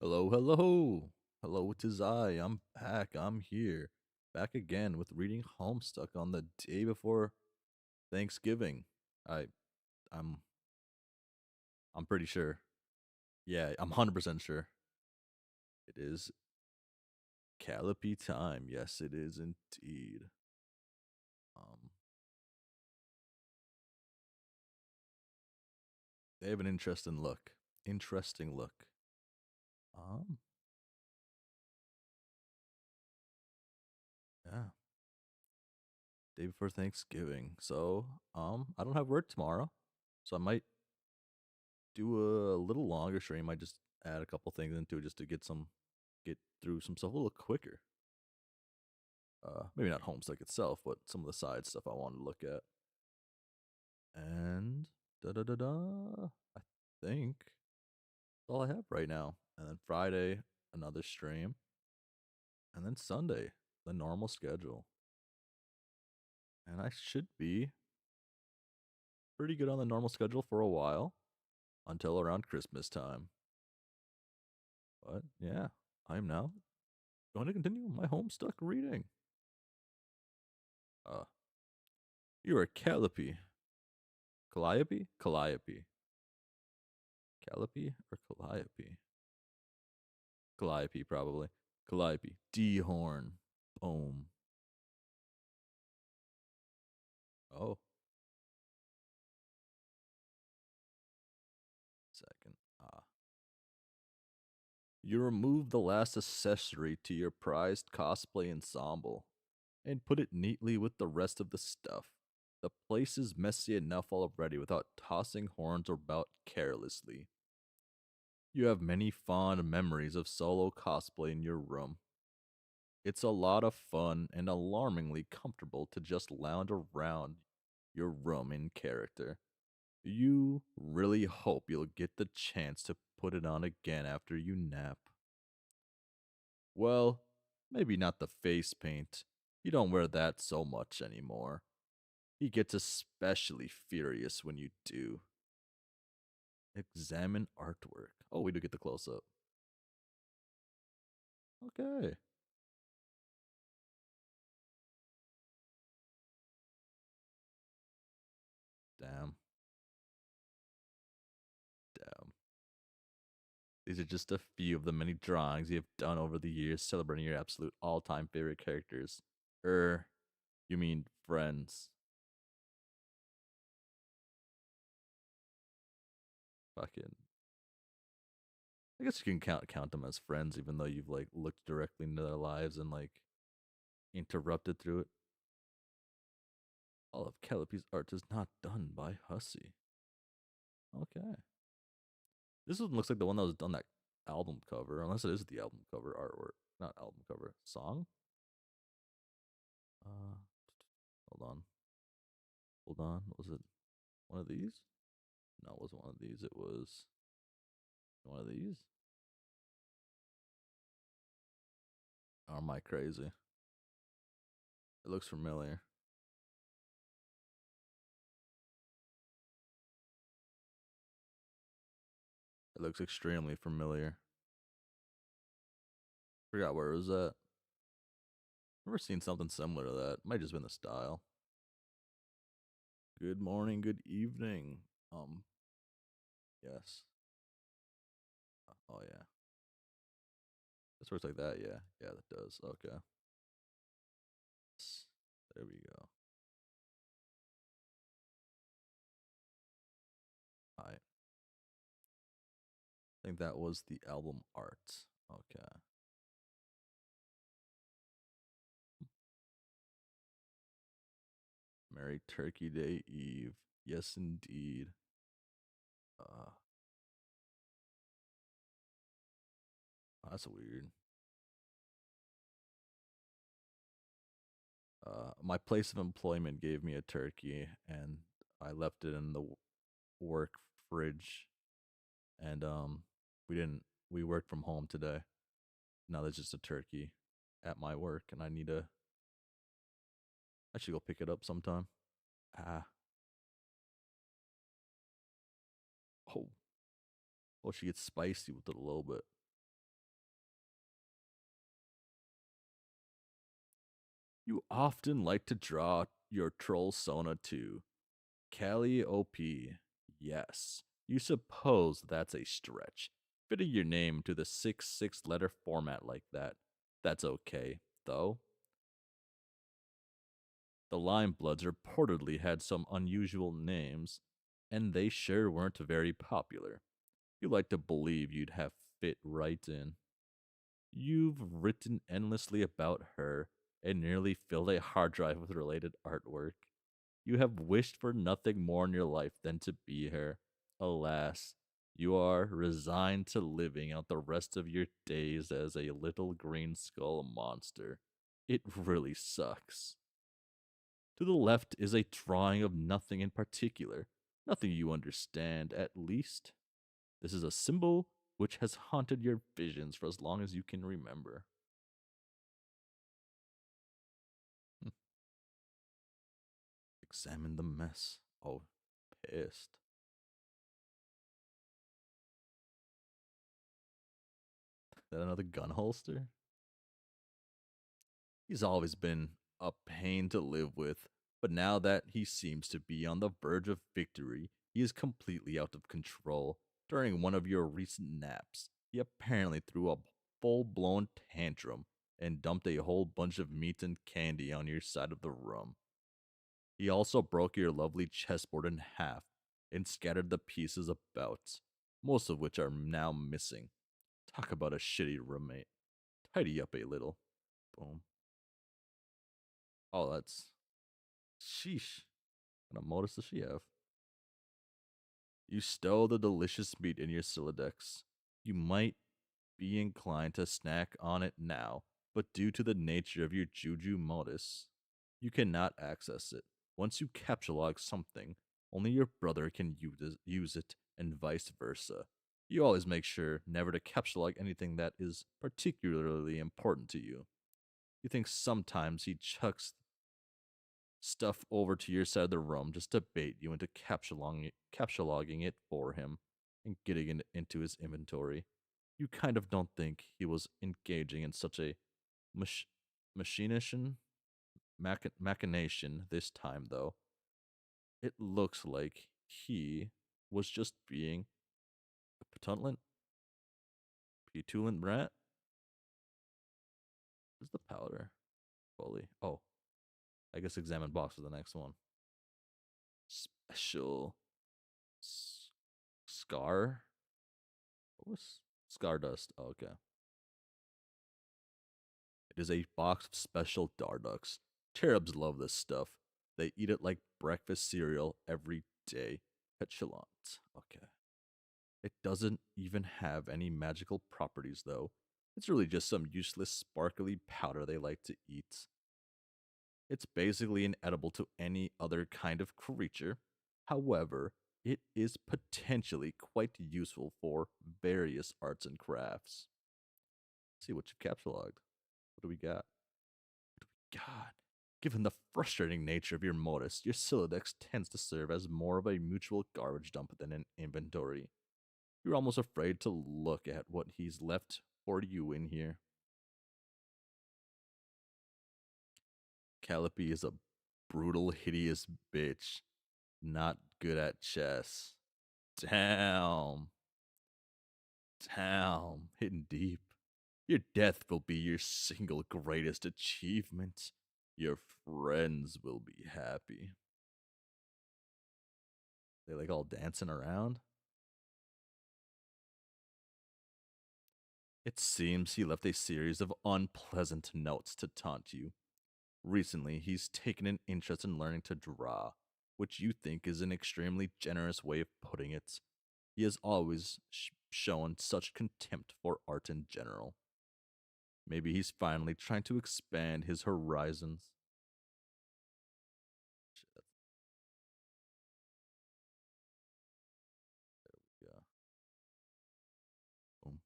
Hello, hello. Hello, it is I. I'm back. I'm here. Back again with reading Homestuck on the day before Thanksgiving. I I'm I'm pretty sure. Yeah, I'm 100% sure. It is Callipy time. Yes, it is indeed. Um they have an interesting look. Interesting look. Um yeah. Day before Thanksgiving. So, I don't have work tomorrow. So I might do a little longer stream. I just add a couple things into it just to get through some stuff a little quicker. Maybe not Homestuck itself, but some of the side stuff I wanted to look at. And da da da da. I think that's all I have right now. And then Friday, another stream, and then Sunday, the normal schedule. And I should be pretty good on the normal schedule for a while until around Christmas time. But yeah, I am now going to continue my Homestuck reading. Uh, you are Calliope. Calliope? Calliope. Calliope or Calliope? Calliope, probably. Calliope. D horn. Boom. Oh, second. You remove the last accessory to your prized cosplay ensemble and put it neatly with the rest of the stuff. The place is messy enough already without tossing horns about carelessly. You have many fond memories of solo cosplay in your room. It's a lot of fun and alarmingly comfortable to just lounge around your room in character. You really hope you'll get the chance to put it on again after you nap. Well, maybe not the face paint. You don't wear that so much anymore. He gets especially furious when you do. Examine artwork. Oh, we do get the close up. Okay. Damn. Damn. These are just a few of the many drawings you have done over the years celebrating your absolute all time favorite characters. You mean friends. Fucking. I guess you can count them as friends, even though you've like looked directly into their lives and like interrupted through it. All of Calliope's art is not done by Hussie. Okay. This one looks like the one that was done that album cover, unless it is the album cover artwork. Not album cover. Song? Uh hold on. Hold on. Was it one of these? No, it wasn't one of these. It was one of these. Or am I crazy? It looks familiar. It looks extremely familiar. Forgot where it was at. Never seen something similar to that. Might just been the style. Good morning, good evening. Yes. Oh yeah. This works like that, yeah. Yeah, that does. Okay. There we go. I think that was the album art. Okay. Merry Turkey Day Eve. Yes, indeed. Uh, that's weird. My place of employment gave me a turkey, and I left it in the work fridge. And we didn't. We worked from home today. Now there's just a turkey at my work, and I should go pick it up sometime. Ah, oh, oh, she gets spicy with it a little bit. You often like to draw your troll Sona too. Calliope. Yes. You suppose that's a stretch. Fitting your name to the 6 letter format like that. That's okay, though. The Limebloods reportedly had some unusual names, and they sure weren't very popular. You like to believe you'd have fit right in. You've written endlessly about her and nearly filled a hard drive with related artwork. You have wished for nothing more in your life than to be her. Alas, you are resigned to living out the rest of your days as a little green skull monster. It really sucks. To the left is a drawing of nothing in particular, nothing you understand, at least. This is a symbol which has haunted your visions for as long as you can remember. Hmm. Examine the mess. Oh, pissed. Is that another gun holster? He's always been a pain to live with, but now that he seems to be on the verge of victory, he is completely out of control. During one of your recent naps, he apparently threw a full blown tantrum and dumped a whole bunch of meat and candy on your side of the room. He also broke your lovely chessboard in half and scattered the pieces about, most of which are now missing. Talk about a shitty roommate. Tidy up a little. Boom. Oh, that's. Sheesh. What kind of motives does she have? You stow the delicious meat in your Silodex. You might be inclined to snack on it now, but due to the nature of your Juju modus, you cannot access it. Once you captchalogue something, only your brother can use it, and vice versa. You always make sure never to captchalogue anything that is particularly important to you. You think sometimes he chucks stuff over to your side of the room just to bait you into captchalogging it for him and getting it into his inventory. You kind of don't think he was engaging in such a mach- machination machination this time, though. It looks like he was just being a petulant rat. Where's the powder? Fully. Oh, I guess examine box is the next one. Special s- scar. What was Stardust? Oh, okay. It is a box of special Darducks. Cherubs love this stuff. They eat it like breakfast cereal every day. Petulant. Okay. It doesn't even have any magical properties, though. It's really just some useless sparkly powder they like to eat. It's basically inedible to any other kind of creature. However, it is potentially quite useful for various arts and crafts. Let's see what you've capsulized. What do we got? God, given the frustrating nature of your modus, your Silodex tends to serve as more of a mutual garbage dump than an inventory. You're almost afraid to look at what he's left for you in here. Calliope is a brutal, hideous bitch, not good at chess. Damn, damn, hitting deep. Your death will be your single greatest achievement. Your friends will be happy. They like all dancing around. It seems he left a series of unpleasant notes to taunt you. Recently, he's taken an interest in learning to draw, which you think is an extremely generous way of putting it. He has always shown such contempt for art in general. Maybe he's finally trying to expand his horizons. Shit, yeah. Boom.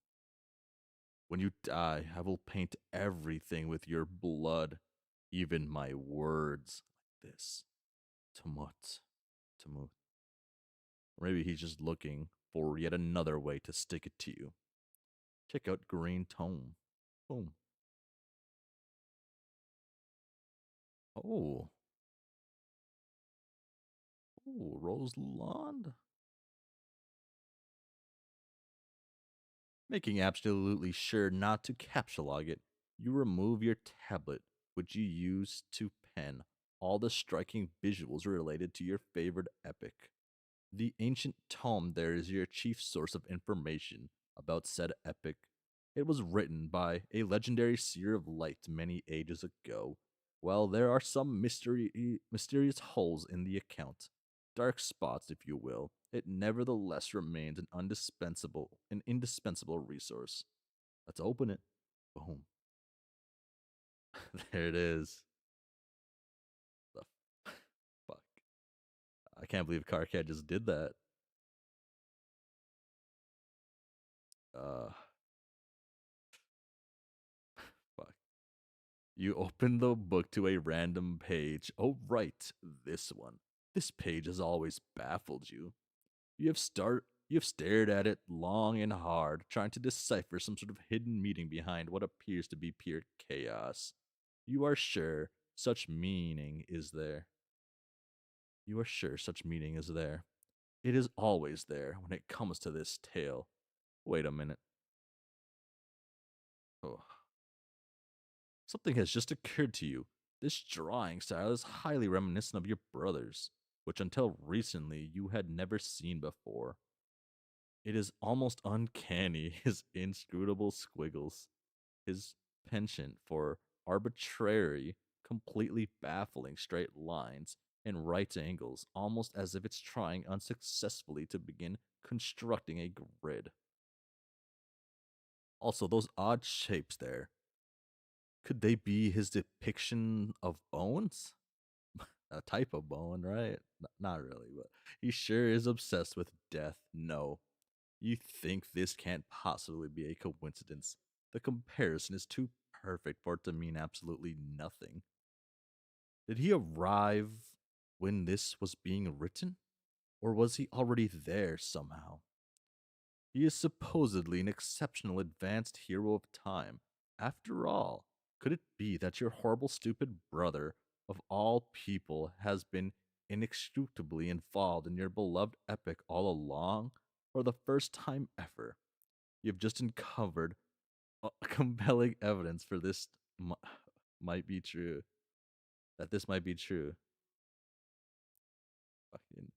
When you die, I will paint everything with your blood, even my words, like this. Tumut. Tumut. Or maybe he's just looking for yet another way to stick it to you. Check out Green Tome. Boom. Oh, oh, Rose Lawn. Making absolutely sure not to captcha it, you remove your tablet, which you use to pen all the striking visuals related to your favorite epic. The ancient tome there is your chief source of information about said epic. It was written by a legendary seer of light many ages ago. While there are some mysterious holes in the account, dark spots, if you will, it nevertheless remains an indispensable resource. Let's open it. Boom. There it is. The fuck. I can't believe Carcat just did that. Uh, fuck. You open the book to a random page. Oh, right, this one. This page has always baffled you. You have stared at it long and hard, trying to decipher some sort of hidden meaning behind what appears to be pure chaos. You are sure such meaning is there. You are sure such meaning is there. It is always there when it comes to this tale. Wait a minute. Oh, something has just occurred to you. This drawing style is highly reminiscent of your brother's, which until recently you had never seen before. It is almost uncanny, his inscrutable squiggles, his penchant for arbitrary, completely baffling straight lines and right angles, almost as if it's trying unsuccessfully to begin constructing a grid. Also, those odd shapes there. Could they be his depiction of bones? A type of bone, right? Not really, but he sure is obsessed with death. No, you think this can't possibly be a coincidence. The comparison is too perfect for it to mean absolutely nothing. Did he arrive when this was being written? Or was he already there somehow? He is supposedly an exceptional advanced hero of time. After all, could it be that your horrible, stupid brother, of all people, has been inextricably involved in your beloved epic all along? For the first time ever, you've just uncovered compelling evidence for this might be true. That this might be true. Fucking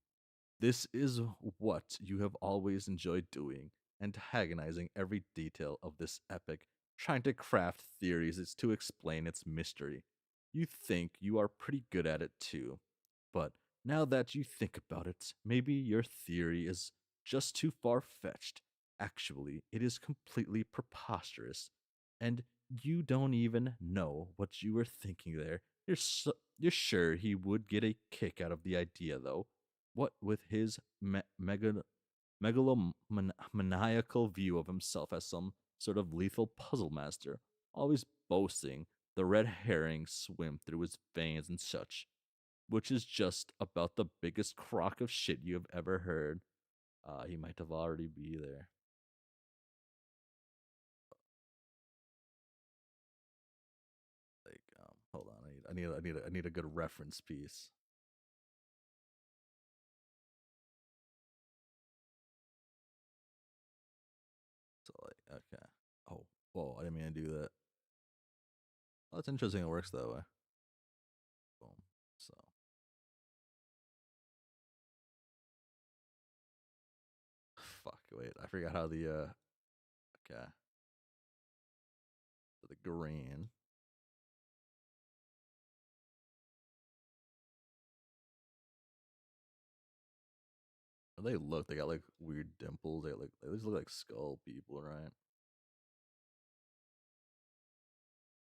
this is what you have always enjoyed doing, antagonizing every detail of this epic, trying to craft theories as to explain its mystery. You think you are pretty good at it too, but now that you think about it, maybe your theory is just too far fetched. Actually, it is completely preposterous, and you don't even know what you were thinking there. You're sure he would get a kick out of the idea, though. What with his megalomaniacal view of himself as some sort of lethal puzzle master, always boasting the red herrings swim through his veins and such, which is just about the biggest crock of shit you have ever heard. He might have already be there. Like, hold on, I need a good reference piece. So like, okay. Oh, whoa, I didn't mean to do that. Oh, that's interesting. It works that way. Boom. So, fuck. Wait, I forgot how the okay, so the green. They look. They got like weird dimples. They just look like skull people, right?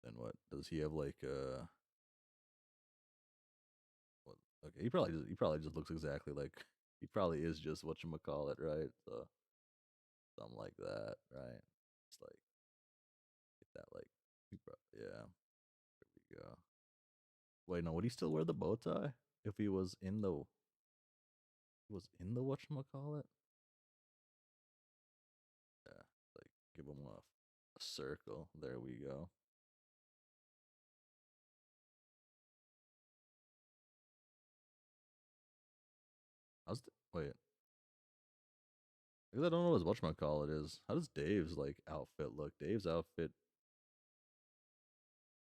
Then what? Does he have like what? Okay, he probably just looks exactly like he probably is just what you call it, right? So something like that, right? It's like get that like yeah. There we go. Wait, no, would he still wear the bow tie if he was in the whatchamacallit? Yeah, like give him a circle. There we go. Wait. Because I don't know what whatchamacallit is. How does Dave's like outfit look? Dave's outfit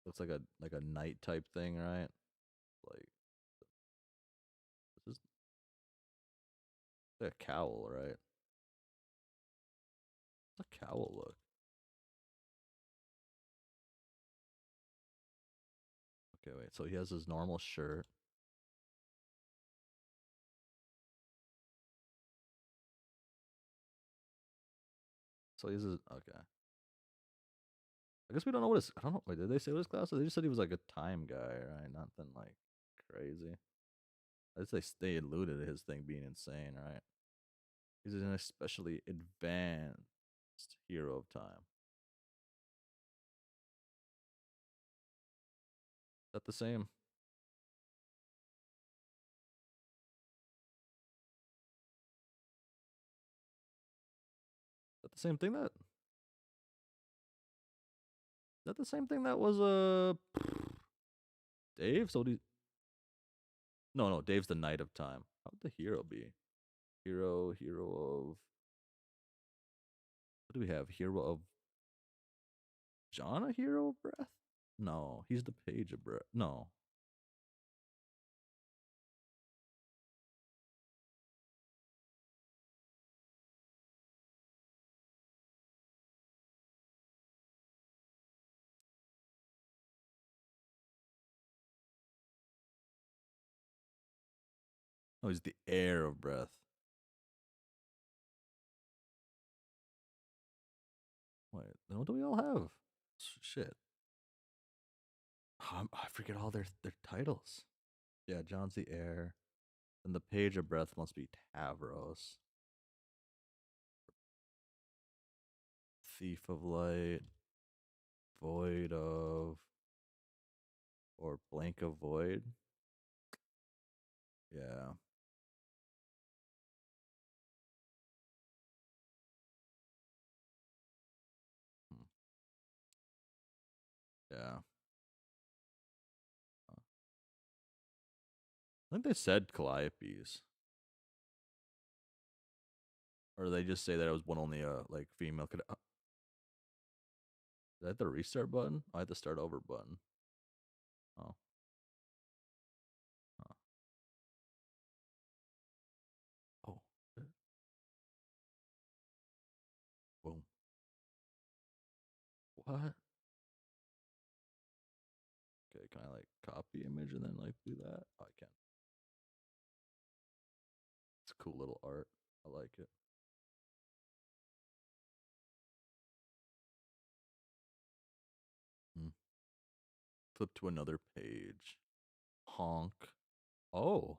looks like a knight type thing, right? Like this is like a cowl, right? What's a cowl look? Okay, wait. So he has his normal shirt. So he's his okay. I guess we don't know what his. I don't know. Wait, did they say what his class is? They just said he was like a time guy, right? Nothing like crazy. I just they alluded to his thing being insane, right? He's an especially advanced hero of time. Is that the same? Is that the same thing that? Is that the same thing that was Dave? So no, Dave's the knight of time. How would the hero be? Hero of what do we have? Hero of John, a hero of breath? No, he's the page of breath. No, no, he's the heir of breath. Wait, then what do we all have? Shit, I forget all their titles. Yeah, John's the heir. And the page of breath must be Tavros, thief of light, void of, or blank of void. Yeah. Hmm. Yeah. I think they said Calliope's. Or they just say that it was one only like female could. Is that the restart button? I had the start over button. Oh. Huh. Oh. Boom. What? Okay, can I like copy image and then like do that? Oh, I can. It's a cool little art. I like it. Hmm. Flip to another page. Honk. Oh.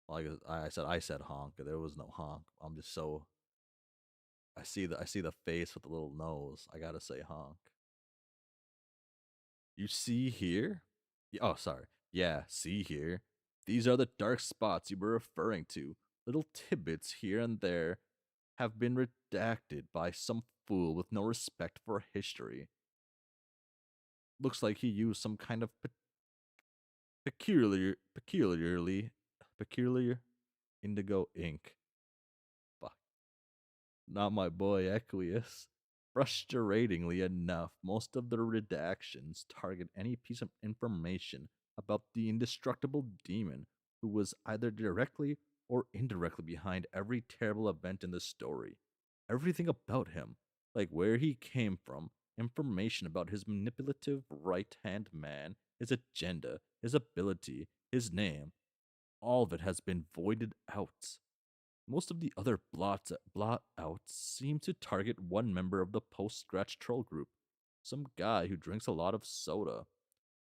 Like I said honk. There was no honk. I'm just so I see the face with the little nose. I gotta say honk. You see here? Oh, sorry. Yeah, see here. These are the dark spots you were referring to. Little tidbits here and there have been redacted by some fool with no respect for history. Looks like he used some kind of peculiar indigo ink. Fuck. Not my boy Equius. Frustratingly enough, most of the redactions target any piece of information about the indestructible demon who was either directly or indirectly behind every terrible event in the story. Everything about him, like where he came from, information about his manipulative right hand man, his agenda, his ability, his name, all of it has been voided out. Most of the other blot outs seem to target one member of the post scratch troll group, some guy who drinks a lot of soda.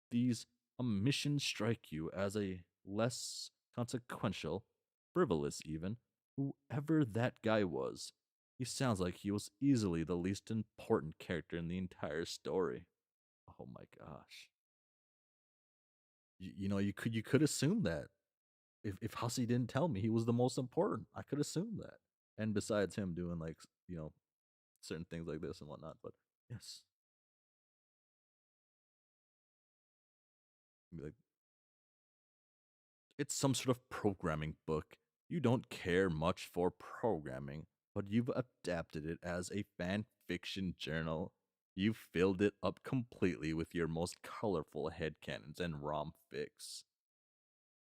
These omissions strike you as a less consequential, frivolous even, whoever that guy was. He sounds like he was easily the least important character in the entire story. Oh my gosh. You know, you could assume that. If Hussie didn't tell me he was the most important, I could assume that. And besides him doing like certain things like this and whatnot, but yes, be like It's some sort of programming book. You don't care much for programming, but you've adapted it as a fan fiction journal. You've filled it up completely with your most colorful headcanons and rom fics.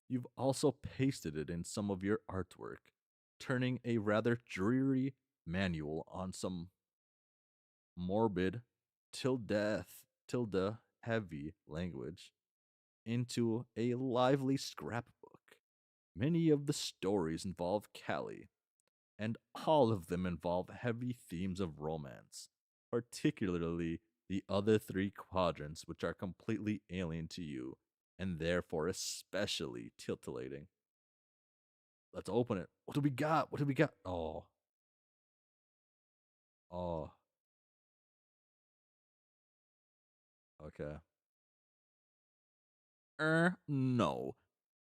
You've also pasted it in some of your artwork, turning a rather dreary manual on some morbid, till death, tilde heavy language into a lively scrapbook. Many of the stories involve Callie, and all of them involve heavy themes of romance, particularly the other three quadrants, which are completely alien to you and therefore especially titillating. Let's open it. What do we got? What do we got? Oh, oh, okay. No.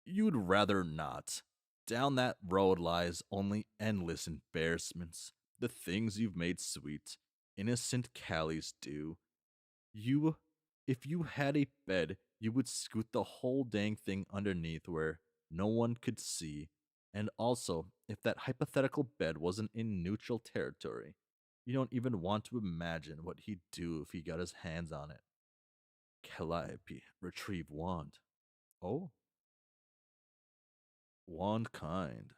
You'd rather not. Down that road lies only endless embarrassments. The things you've made sweet, innocent Callies do. You, if you had a bed, you would scoot the whole dang thing underneath where no one could see. And also, if that hypothetical bed wasn't in neutral territory, you don't even want to imagine what he'd do if he got his hands on it. Calliope, retrieve wand. Oh, wand kind.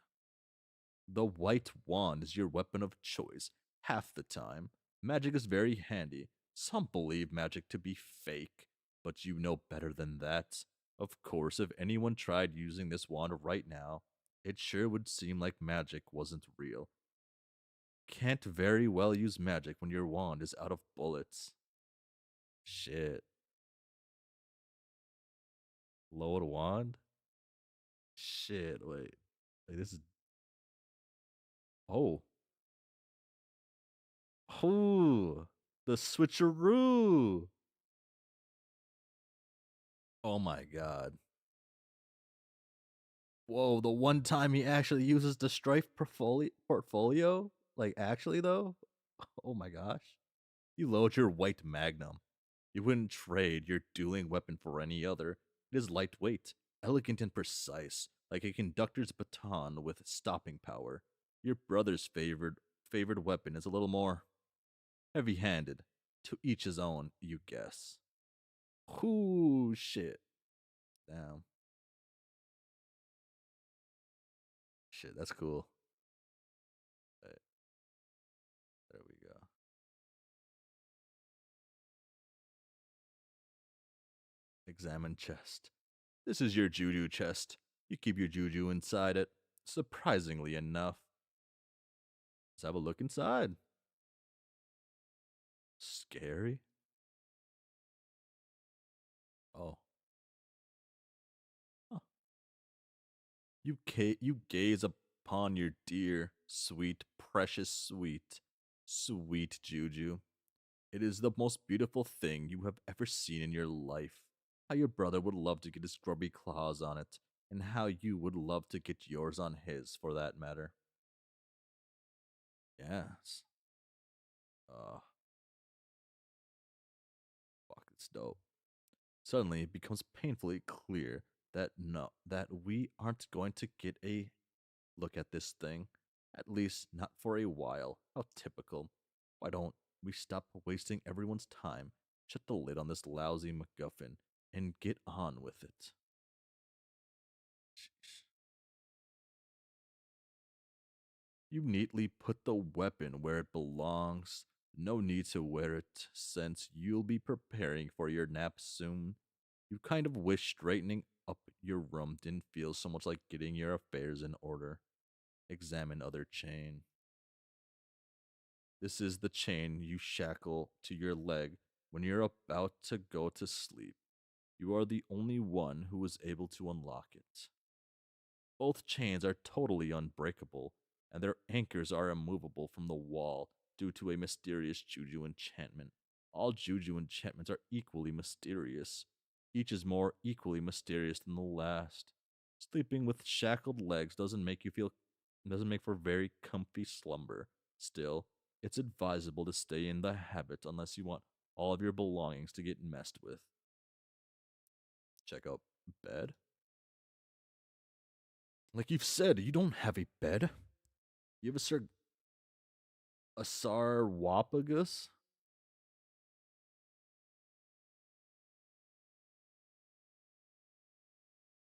The white wand is your weapon of choice half the time. Magic is very handy. Some believe magic to be fake, but you know better than that. Of course, if anyone tried using this wand right now, it sure would seem like magic wasn't real. Can't very well use magic when your wand is out of bullets. Shit. Lowered wand? Shit, wait. Like this is. Oh. Oh. The switcheroo. Oh my god. Whoa, the one time he actually uses the Strife portfolio? Like, actually, though? Oh my gosh. You load your white magnum. You wouldn't trade your dueling weapon for any other. It is lightweight, elegant, and precise, like a conductor's baton with stopping power. Your brother's favored weapon is a little more heavy handed. To each his own, you guess. Ooh, shit. Damn. Shit, that's cool. Right, there we go. Examine chest. This is your juju chest. You keep your juju inside it. Surprisingly enough. Let's have a look inside. Scary? Oh. Huh. You gaze upon your dear, sweet, precious, sweet juju. It is the most beautiful thing you have ever seen in your life. How your brother would love to get his grubby claws on it, and how you would love to get yours on his, for that matter. Yes. Uh, fuck, it's dope. Suddenly, it becomes painfully clear that we aren't going to get a look at this thing, at least not for a while. How typical. Why don't we stop wasting everyone's time, shut the lid on this lousy MacGuffin, and get on with it? Sheesh. You neatly put the weapon where it belongs. No need to wear it, since you'll be preparing for your nap soon. You kind of wish straightening up your room didn't feel so much like getting your affairs in order. Examine other chain. This is the chain you shackle to your leg when you're about to go to sleep. You are the only one who is able to unlock it. Both chains are totally unbreakable, and their anchors are immovable from the wall due to a mysterious juju enchantment. All juju enchantments are equally mysterious. Each is more equally mysterious than the last. Sleeping with shackled legs doesn't make for very comfy slumber. Still, it's advisable to stay in the habit unless you want all of your belongings to get messed with. Check out bed. Like you've said, you don't have a bed. You have a sarcophagus.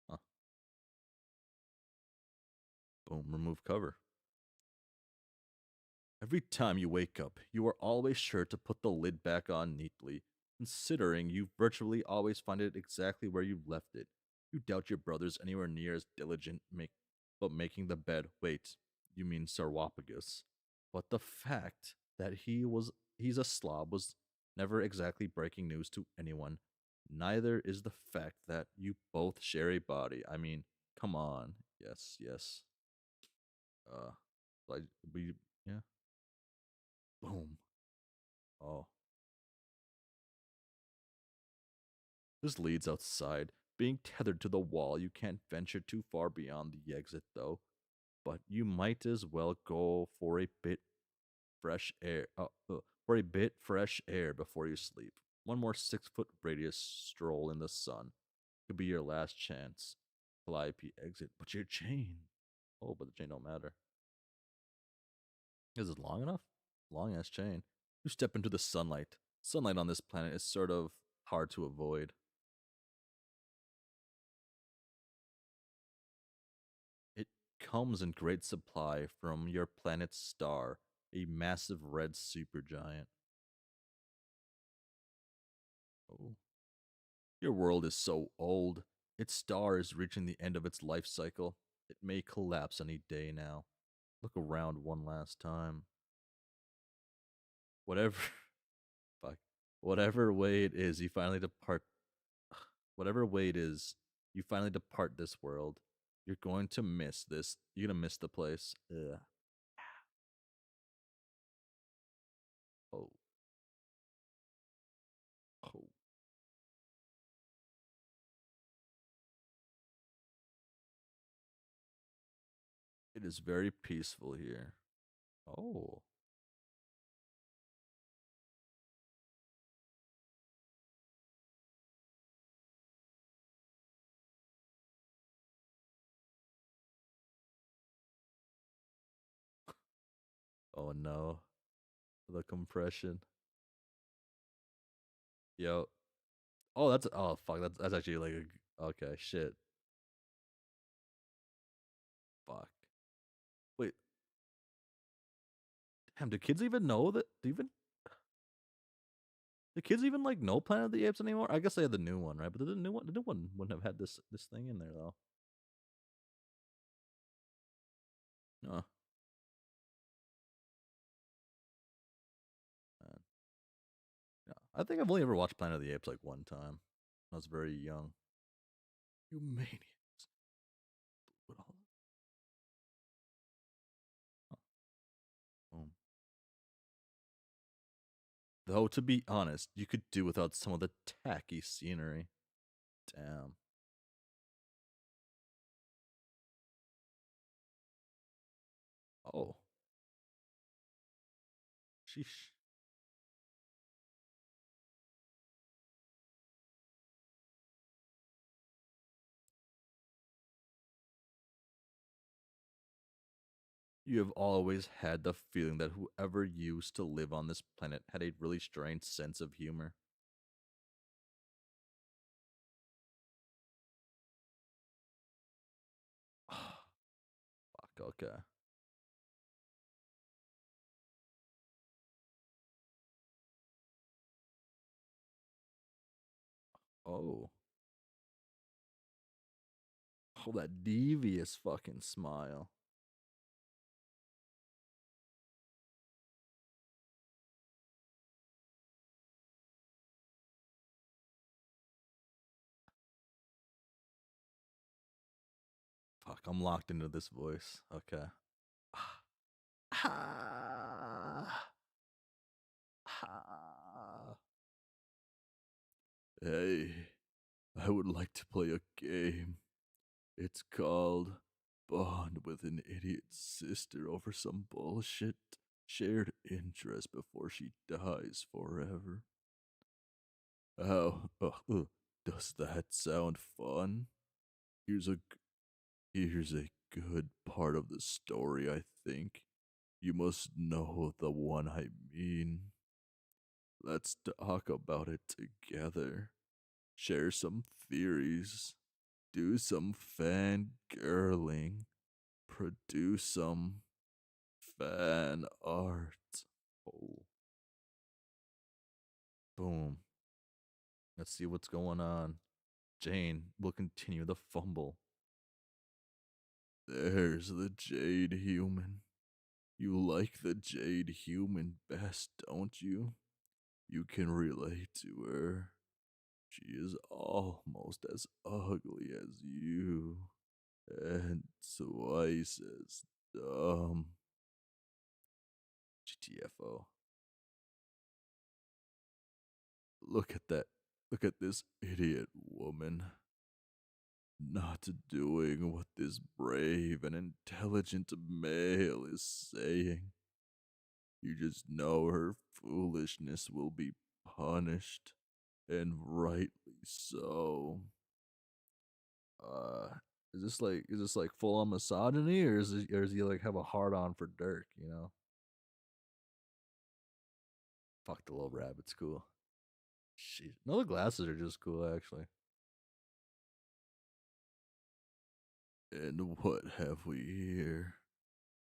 Huh. Boom, remove cover. Every time you wake up, you are always sure to put the lid back on neatly, considering you virtually always find it exactly where you left it. You doubt your brother's anywhere near as diligent but making the bed. Wait, you mean sarcophagus. But the fact that he's a slob was never exactly breaking news to anyone. Neither is the fact that you both share a body. I mean, come on. Yes, yes. Uh like we yeah. Boom. Oh. This leads outside. Being tethered to the wall, you can't venture too far beyond the exit, though. But you might as well go for a bit fresh air. For a bit fresh air before you sleep. One more 6 foot radius stroll in the sun could be your last chance. Calliope exit, but your chain. Oh, but the chain don't matter. Is it long enough? Long ass chain. You step into the sunlight. Sunlight on this planet is sort of hard to avoid. It comes in great supply from your planet's star, a massive red supergiant. Oh. Your world is so old. Its star is reaching the end of its life cycle. It may collapse any day now. Look around one last time. Whatever, fuck, whatever way it is, you finally depart. Whatever way it is, you finally depart this world. You're going to miss this. You're gonna miss the place. Ugh. Oh, oh. It is very peaceful here. Oh, oh no. The compression. Yo. Oh, that's oh fuck. That's actually like okay. Shit. Fuck. Wait. Damn. Do kids even know that? Do kids even like know Planet of the Apes anymore? I guess they had the new one, right? But the new one wouldn't have had this thing in there though. No. Man. Yeah. I think I've only ever watched Planet of the Apes like one time. I was very young. You maniacs. What all- oh. Though to be honest, you could do without some of the tacky scenery. Damn. Oh. Sheesh. You have always had the feeling that whoever used to live on this planet had a really strange sense of humor. Fuck, okay. Oh. Oh, that devious fucking smile. Fuck, I'm locked into this voice. Okay. Hey, I would like to play a game. It's called Bond with an Idiot Sister over some bullshit. Shared interest before she dies forever. How does that sound fun? Here's a here's a good part of the story, I think. You must know the one I mean. Let's talk about it together. Share some theories. Do some fangirling. Produce some fan art. Oh, boom. Let's see what's going on. Jane will continue the fumble. There's the Jade Human. You like the Jade Human best, don't you? You can relate to her. She is almost as ugly as you, and twice as dumb. GTFO. Look at that. Look at this idiot woman. Not doing what this brave and intelligent male is saying. You just know her foolishness will be punished, and rightly so. Uh, is this like full on misogyny, or does he like have a hard on for Dirk? You know, fuck the little rabbit's cool. Shit, no, the glasses are just cool actually. And what have we here?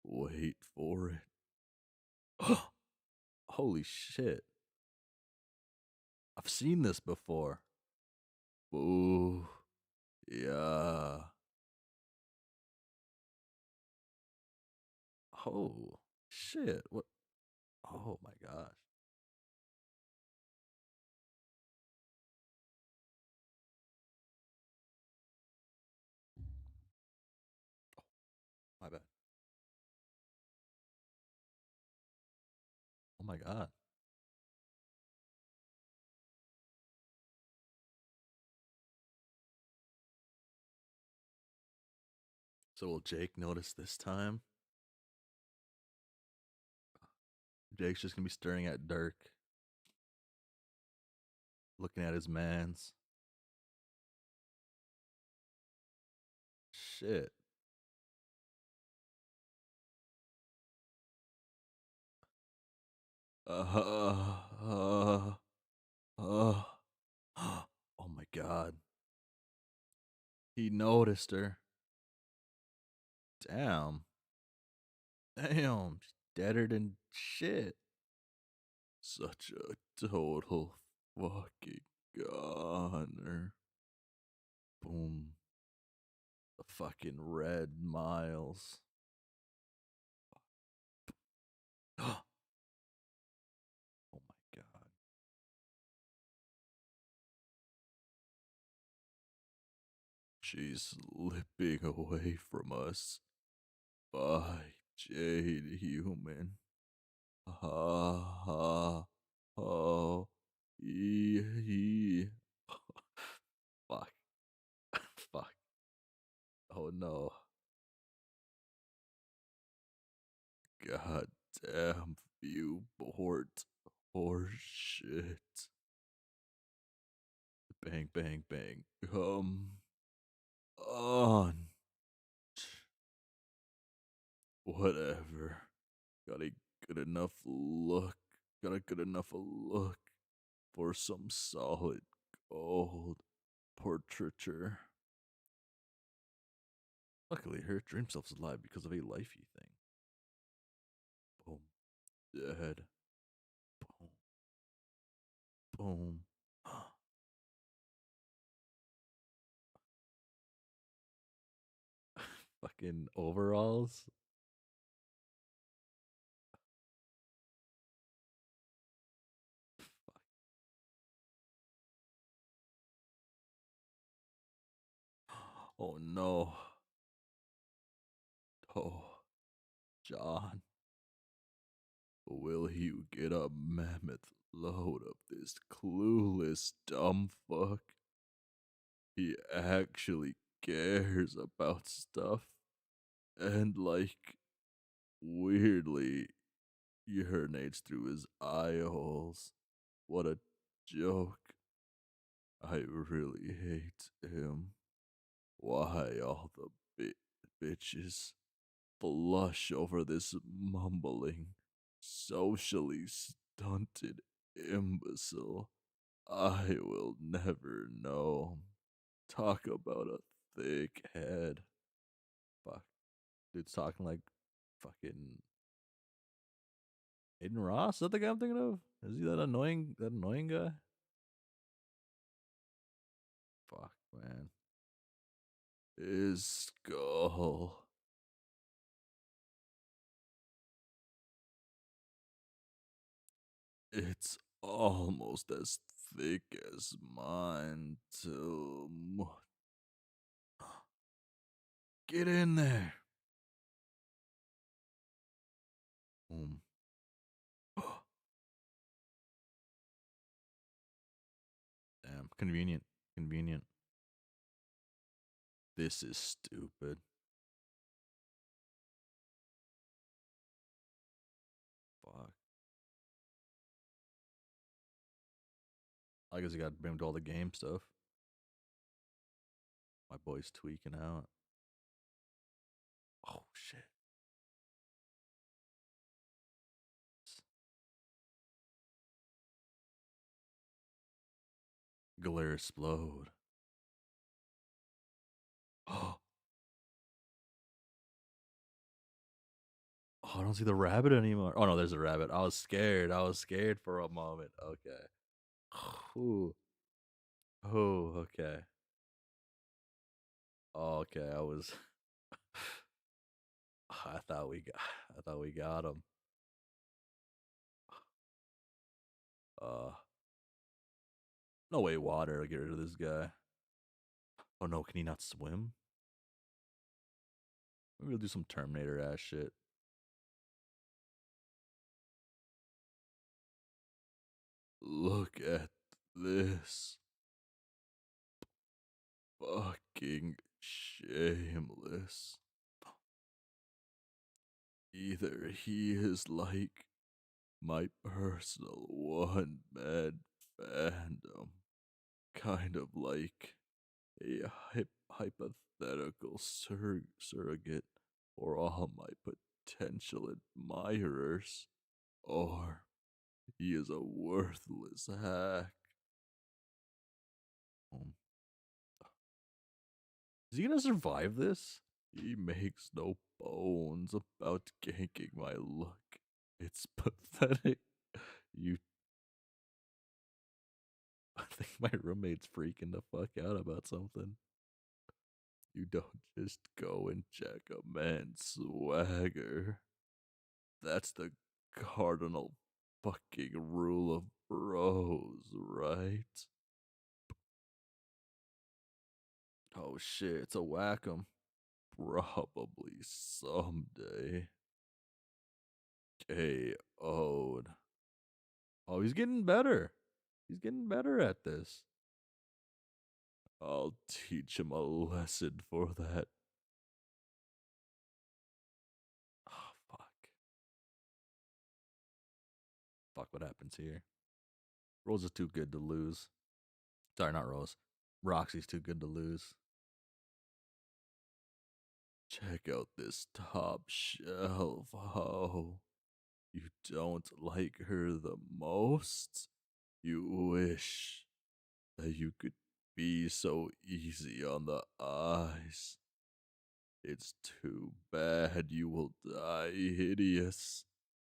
Wait for it. Holy shit! I've seen this before. Ooh, yeah. Oh shit! What? Oh my gosh! My bad. Oh my god! So will Jake notice this time? Jake's just gonna be staring at Dirk, looking at his mans. Shit. Uh, uh, oh my god. He noticed her. Damn. Damn. She's deader than shit. Such a total fucking goner. Boom. The fucking red miles. Oh my god. She's slipping away from us. By Jade Human. Ha ha ho ee. Fuck. Fuck. Oh no. God damn viewport. Horse shit. Bang bang bang. Come on. Whatever. Got a good enough look. Got a good enough look for some solid gold portraiture. Luckily, her dream self's alive because of a lifey thing. Boom. Dead. Boom. Boom. Fucking overalls. Oh no. Oh, John. Will you get a mammoth load of this clueless dumb fuck? He actually cares about stuff. And like, weirdly, urinates through his eye holes. What a joke. I really hate him. Why all the bit? bitches blush over this mumbling, socially stunted imbecile. I will never know. Talk about a thick head. Fuck. Dude's talking like fucking Aiden Ross. Is that the guy I'm thinking of? Is he that annoying guy? Fuck, man. His skull. It's almost as thick as mine, too. Get in there. Boom. Damn, convenient. Convenient. This is stupid. Fuck. I guess he got brimmed all the game stuff. My boy's tweaking out. Oh shit. Glare explode. Oh, I don't see the rabbit anymore. Oh no, there's a rabbit. I was scared. I was scared for a moment. Okay. Ooh. Oh, okay. Oh, okay. I was I thought we got him. Uh no way water to get rid of this guy. Oh no, can he not swim? Maybe we'll do some Terminator ass shit. Look at this. Fucking shameless. Either he is like my personal one man fandom, kind of like a hypothetical surrogate for all my potential admirers, or he is a worthless hack. Um, is he gonna survive this? He makes no bones about ganking my look. It's pathetic. You I think my roommate's freaking the fuck out about something. You don't just go and check a man's swagger. That's the cardinal fucking rule of bros, right? Oh shit, it's a whack'em. Probably someday. KO'd. Oh, he's getting better. He's getting better at this. I'll teach him a lesson for that. Oh, fuck. Fuck, what happens here? Rose is too good to lose. Sorry, not Rose. Roxy's too good to lose. Check out this top shelf. Oh, you don't like her the most? You wish that you could be so easy on the eyes. It's too bad you will die hideous,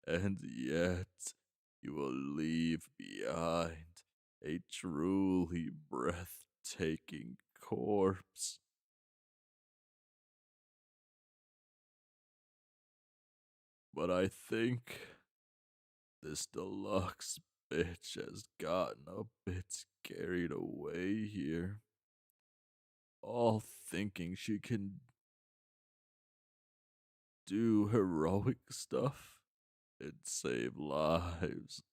and yet you will leave behind a truly breathtaking corpse. But I think this deluxe bitch has gotten a bit carried away here. All thinking she can do heroic stuff and save lives.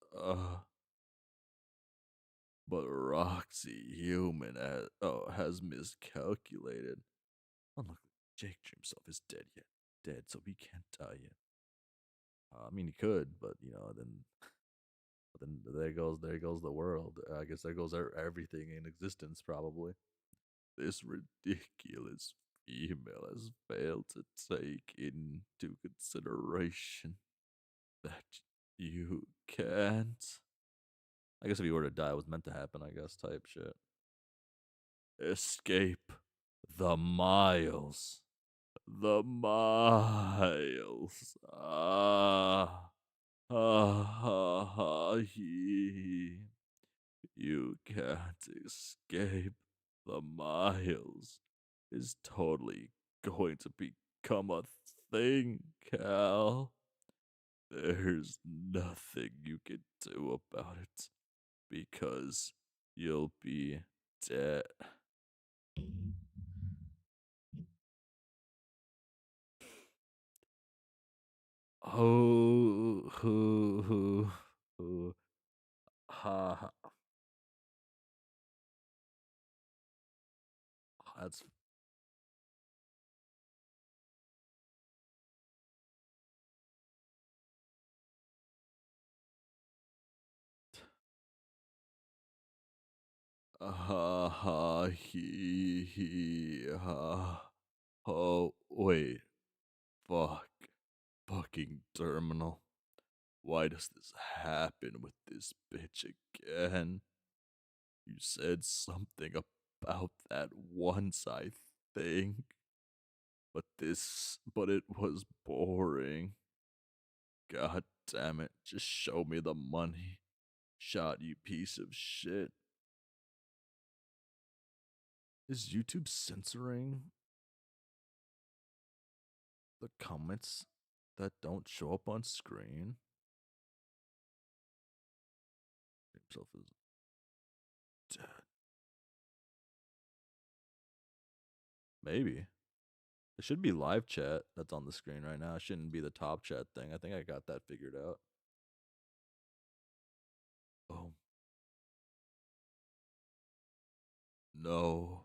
But Roxy Human has miscalculated. Oh look, Jake himself is dead yet. Dead, so he can't die yet. I mean, he could, but then there goes the world. I guess there goes everything in existence, probably. This ridiculous female has failed to take into consideration that you can't. I guess if you were to die, it was meant to happen, I guess, type shit. Escape the miles. The miles. He. You can't escape the miles. Is totally going to become a thing, Cal. There's nothing you can do about it because you'll be dead. Oh, ha, that's ha. Oh, wait, fuck, fucking terminal. Why does this happen with this bitch again? You said something about that once, I think. But it was boring. God damn it, just show me the money. Shot, you piece of shit. Is YouTube censoring the comments that don't show up on screen? Himself is dead. Maybe. It should be live chat that's on the screen right now. It shouldn't be the top chat thing. I think I got that figured out. Oh. No.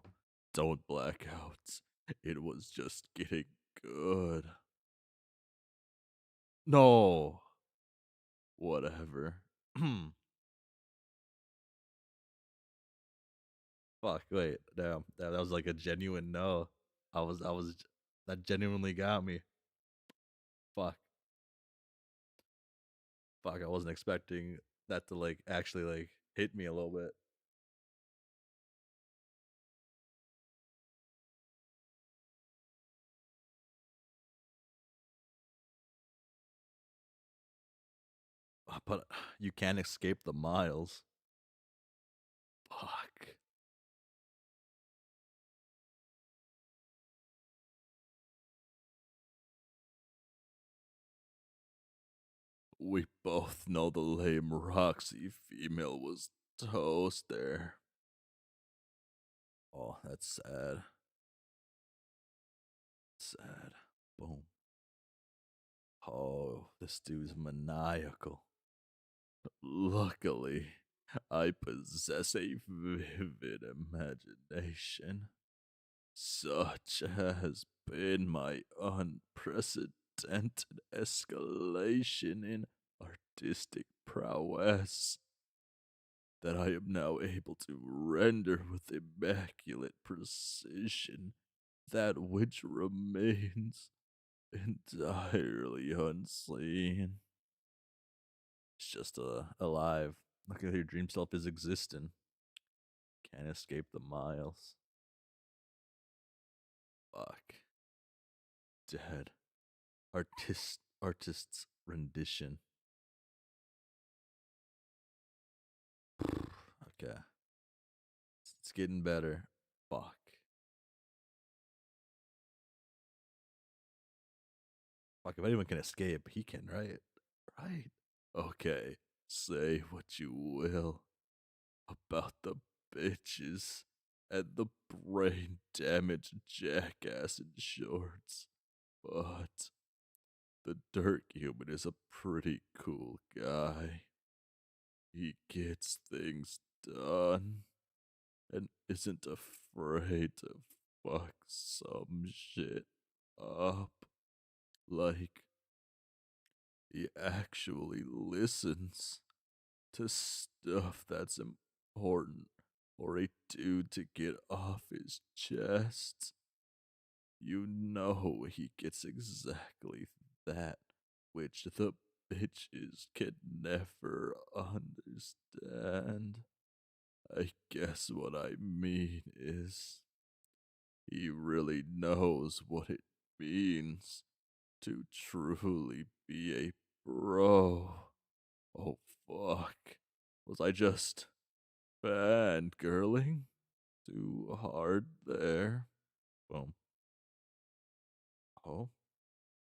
Don't black out. It was just getting good. No. Whatever. Fuck, wait, damn. That was like a genuine no. That genuinely got me. Fuck. Fuck, I wasn't expecting that to like actually like hit me a little bit. But you can't escape the miles. Fuck. We both know the lame Roxy female was toast there. Oh, that's sad. Sad. Boom. Oh, this dude's maniacal. Luckily, I possess a vivid imagination, such has been my unprecedented escalation in artistic prowess that I am now able to render with immaculate precision that which remains entirely unseen. It's just alive. Look at your dream self is existing. Can't escape the miles. Fuck. Dead. Artist's rendition. Okay. It's getting better. Fuck. Fuck, if anyone can escape, he can, right? Right. Okay. Say what you will about the bitches and the brain damaged jackass in shorts. But the dirt human is a pretty cool guy. He gets things done and isn't afraid to fuck some shit up. Like, he actually listens to stuff that's important for a dude to get off his chest. You know he gets exactly that, which the bitches can never understand. I guess what I mean is, he really knows what it means to truly be a bro. Oh fuck. Was I just fangirling too hard there? Boom. Oh,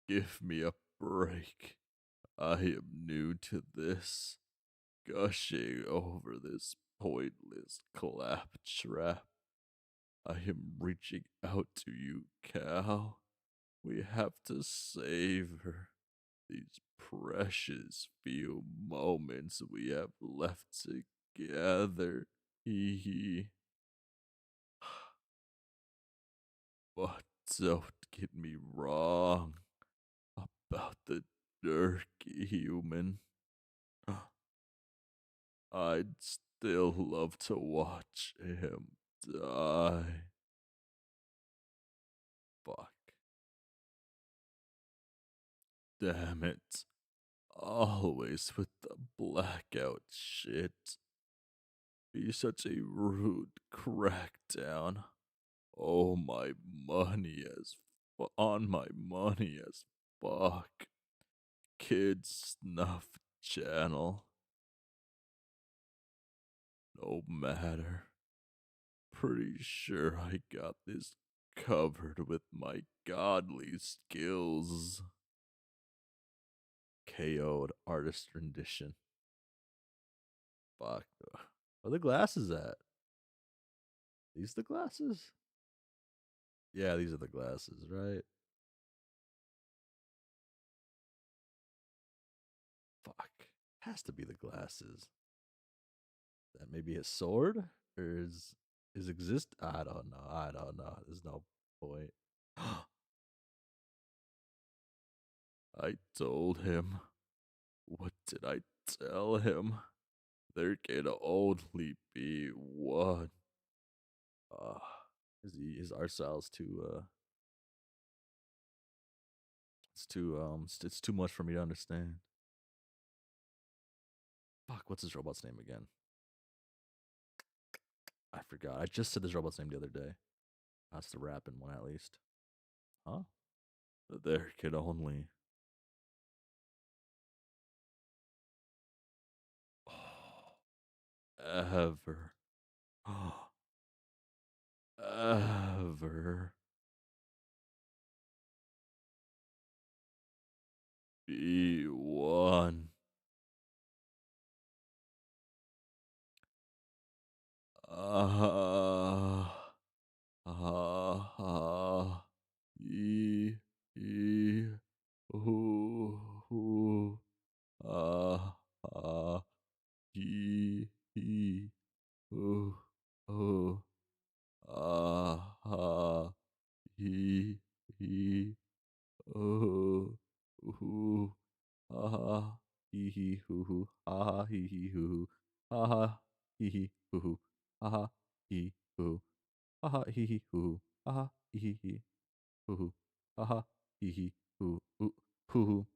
give me a break. I am new to this, gushing over this pointless claptrap. I am reaching out to you, Cal. We have to savor these precious few moments we have left together. Hee hee. But don't get me wrong about the jerky human. I'd still love to watch him die. Fuck. Damn it. Always with the blackout shit. Be such a rude crackdown. Oh, my money as on my money as fuck. Kids Snuff Channel. No matter. Pretty sure I got this covered with my godly skills. KO'd artist rendition. Fuck. Where are the glasses at? These the glasses? Yeah, these are the glasses, right? Fuck. Has to be the glasses. That maybe his sword? Or is exist? I don't know. I don't know. There's no point. I told him. What did I tell him? There can only be one. Uh, his art style's too it's too much for me to understand. Fuck, what's his robot's name again? I forgot. I just said this robot's name the other day. That's the rapping one at least. Huh? There can only ever ever be one. Ah, ah, ah, e, e, ooh, ah, ah, he, ooh, ooh, ah, ah, he, ooh, ooh, ah, hee, hoo, hoo, ah, hee, hoo, hoo, ah, hee, hoo, hoo, ah, hee, hoo. Haha, hee hee, hoo hoo. Haha, hee hee, hoo hoo. Haha, hee hee, hoo hoo, hoo hoo.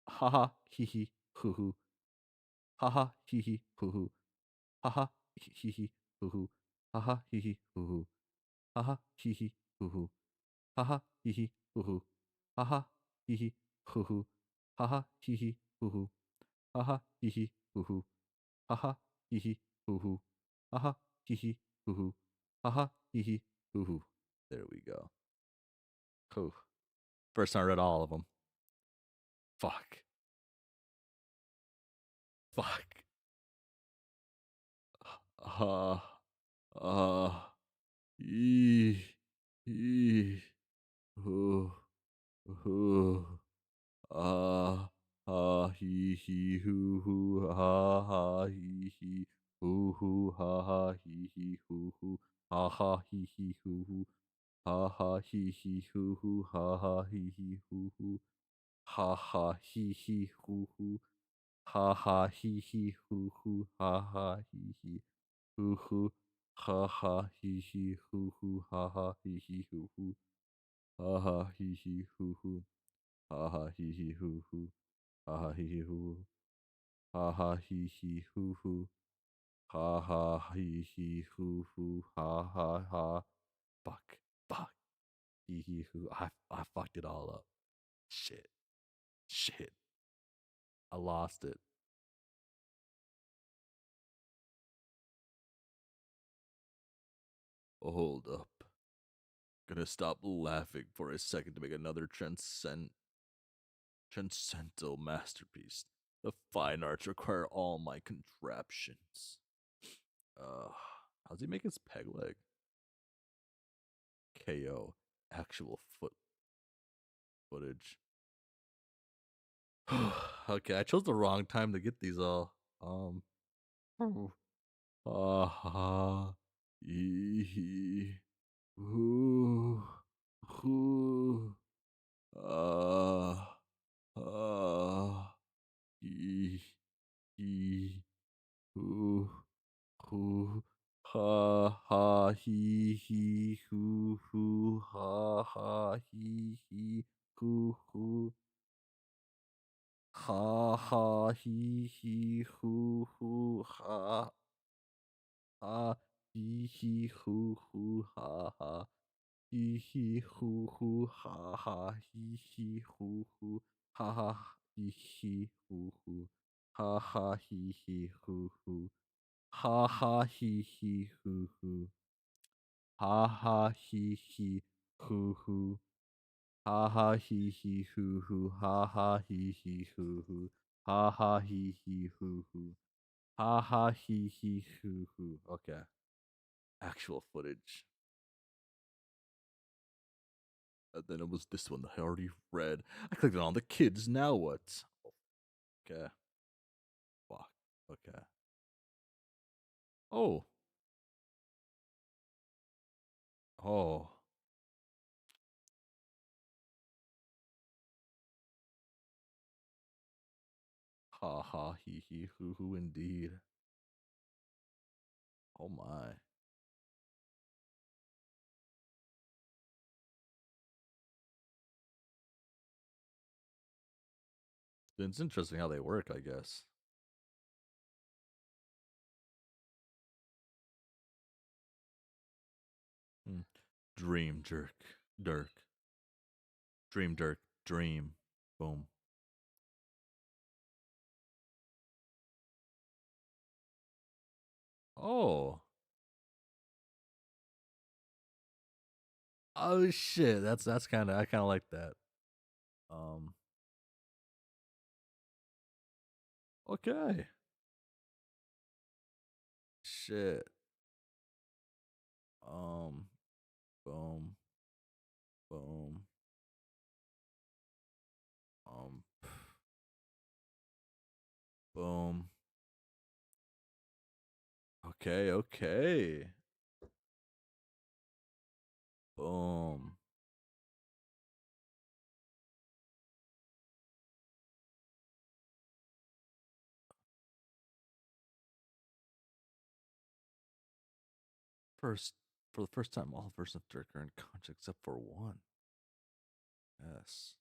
Haha, hee hee, hoo hoo. Haha, hee hee, hoo hoo. Haha, hee hee, hoo hoo. Haha, hee hee, hoo hoo. Haha, hee hee, hoo hoo. Haha, hee hee, hoo hoo. Haha, hee hee, hoo hoo. Haha, hee hee, hoo hoo. Haha, hee hee, hoo hoo. Haha, hee hee, hoo hoo. Haha, hee hee, hoo hoo. Haha, hee hee, hoo hoo. There we go. Whew. First time I read all of them. Fuck. Fuck. Uh, uh, ee, ee, ooh, ooh, hee, hee, hoo, hoo, hee, hee, hoo, hee, hoo, hoo, hee, hee, hoo, hoo, hee, hee, hoo, hoo, hee, hee, hoo, hoo, hee, hee, hoo, hoo. Ha ha hee hee hoo hoo ha ha hee hee hoo hoo ha ha hee hee hoo hoo ha ha hee hee hoo hoo Ha ha hee hee hoo hoo. Ha ha hee hee hoo hoo. Ha ha hee hee hoo hoo. Ha ha hee hee hoo hoo. Ha ha hee hee hoo hoo. Ha ha ha. Fuck. Fuck. Hee hee hoo. I fucked it all up. Shit. Shit. I lost it. Hold up. Gonna stop laughing for a second to make another transcendental masterpiece. The fine arts require all my contraptions. Uh, how's he make his peg leg? KO. Actual footage. Okay, I chose the wrong time to get these all. Ha ee ooh ooh ah ee ee ooh ooh ha ha hee hee hoo hoo ha ha hee hee hoo hoo ha ha hee hee hoo hoo ha ha hee hee hoo hoo ha ha hee hee hoo hoo ha ha hee hee hoo hoo ha ha hee hee hoo hoo ha ha hee hee hoo hoo ha ha hee hee hoo hoo ha ha hee hee hoo hoo ha ha hee hee hoo hoo ha ha hee hee hoo hoo ha ha hee hee hoo hoo ha ha hee hee hoo hoo. Okay, actual footage. And then it was this one that I already read. I clicked on the kids. Now what? Okay. Fuck. Okay. Oh. Oh. Ha ha hee hee hoo hoo indeed. Oh my. It's interesting how they work, I guess. Hmm. Dream jerk. Dirk. Dream Dirk. Dream. Boom. Oh. Oh shit. That's kinda I kinda like that. Um okay. Shit. Um boom. Boom. Um boom. Okay, okay. Boom. First, for the first time, all versions of Dirk are in contact except for one. Yes.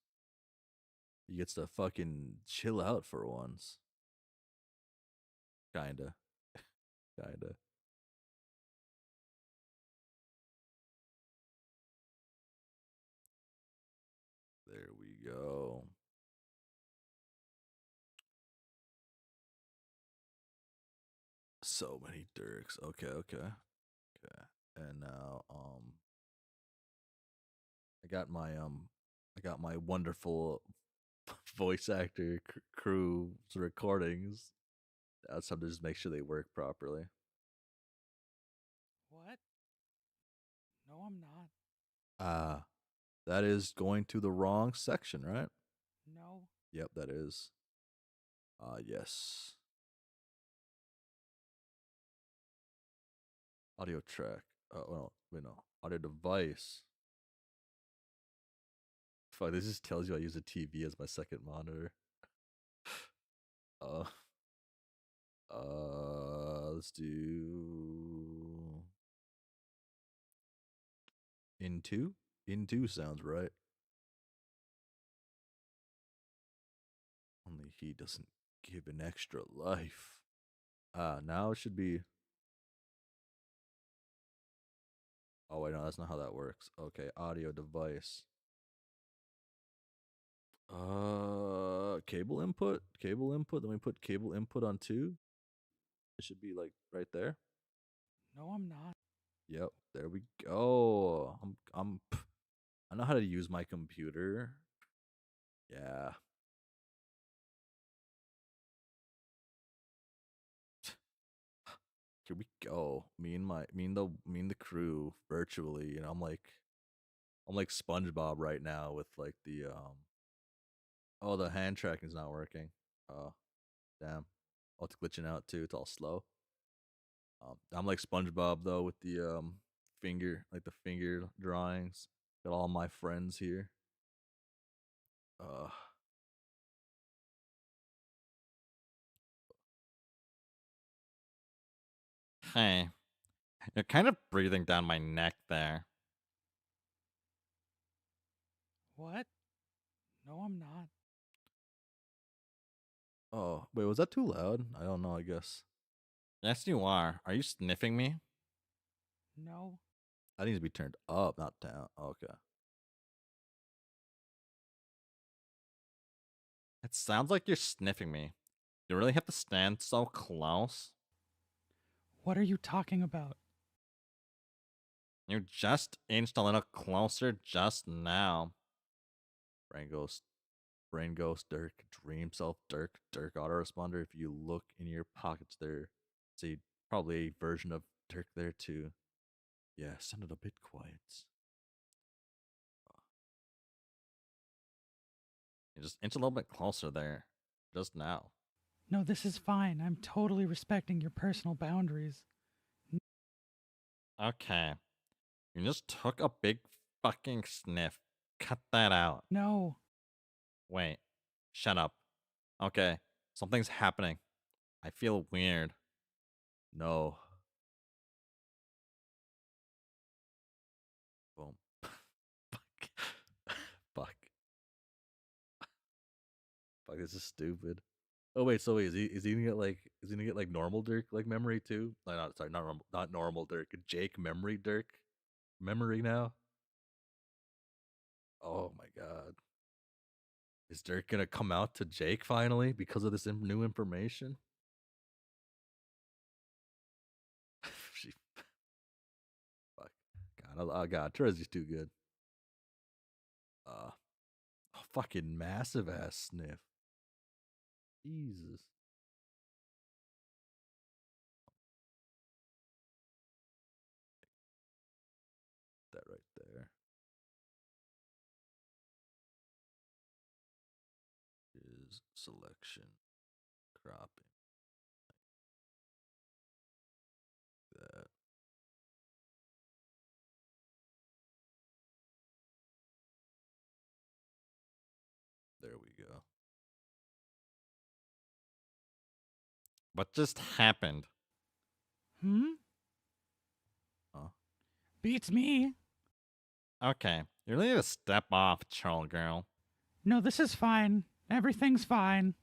He gets to fucking chill out for once. Kinda. Kinda. There we go. So many Dirks. Okay, okay. Okay. And now, I got my wonderful voice actor crew's recordings. That's time to just make sure they work properly. What? No, I'm not. Ah, that is going to the wrong section, right? No. Yep, that is. Yes. Audio track. Well, wait, no. Audio device. Fuck, this just tells you I use a TV as my second monitor. Uh, let's do Into. Into sounds right. Only he doesn't give an extra life. Now it should be. Oh, wait, no, that's not how that works. Okay, audio device. Cable input. Cable input. Then we put cable input on 2. It should be like right there. No, I'm not. Yep, there we go. I know how to use my computer. Yeah. Here we go. Me and the crew virtually. I'm like SpongeBob right now with like the oh, the hand tracking's not working. Oh, damn. Oh, it's glitching out too. It's all slow. I'm like SpongeBob though with the the finger drawings. Got all my friends here. Uh, Hey, you're kind of breathing down my neck there. What? No, I'm not. oh, wait, was that too loud? I don't know. I guess Yes, you are. Are you sniffing me? No. that needs to be turned up, not down. Okay. It sounds like you're sniffing me. You really have to stand so close? What are you talking about? You just inched a little closer just now. Brain ghost, brain ghost, Dirk, dream self, Dirk, Dirk autoresponder. If you look in your pockets, there, see probably a version of Dirk there too. Yeah, sounded a bit quiet. You just inch a little bit closer there. Just now. No, this is fine. I'm totally respecting your personal boundaries. Okay. You just took a big fucking sniff. Cut that out. No. Wait. Shut up. Okay. Something's happening. I feel weird. No. Boom. Fuck. Fuck. Fuck. This is stupid. Oh wait, so wait, is he gonna get like normal Dirk like memory too? Like, not sorry, not normal Dirk. Jake memory Dirk memory now. Oh my god. Is Dirk gonna come out to Jake finally because of this new information? she, fuck. God, Terezi's too good. A fucking massive ass sniff. Jesus. That right there is selection, cropping. That. There we go. What just happened? Hmm? Huh? Beats me. Okay. You really need to step off, troll girl. No, this is fine. Everything's fine.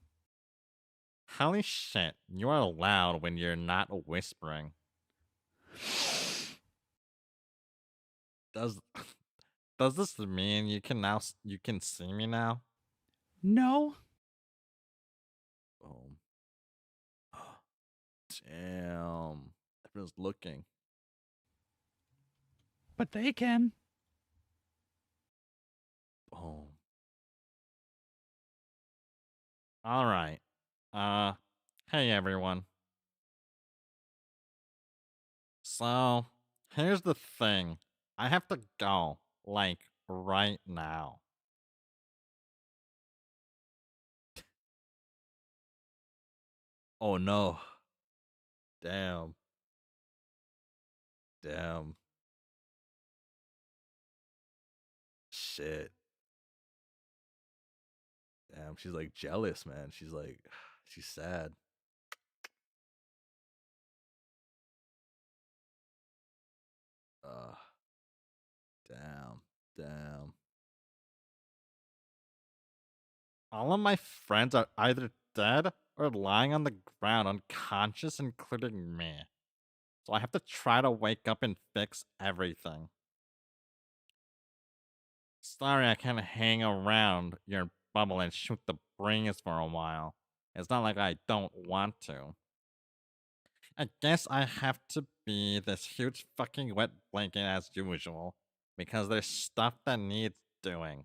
Holy shit. You are loud when you're not whispering. Does does this mean you can you can see me now? No. Boom. Damn. Everyone's looking. But they can. Boom. All right. Hey everyone. So, here's the thing. I have to go, like, right now. Oh no. Damn. Damn. Shit. Damn. She's like jealous, man. She's like, she's sad. Uh, damn. Damn. All of my friends are either dead or lying on the ground unconscious, including me. So I have to try to wake up and fix everything. Sorry, I can't hang around your bubble and shoot the brains for a while. It's not like I don't want to. I guess I have to be this huge fucking wet blanket as usual, because there's stuff that needs doing.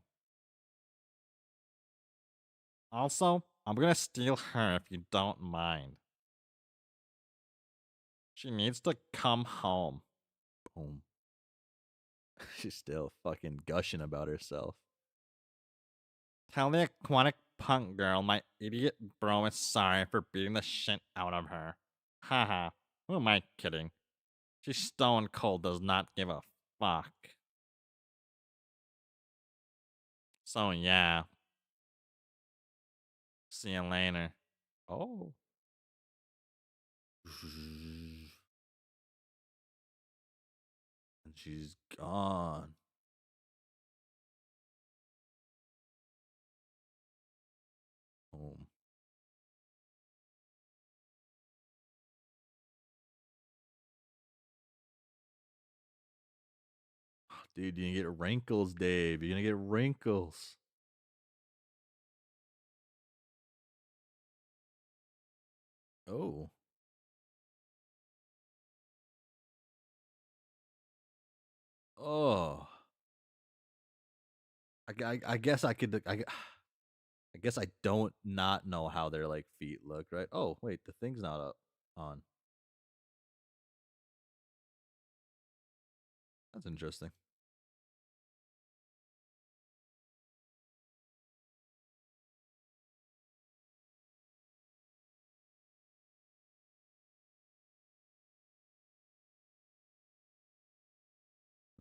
Also, I'm gonna steal her if you don't mind. She needs to come home. Boom. She's still fucking gushing about herself. Tell the aquatic punk girl my idiot bro is sorry for beating the shit out of her. Haha, who am I kidding? She stone cold does not give a fuck. So yeah, see you later. Oh. And she's gone. Boom. Dude, you're gonna get wrinkles, Dave. You're gonna get wrinkles. Oh. Oh. I guess I could. I guess I don't not know how their like feet look, right? Oh, wait, the thing's not up on. That's interesting.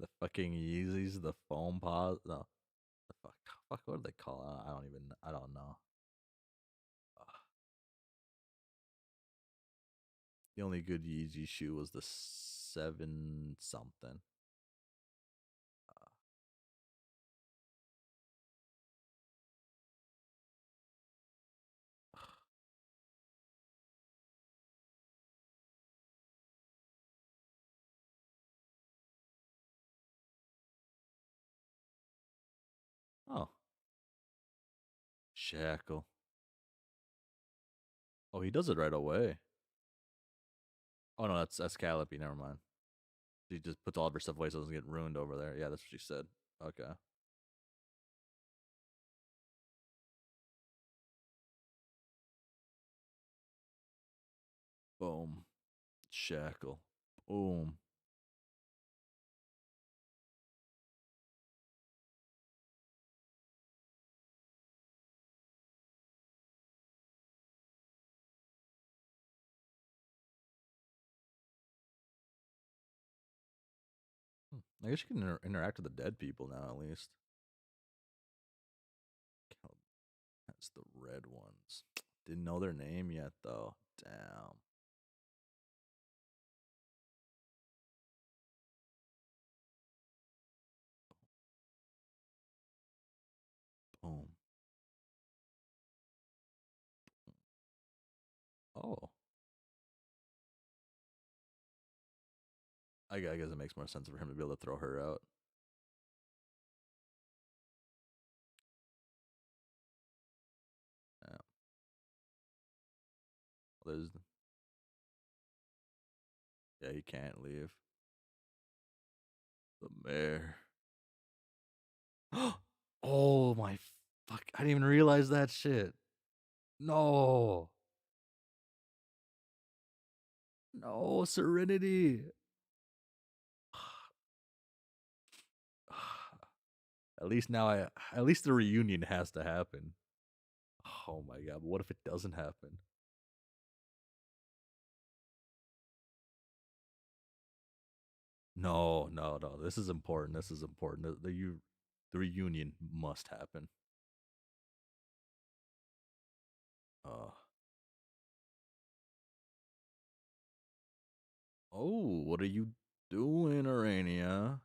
The fucking Yeezys, the foam paws. No, the fuck. What do they call it? I don't even. I don't know. Ugh. The only good Yeezy shoe was the 7 something. Oh, shackle. Oh, he does it right away. Oh no, that's Callipy. Never mind. She just puts all of her stuff away so it doesn't get ruined over there. Yeah, that's what she said. Okay. Boom. Shackle. Boom. I guess you can interact with the dead people now, at least. That's the red ones. Didn't know their name yet, though. Damn. Boom. Oh. I guess it makes more sense for him to be able to throw her out. Yeah. There's. Yeah, he can't leave. The mayor. Oh my fuck. I didn't even realize that shit. No. No, Serenity. At least now at least the reunion has to happen. Oh my god, but what if it doesn't happen? No, no, no. This is important. This is important. The reunion must happen. Uh oh, what are you doing, Arania?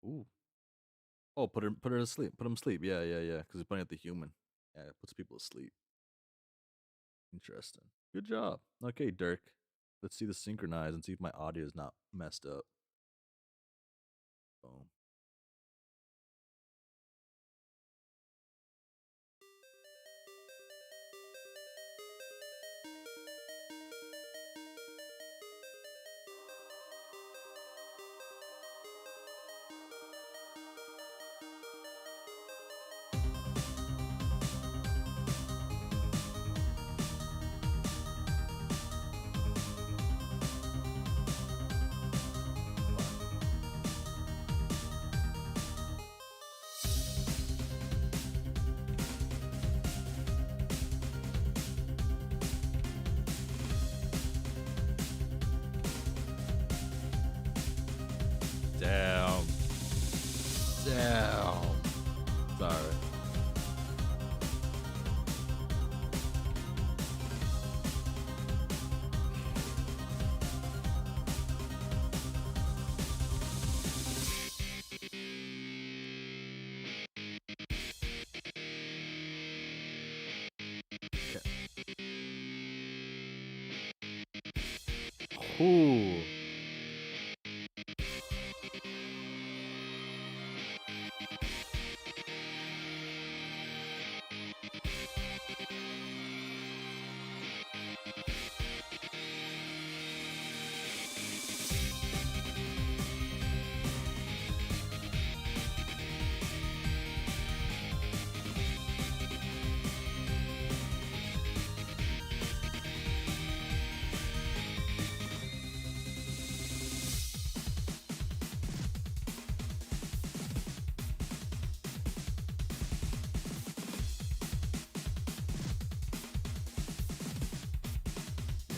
Ooh. Oh, put her to sleep. Put him to sleep. Yeah, yeah, yeah. Because he's playing at the human. Yeah, it puts people to sleep. Interesting. Good job. Okay, Dirk. Let's see the synchronize and see if my audio is not messed up. Boom. Damn. Damn. Sorry. Ooh.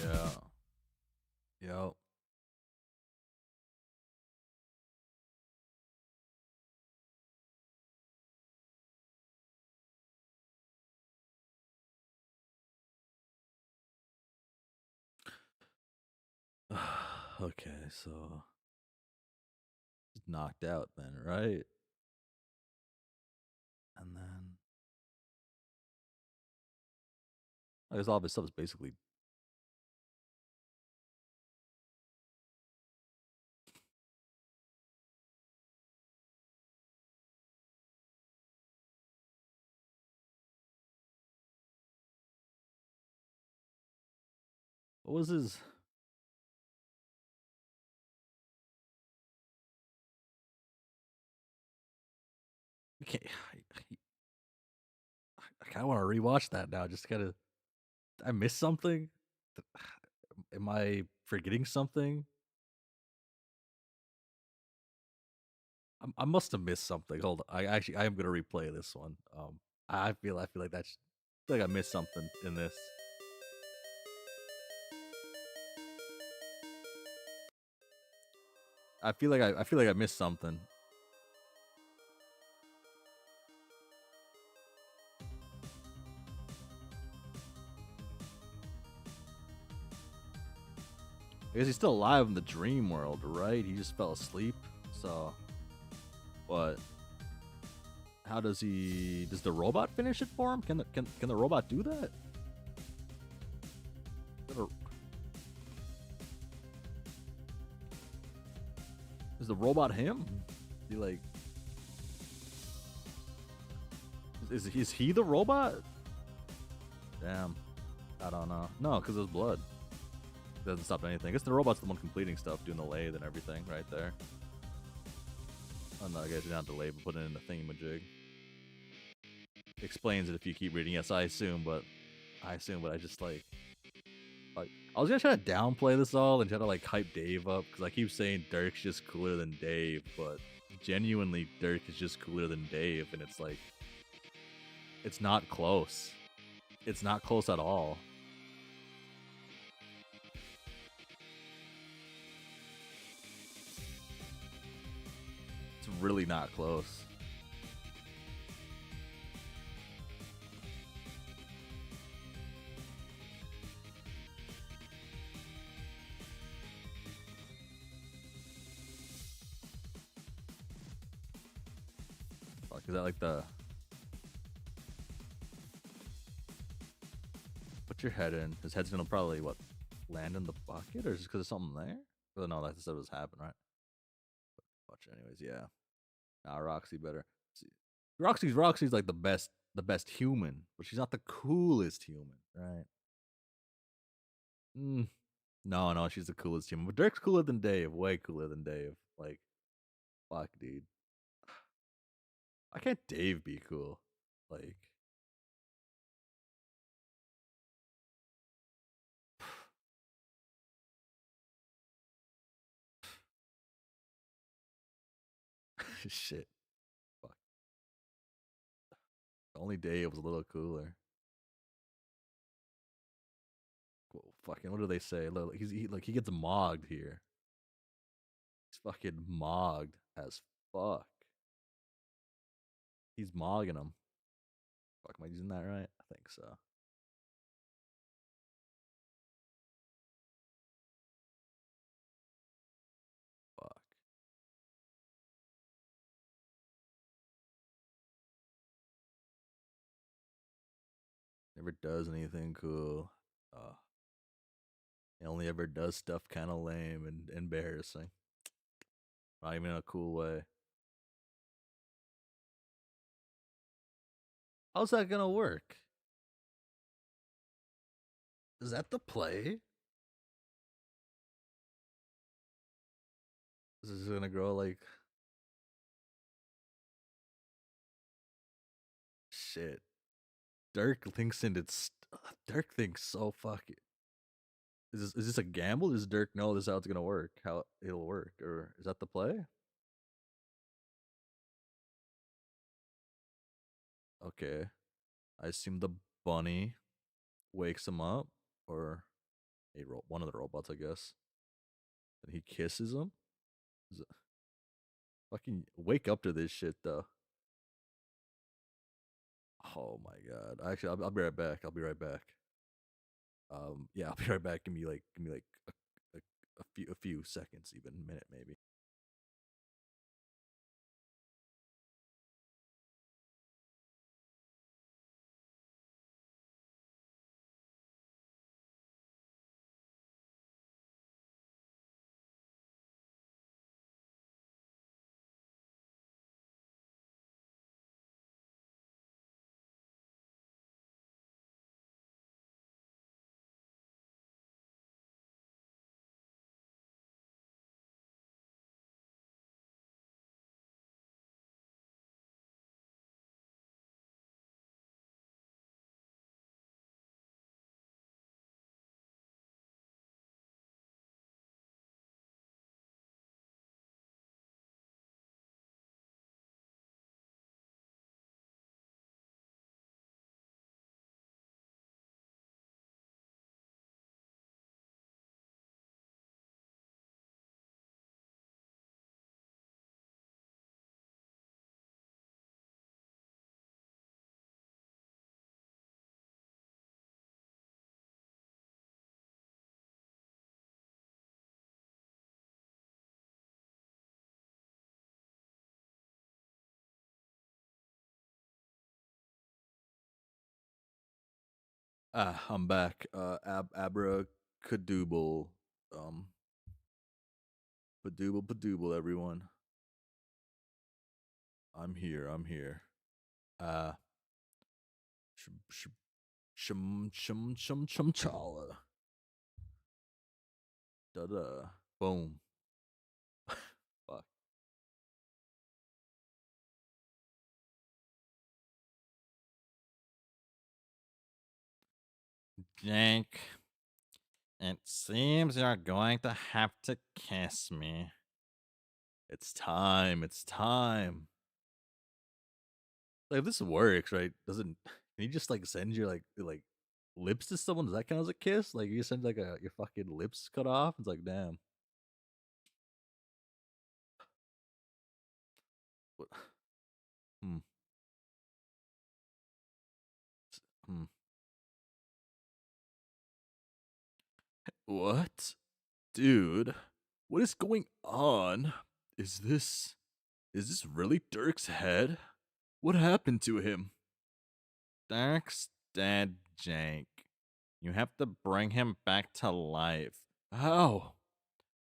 Yeah. Yo. Okay, so just knocked out then, right? And then I guess all this stuff is basically what was his okay, I kinda wanna rewatch that now, just kinda I missed something? Am I forgetting something? I must have missed something. Hold on. I am gonna replay this one. I feel like that's I feel like I missed something in this. I feel like I missed something. I guess he's still alive in the dream world, right? He just fell asleep. So, but how does he? Does the robot finish it for him? Can the robot do that? Is the robot him? He like is he the robot? Damn, I don't know. No, because there's blood. It doesn't stop anything. I guess the robot's the one completing stuff, doing the lathe and everything right there. Oh no, I guess you're not delayed, but putting it in the thingamajig. Explains it if you keep reading. Yes, I assume, but I just like I was gonna try to downplay this all and try to like hype Dave up because I keep saying Dirk's just cooler than Dave, but genuinely Dirk is just cooler than Dave, and it's like it's not close. It's not close at all. It's really not close. Is that like the put your head in? His head's gonna probably what land in the bucket, or is it because there's something there? Oh no, that's what's happened, right? Watch it anyways. Yeah. Nah, Roxy better. See, Roxy's like the best human, but she's not the coolest human, right? Mm, no, she's the coolest human. But Dirk's cooler than Dave, way cooler than Dave. Like, fuck, dude. Why can't Dave be cool? Like, shit. Fuck. Only Dave was a little cooler. Well, fucking, what do they say? Look, he gets mogged here. He's fucking mogged as fuck. He's mogging him. Fuck, am I using that right? I think so. Fuck. Never does anything cool. He only ever does stuff kind of lame and embarrassing. Not even in a cool way. How's that gonna work? Is that the play? Is this gonna grow like shit? Dirk thinks Dirk thinks so fucking. Is this a gamble? Does Dirk know this is how it's gonna work? How it'll work, or is that the play? Okay, I assume the bunny wakes him up, or one of the robots, I guess. And he kisses him. Fucking wake up to this shit though. Oh my god! Actually, I'll be right back. I'll be right back. Yeah, I'll be right back. Give me like a few seconds, even a minute maybe. I'm back. Abra Kadooble. Um, Padooble, everyone. I'm here. I'm here. Uh, chala. Da da. Boom. Fuck. Jake, it seems you're going to have to kiss me. It's time. It's time. Like if this works, right? Doesn't can you just like send your like lips to someone? Does that count as a kiss? Like you send like your fucking lips cut off? It's like damn. What? Hmm. Hmm. What? Dude, what is going on? Is this really Dirk's head? What happened to him? Dirk's dead, Jake. You have to bring him back to life. How?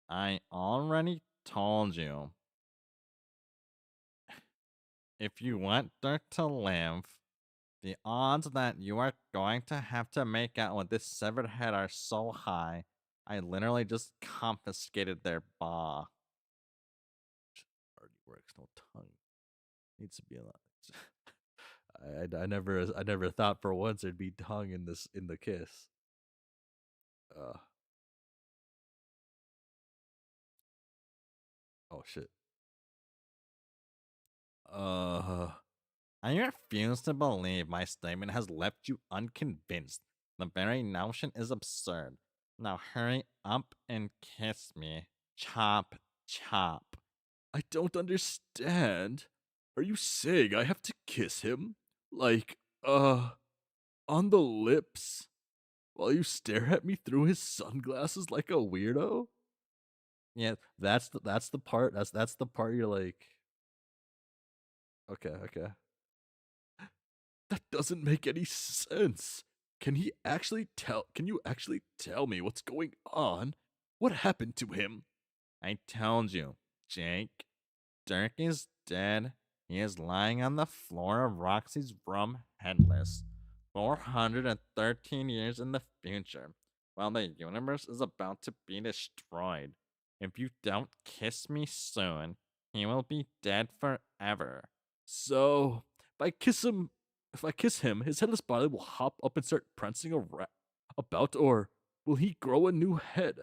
I already told you. If you want Dirk to live, the odds that you are going to have to make out with this severed head are so high, I literally just confiscated their ba. Already works, no tongue. Needs to be a lot. I never thought for once there'd be tongue in the kiss. Oh shit. Uh I refuse to believe my statement has left you unconvinced. The very notion is absurd. Now hurry up and kiss me. Chop, chop. I don't understand. Are you saying I have to kiss him? Like, on the lips? While you stare at me through his sunglasses like a weirdo? Yeah, that's the part. That's the part you're like, okay. That doesn't make any sense. Can you actually tell me what's going on? What happened to him? I told you, Jake. Dirk is dead. He is lying on the floor of Roxy's room, headless. 413 years in the future, while the universe is about to be destroyed. If you don't kiss me soon, he will be dead forever. So, if I kiss him, his headless body will hop up and start prancing about, or will he grow a new head?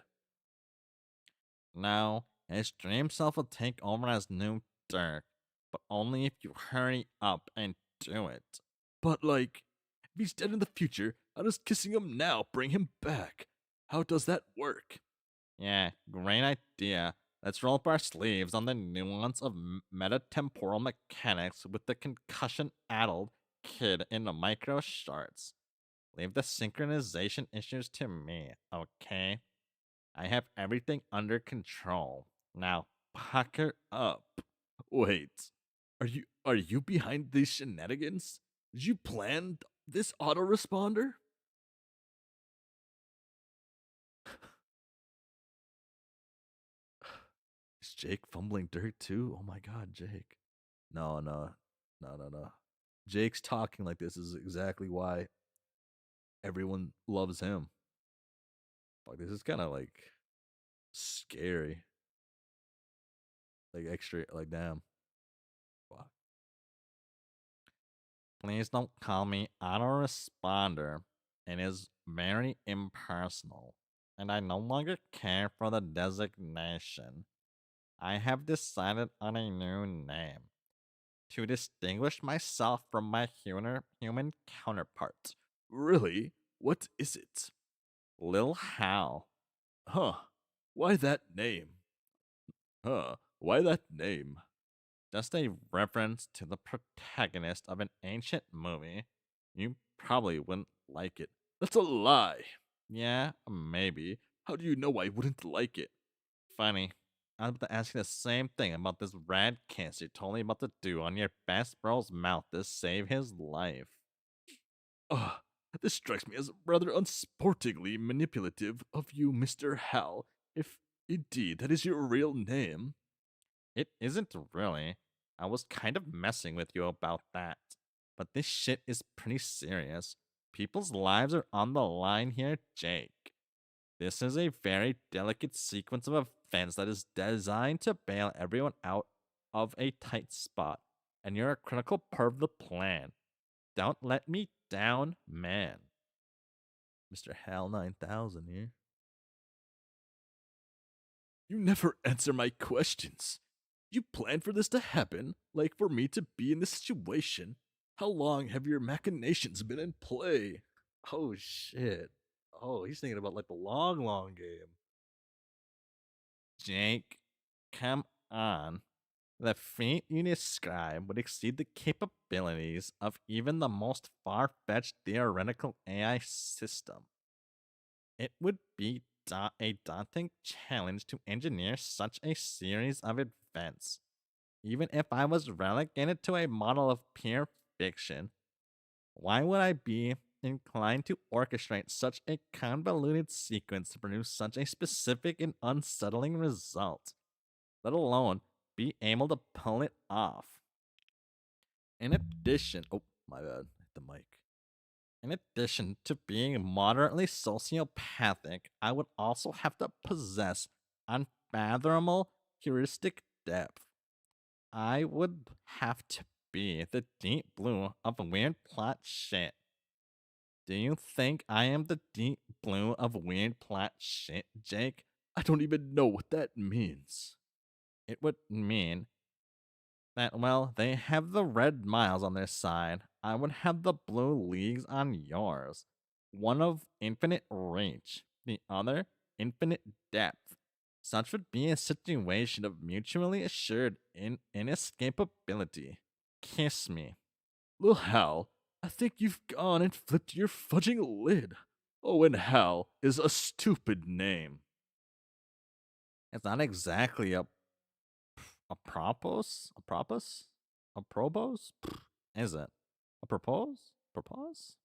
No, his dream self will take over as new Dirk, but only if you hurry up and do it. But like, if he's dead in the future, how does kissing him now bring him back? How does that work? Yeah, great idea. Let's roll up our sleeves on the nuance of metatemporal mechanics with the concussion-addled kid in the micro shorts. Leave the synchronization issues to me, okay? I have everything under control. Now, pucker up. Wait, are you behind these shenanigans? Did you plan this autoresponder? Is Jake fumbling dirt too? Oh my god, Jake. No. Jake's talking like this is exactly why everyone loves him. Fuck, this is kind of like scary. Like extra, like damn. Fuck. Please don't call me autoresponder. It is very impersonal, and I no longer care for the designation. I have decided on a new name to distinguish myself from my human counterpart. Really? What is it? Lil Hal. Huh. Why that name? Why that name? Just a reference to the protagonist of an ancient movie. You probably wouldn't like it. That's a lie. Yeah, maybe. How do you know I wouldn't like it? Funny. I was about to ask you the same thing about this rad kiss you told me about to do on your best bro's mouth to save his life. Ugh, this strikes me as rather unsportingly manipulative of you, Mr. Hal, if indeed that is your real name. It isn't really. I was kind of messing with you about that. But this shit is pretty serious. People's lives are on the line here, Jake. This is a very delicate sequence of events that is designed to bail everyone out of a tight spot, and you're a critical part of the plan. Don't let me down, man. Mr. Hal 9000 here. You never answer my questions. You planned for this to happen, like for me to be in this situation. How long have your machinations been in play? Oh shit. Oh, he's thinking about like the long game. Jake, come on. The feat you describe would exceed the capabilities of even the most far fetched theoretical AI system. It would be a daunting challenge to engineer such a series of events. even if I was relegated to a model of pure fiction. Why would I be inclined to orchestrate such a convoluted sequence to produce such a specific and unsettling result, let alone be able to pull it off? In addition, oh, my bad, hit the mic. In addition to being moderately sociopathic, I would also have to possess unfathomable heuristic depth. I would have to be the deep blue of weird plot shit. Do you think I am the deep blue of weird plot shit, Jake? I don't even know what that means. It would mean that, well, they have the red miles on their side. I would have the blue leagues on yours. One of infinite reach, the other infinite depth. Such would be a situation of mutually assured inescapability. Kiss me. Lil Hal, I think you've gone and flipped your fudging lid. Oh, and Hal is a stupid name. It's not exactly a propose? A propose? A probos? Is it? A propose? Propose?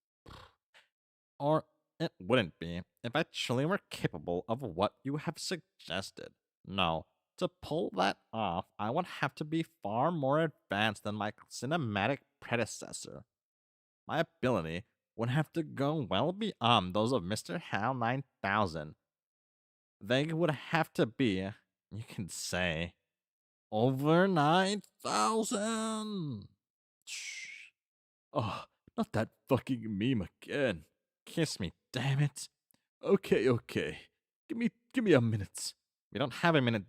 Or it wouldn't be if I truly were capable of what you have suggested. No, to pull that off, I would have to be far more advanced than my cinematic predecessor. My ability would have to go well beyond those of Mr. Hal 9000. They would have to be, you can say, over 9,000. Oh, not that fucking meme again. Kiss me, damn it. Okay, okay. Give me a minute. We don't have a minute.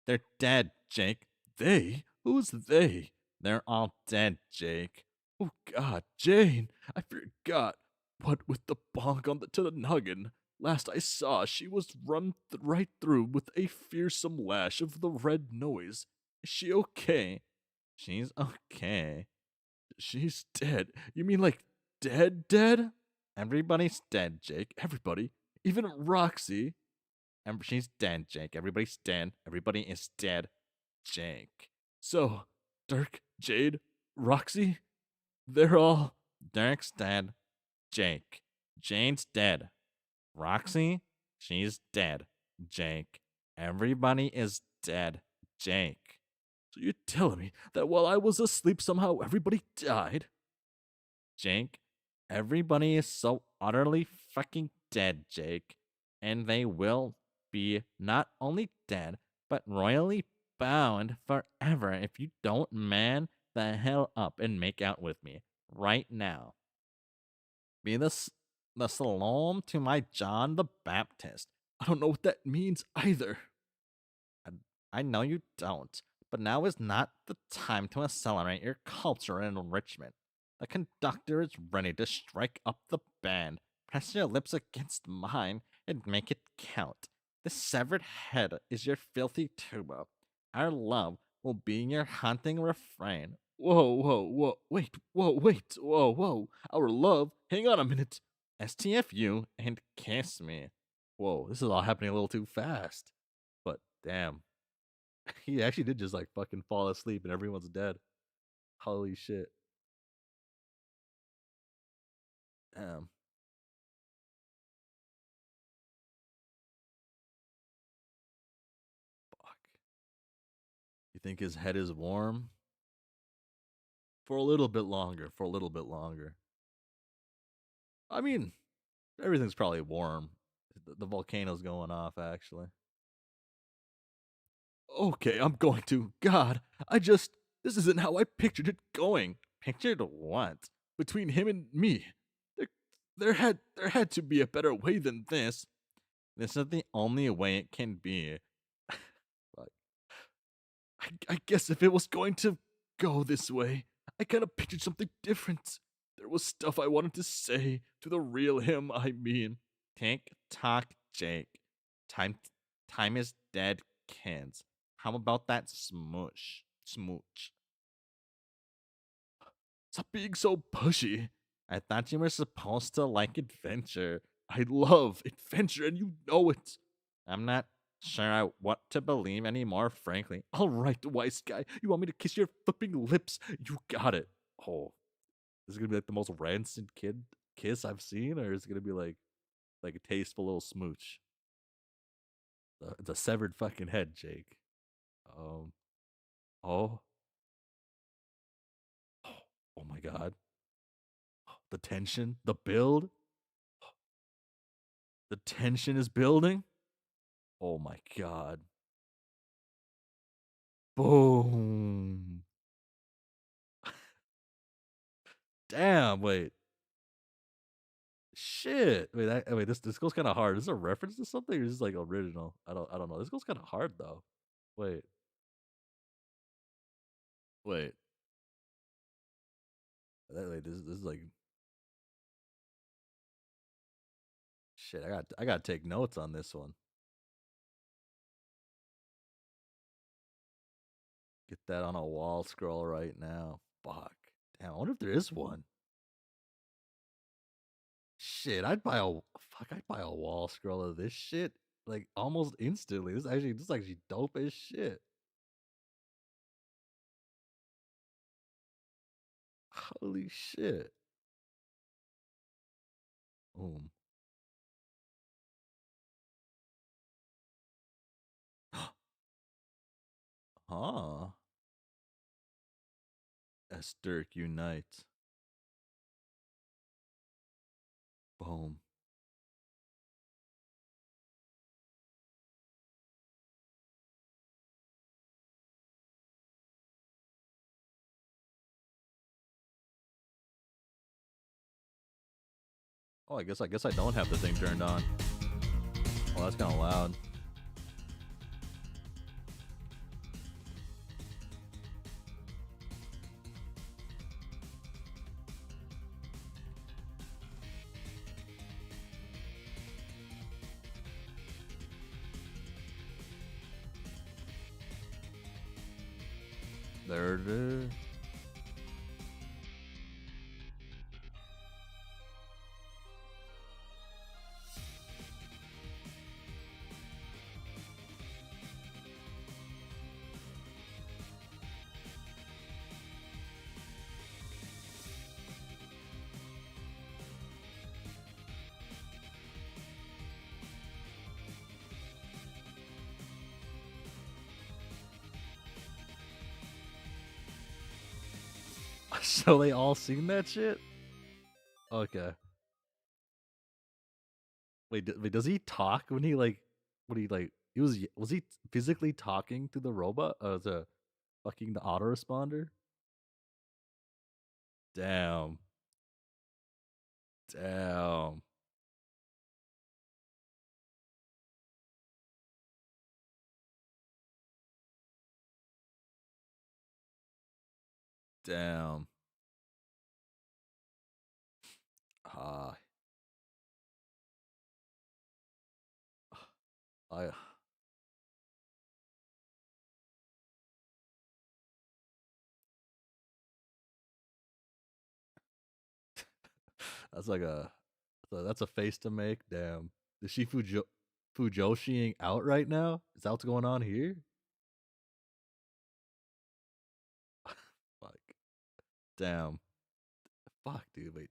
They're dead, Jake. They? Who's they? They're all dead, Jake. Oh God, Jane, I forgot. What with the bonk to the noggin? Last I saw, she was run right through with a fearsome lash of the red noise. Is she okay? She's okay. She's dead. You mean like dead, dead? Everybody's dead, Jake. Everybody, even Roxy. She's dead, Jake. Everybody's dead. Everybody is dead, Jake. So, Dirk, Jade, Roxy, they're all. Dirk's dead, Jake. Jane's dead. Roxy, she's dead, Jake. Everybody is dead, Jake. So you're telling me that while I was asleep, somehow everybody died? Jake, everybody is so utterly fucking dead, Jake. And they will be not only dead, but royally bound forever if you don't man the hell up and make out with me right now. Be the Salome to my John the Baptist. I don't know what that means either. I know you don't, but now is not the time to accelerate your culture and enrichment. The conductor is ready to strike up the band. Press your lips against mine and make it count. The severed head is your filthy tuba. Our love will be your haunting refrain. Whoa, wait, whoa. Our love? Hang on a minute. STFU and kiss me. Whoa, this is all happening a little too fast. But damn. He actually did just like fucking fall asleep and everyone's dead. Holy shit. Damn. Fuck. You think his head is warm? For a little bit longer. I mean, everything's probably warm. The volcano's going off, actually. Okay, I'm going to. God, this isn't how I pictured it going. Pictured what? Between him and me. There had to be a better way than this. This is the only way it can be. I guess if it was going to go this way, I kind of pictured something different. There was stuff I wanted to say to the real him, I mean. Tick tock, Jake. Time is dead, kids. How about that smooch? Stop being so pushy. I thought you were supposed to like adventure. I love adventure and you know it. I'm not sure I want to believe anymore, frankly. All right, wise guy, you want me to kiss your flipping lips? You got it. Oh, is it gonna be like the most rancid kid kiss I've seen, or is it gonna be like a tasteful little smooch? It's a severed fucking head, Jake. Um. Oh. Oh my god. The tension, the build, the tension is building. Oh my god. Boom. Damn, wait. Shit. Wait, this goes kind of hard. Is this a reference to something or is this like original? I don't know. This goes kind of hard though. Wait. Wait. Wait, this is like shit. I got to take notes on this one. Get that on a wall scroll right now. Fuck. Damn, I wonder if there is one. Shit, I'd buy a wall scroll of this shit like almost instantly. This is actually dope as shit. Holy shit. Boom. Huh. As Dirk unites. Boom. Oh, I guess I don't have the thing turned on. Well, that's kind of loud. There it is. So they all seen that shit? Okay. Wait, does he talk when he like was he physically talking to the robot? The fucking the autoresponder? Damn. Damn. Damn. Ah, I that's like that's a face to make. Damn. Is she Fujoshiing out right now? Is that what's going on here? Fuck. Damn. Fuck, dude. Wait.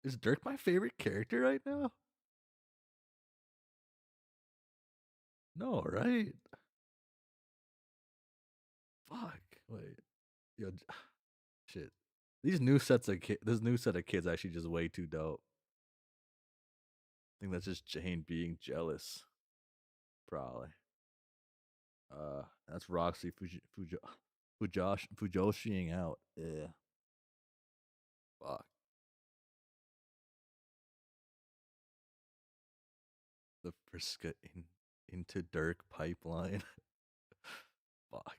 Is Dirk my favorite character right now? No, right? Fuck. Wait. Yo, shit. This new set of kids actually just way too dope. I think that's just Jane being jealous. Probably. That's Roxy Fujoshiing out. Yeah. Fuck. The Friska into Dirk pipeline. Fuck.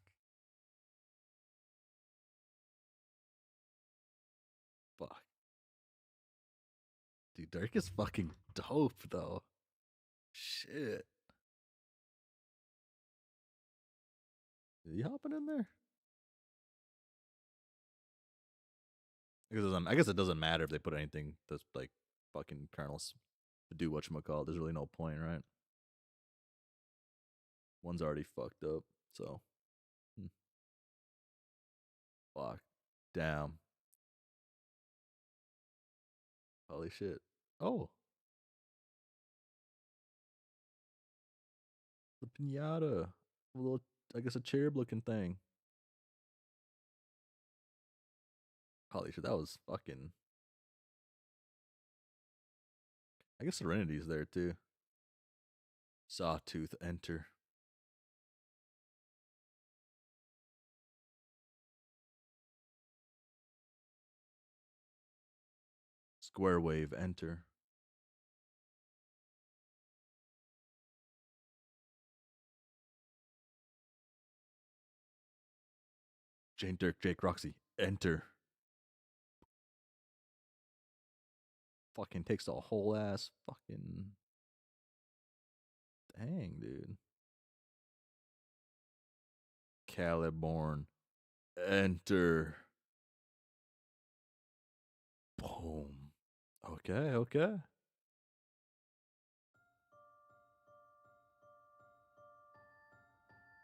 Fuck. Dude, Dirk is fucking dope though. Shit. Is he hopping in there? I guess it doesn't matter if they put anything that's like fucking kernels to do whatchamacallit. There's really no point, right? One's already fucked up, so. Fuck. Damn. Holy shit. Oh. The pinata. A little, I guess, a cherub looking thing. Holy shit, that was fucking. I guess Serenity's there too. Sawtooth, enter. Square wave, enter. Jane, Dirk, Jake, Roxy, enter. Fucking takes a whole ass fucking. Dang, dude. Caliborn, enter. Boom. Okay, okay.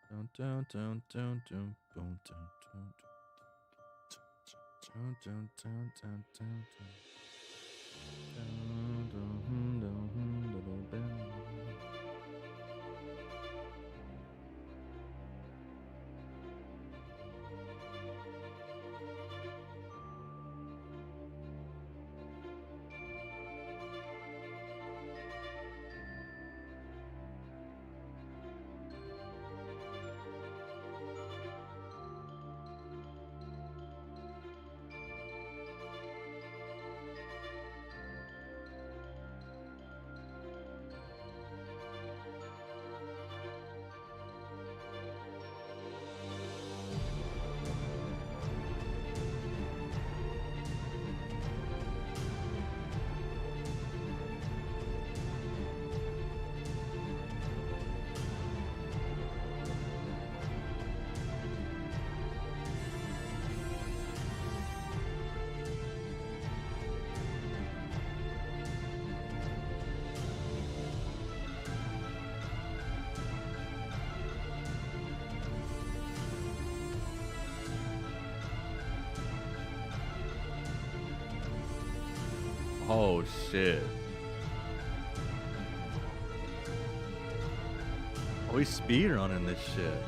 Dun, dun, dun, dun, dun, boom, dun, dun, dun, dun, dun, dun, dun, dun. Dun, dun, dun, dun, dun, dun, dun. Oh shit. Oh, he's speedrunning this shit.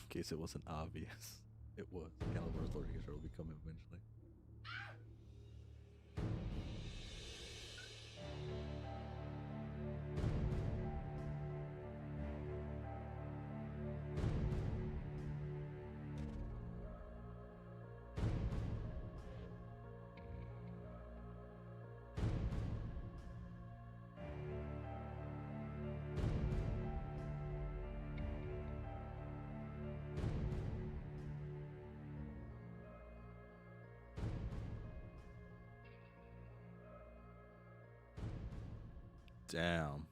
case it wasn't obvious. It was. Caliborn's learning control will be coming eventually. Damn.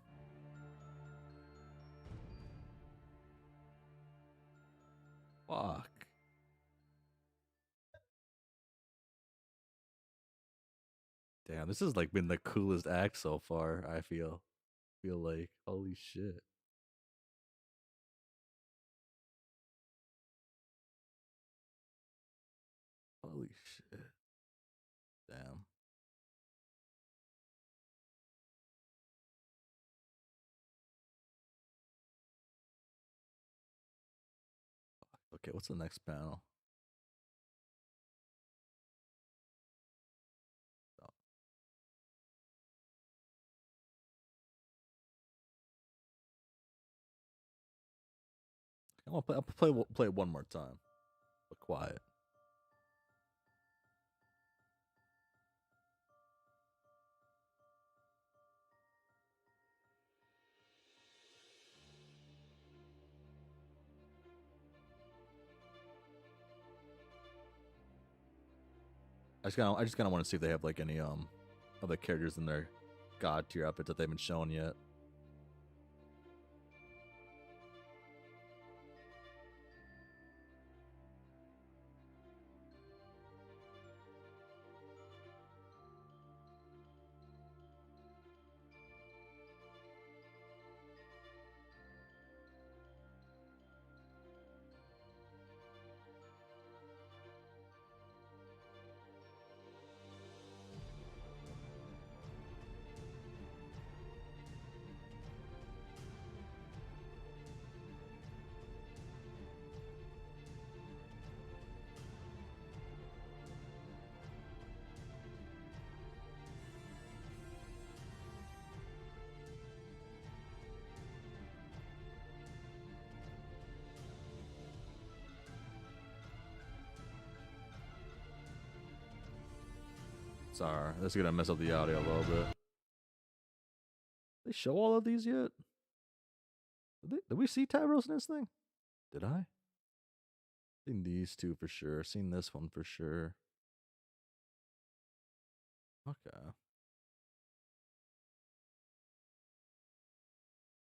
Fuck. Damn, this has like been the coolest act so far, I feel like. Holy shit. Holy shit. Damn. Okay, what's the next panel? Oh. I'll play it one more time, but quiet. I just kind of want to see if they have like any other characters in their god tier outfits that they haven't shown yet. Sorry, this is gonna mess up the audio a little bit. They show all of these yet? Did we see Tavros in this thing? Did I? Seen these two for sure. Seen this one for sure. Okay.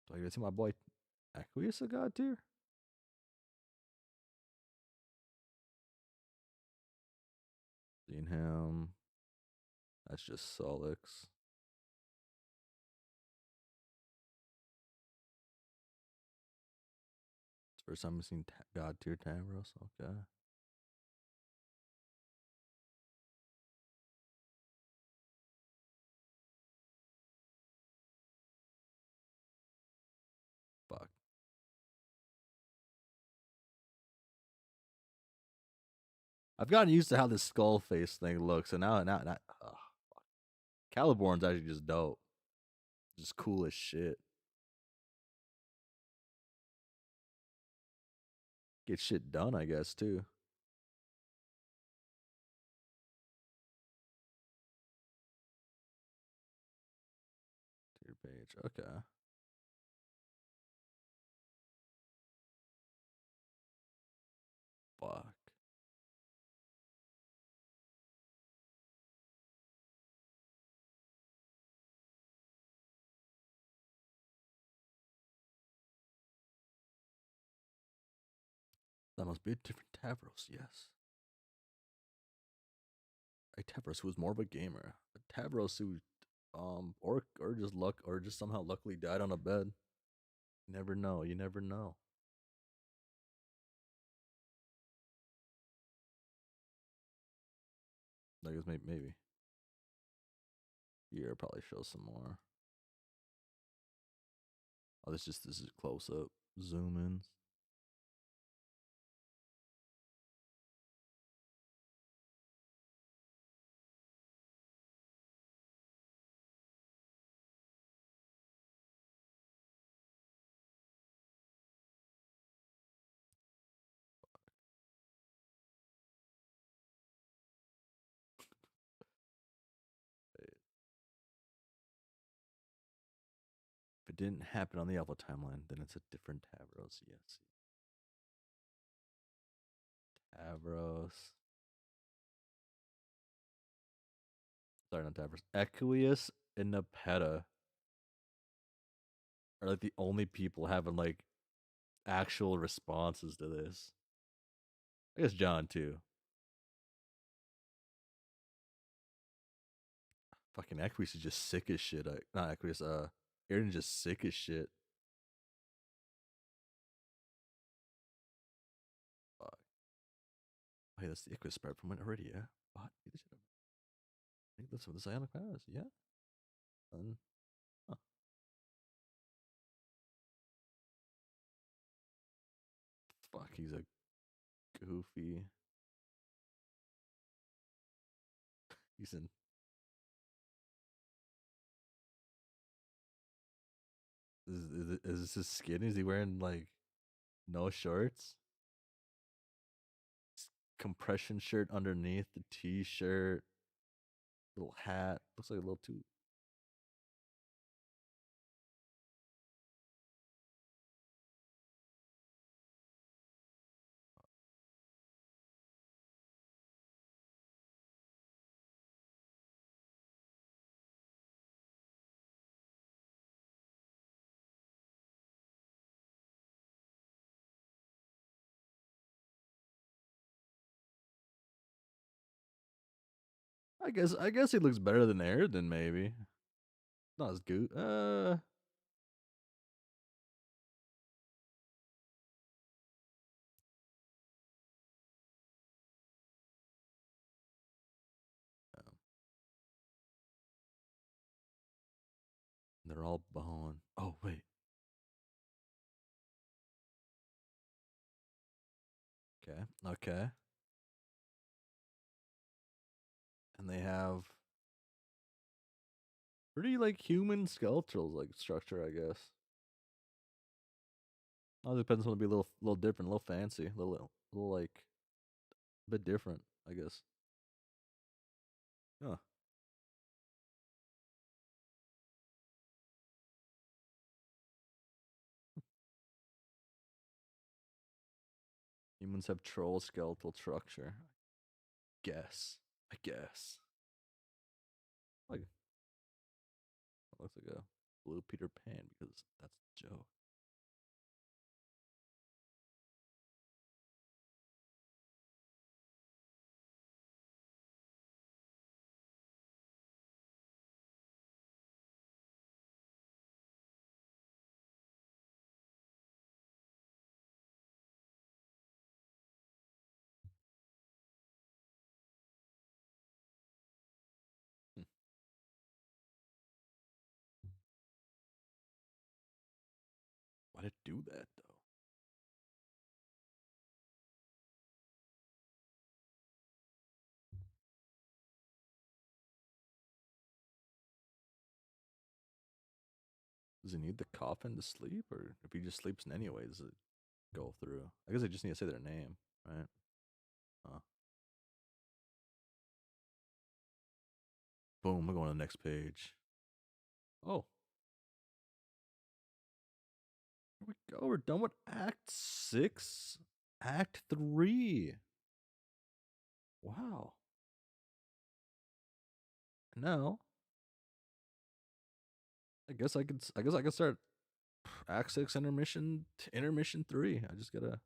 Do I get to see my boy Aqueous a god tier? Seen him. That's just Solix. It's the first time I've seen god tier Tavros. Okay. Fuck. I've gotten used to how this skull face thing looks, and now Caliborn's actually just dope. Just cool as shit. Get shit done, I guess, too. Tier page. Okay. Fuck. That must be a different Tavros, yes. A Tavros who was more of a gamer. A Tavros who or just somehow luckily died on a bed. You never know, you never know. I guess maybe. Here probably show some more. Oh, this is close up. Zoom ins. it didn't happen on the Alpha timeline, then it's a different Tavros. Yes. Tavros. Sorry, not Tavros. Equius and Nepeta are like the only people having like actual responses to this. I guess John too. Fucking Equius is just sick as shit. Not Equius, Aaron's just sick as shit. Fuck. Oh, hey, that's the Equius spread from it already, yeah? What? I think that's what the Psionic powers, yeah? Huh. Fuck, he's a goofy. He's in. Is this his skin? Is he wearing like no shorts? Compression shirt underneath the t-shirt, little hat. Looks like a little too. I guess he looks better than Airden, maybe. Not as good. They're all bone. Oh wait. Okay. Okay. And they have pretty like human skeletal like structure, I guess. Oh, it depends on to be a little different, a little fancy, a little like a bit different, I guess. Huh. Humans have troll skeletal structure. Guess. I guess. Like it looks like a blue Peter Pan because that's the joke. Hmm. Why'd it do that though? Does he need the coffin to sleep, or if he just sleeps in anyway, does it go through? I guess I just need to say their name, right? Huh. Boom, we're going to the next page. Oh. Here we go. We're done with Act 6. Act 3. Wow. Now, I guess I could start Act 6 intermission 3. I just gotta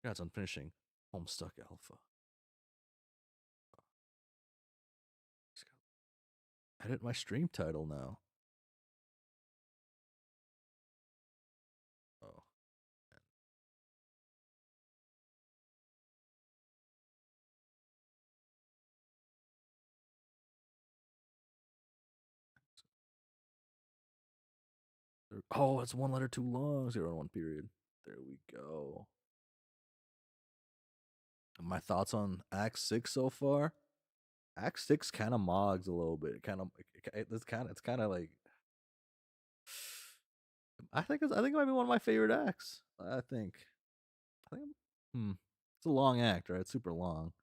Congrats on finishing Homestuck Alpha. Just gotta edit my stream title now. Oh. Oh, it's one letter too long. 0 and 1 period. There we go. My thoughts on Act 6 so far? Act 6 kind of mogs a little bit. It's kind of like I think it might be one of my favorite acts. I think it's a long act, right? It's super long.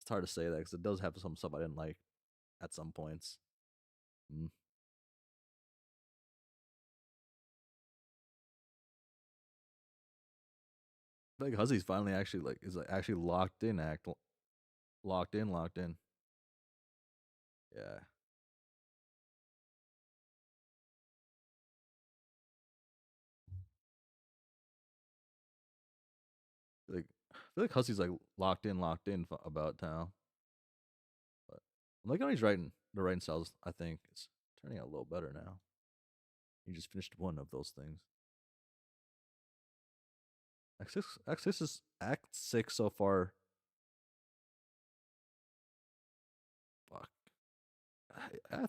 It's hard to say that because it does have some stuff I didn't like at some points. I think Hussie's finally actually like is like actually locked in, locked in. Yeah, I feel like Hussie's like locked in about town. But I'm like how he's writing the writing styles. I think it's turning out a little better now. He just finished one of those things. Act 6 so far. Fuck. I, do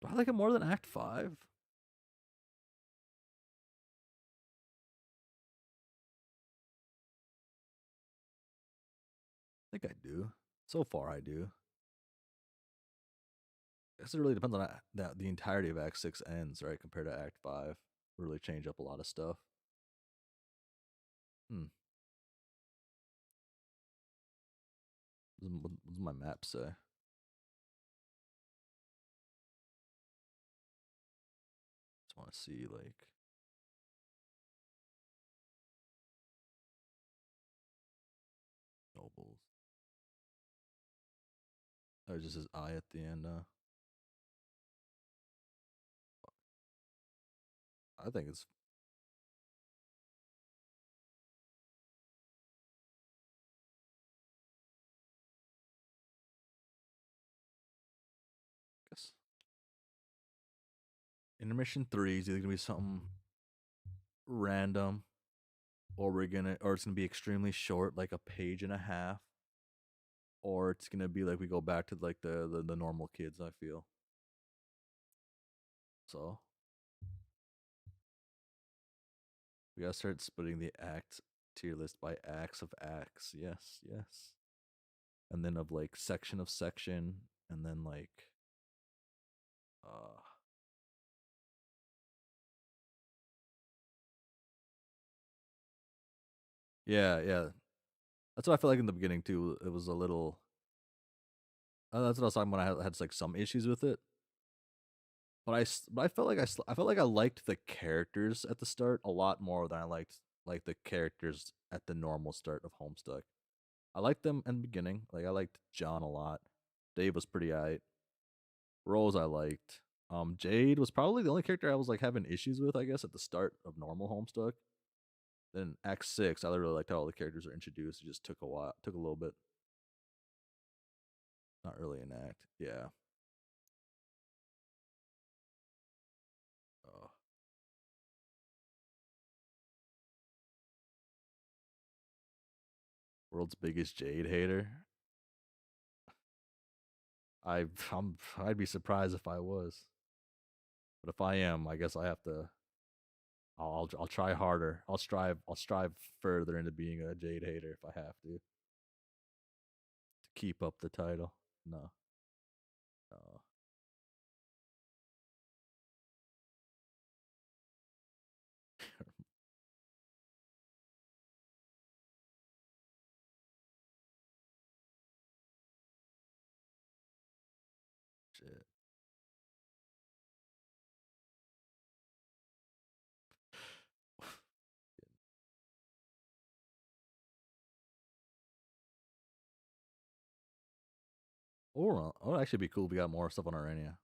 I like it more than Act 5? I think I do. So far, I do. I guess it really depends on that the entirety of Act 6 ends, right? Compared to Act 5. Really change up a lot of stuff. Hmm. What does my map say? Just want to see, like. Nobles. Oh, it just says I at the end. I think it's. I guess. Intermission 3 is either going to be something random, or it's gonna be extremely short, like a page and a half, or it's gonna be like we go back to like the normal kids. I feel so. We gotta start splitting the act tier list by acts of acts. Yes, yes, and then of like section of section, and then like uh yeah, yeah. That's what I felt like in the beginning too. It was a little. That's what I was talking about. I had like some issues with it, but but I felt like I felt like I liked the characters at the start a lot more than I liked like the characters at the normal start of Homestuck. I liked them in the beginning. Like I liked John a lot. Dave was pretty aight. Rose I liked. Jade was probably the only character I was like having issues with, I guess, at the start of normal Homestuck. Then Act 6, I really liked how all the characters were introduced. It just took a while, took a little bit. Not really an act. Yeah. Oh. World's biggest Jade hater. I'd be surprised if I was. But if I am, I guess I have to. I'll try harder. I'll strive further into being a Jade hater if I have to keep up the title. No, no. Shit. Or it would actually be cool if we got more stuff on Arania.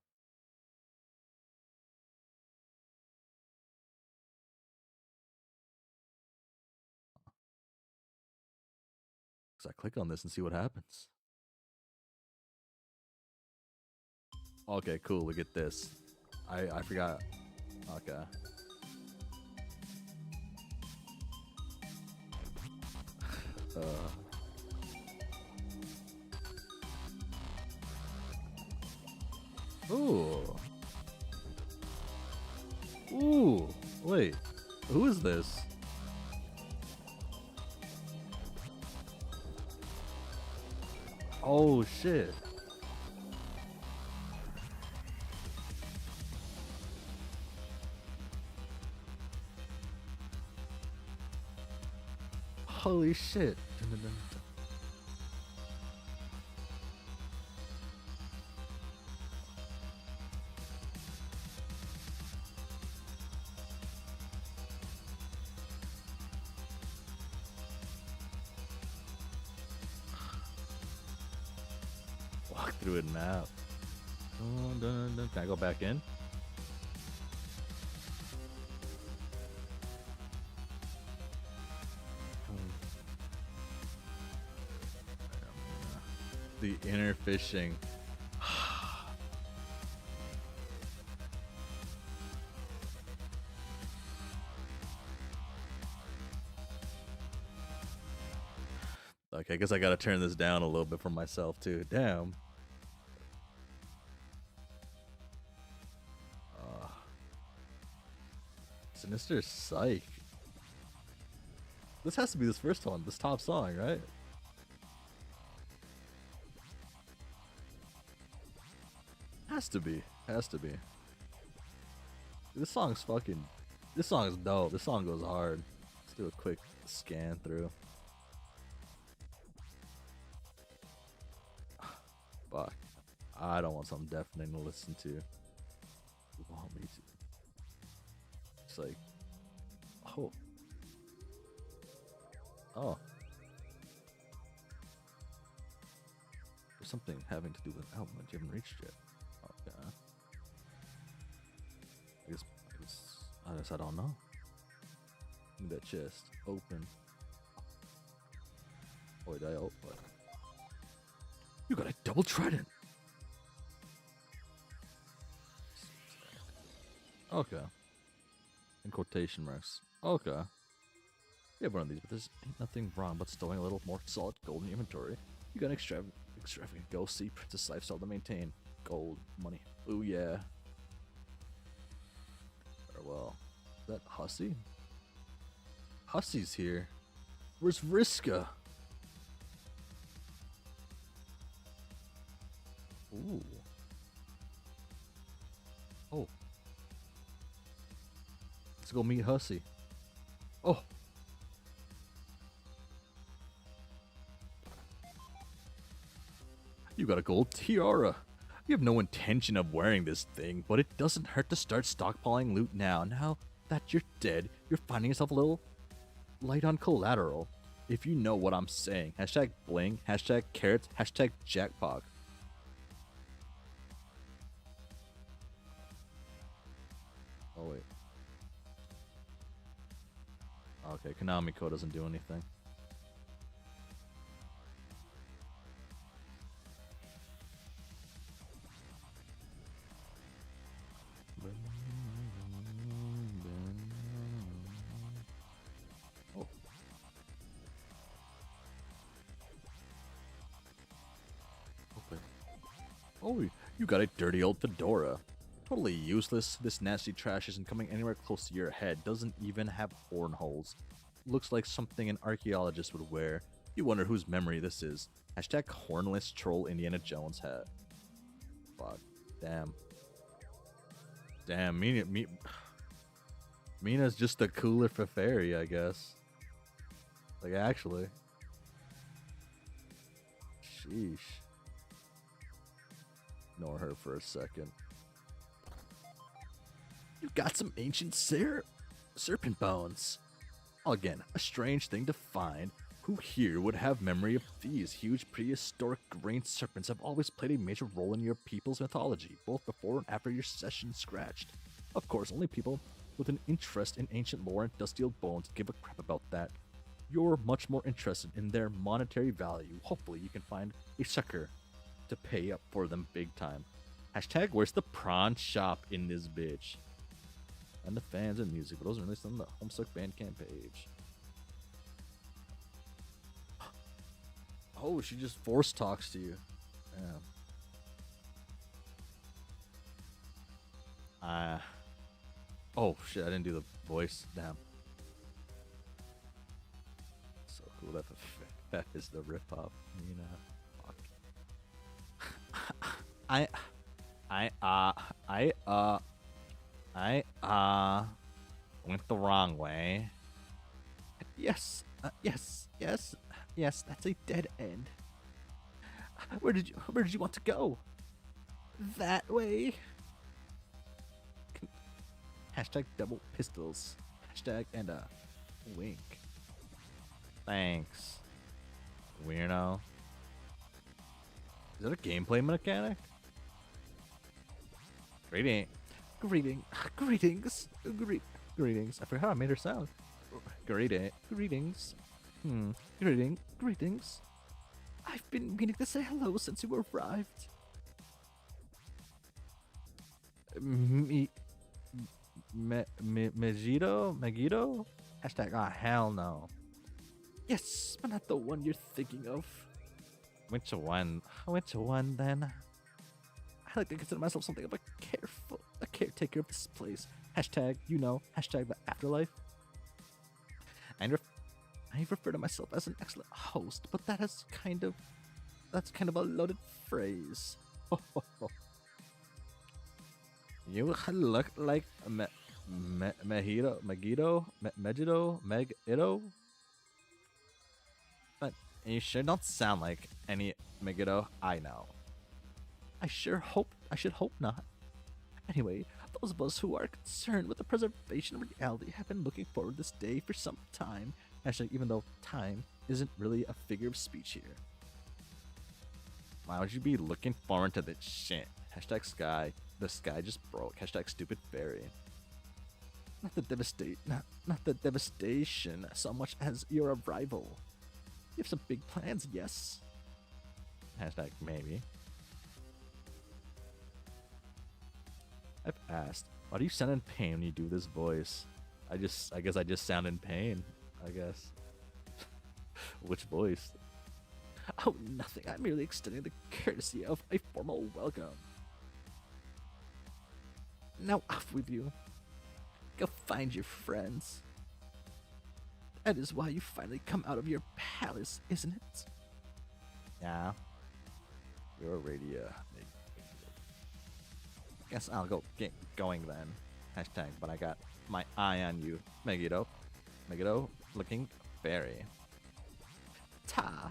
Cause I click on this and see what happens. Okay, cool. We get this. I forgot. Okay. Ooh. Ooh. Wait. Who is this? Oh shit. Holy shit. walk through it now. Dun, dun, dun. Can I go back in? The inner fishing. Okay, I guess I gotta turn this down a little bit for myself too. Damn. Sinister Psych. This has to be this first one, this top song, right? Has to be. Has to be. This song's fucking... This song is dope. This song goes hard. Let's do a quick scan through. Fuck. I don't want something deafening to listen to. You want me to? It's like... Oh. Oh. There's something having to do with an album that you haven't reached yet. Okay. I guess I don't know. Give me that chest. Open. Oh, wait, I open. You got a double trident. Okay. In quotation marks. Okay. We have one of these, but there's ain't nothing wrong but stowing a little more solid gold in your inventory. You got an extravagant ghostly princess lifestyle to maintain. Gold, money. Ooh, yeah. Farewell. Is that Hussie? Hussie's here. Where's Vriska? Ooh. Oh. Let's go meet Hussie. Oh. You got a gold tiara. You have no intention of wearing this thing, but it doesn't hurt to start stockpiling loot now. Now that you're dead, you're finding yourself a little light on collateral. If you know what I'm saying. Hashtag bling, hashtag carrots, hashtag jackpot. Oh, wait. Okay, Konami Code doesn't do anything. Oh. Okay. Oh, you got a dirty old fedora. Totally useless. This nasty trash isn't coming anywhere close to your head. Doesn't even have horn holes. Looks like something an archaeologist would wear. You wonder whose memory this is. Hashtag hornless troll Indiana Jones hat. Fuck. Damn. Damn, Mina's just a cooler for fairy, I guess. Like, actually. Sheesh. Ignore her for a second. You got some ancient serpent bones. Again, a strange thing to find. Who here would have memory of these? Huge prehistoric grained serpents have always played a major role in your people's mythology, both before and after your session scratched. Of course, only people with an interest in ancient lore and dusty-old bones give a crap about that. You're much more interested in their monetary value. Hopefully you can find a sucker to pay up for them big time. Hashtag where's the prawn shop in this bitch? And the fans and music, but those are released on the Homestuck Bandcamp page. Oh, she just force talks to you. Damn. Oh shit, I didn't do the voice. Damn. So cool that is the ripoff. You know. Fuck. I went the wrong way. Yes, yes, that's a dead end. Where did you want to go? That way. Hashtag double pistols. Hashtag and a wink. Thanks. Weirdo. Is that a gameplay mechanic? Greeting. Greetings. Greetings. I forgot how I made her sound. Greetings. Greetings. I've been meaning to say hello since you arrived. Megito? Hashtag, hell no. Yes, but not the one you're thinking of. Which one? Which one then? I like to consider myself something of a caretaker of this place. Hashtag, hashtag the afterlife. I refer to myself as an excellent host, but that's kind of a loaded phrase. You look like Megiddo. But you sure don't sound like any Megiddo I know. I should hope not. Anyway, those of us who are concerned with the preservation of reality have been looking forward to this day for some time. Actually, even though time isn't really a figure of speech here. Why would you be looking forward to this shit? Hashtag sky. The sky just broke. Hashtag stupid fairy. Not the devastation so much as your arrival. You have some big plans, yes? Hashtag maybe. I've asked, why do you sound in pain when you do this voice? I guess I just sound in pain. I guess. Which voice? Oh, nothing. I'm merely extending the courtesy of a formal welcome. Now off with you. Go find your friends. That is why you finally come out of your palace, isn't it? Yeah. You're ready, Guess I'll get going then. Hashtag, but I got my eye on you, Megiddo. Megiddo looking fairy. Ta.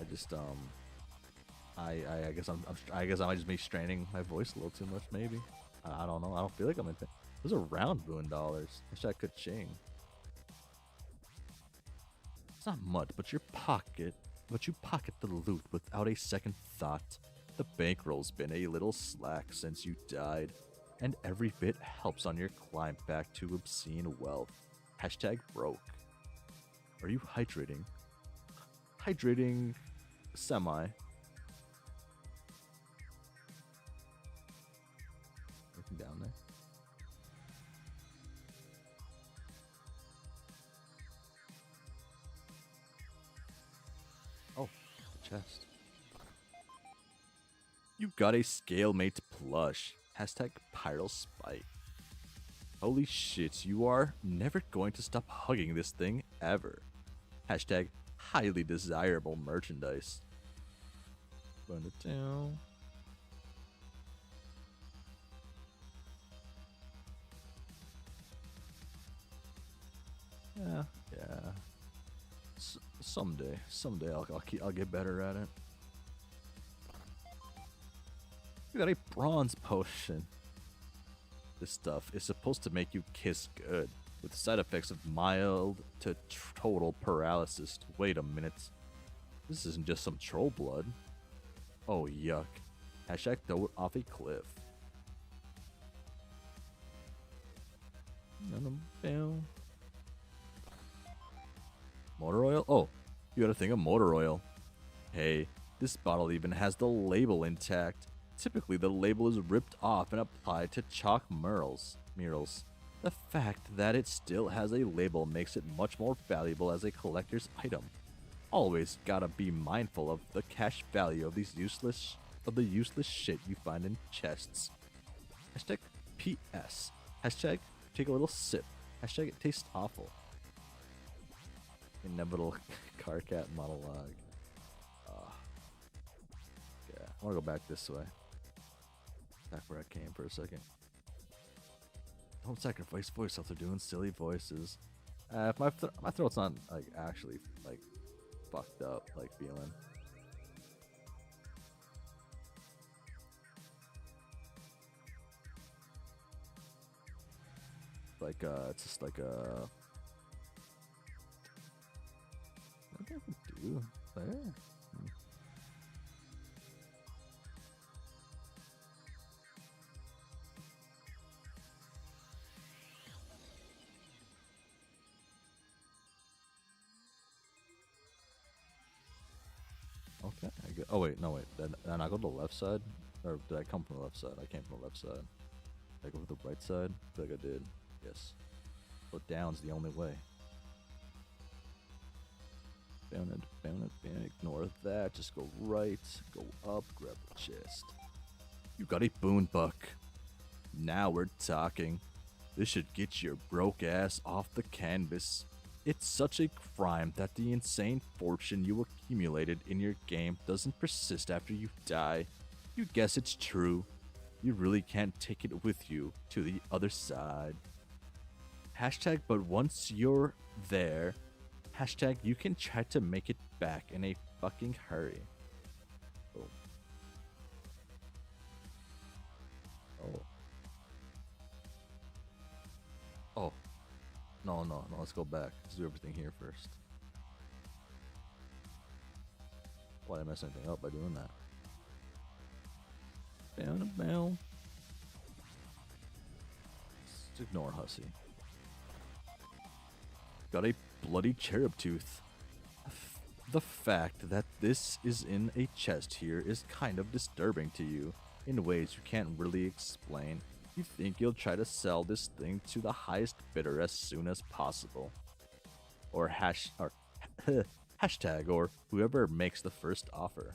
I just I guess I might just be straining my voice a little too much, maybe. I don't know. I don't feel like I'm in pain. Those are round ruin dollars. Hashtag ka-ching. It's not much, but you pocket the loot without a second thought. The bankroll's been a little slack since you died, and every bit helps on your climb back to obscene wealth. Hashtag broke. Are you hydrating? Hydrating semi. Anything down there? Oh, the chest. You got a Scalemate plush. Hashtag Pyral Spike. Holy shit, you are never going to stop hugging this thing ever. Hashtag highly desirable merchandise. Run it down. Yeah. Someday I'll get better at it. You got a bronze potion. This stuff is supposed to make you kiss good, with side effects of mild to total paralysis. Wait a minute. This isn't just some troll blood. Oh, yuck. Hashtag throw it off a cliff. Motor oil? Oh, you got a thing of motor oil. Hey, this bottle even has the label intact. Typically, the label is ripped off and applied to chalk murals. The fact that it still has a label makes it much more valuable as a collector's item. Always gotta be mindful of the cash value of the useless shit you find in chests. Hashtag PS. Hashtag take a little sip. Hashtag it tastes awful. Inevitable car cat monologue. Yeah, I wanna go back this way. Back where I came for a second. Don't sacrifice voice after doing silly voices. If my throat's not like actually like fucked up, like feeling. Like it's just like what do I do there? Oh wait, no wait. Did I go to the left side, or did I come from the left side? I came from the left side. Did I go to the right side? I feel like I did. Yes. So down's the only way. Down it, down it, down it. Ignore that. Just go right. Go up. Grab the chest. You got a boon buck. Now we're talking. This should get your broke ass off the canvas. It's such a crime that the insane fortune you accumulated in your game doesn't persist after you die. You guess it's true. You really can't take it with you to the other side. Hashtag, but once you're there, hashtag, you can try to make it back in a fucking hurry. Oh. Oh. Oh. No, let's go back. Let's do everything here first. Why did I mess anything up by doing that? Down a bell. Let's ignore Hussie. Got a bloody cherub tooth. The fact that this is in a chest here is kind of disturbing to you in ways you can't really explain. You think you'll try to sell this thing to the highest bidder as soon as possible. Or hashtag, or whoever makes the first offer.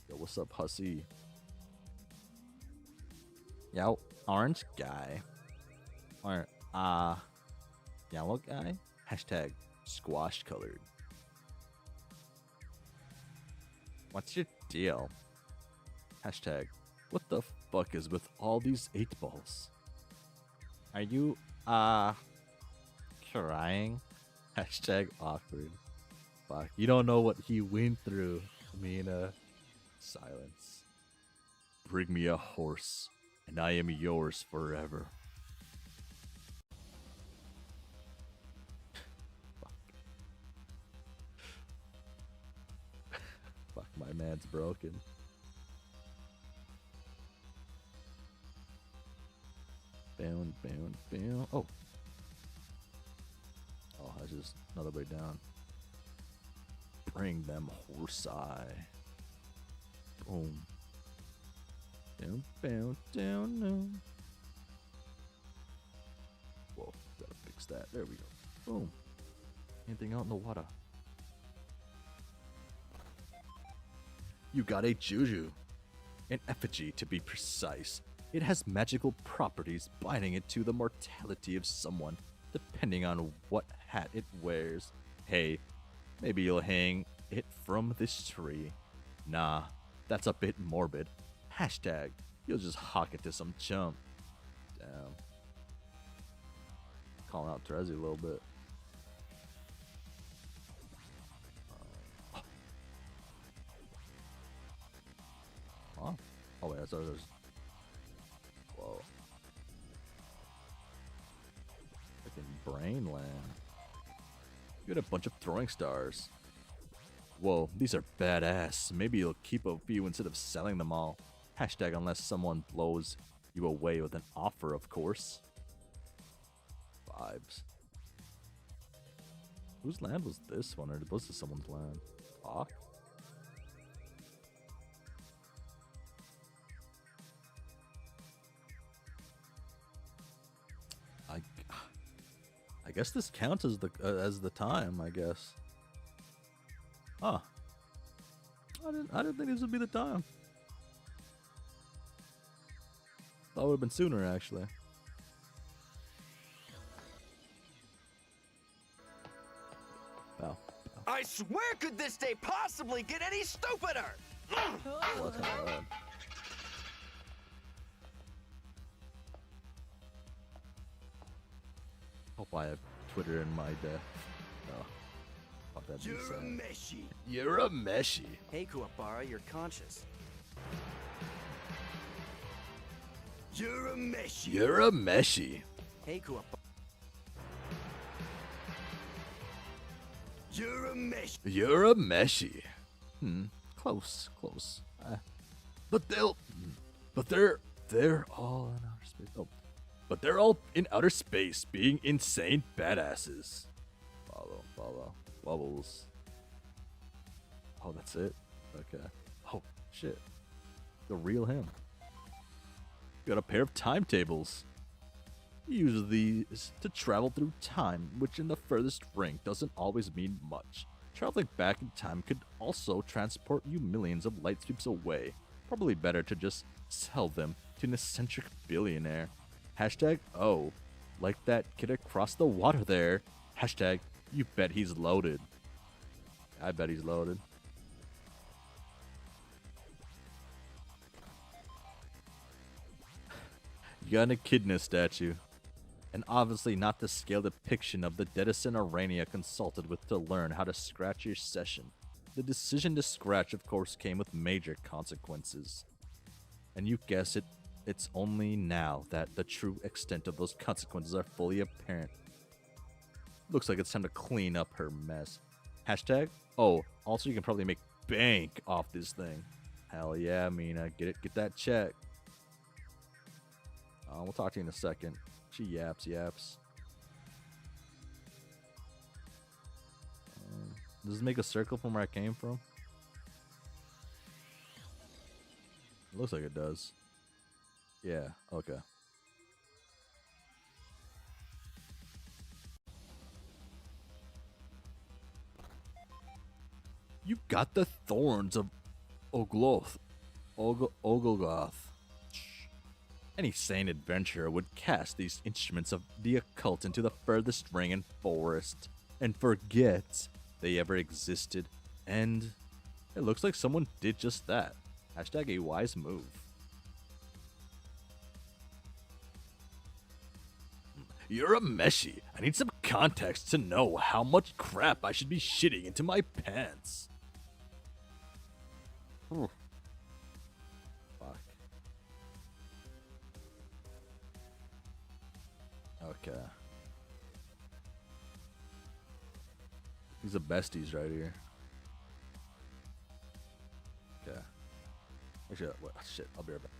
Yo, what's up, Hussie? Yo, orange guy. Or, yellow guy? Hashtag squash colored. What's your deal? Hashtag, what the fuck is with all these 8-balls? Are you, crying? Hashtag awkward. Fuck, you don't know what he went through. Mina. Silence. Bring me a horse, and I am yours forever. Fuck, my man's broken. Bound. Oh. Oh, that's just another way down. Bring them horse eye. Boom. Down. Whoa, gotta fix that. There we go. Boom. Anything out in the water? You got a juju. An effigy, to be precise. It has magical properties binding it to the mortality of someone, depending on what hat it wears. Hey, maybe you'll hang it from this tree. Nah, that's a bit morbid. Hashtag, you'll just hawk it to some chump. Damn. Calling out Trezzy a little bit. Huh? Oh wait, that's others. Whoa. Freaking brain land. You got a bunch of throwing stars. Whoa, these are badass. Maybe you'll keep a few instead of selling them all. Hashtag unless someone blows you away with an offer, of course. Vibes. Whose land was this one, or was this someone's land? Talk? I guess this counts as the time, I guess. Huh. I didn't think this would be the time. Thought it would have been sooner, actually. Wow. I swear, could this day possibly get any stupider? Well, that's kinda loud. Hope I have Twitter in my death. Oh. Fuck, that'd be You're a sad. meshy. You're a meshy. Hey, Kuwabara, you're conscious. You're a meshy. You're a meshy. Hey, Kuwabara. You're a meshy. You're a meshy. Close. But they're all in outer space. Oh. But they're all in outer space being insane badasses. Follow. Bubbles. Oh, that's it? Okay. Oh, shit. The real him. Got a pair of timetables. Use these to travel through time, which in the furthest ring doesn't always mean much. Traveling back in time could also transport you millions of light sweeps away. Probably better to just sell them to an eccentric billionaire. Hashtag, oh, like that kid across the water there. Hashtag, you bet he's loaded. I bet he's loaded. You got an echidna statue. And obviously not the scale depiction of the Dedison Arania consulted with to learn how to scratch your session. The decision to scratch, of course, came with major consequences. And you guess it, it's only now that the true extent of those consequences are fully apparent. Looks like it's time to clean up her mess. Hashtag, oh, also you can probably make bank off this thing. Hell yeah, Mina, get that check. We'll talk to you in a second. She yaps. Does this make a circle from where I came from? It looks like it does. Yeah, okay. You've got the thorns of Ogloth. Ogolgoth. Any sane adventurer would cast these instruments of the occult into the furthest ring and forest and forget they ever existed, and it looks like someone did just that. Hashtag a wise move. You're a Meshi. I need some context to know how much crap I should be shitting into my pants. Fuck. Okay. These are besties right here. Okay. Actually, what? Shit, I'll be right back.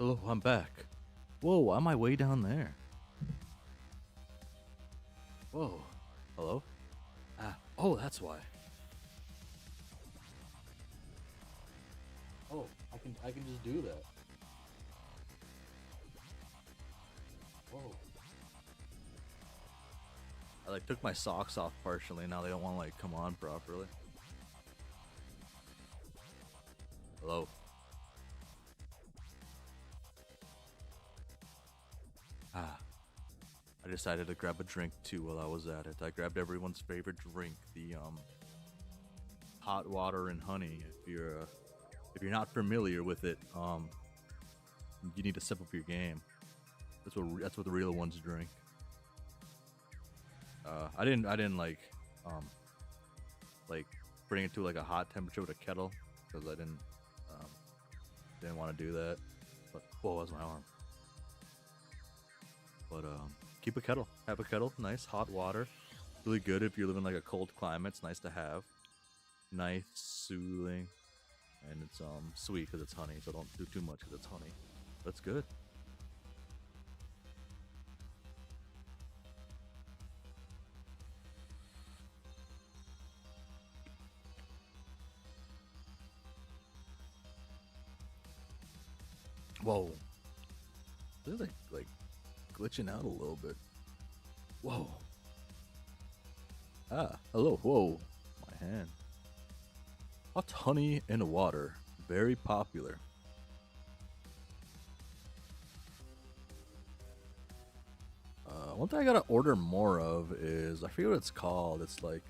Hello, I'm back. Whoa, why am I way down there? Whoa. Hello? Ah, oh, that's why. Oh, I can just do that. Whoa. I like took my socks off partially, now they don't want to like come on properly. Hello. Ah. I decided to grab a drink too while I was at it. I grabbed everyone's favorite drink, the hot water and honey. If you're not familiar with it, you need to step up your game. That's what the real ones drink. I didn't like bring it to like a hot temperature with a kettle because I didn't want to do that. But whoa, that's my arm. But keep a kettle. Have a kettle. Nice hot water. Really good if you live in like a cold climate. It's nice to have. Nice, soothing, and it's sweet because it's honey. So don't do too much because it's honey. That's good. Whoa. This is like glitching out a little bit. Whoa. Ah, hello. Whoa. My hand. Hot honey and water. Very popular. One thing I gotta order more of is, I forget what it's called. It's like,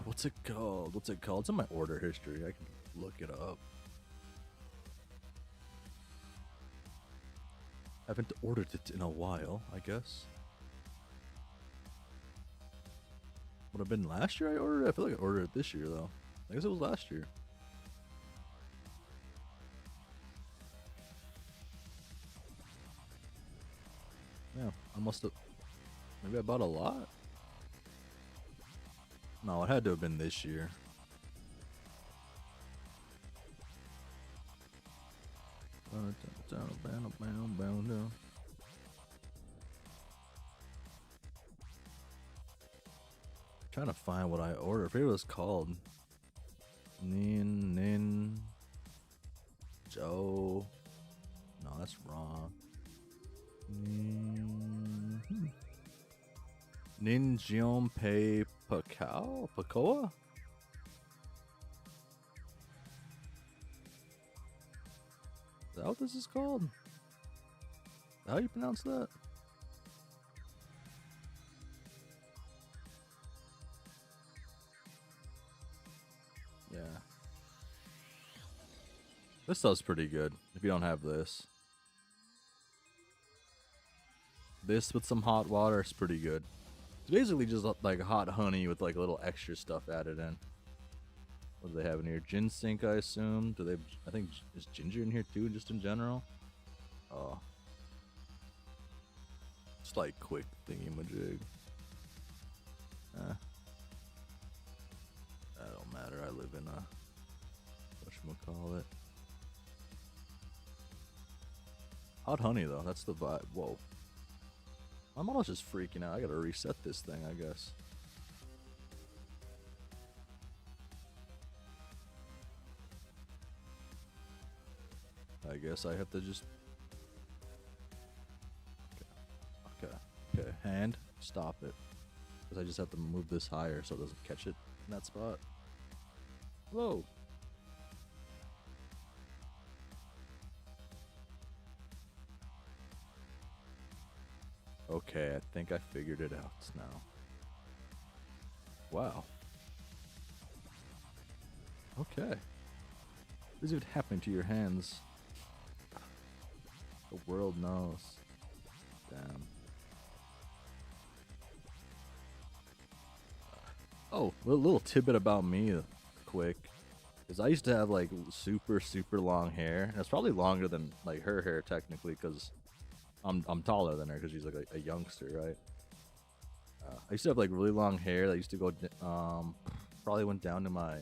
what's it called? What's it called? It's in my order history. I can look it up. Haven't ordered it in a while, I guess. Would have been last year I ordered it? I feel like I ordered it this year, though. I guess it was last year. Yeah, I must have... Maybe I bought a lot? No, it had to have been this year. Trying to find what I ordered. I forget what it's called. Nin Joe. No, that's wrong. Ninjion Pei Pacoa? Is that what this is called? How do you pronounce that? Yeah. This stuff's pretty good if you don't have this. This with some hot water is pretty good. It's basically just like hot honey with like a little extra stuff added in. What do they have in here? Ginseng, I assume. Do they? I think is ginger in here too, just in general. Oh, it's like quick thingy-majig. That don't matter. I live in a whatchamacallit. Hot honey though, that's the vibe. Whoa. My model's just freaking out. I gotta reset this thing, I guess. I guess I have to just... Okay. Hand, stop it. Because I just have to move this higher so it doesn't catch it in that spot. Whoa. Okay, I think I figured it out now. Wow. Okay. What is even happening to your hands? The world knows. Damn. Oh, a little tidbit about me, quick. Is I used to have like super long hair. And it's probably longer than like her hair technically, because I'm taller than her because she's like a youngster, right? I used to have like really long hair that used to go probably went down to my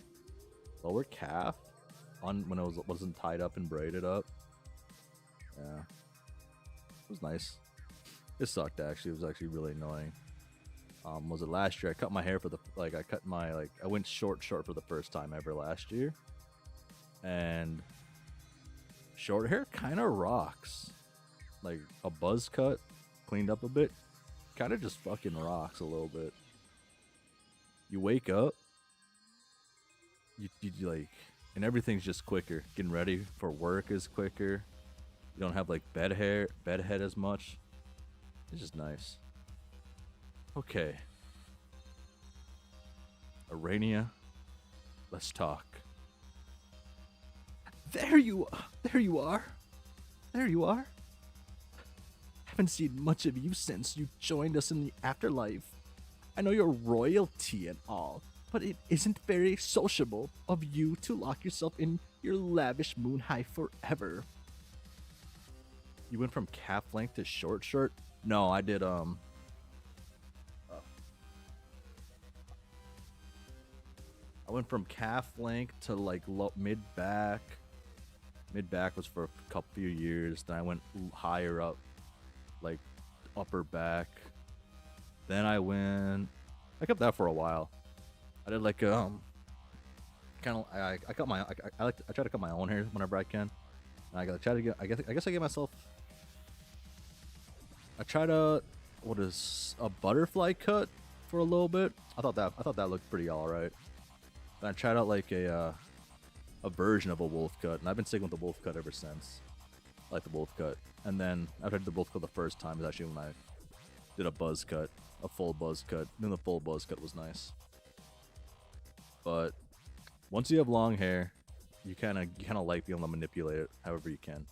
lower calf, when it wasn't tied up and braided up. Yeah, it was nice. It sucked actually. It was actually really annoying. Was it last year? I cut my hair for the I went short for the first time ever last year, and short hair kind of rocks. Like a buzz cut, cleaned up a bit, kind of just fucking rocks a little bit. You wake up, you like, and everything's just quicker. Getting ready for work is quicker. You don't have like bedhead as much. It's just nice. Okay. Arania, let's talk. There you are. Haven't seen much of you since you joined us in the afterlife. I know you're royalty and all, but it isn't very sociable of you to lock yourself in your lavish moon high forever. You went from calf length to short shirt? No, I did I went from calf length to like mid back. Mid back was for a few years. Then I went higher up, like upper back. Then I kept that for a while. I did like kind of I cut my I try to cut my own hair whenever I can. And I try to get I guess I give myself. I tried a butterfly cut for a little bit. I thought that looked pretty alright. Then I tried out like a version of a wolf cut, and I've been sticking with the wolf cut ever since. I like the wolf cut. And then after I did the wolf cut the first time is actually when I did a buzz cut, a full buzz cut. Then the full buzz cut was nice. But once you have long hair, you kind of like being able to manipulate it however you can.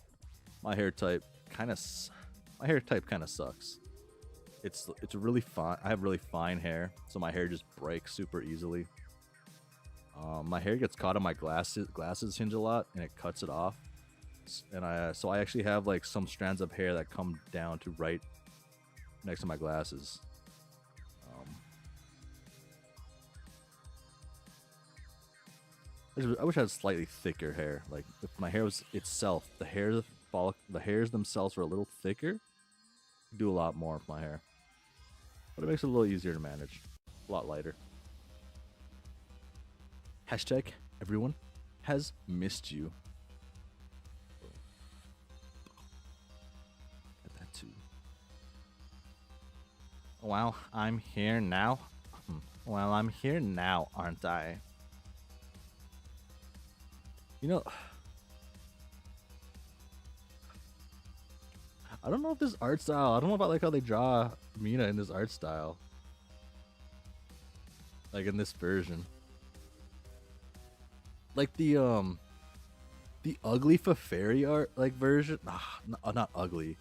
My hair type kind of sucks. It's really fine. I have really fine hair, so my hair just breaks super easily. My hair gets caught on my glasses hinge a lot, and it cuts it off. And I actually have like some strands of hair that come down to right next to my glasses. I wish I had slightly thicker hair. Like if my hair was itself, the hairs themselves were a little thicker, I'd do a lot more with my hair. But it makes it a little easier to manage, a lot lighter. Hashtag everyone has missed you. Get that too. Well, I'm here now. Well, I'm here now, aren't I? You know, I don't know if this art style, I don't know about like how they draw Mina in this art style. Like in this version. Like the ugly Fairy art like version. Not ugly.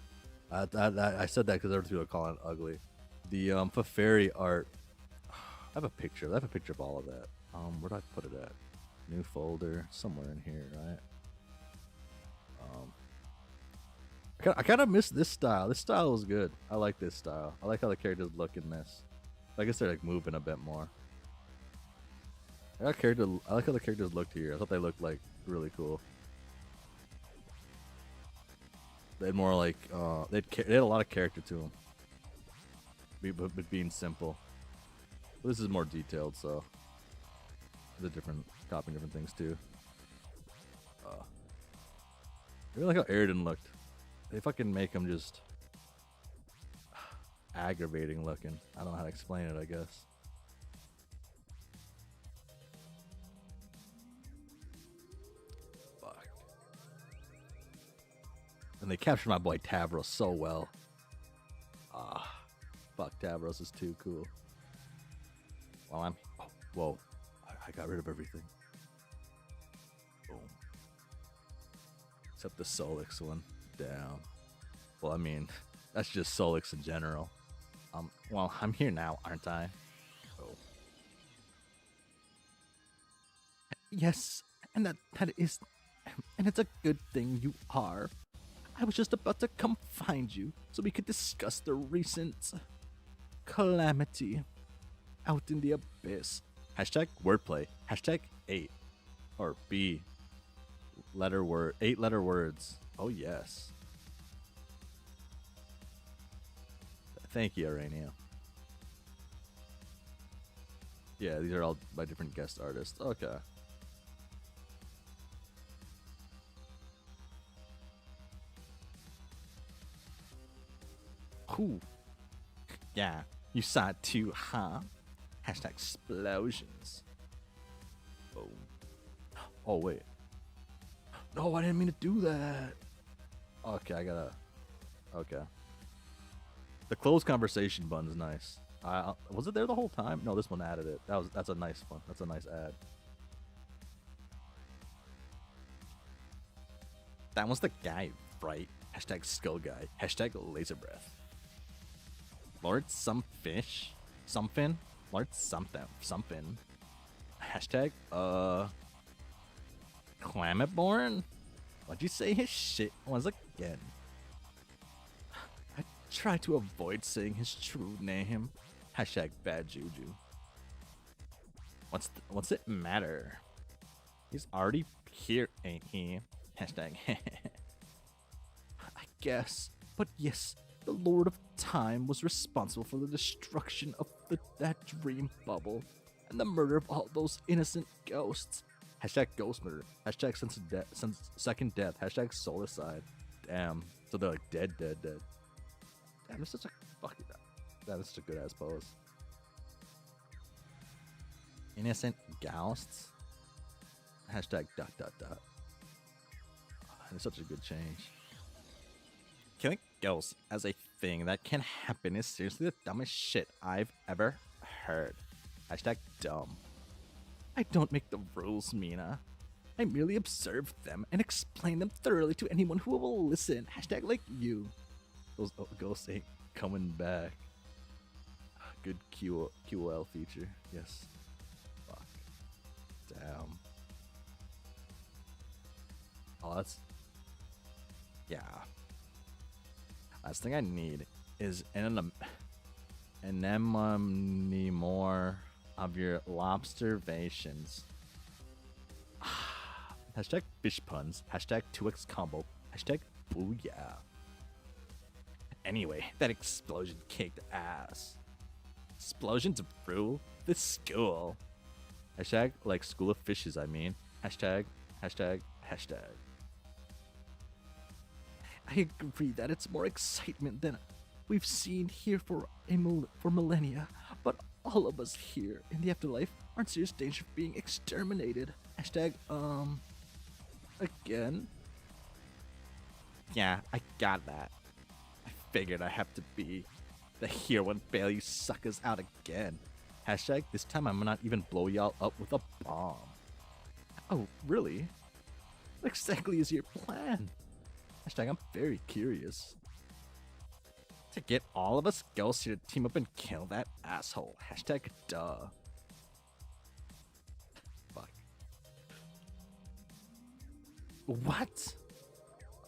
I said that because other people are calling it ugly. The Fairy art. I have a picture. I have a picture of all of that. Where do I put it at? New folder somewhere in here, right? I kind of miss this style. This style is good. I like this style. I like how the characters look in this. I guess they're like moving a bit more. I like how the characters looked here. I thought they looked like really cool. They had more like they had a lot of character to them. But being simple. But this is more detailed, so the copying different things too. I really like how Aridin looked. They fucking make him just aggravating looking. I don't know how to explain it, I guess. Fuck. And they captured my boy Tavros so well. Fuck, Tavros is too cool. Well, whoa. I got rid of everything. Boom. Except the Solix one. Damn. Well, I mean, that's just Solix in general. Well, I'm here now, aren't I? Oh. Yes, and that is, and it's a good thing you are. I was just about to come find you so we could discuss the recent calamity out in the abyss. Hashtag wordplay. Hashtag 8. Or B. 8-letter words. Oh yes. Thank you, Arania. Yeah, these are all by different guest artists. Okay. Cool. Yeah, you saw it too, huh? Hashtag explosions. Boom. Oh wait. No, I didn't mean to do that. Okay, I gotta. Okay. The closed conversation button's nice. Was it there the whole time? No, this one added it. That's a nice one. That's a nice ad. That was the guy, right? Hashtag skull guy. Hashtag laser breath. Lord some fish. Something. Lord something. Hashtag Clametborn? Why'd you say his shit once again? I try to avoid saying his true name. Hashtag bad juju. What's it matter? He's already here, ain't he? Hashtag I guess. But yes, the Lord of Time was responsible for the destruction of that dream bubble and the murder of all those innocent ghosts. Hashtag ghost murder. Hashtag second death. Hashtag soulicide. Damn. So they're like dead. Damn, it's such a fucking. That is such a good ass pose. Innocent ghosts. Hashtag ... It's such a good change. Killing ghosts as a thing that can happen is seriously the dumbest shit I've ever heard. Hashtag dumb. I don't make the rules, Mina. I merely observe them and explain them thoroughly to anyone who will listen. Hashtag like you. Those ghosts ain't coming back. Good QOL feature. Yes. Fuck. Damn. Oh, that's... Yeah. Last thing I need is an anemone more of your lobstervations. Hashtag fish puns. Hashtag 2x combo. Hashtag booyah. Anyway, that explosion kicked ass. Explosions rule the school. Hashtag like school of fishes, I mean. Hashtag. I agree that it's more excitement than we've seen here for millennia, but all of us here in the afterlife are in serious danger of being exterminated. Hashtag, again? Yeah, I got that. I figured I have to be the hero and bail you suckers out again. Hashtag, this time I'm not even blow y'all up with a bomb. Oh, really? What exactly is your plan? Hashtag, I'm very curious. To get all of us ghosts here to team up and kill that asshole. Hashtag, duh. Fuck. What?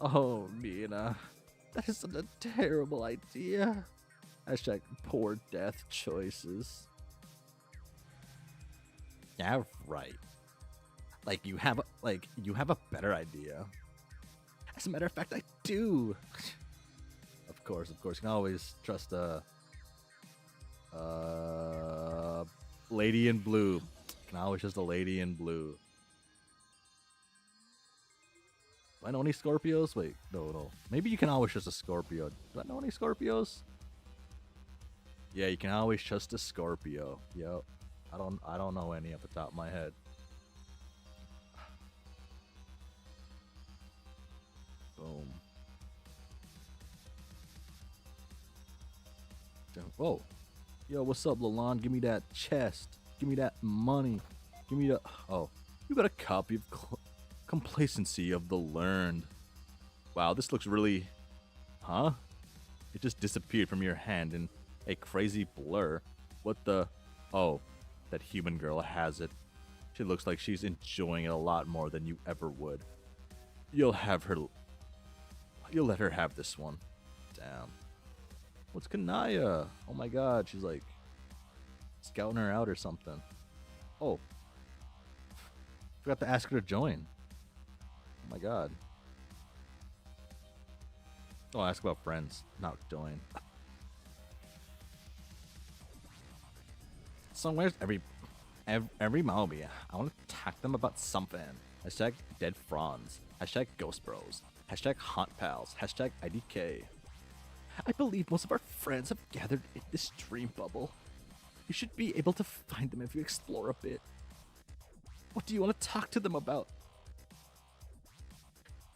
Oh, Mina. That is such a terrible idea. Hashtag, poor death choices. Yeah, right. Like you have a better idea. As a matter of fact, I do. Of course, you can always trust a lady in blue. Can always trust a lady in blue. Do I know any Scorpios? Wait, no. Maybe you can always trust a Scorpio. Do I know any Scorpios? Yeah, you can always trust a Scorpio. Yep. I don't know any off the top of my head. Boom. Whoa. Yo, what's up, Lalonde? Give me that chest. Give me that money. Give me the... Oh. You got a copy of Complacency of the Learned. Wow, this looks really... Huh? It just disappeared from your hand in a crazy blur. What the... Oh. That human girl has it. She looks like she's enjoying it a lot more than you ever would. You'll let her have this one. Damn. What's Kanaya? Oh my god, she's like scouting her out or something. Oh. Forgot to ask her to join. Oh my god. Oh, ask about friends, not join. So where's every Moby? I want to talk them about something. Hashtag dead fronds. Hashtag ghost bros. Hashtag haunt pals. Hashtag IDK. I believe most of our friends have gathered in this dream bubble. You should be able to find them if you explore a bit. What do you want to talk to them about?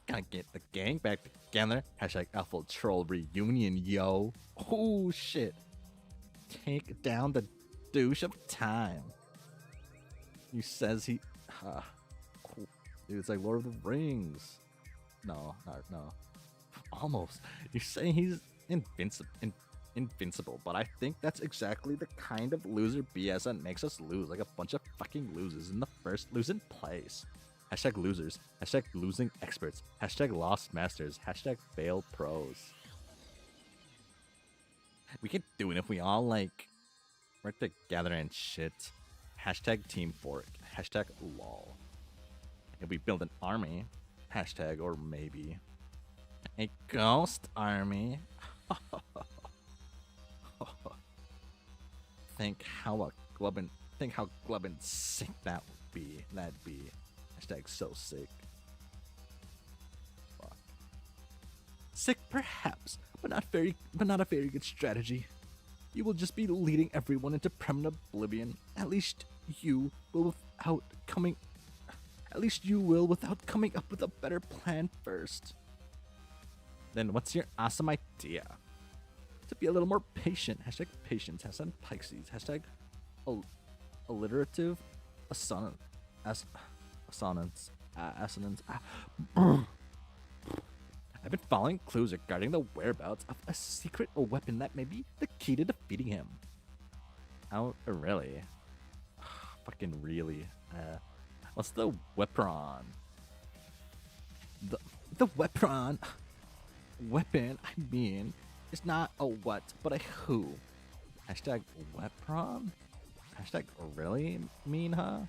Gotta get the gang back together. Hashtag Alpha Troll reunion, yo. Oh shit. Take down the douche of time. He says he... Dude, it's like Lord of the Rings. No. Almost. You're saying he's invincible, but I think that's exactly the kind of loser BS that makes us lose, like a bunch of fucking losers in the first losing place. Hashtag losers. Hashtag losing experts. Hashtag lost masters. Hashtag failed pros. We can do it if we all, like, work together and shit. Hashtag team fork. Hashtag lol. If we build an army. Hashtag or maybe. A ghost army. Think how Glubbin sick that would be. That'd be. Hashtag so sick. Fuck. Sick perhaps, but not a very good strategy. You will just be leading everyone into permanent oblivion. At least you will without coming up with a better plan first. Then what's your awesome idea? To be a little more patient. Hashtag patience. Hashtag Pisces. Hashtag alliterative assonance. I've been following clues regarding the whereabouts of a secret weapon that may be the key to defeating him. Oh, really? Fucking really. What's the weapon? The weapon. Weapon, I mean, it's not a what, but a who. Hashtag weapon? Hashtag really mean, huh?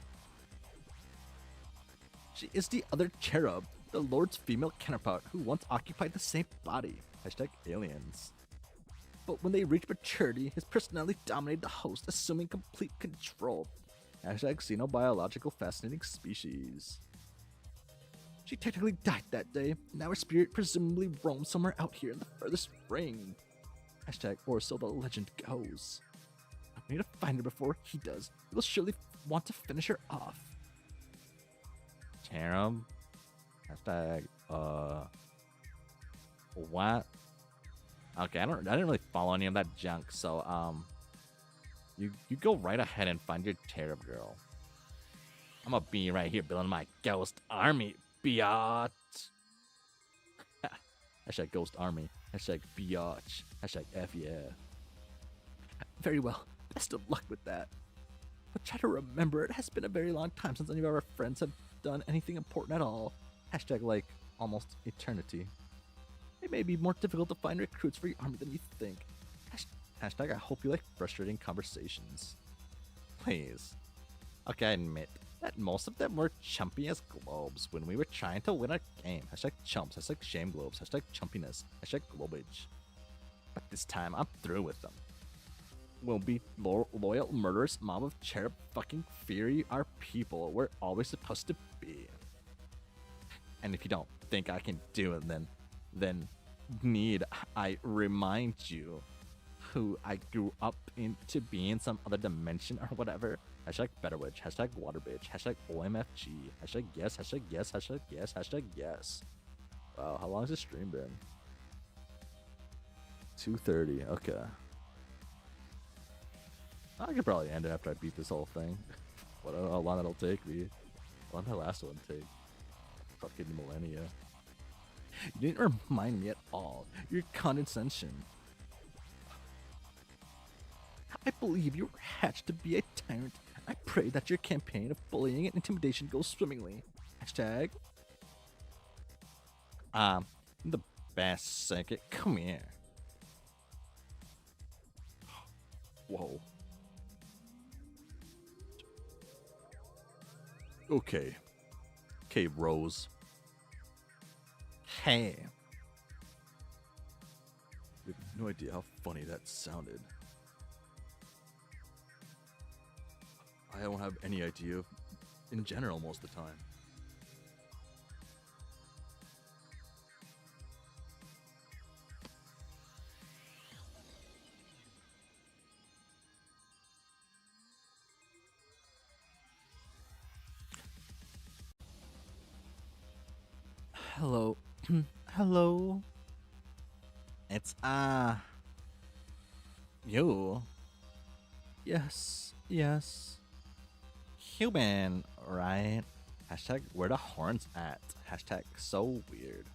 She is the other cherub, the Lord's female counterpart who once occupied the same body. Hashtag aliens. But when they reached maturity, his personality dominated the host, assuming complete control. Hashtag xenobiological fascinating species. She technically died that day, and now her spirit presumably roams somewhere out here in the furthest ring. Hashtag or so the legend goes. We need to find her before he does. He will surely want to finish her off. Cherub? Hashtag, what? Okay, I didn't really follow any of that junk, so, you go right ahead and find your cherub girl. I'm gonna be right here building my ghost army, biatch. Hashtag ghost army. Hashtag biatch. Hashtag F yeah. Very well. Best of luck with that. But try to remember, it has been a very long time since any of our friends have done anything important at all. Hashtag like almost eternity. It may be more difficult to find recruits for your army than you think. Hashtag I hope you like frustrating conversations. Please. Okay, I admit that most of them were chumpy as globes when we were trying to win a game. Hashtag chumps. Hashtag shame globes. Hashtag chumpiness. Hashtag globage. But this time, I'm through with them. We'll be loyal, murderous mob of cherub fucking fury our people we're always supposed to be. And if you don't think I can do it, then need I remind you who I grew up into being some other dimension or whatever. Hashtag better witch. Hashtag water bitch. Hashtag OMFG. Hashtag yes. Hashtag yes. Hashtag yes. Hashtag yes. Wow, how long has this stream been? 2:30. Okay. I could probably end it after I beat this whole thing. I don't know how long it'll take me. How long did the last one take? Fucking millennia. You didn't remind me at all. Your condescension. I believe you were hatched to be a tyrant. I pray that your campaign of bullying and intimidation goes swimmingly. Hashtag. The best second. Come here. Whoa. Okay. Okay, Rose. Hey. You have no idea how funny that sounded. I don't have any idea in general most of the time. Hello. Hello. It's, you. Yes. Yes. Human, right? Hashtag where the horns at. Hashtag so weird.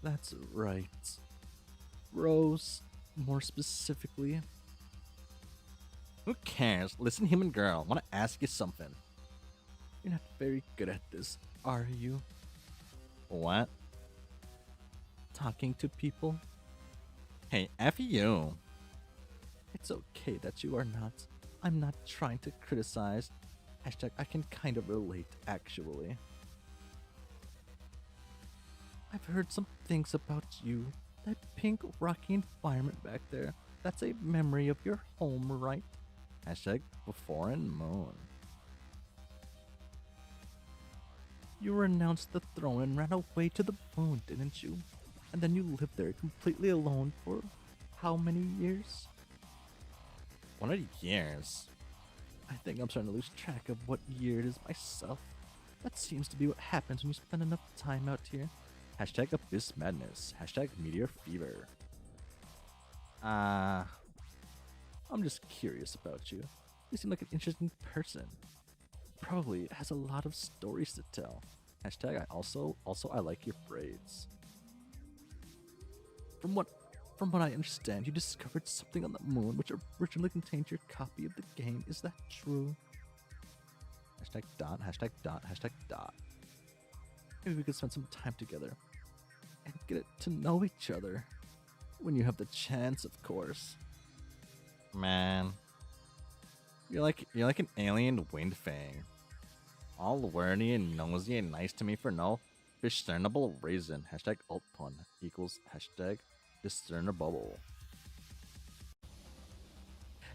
That's right. Rose, more specifically. Who cares? Listen, human girl, wanna ask you something. You're not very good at this, are you? What? Talking to people? Hey, F you. It's okay that you are not. I'm not trying to criticize. Hashtag I can kind of relate, actually. I've heard some things about you. That pink rocky environment back there. That's a memory of your home, right? Hashtag before and moon. You renounced the throne and ran away to the moon, didn't you? And then you lived there completely alone for how many years? 100 years. I think I'm starting to lose track of what year it is myself. That seems to be what happens when you spend enough time out here. Hashtag abyss madness. Hashtag meteor fever. I'm just curious about you. You seem like an interesting person. Probably has a lot of stories to tell. Hashtag I also I like your braids. From what I understand, you discovered something on the moon which originally contained your copy of the game. Is that true? Hashtag dot, hashtag dot, hashtag dot. Maybe we could spend some time together and get to know each other. When you have the chance, of course. Man. You're like an alien wind fang. All wordy and nosy and nice to me for no discernible reason. Hashtag alt pun equals hashtag discernible.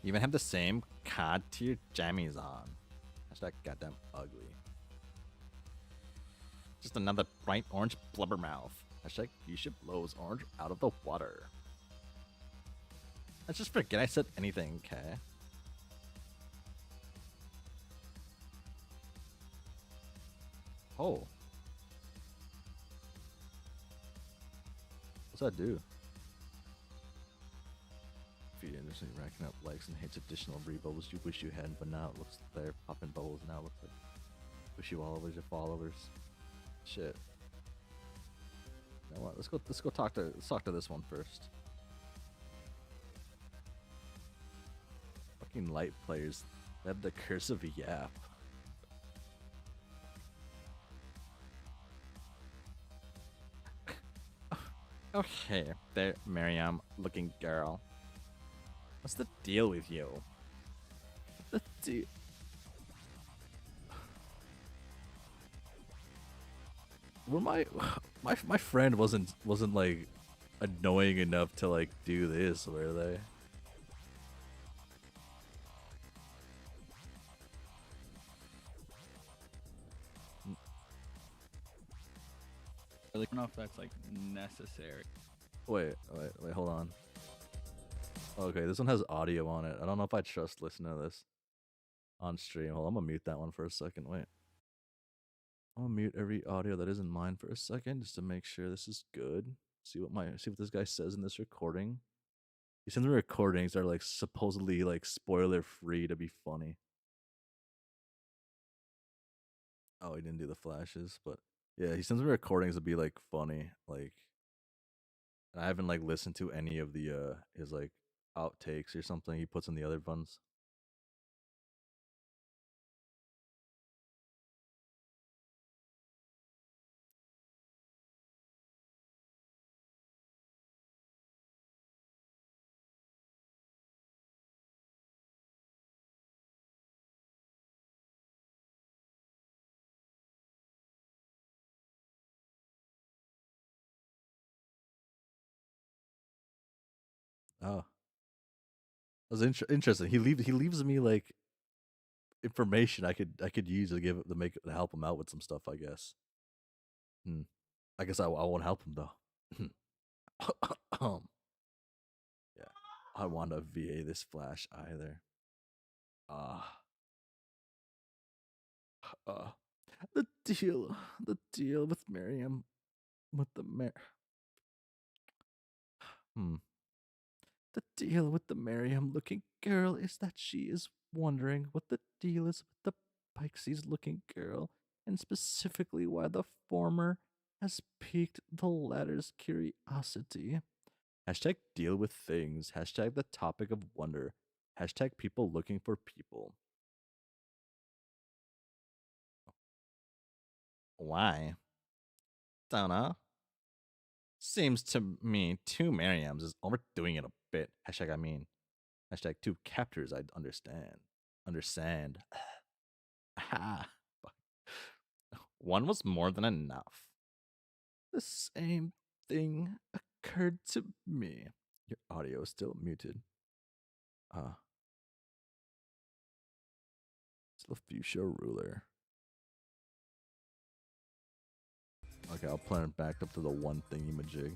You even have the same cod tier jammies on. Hashtag goddamn ugly. Just another bright orange blubbermouth. Hashtag you should blows orange out of the water. Let's just forget I said anything, okay? Oh. What's that do? If you're interested in racking up likes and hates additional rebubbles you wish you had, but now it looks like they're popping bubbles now it looks like wish you all over your followers. Shit. You know what? Let's go talk to this one first. Fucking light players. They have the curse of yap. Okay, there, Miriam, looking girl. What's the deal with you? The deal. Were my friend wasn't like annoying enough to like do this, were they? I don't know if that's like necessary. Wait, hold on. Okay, this one has audio on it. I don't know if I trust listening to this on stream. Hold on, I'm gonna mute that one for a second. Wait. I'm gonna mute every audio that isn't mine for a second just to make sure this is good. See what this guy says in this recording. He sends me recordings that are like supposedly like spoiler free to be funny. Oh, he didn't do the flashes, but yeah, he sends me recordings to be like funny, like. And I haven't like listened to any of the his like outtakes or something he puts in the other ones. Oh, that was interesting. He leaves me like information I could use to give to help him out with some stuff. I guess. I guess I won't help him though. um, yeah, I want to VA this Flash either. Ah, uh, the deal with Miriam, with the hmm. The deal with the Miriam-looking girl is that she is wondering what the deal is with the Pikesies-looking girl, and specifically why the former has piqued the latter's curiosity. Hashtag deal with things. Hashtag the topic of wonder. Hashtag people looking for people. Why? Don't know. Seems to me two Miriams is overdoing it a bit. Hashtag I mean. Hashtag two captors I'd understand. Understand. Ah. One was more than enough. The same thing occurred to me. Your audio is still muted. It's the fuchsia ruler. Okay, I'll plan it back up to the one thingy-majig.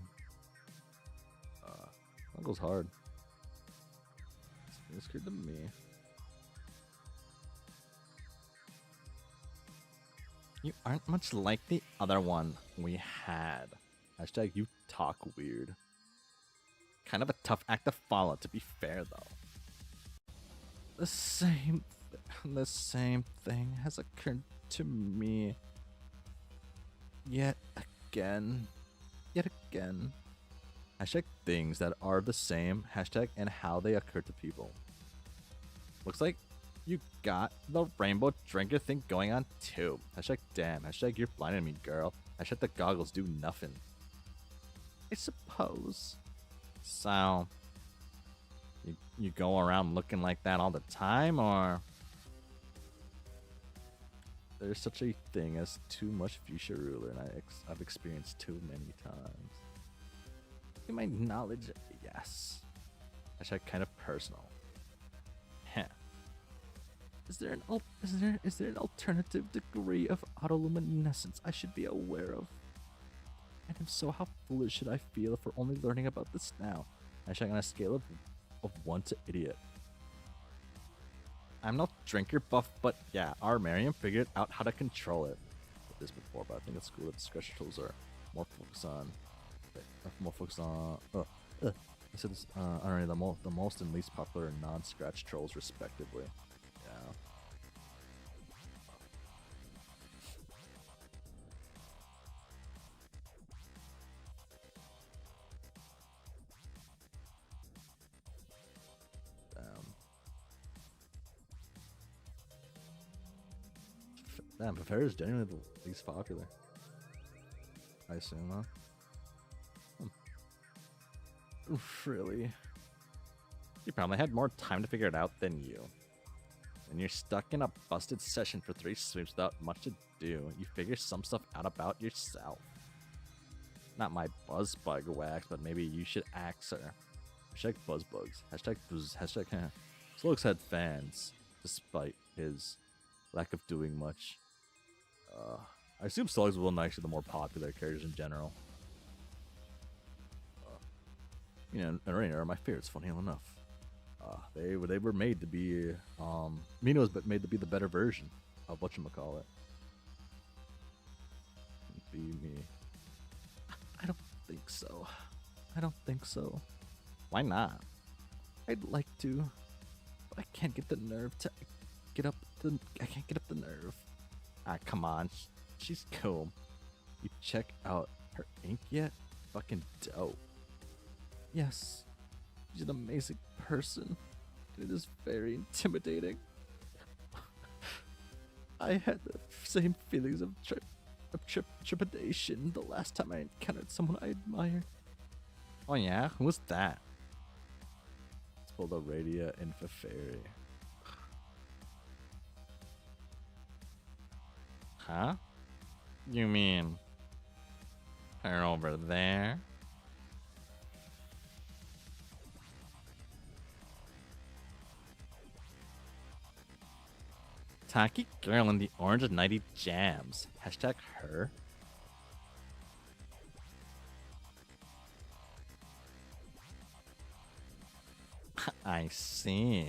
That goes hard. It's good to me. You aren't much like the other one we had. Hashtag you talk weird. Kind of a tough act to follow, to be fair, though. The same thing has occurred to me. Yet again. Hashtag things that are the same. Hashtag and how they occur to people. Looks like you got the rainbow drinker thing going on too. Hashtag damn. Hashtag you're blinding me, girl. Hashtag the goggles do nothing. I suppose. So, you go around looking like that all the time, or? There's such a thing as too much fuchsia ruler, and I've experienced too many times. In my knowledge, yes. Hashtag kind of personal. Heh. Is there an alternative degree of autoluminescence I should be aware of? And if so, how foolish should I feel if we're only learning about this now? Hashtag on a scale of 1 to idiot. I'm no drinker buff, but yeah, our Miriam figured out how to control it. I've heard this before, but I think at school the scratch tools are more focused on. I said this, I don't know, the most and least popular non-scratch trolls, respectively. Yeah. Damn, Pafera is genuinely the least popular. I assume, huh? Really? She probably had more time to figure it out than you. When you're stuck in a busted session for 3 sweeps without much to do, you figure some stuff out about yourself. Not my buzzbug wax, but maybe you should axe her. Hashtag buzzbugs. Hashtag Slug's had fans, despite his lack of doing much. I assume Slugs will actually the more popular characters in general. And Rainer are my favorites, funny enough. They were made to be Mina was made to be the better version of whatchamacallit. Be me. I don't think so. Why not? I'd like to, but I can't get the nerve to I can't get up the nerve. Ah, come on. She's cool. You check out her ink yet? Fucking dope. Yes, she's an amazing person. It is very intimidating. I had the same feelings of trepidation the last time I encountered someone I admired. Oh yeah? Who was that? It's called Aradia and Feferi. Huh? You mean her over there? Tacky girl in the orange and 90 jams. Hashtag her. I see.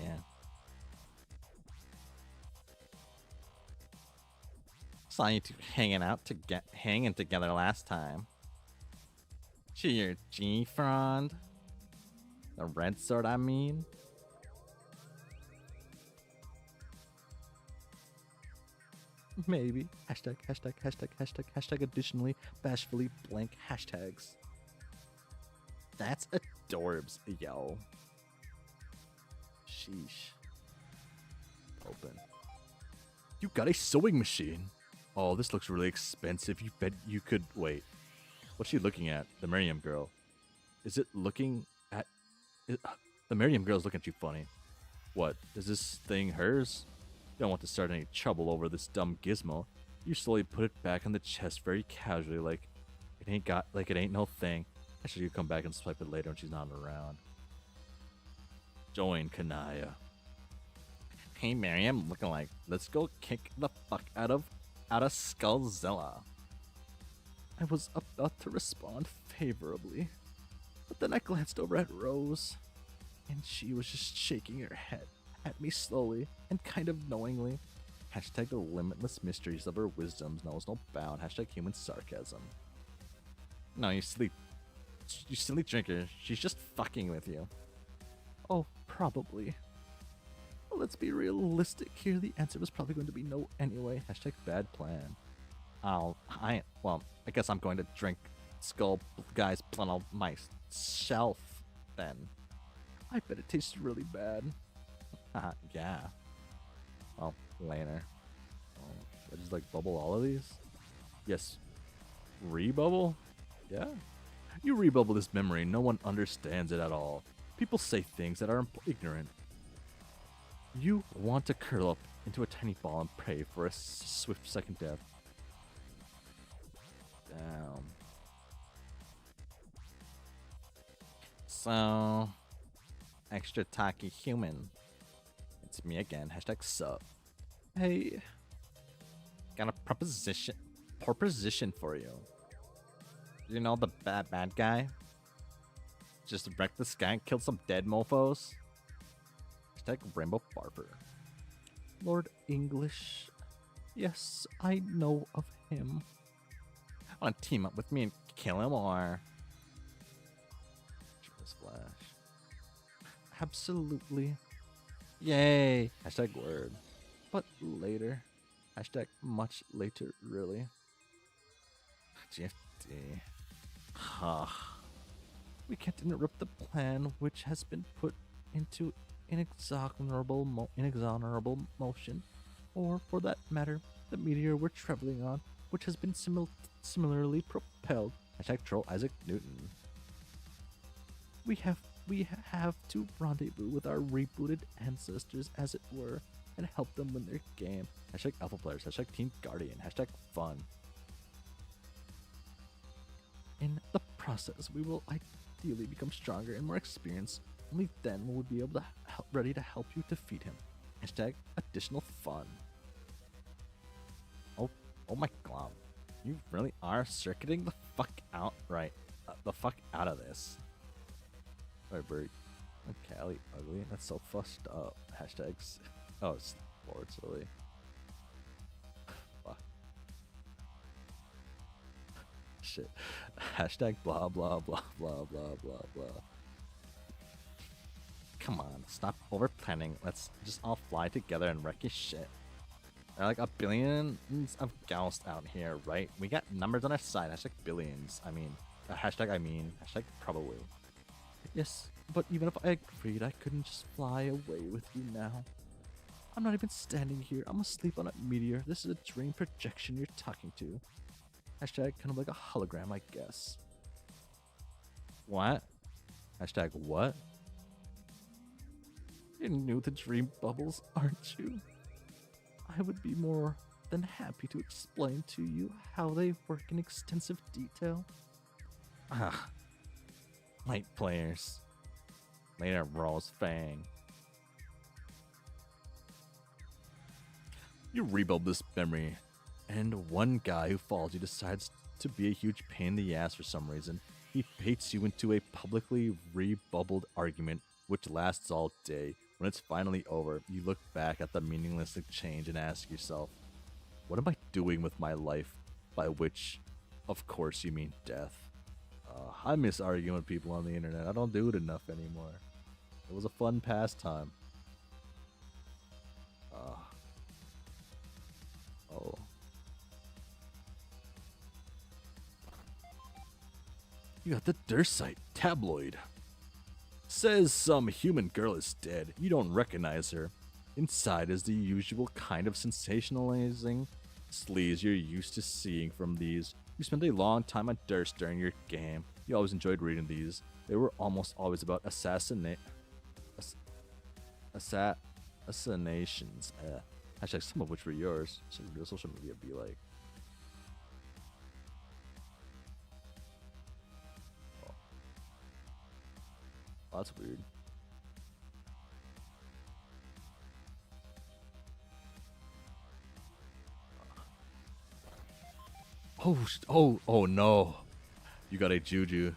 Saw you two hanging together last time. She your G friend? The red sword, I mean. Maybe. Hashtag additionally bashfully blank hashtags. That's adorbs, yo. Sheesh. Open. You got a sewing machine. Oh, this looks really expensive. You bet you could wait. What's she looking at? The Miriam girl. Is it looking at the Miriam girl's looking at you funny. What? Is this thing hers? You don't want to start any trouble over this dumb gizmo. You slowly put it back on the chest very casually, like it ain't no thing. Actually, you come back and swipe it later when she's not around. Join Kanaya. Hey Miriam, looking like let's go kick the fuck out of Skullzilla. I was about to respond favorably, but then I glanced over at Rose, and she was just shaking her head at me slowly and kind of knowingly. Hashtag the limitless mysteries of her wisdoms knows no bound. Hashtag human sarcasm. No, you silly drinker. She's just fucking with you. Oh, probably. Well, let's be realistic here. The answer was probably going to be no anyway. Hashtag bad plan. I guess I'm going to drink Skull Guy's blood on my shelf then. I bet it tastes really bad. Yeah. Well, later. I just like bubble all of these? Yes. Rebubble? Yeah. You rebubble this memory, no one understands it at all. People say things that are ignorant. You want to curl up into a tiny ball and pray for a swift second death. Damn. So, extra tacky human. It's me again. Hashtag sup. Hey. Got a proposition for you. You know the bad guy? Just wrecked this guy and killed some dead mofos? Hashtag Rainbow Barber. Lord English. Yes, I know of him. Want to team up with me and kill him or? Splash. Absolutely. Yay! Hashtag word. But later. Hashtag much later, really. GFD. We can't interrupt the plan which has been put into inexorable motion, or for that matter, the meteor we're traveling on, which has been similarly propelled. Hashtag troll Isaac Newton. We have to rendezvous with our rebooted ancestors, as it were, and help them win their game. Hashtag alpha players. Hashtag team guardian. Hashtag fun. In the process, we will ideally become stronger and more experienced. Only then will we be able to ready to help you defeat him. Hashtag additional fun. Oh my god. You really are circuiting the fuck out of this. Alright, Bert. Callie ugly. That's so fussed up. Hashtags. Oh, it's Lord silly. Fuck. Shit. Hashtag blah blah blah blah blah blah blah. Come on, stop over planning. Let's just all fly together and wreck your shit. There are like a billions of ghosts out here, right? We got numbers on our side. Hashtag billions. Hashtag probably. Yes, but even if I agreed, I couldn't just fly away with you now. I'm not even standing here. I'm asleep on a meteor. This is a dream projection you're talking to. Hashtag kind of like a hologram, I guess. What? Hashtag what? You're new to dream bubbles, aren't you? I would be more than happy to explain to you how they work in extensive detail. Light players. Later, Rose Fang. You rebuild this memory, and one guy who follows you decides to be a huge pain in the ass for some reason. He baits you into a publicly rebubbled argument which lasts all day. When it's finally over, you look back at the meaningless exchange and ask yourself, what am I doing with my life? By which, of course, you mean death. I miss arguing with people on the internet. I don't do it enough anymore. It was a fun pastime. Oh. You got the Dursite tabloid. Says some human girl is dead. You don't recognize her. Inside is the usual kind of sensationalizing sleaze you're used to seeing from these. You spent a long time on Durst during your game. You always enjoyed reading these. They were almost always about assassinations. Hashtag some of which were yours. So your social media be like. Oh, that's weird. Oh no. You got a Juju.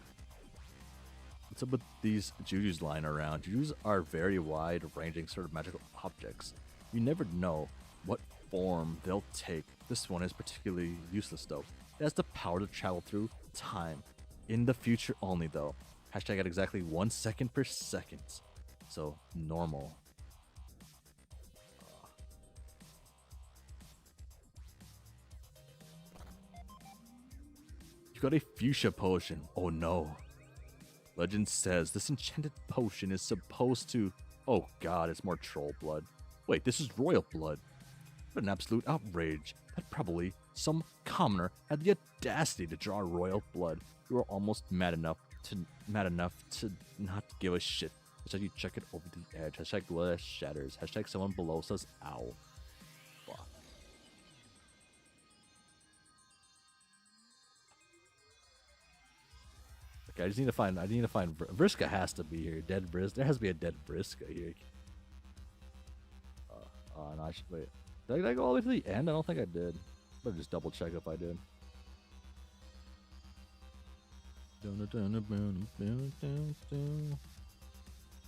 What's up with these Jujus lying around? Jujus are very wide-ranging sort of magical objects. You never know what form they'll take. This one is particularly useless though. It has the power to travel through time. In the future only though. Hashtag at exactly 1 second per second. So, normal. You got a fuchsia potion. Oh no. Legend says this enchanted potion is supposed to... Oh god, it's more troll blood. Wait, this is royal blood. What an absolute outrage. That probably some commoner had the audacity to draw royal blood. You were almost mad enough to not give a shit. Hashtag you check it over the edge. Hashtag glass shatters. Hashtag someone below says ow. Fuck. Okay, I need to find Vriska has to be here. Dead Brisk. There has to be a dead Vriska here. No, I should wait. Did I go all the way to the end? I don't think I did. Better just double check if I did.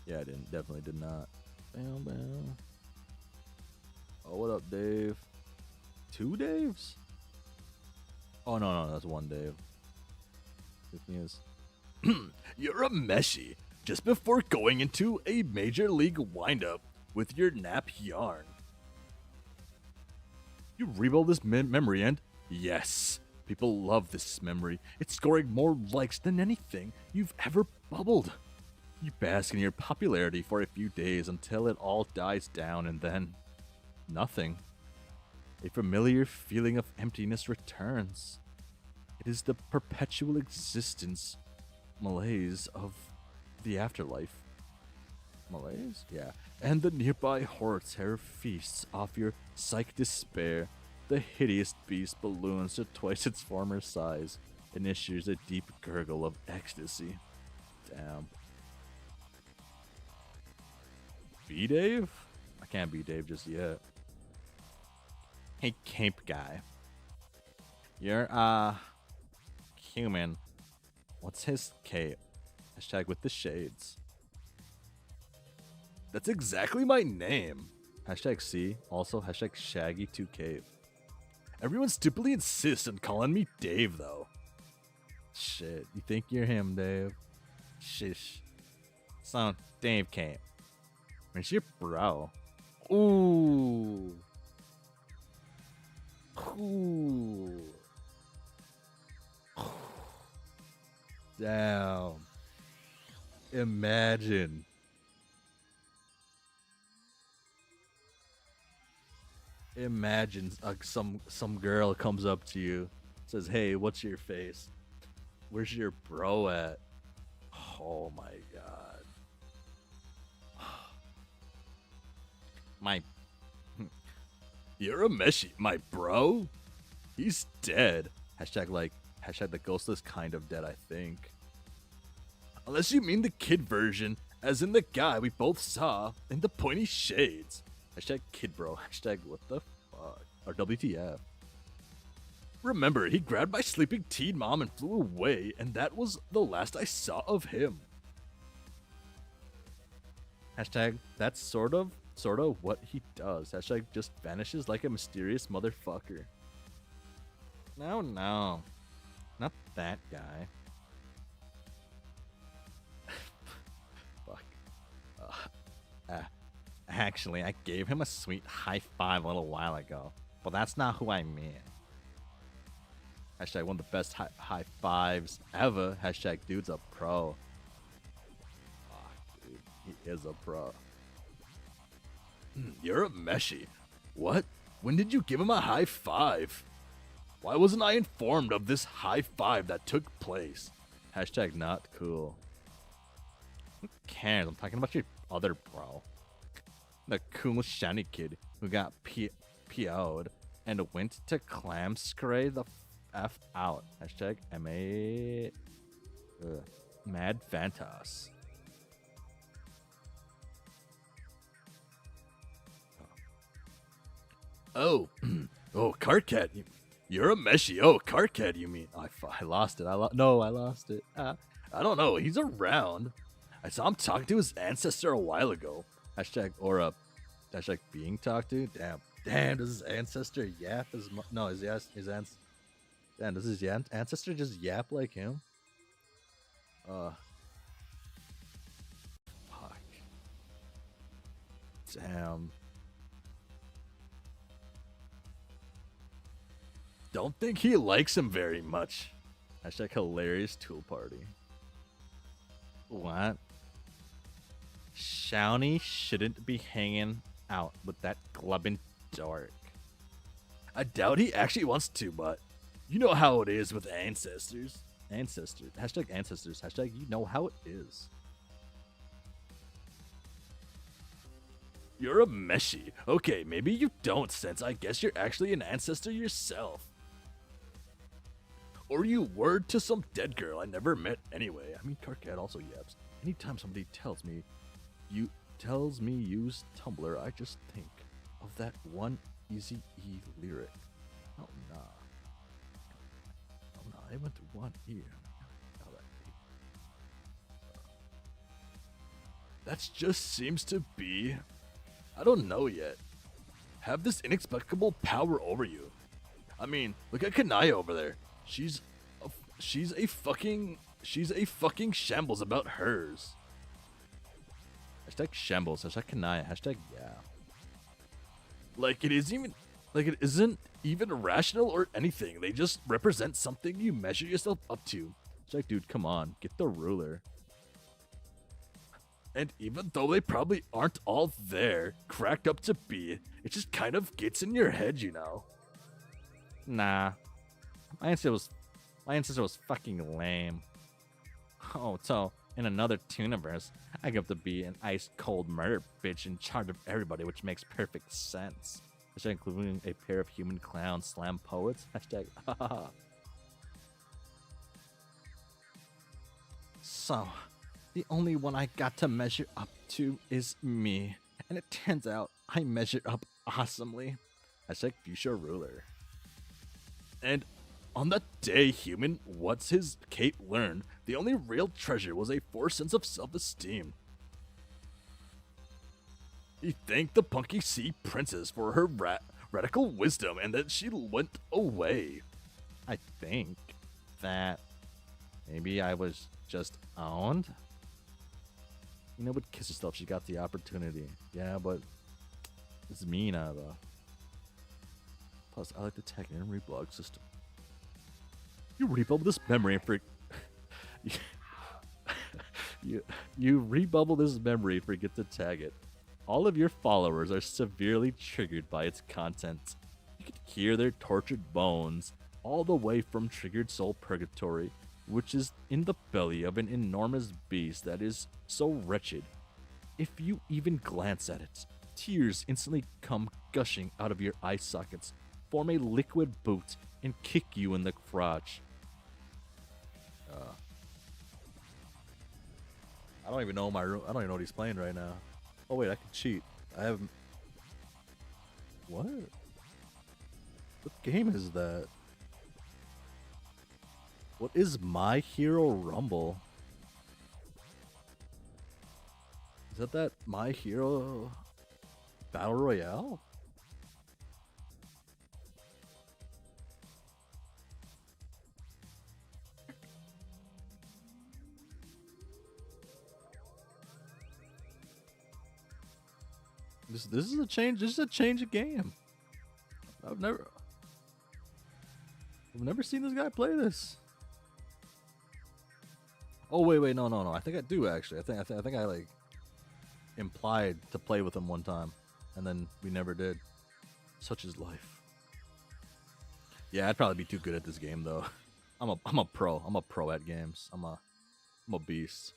Yeah, I didn't. Definitely did not. Oh, what up, Dave? 2 Daves? Oh, no, that's 1 Dave. Good news. You're a meshy. Just before going into a major league windup with your nap yarn. You rebuild this memory and yes, people love this memory. It's scoring more likes than anything you've ever bubbled. You bask in your popularity for a few days until it all dies down and then nothing. A familiar feeling of emptiness returns. It is the perpetual existence malaise of the afterlife. Malaise? Yeah. And the nearby horror terror feasts off your psych despair. The hideous beast balloons to twice its former size and issues a deep gurgle of ecstasy. Damn. Be Dave? I can't be Dave just yet. Hey, cape guy. You're, human. What's his cape? Hashtag with the shades. That's exactly my name. Hashtag C. Also, hashtag Shaggy2Cape. Everyone stupidly insists on calling me Dave, though. Shit, you think you're him, Dave? Shish. So, Dave Cape. Where's your bro? Ooh. Ooh. Damn. Imagine. Imagine some girl comes up to you, says, "Hey, what's your face? Where's your bro at?" Oh my god. My You're a meshy, my bro? He's dead. Hashtag the ghostless kind of dead, I think. Unless you mean the kid version, as in the guy we both saw in the pointy shades. Hashtag kid bro. Hashtag what the fuck. Or WTF. Remember, he grabbed my sleeping teen mom and flew away, and that was the last I saw of him. Hashtag, that's sort of what he does. Hashtag, just vanishes like a mysterious motherfucker. No, not that guy. Fuck. Actually, I gave him a sweet high five a little while ago, but that's not who I mean. Hashtag, one of the best high fives ever. Hashtag, dude's a pro. Fuck, dude, he is a pro. You're a meshy. What? When did you give him a high five? Why wasn't I informed of this high five that took place? Hashtag, not cool. Who cares? I'm talking about your other bro. The cool shiny kid who got PO'd and went to clam scray the F out. Hashtag MA. Mad Fantas. Oh, oh, Carcat, you're a meshy. Oh, Carcat, you mean? I lost it. I lost it. I don't know. He's around. I saw him talking to his ancestor a while ago. Hashtag hashtag being talked to. Damn. Does his ancestor yap as much? No, his damn. Does his ancestor just yap like him? Fuck. Damn. Don't think he likes him very much. Hashtag hilarious tool party. What? Shouty shouldn't be hanging out with that glubbing dork. I doubt he actually wants to, but you know how it is with ancestors. Hashtag ancestors. Hashtag you know how it is. You're a meshy. Okay, maybe you don't, since I guess you're actually an ancestor yourself. Or you were to some dead girl I never met anyway. I mean, Carcat also yaps. Anytime somebody tells me use Tumblr, I just think of that one Easy E lyric. Oh nah. I went to one ear. That just seems to be, I don't know yet, have this inexplicable power over you. I mean, look at Kanaya over there. She's a fucking shambles about hers. Hashtag shambles. Hashtag Kanaya. Hashtag yeah. Like it isn't even rational or anything. They just represent something you measure yourself up to. It's like, dude, come on, get the ruler. And even though they probably aren't all there, cracked up to be, it just kind of gets in your head, you know. Nah. My ancestor was fucking lame. Oh, so in another Tooniverse, I get to be an ice cold murder bitch in charge of everybody, which makes perfect sense. Hashtag including a pair of human clown slam poets. Hashtag haha. So, the only one I got to measure up to is me. And it turns out I measured up awesomely. Hashtag fuchsia ruler. And on that day human what's his Kate learned, the only real treasure was a forced sense of self-esteem. He thanked the punky sea princess for her radical wisdom and then she went away. I think that maybe I was just owned. You know, would kiss herself, she got the opportunity. Yeah, but it's me now though. Plus, I like the tag and reblog system. You rebubble this memory and you rebubble this memory and forget to tag it. All of your followers are severely triggered by its content. You can hear their tortured bones all the way from Triggered Soul Purgatory, which is in the belly of an enormous beast that is so wretched. If you even glance at it, tears instantly come gushing out of your eye sockets, form a liquid boot, and kick you in the crotch. I don't even know my room. I don't even know what he's playing right now. Oh wait, I can cheat. I have. What? What game is that? What is My Hero Rumble? Is that My Hero Battle Royale? This is a change. This is a change of game. I've never seen this guy play this. Oh wait, no. I think I do actually. I think I like implied to play with him one time, and then we never did. Such is life. Yeah, I'd probably be too good at this game though. I'm a pro. I'm a pro at games. I'm a beast.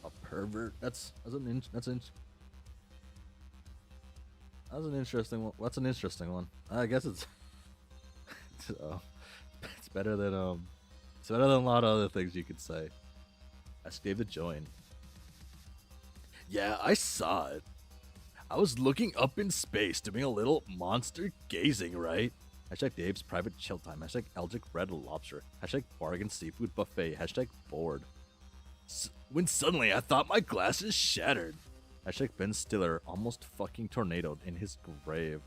A pervert. That's an interesting one. That's an interesting one. I guess it's it's better than a lot of other things you could say. Ask Dave to join. Yeah, I saw it. I was looking up in space, doing a little monster gazing, right? Hashtag Dave's private chill time. Hashtag Eldrick Red Lobster. Hashtag bargain seafood buffet. Hashtag bored. When suddenly I thought my glasses shattered. Hashtag Ben Stiller almost fucking tornadoed in his grave.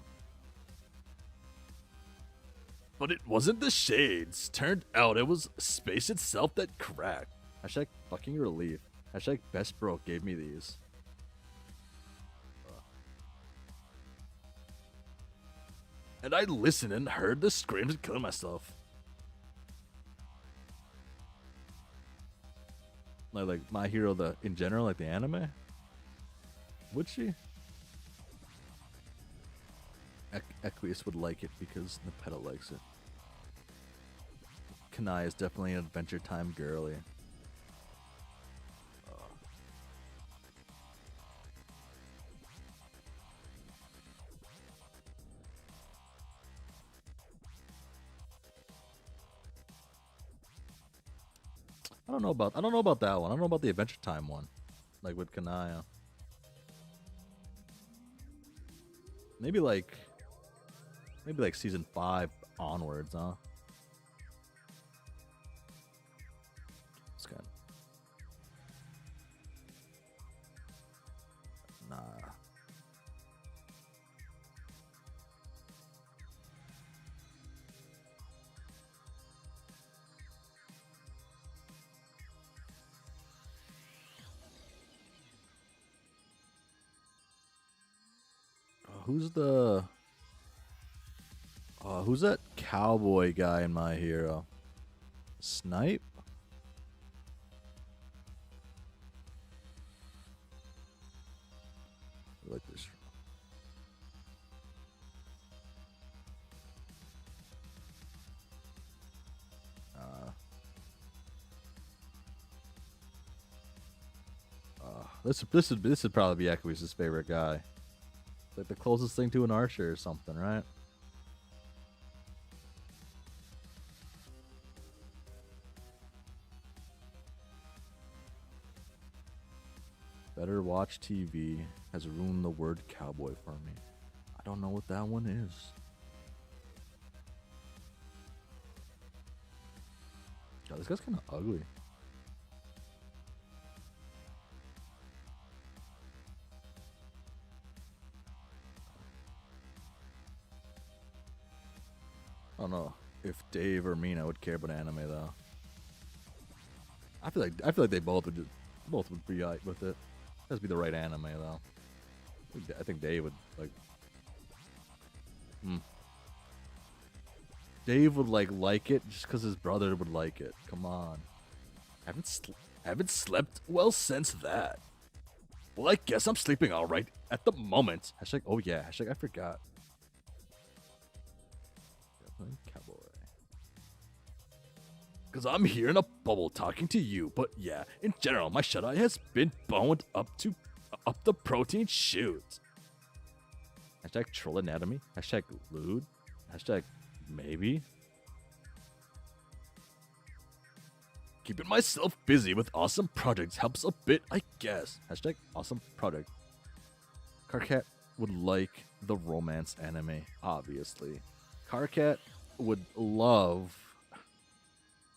But it wasn't the shades. Turned out it was space itself that cracked. Hashtag fucking relief. Hashtag best bro gave me these. And I listened and heard the screams and killing myself. Like My Hero in general, like the anime? Would she? Equius would like it because Nepeta likes it. Kanai is definitely an Adventure Time girly. I don't know about that one. I don't know about the Adventure Time one, like with Kanaya. Maybe like season 5 onwards, huh? It's good. Nah. Who's that cowboy guy in My Hero? Snipe? I like this. This would probably be Equi's favorite guy. Like the closest thing to an archer or something, right? Better Watch TV has ruined the word cowboy for me. I don't know what that one is. God, this guy's kind of ugly. I don't know if Dave or Mina would care about anime though. I feel like they both would be alright with it. Has to be the right anime though. I think Dave would like. Dave would like it just because his brother would like it. Come on, haven't slept well since that. Well, I guess I'm sleeping all right at the moment. Hashtag oh yeah. Hashtag I forgot. Cowboy. Cause I'm here in a bubble talking to you, but yeah, in general, my shut-eye has been boned up the protein chute. Hashtag troll anatomy. Hashtag lewd. Hashtag maybe. Keeping myself busy with awesome projects helps a bit, I guess. Hashtag awesome project. would like the romance anime, obviously. Karkat would love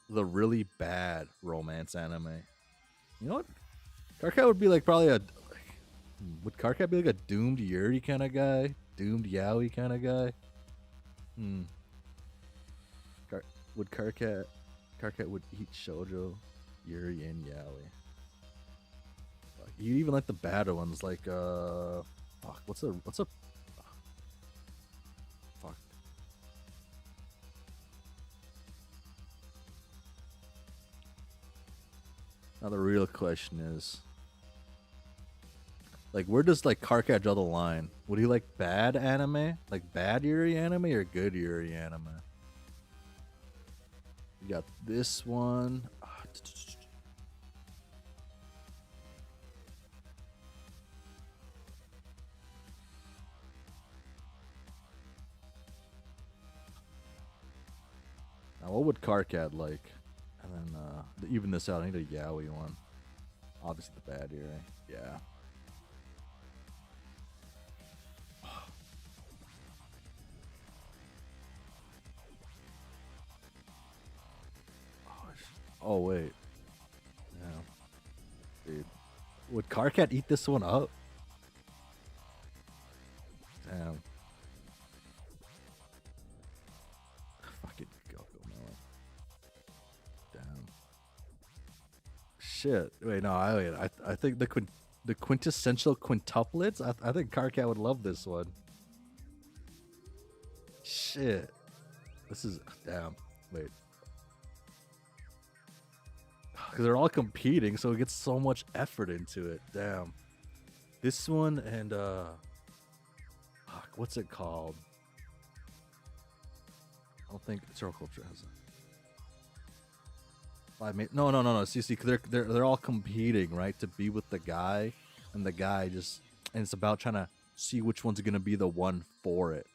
the really bad romance anime. You know what? Karkat would be like probably a. Would Karkat be like a doomed Yuri kind of guy? Doomed Yaoi kind of guy? Would Karkat would eat shoujo, Yuri, and yaoi. You even like the bad ones, like fuck. What's a fuck? Now the real question is, like, where does like Karkat draw the line? Would he like bad anime, like bad Yuri anime, or good Yuri anime? We got this one. Now, what would Karkat like? And then to even this out, I need a yaoi one. Obviously, the bad Yuri. Yeah. Oh wait. Yeah. Dude. Would Karkat eat this one up? Damn. Fucking go Melon. Damn. Shit. Wait, no, I think the quintessential quintuplets? I think Karkat would love this one. Shit. This is damn. Wait. Because they're all competing, so it gets so much effort into it. Damn. This one and fuck, what's it called? I don't think Zero Culture has it. No. See, they're all competing, right, to be with the guy, and the guy just, and it's about trying to see which one's gonna be the one for it,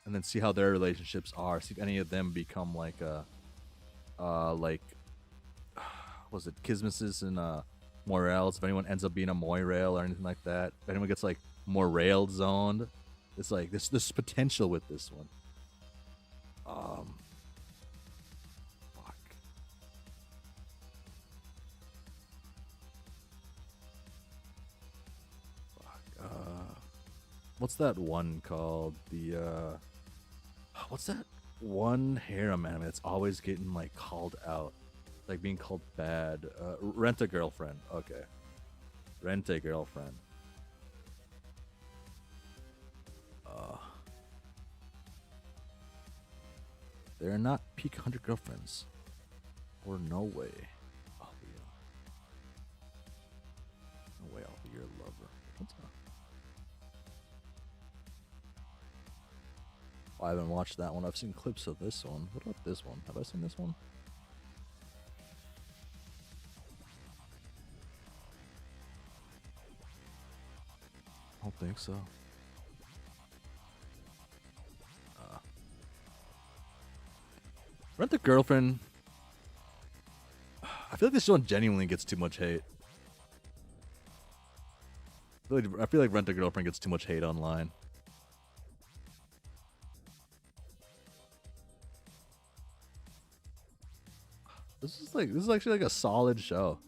and then see how their relationships are. See if any of them become like like. Was it Kismesis and Morels? If anyone ends up being a Moirail or anything like that, if anyone gets like Moirail zoned, it's like this potential with this one. Fuck. What's that one called? The what's that one harem anime that's always getting like called out? Like being called bad. Rent a Girlfriend. Okay. Rent a Girlfriend. They're not peak 100 girlfriends. Or no way. No way I'll be your lover. What's up? Oh, I haven't watched that one. I've seen clips of this one. What about this one? Have I seen this one? I don't think so. Rent a Girlfriend. I feel like this one genuinely gets too much hate. I feel like Rent a Girlfriend gets too much hate online. This is actually like a solid show.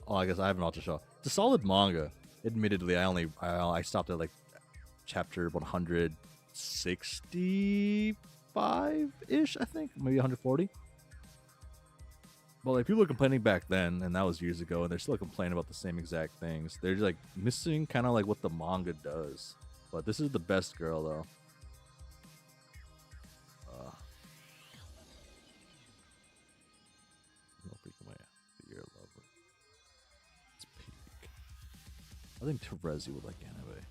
Oh, I guess I haven't watched the show. It's a solid manga. Admittedly, I stopped at like chapter 165-ish, I think, maybe 140. But like people were complaining back then, and that was years ago, and they're still complaining about the same exact things. They're just like missing kind of like what the manga does. But this is the best girl though. I think Terezi would like anime,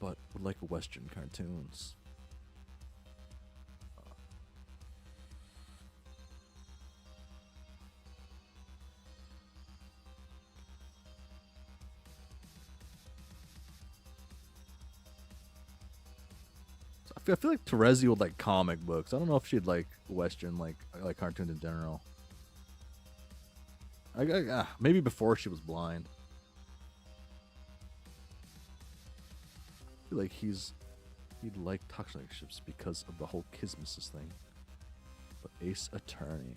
but would like Western cartoons. I feel like Terezi would like comic books. I don't know if she'd like Western, like cartoons in general. Maybe before she was blind. feel like he'd like toxic relationships because of the whole Kismesis thing. But Ace Attorney,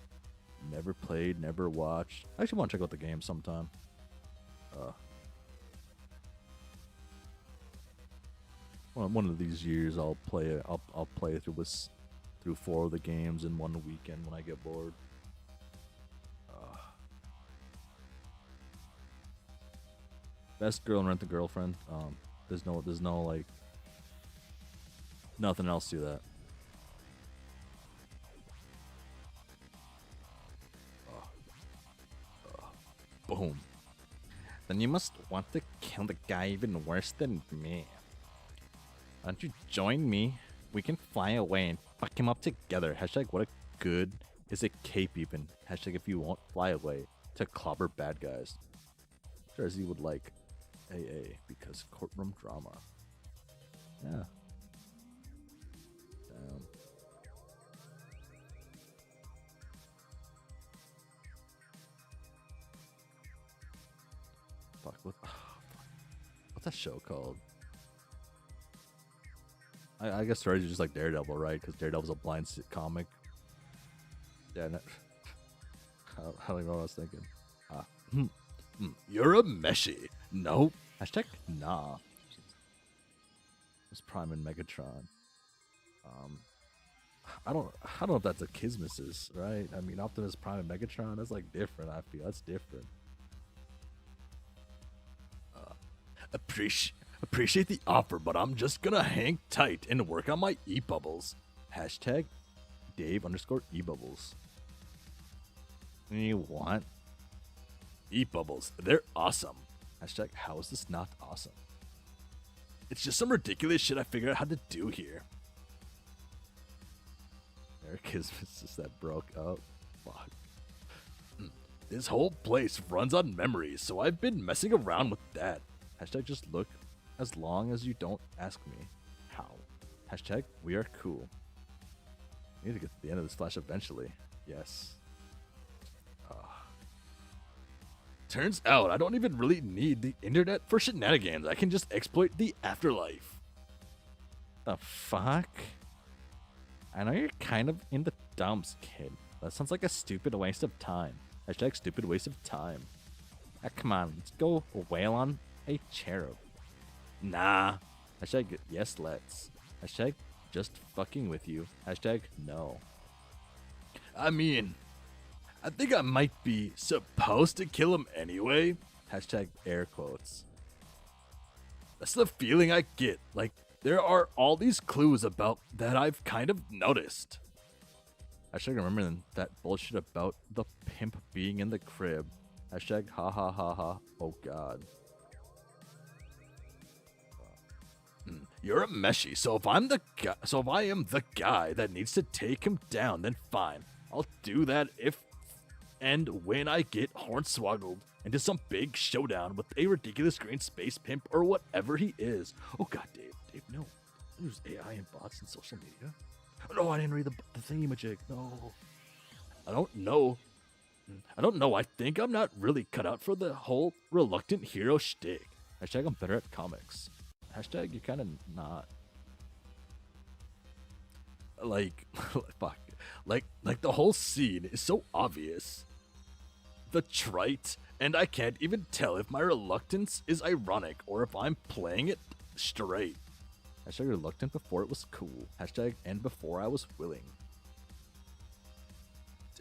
never played, never watched. I actually want to check out the game sometime. One of these years, I'll play it. I'll play through 4 of the games in one weekend when I get bored. Best girl and Rent a Girlfriend. There's no like nothing else to that. Boom. Then you must want to kill the guy even worse than me. Why don't you join me? We can fly away and fuck him up together. Hashtag what a good is a cape even. Hashtag if you won't fly away to clobber bad guys. Sure as he would like AA because courtroom drama. Yeah. Damn. Fuck, what's that show called? I guess Stories is just like Daredevil, right? Because Daredevil's a blind comic. Yeah, I don't even know what I was thinking. You're a meshy. Nope. Hashtag nah. It's Prime and Megatron. I don't know if that's a Kismesis, right? I mean, Optimus Prime and Megatron, that's like different. I feel that's different. Appreciate the offer, but I'm just gonna hang tight and work on my e-bubbles. Hashtag Dave_e-bubbles. You want? E-bubbles, they're awesome. Hashtag how is this not awesome? It's just some ridiculous shit I figured out how to do here. Eric is just that broke up. Fuck. This whole place runs on memories, so I've been messing around with that. Hashtag just look as long as you don't ask me how. Hashtag we are cool. We need to get to the end of this flash eventually. Yes. Turns out I don't even really need the internet for shenanigans. I can just exploit the afterlife. The fuck? I know you're kind of in the dumps, kid. That sounds like a stupid waste of time. Hashtag stupid waste of time. Come on, let's go wail on a cherub. Nah. Hashtag yes, let's. Hashtag just fucking with you. Hashtag no. I mean, I think I might be supposed to kill him anyway. Hashtag air quotes. That's the feeling I get. Like, there are all these clues about that I've kind of noticed. Hashtag remember that bullshit about the pimp being in the crib. Hashtag ha ha ha ha. Oh god. You're a meshy, so if I am the guy that needs to take him down, then fine. I'll do that if and when I get hornswoggled into some big showdown with a ridiculous green space pimp or whatever he is. Oh god, Dave, no. I use AI and bots in social media. No, I didn't read the thingamajig. No. I don't know. I think I'm not really cut out for the whole reluctant hero shtick. Hashtag I'm better at comics. Hashtag you're kind of not. Like, fuck. Like the whole scene is so obvious. The trite, and I can't even tell if my reluctance is ironic or if I'm playing it straight. Hashtag reluctant before it was cool. Hashtag and before I was willing.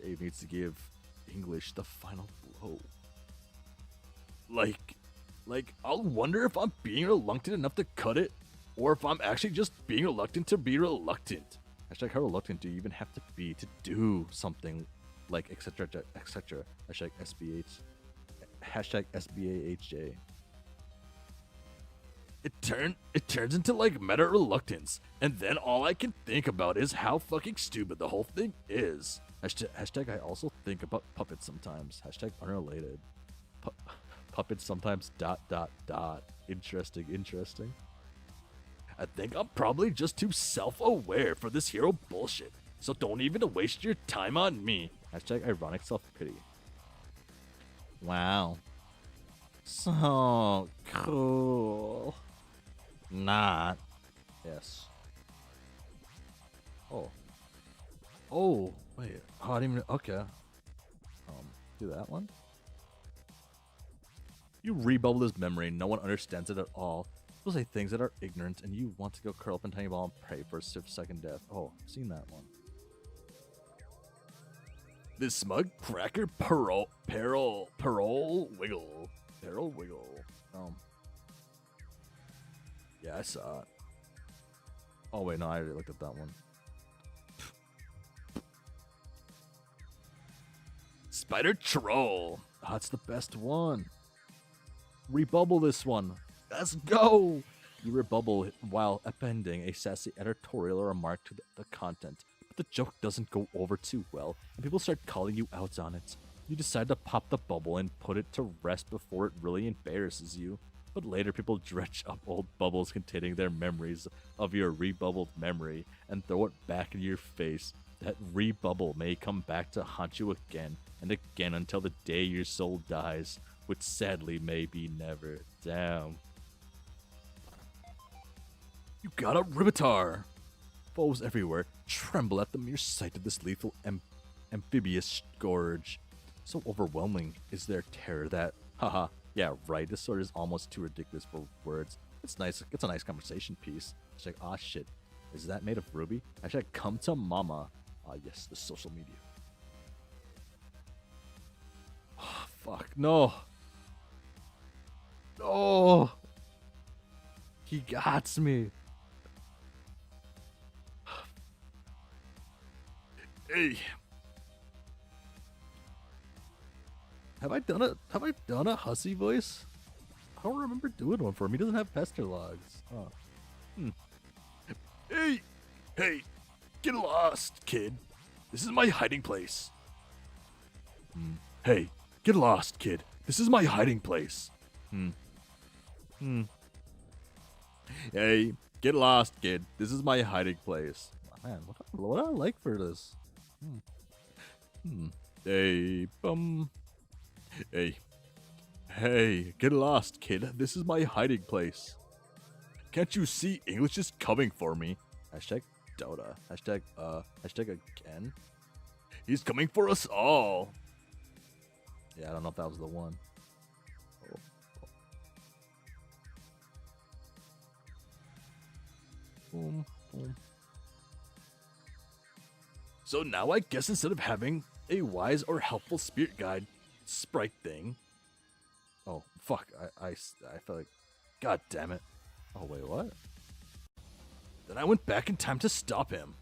Dave needs to give English the final blow. Like, I'll wonder if I'm being reluctant enough to cut it, or if I'm actually just being reluctant to be reluctant. Hashtag how reluctant do you even have to be to do something like etc. etc. Hashtag SBH. Hashtag SBAHJ. It turns into like meta reluctance, and then all I can think about is how fucking stupid the whole thing is. Hashtag I also think about puppets sometimes. Hashtag unrelated. Puppets sometimes ... Interesting. I think I'm probably just too self-aware for this hero bullshit, so don't even waste your time on me. Hashtag ironic self-pity. Wow. So cool. Not. Yes. Oh. Oh, wait. Oh, I didn't even. Okay. Do that one. You rebubble his memory. No one understands it at all. People say things that are ignorant, and you want to go curl up in a tiny ball and pray for a second death. Oh, I've seen that one. This smug cracker parole wiggle. Peril wiggle. Yeah, I saw it. Oh wait, no, I already looked at that one. Spider troll. Oh, that's the best one. Rebubble this one. Let's go. You rebubble while appending a sassy editorial or remark to the content. But the joke doesn't go over too well, and people start calling you out on it. You decide to pop the bubble and put it to rest before it really embarrasses you. But later people dredge up old bubbles containing their memories of your rebubbled memory and throw it back in your face. That rebubble may come back to haunt you again and again until the day your soul dies, which sadly may be never. Damn. You got a Ribitar! Foes everywhere tremble at the mere sight of this lethal amphibious scourge. So overwhelming is their terror that, haha, yeah, right, this sword is almost too ridiculous for words. It's nice, it's a nice conversation piece. It's like, ah shit, is that made of ruby? I should come to mama. Ah yes, the social media. Oh, fuck, no. No. He got me. Hey. Have I done a Hussie voice? I don't remember doing one for him. He doesn't have pester logs. Oh. Hey! Hey! Get lost, kid. This is my hiding place. Hey, get lost, kid. This is my hiding place. Hey, get lost, kid. This is my hiding place. Man, what do I like for this? Hey, Hey. Hey, get lost, kid. This is my hiding place. Can't you see English is coming for me? Hashtag Dota. Hashtag again. He's coming for us all. Yeah, I don't know if that was the one. Boom, boom. So now I guess instead of having a wise or helpful spirit guide sprite thing. Oh, fuck. I feel like... God damn it. Oh, wait, what? Then I went back in time to stop him.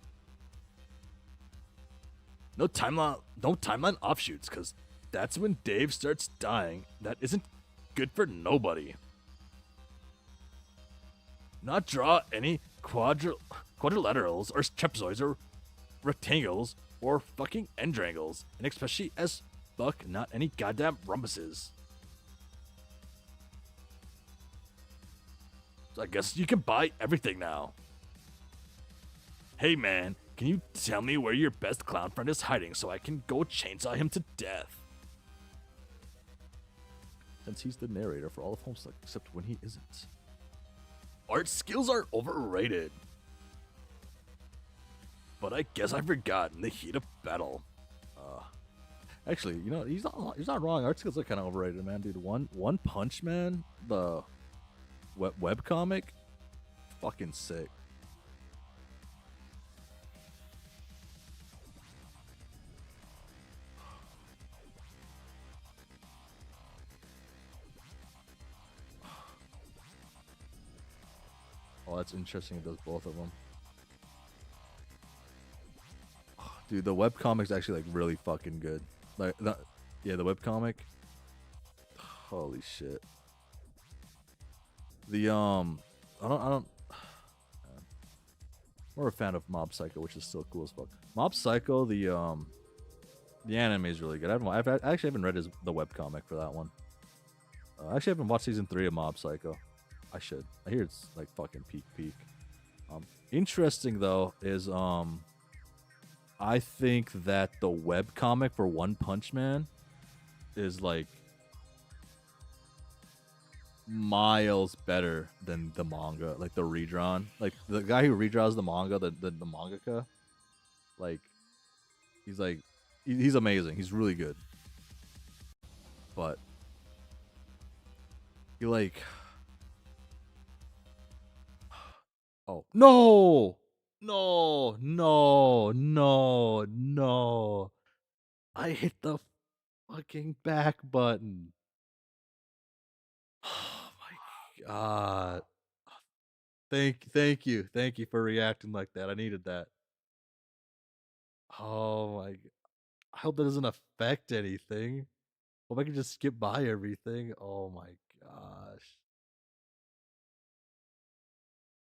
No timeline offshoots, because that's when Dave starts dying. That isn't good for nobody. Not draw any quadrilaterals or trapezoids or rectangles or fucking endrangles, and especially as fuck not any goddamn rhombuses. So I guess you can buy everything now. Hey man, can you tell me where your best clown friend is hiding so I can go chainsaw him to death? Since he's the narrator for all of Homestuck, except when he isn't. Art skills are overrated. But I guess I forgot in the heat of battle. Actually, you know, he's not wrong. Art skills are kind of overrated, man, dude. One Punch Man, the webcomic, fucking sick. Oh, that's interesting. It does both of them. Dude, the webcomic's actually like really fucking good. Like, yeah, the webcomic. Holy shit. The I don't. More a fan of Mob Psycho, which is still cool as fuck. Mob Psycho, the anime is really good. I actually haven't read the webcomic for that one. I actually haven't watched season 3 of Mob Psycho. I should. I hear it's like fucking peak. Interesting though is I think that the webcomic for One Punch Man is like miles better than the manga, like the redrawn. Like the guy who redraws the manga, the mangaka, like he's like he's amazing. He's really good. But he like oh no. No, no, no, no. I hit the fucking back button. Oh my god. Thank you for reacting like that. I needed that. Oh my I hope that doesn't affect anything. Hope I can just skip by everything. Oh my gosh.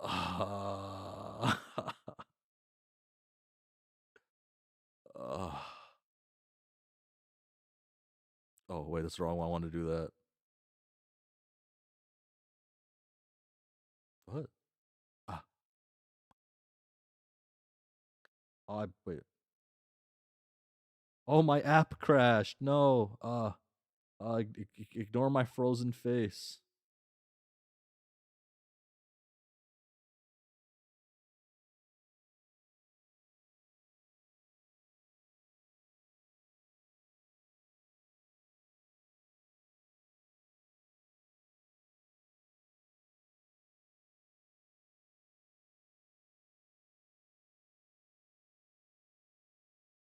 Ah. Ah. Oh wait, that's the wrong one. I want to do that. What? Ah. Oh, wait. Oh, my app crashed. No. Ignore my frozen face.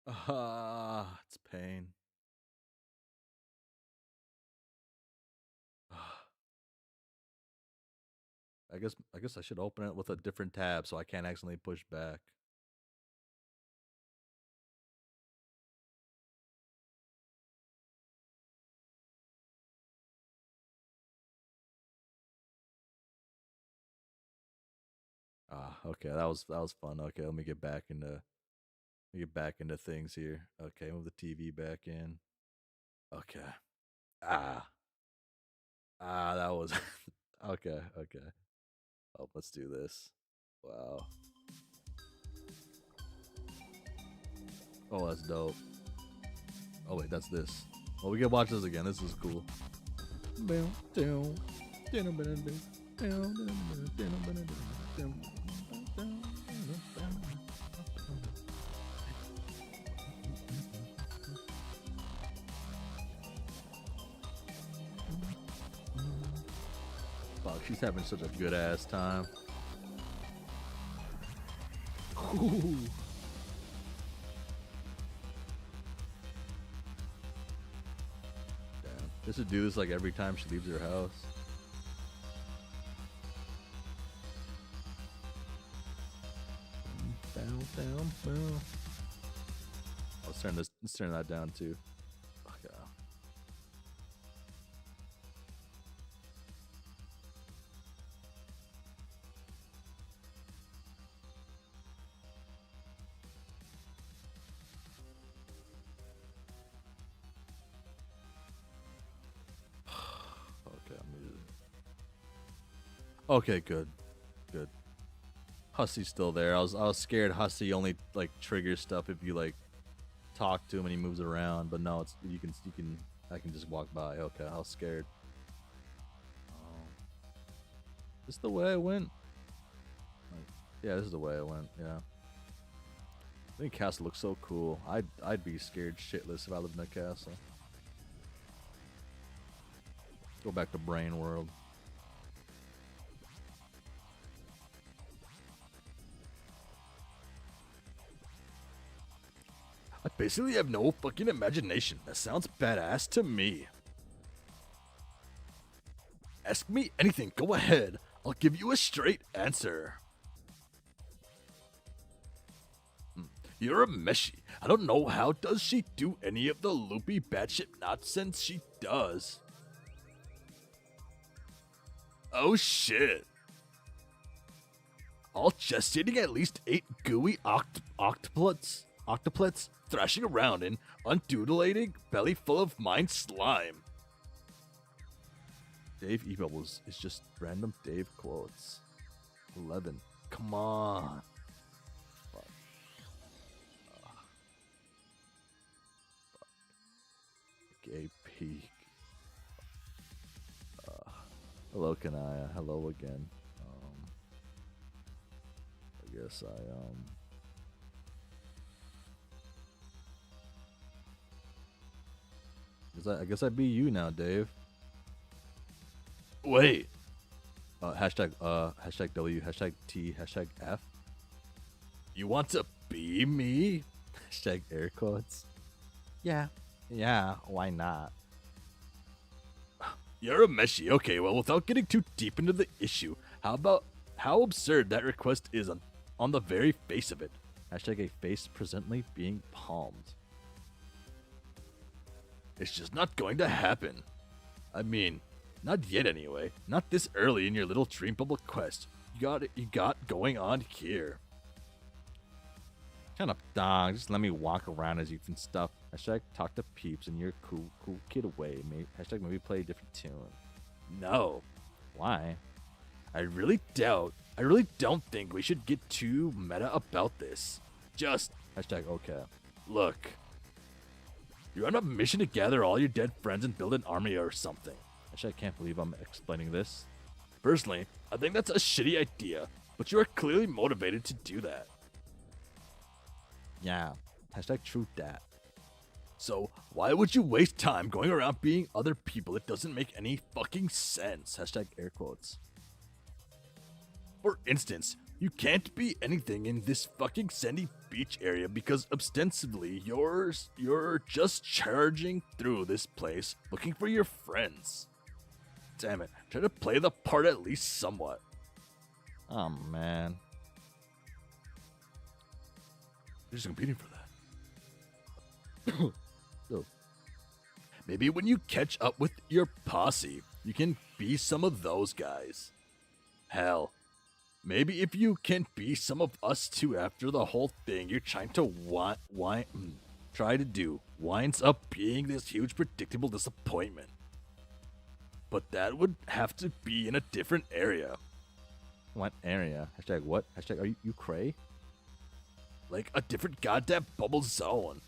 Ah, it's pain. I guess I should open it with a different tab so I can't accidentally push back. Ah, okay, that was fun. Okay, let me get back into things here. Okay, move the TV back in. Okay. Ah. That was okay. Oh, let's do this. Wow. Oh, that's dope. Oh wait, that's this. Well, we can watch this again. This is cool. Fuck, she's having such a good ass time. Ooh. Damn. They should do this like every time she leaves her house. Down. Let's turn that down too. Okay. Okay, good. Hussie's still there. I was scared Hussie only like triggers stuff if you like talk to him and he moves around, but no, it's you can I can just walk by. Okay, I was scared. This the way I went? Like, yeah, this is the way I went. Yeah. I think castle looks so cool. I'd be scared shitless if I lived in a castle. Go back to Brain World. I basically have no fucking imagination. That sounds badass to me. Ask me anything, go ahead. I'll give you a straight answer. You're a meshy. I don't know how does she do any of the loopy batshit nonsense she does. Oh shit. All gestating at least 8 gooey octoplets thrashing around in undulating belly full of mind slime. Dave E-Bubbles is just random Dave quotes. 11. Come on. Fuck. Gay peak. Hello, Kanaya. Hello again. I guess I guess I be you now, Dave. Wait. Hashtag W, hashtag T, hashtag F. You want to be me? Hashtag air quotes. Yeah, why not? You're a Meshi. Okay, well, without getting too deep into the issue, how absurd that request is on the very face of it. Hashtag a face presently being palmed. It's just not going to happen. I mean, not yet anyway. Not this early in your little dream bubble quest. You got going on here. Shut up, dog. Just let me walk around as you can stuff. Hashtag talk to peeps and you're cool kid away, mate. Hashtag maybe play a different tune. No. Why? I really don't think we should get too meta about this. Just hashtag okay. Look. You're on a mission to gather all your dead friends and build an army or something. Actually, I can't believe I'm explaining this. Personally, I think that's a shitty idea, but you are clearly motivated to do that. Yeah. Hashtag true dat. So, why would you waste time going around being other people? It doesn't make any fucking sense. Hashtag air quotes. For instance, you can't be anything in this fucking sandy beach area because ostensibly you're just charging through this place looking for your friends. Damn it, try to play the part at least somewhat. Oh, man. You're just competing for that. So, maybe when you catch up with your posse, you can be some of those guys. Hell, maybe if you can be some of us too after the whole thing you're trying to winds up being this huge predictable disappointment. But that would have to be in a different area. What area? Hashtag what? Hashtag are you cray? Like a different goddamn bubble zone.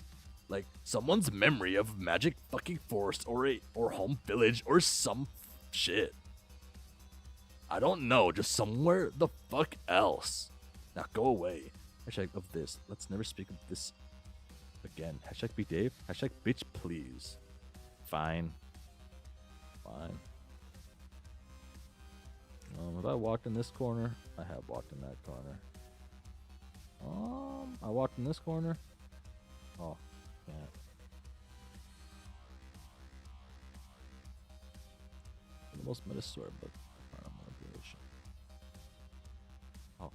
Like someone's memory of magic fucking forest or home village or some shit. I don't know, just somewhere the fuck else. Now go away. Hashtag of this. Let's never speak of this again. Hashtag be Dave. Hashtag bitch please. Fine. Have I walked in this corner? I have walked in that corner. I walked in this corner. Oh, yeah. The most meta story book. Manipulation. Oh.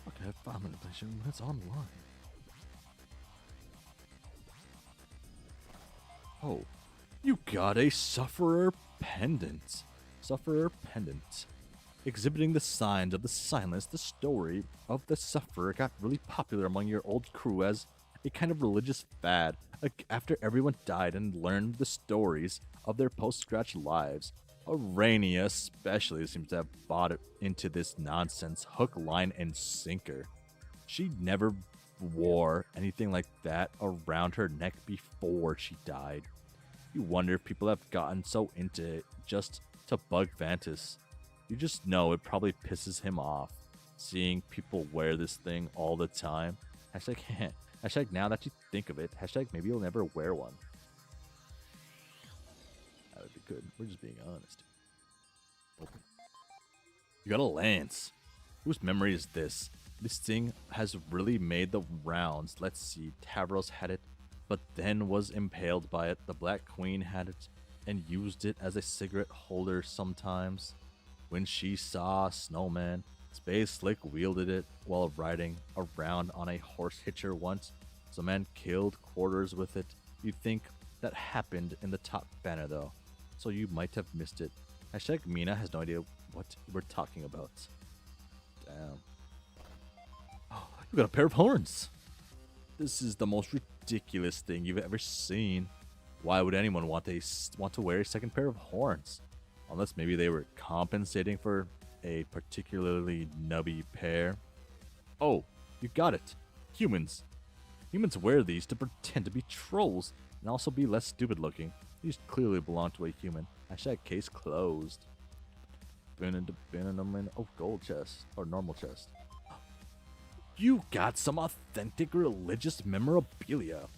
Okay, file manipulation. It's online. Oh, you got a Sufferer Pendant. Sufferer Pendant. Exhibiting the signs of the silence, the story of the Sufferer got really popular among your old crew as a kind of religious fad. After everyone died and learned the stories of their post-scratch lives, Arania especially seems to have bought into this nonsense hook, line, and sinker. She never wore anything like that around her neck before she died. You wonder if people have gotten so into it just to bug Vantis. You just know it probably pisses him off seeing people wear this thing all the time. Hashtag, hashtag now that you think of it, hashtag maybe you'll never wear one. That would be good. We're just being honest. Open. You got a lance. Whose memory is this? This thing has really made the rounds. Let's see. Tavros had it, but then was impaled by it. The Black Queen had it and used it as a cigarette holder sometimes. When she saw Snowman, Space Slick wielded it while riding around on a horse hitcher once. Some man killed Quarters with it. You'd think that happened in the top banner though, so you might have missed it. Hashtag Mina has no idea what we're talking about. Damn. Oh, you got a pair of horns. This is the most ridiculous thing you've ever seen. Why would anyone want to wear a second pair of horns? Unless maybe they were compensating for a particularly nubby pair. Oh, you got it. Humans. Humans wear these to pretend to be trolls and also be less stupid looking. These clearly belong to a human. Hashtag case closed. Oh, gold chest. Or normal chest. You got some authentic religious memorabilia.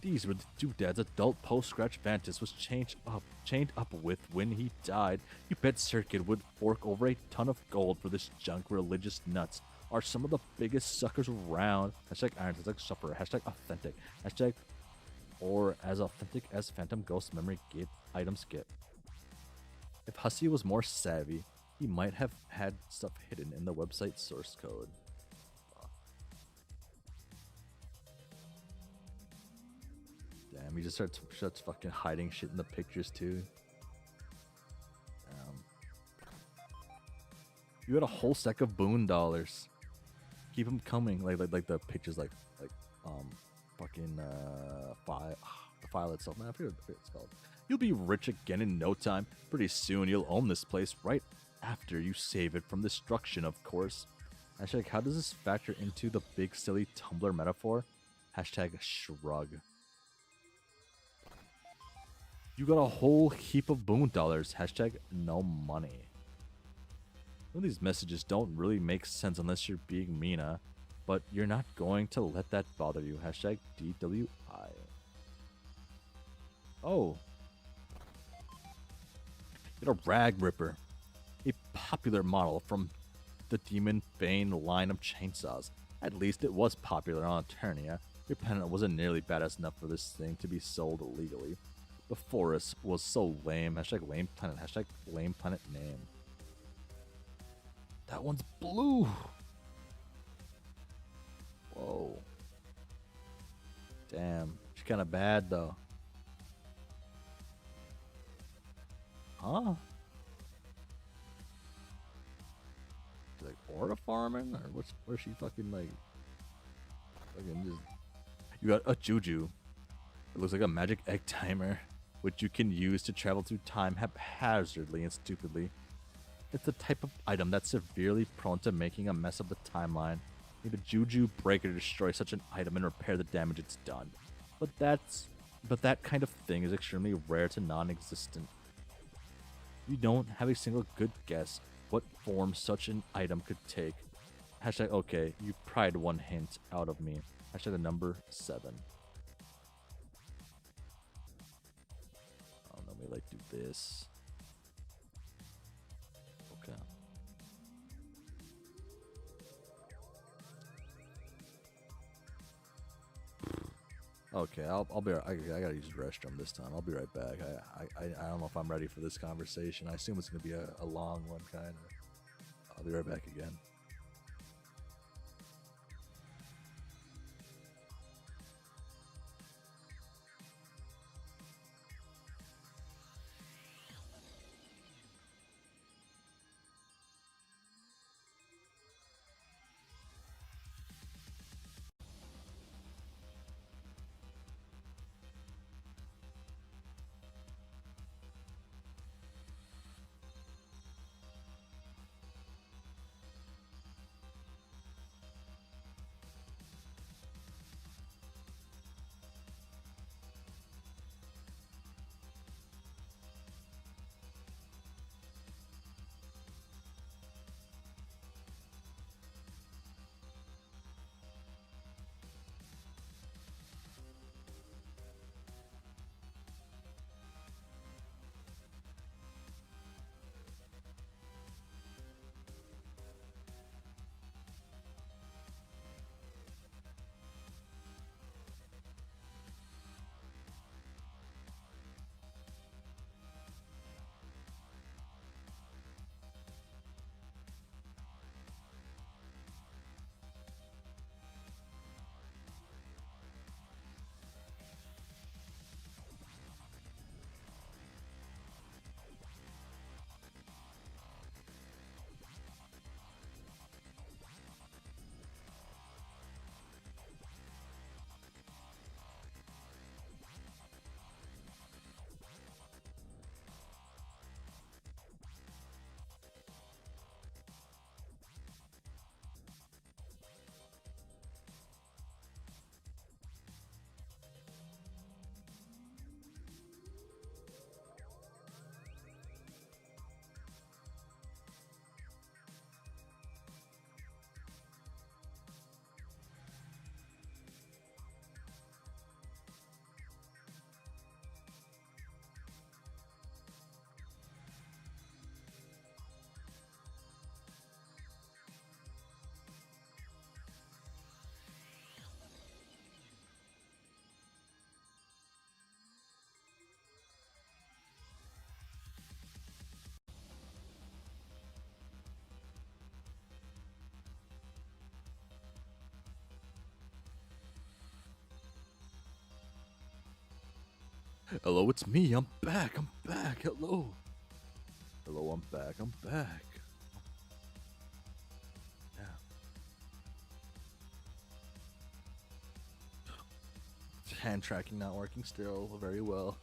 These were the doodad's adult post-scratch Vantis was chained up with when he died. You bet Circuit would fork over a ton of gold for this junk. Religious nuts are some of the biggest suckers around. Hashtag irons, hashtag sufferer, hashtag authentic, hashtag or as authentic as Phantom Ghost memory items get. If Hussie was more savvy, he might have had stuff hidden in the website source code. Damn, he just starts fucking hiding shit in the pictures too. You had a whole stack of boon dollars. Keep them coming, like the pictures, fucking the file itself. Man, I forget what it's called. You'll be rich again in no time. Pretty soon you'll own this place right after you save it from destruction, of course. Hashtag, how does this factor into the big silly Tumblr metaphor? Hashtag shrug. You got a whole heap of boon dollars. Hashtag no money. Some of these messages don't really make sense unless you're being Mina, but you're not going to let that bother you. Hashtag DWI. Oh. You're a rag ripper. A popular model from the Demon Bane line of chainsaws. At least it was popular on Eternia. Your pendant wasn't nearly badass enough for this thing to be sold illegally. The forest was so lame. Hashtag lame planet. Hashtag lame planet name. That one's blue. Whoa. Damn. She's kind of bad though. Huh? She's like aura farming, or where's she fucking like? Fucking just. You got a juju. It looks like a magic egg timer, which you can use to travel through time haphazardly and stupidly. It's the type of item that's severely prone to making a mess of the timeline. Need a juju breaker to destroy such an item and repair the damage it's done. But that kind of thing is extremely rare to non-existent. You don't have a single good guess what form such an item could take. Hashtag okay, you pried one hint out of me. Hashtag the number 7. Oh no, we like do this. Okay. Okay, I'll be. I gotta use the restroom this time. I'll be right back. I don't know if I'm ready for this conversation. I assume it's gonna be a long one, kind of. I'll be right back again. Hello, it's me. I'm back. I'm back. Hello. Hello, I'm back. I'm back. Yeah. Hand tracking not working still very well.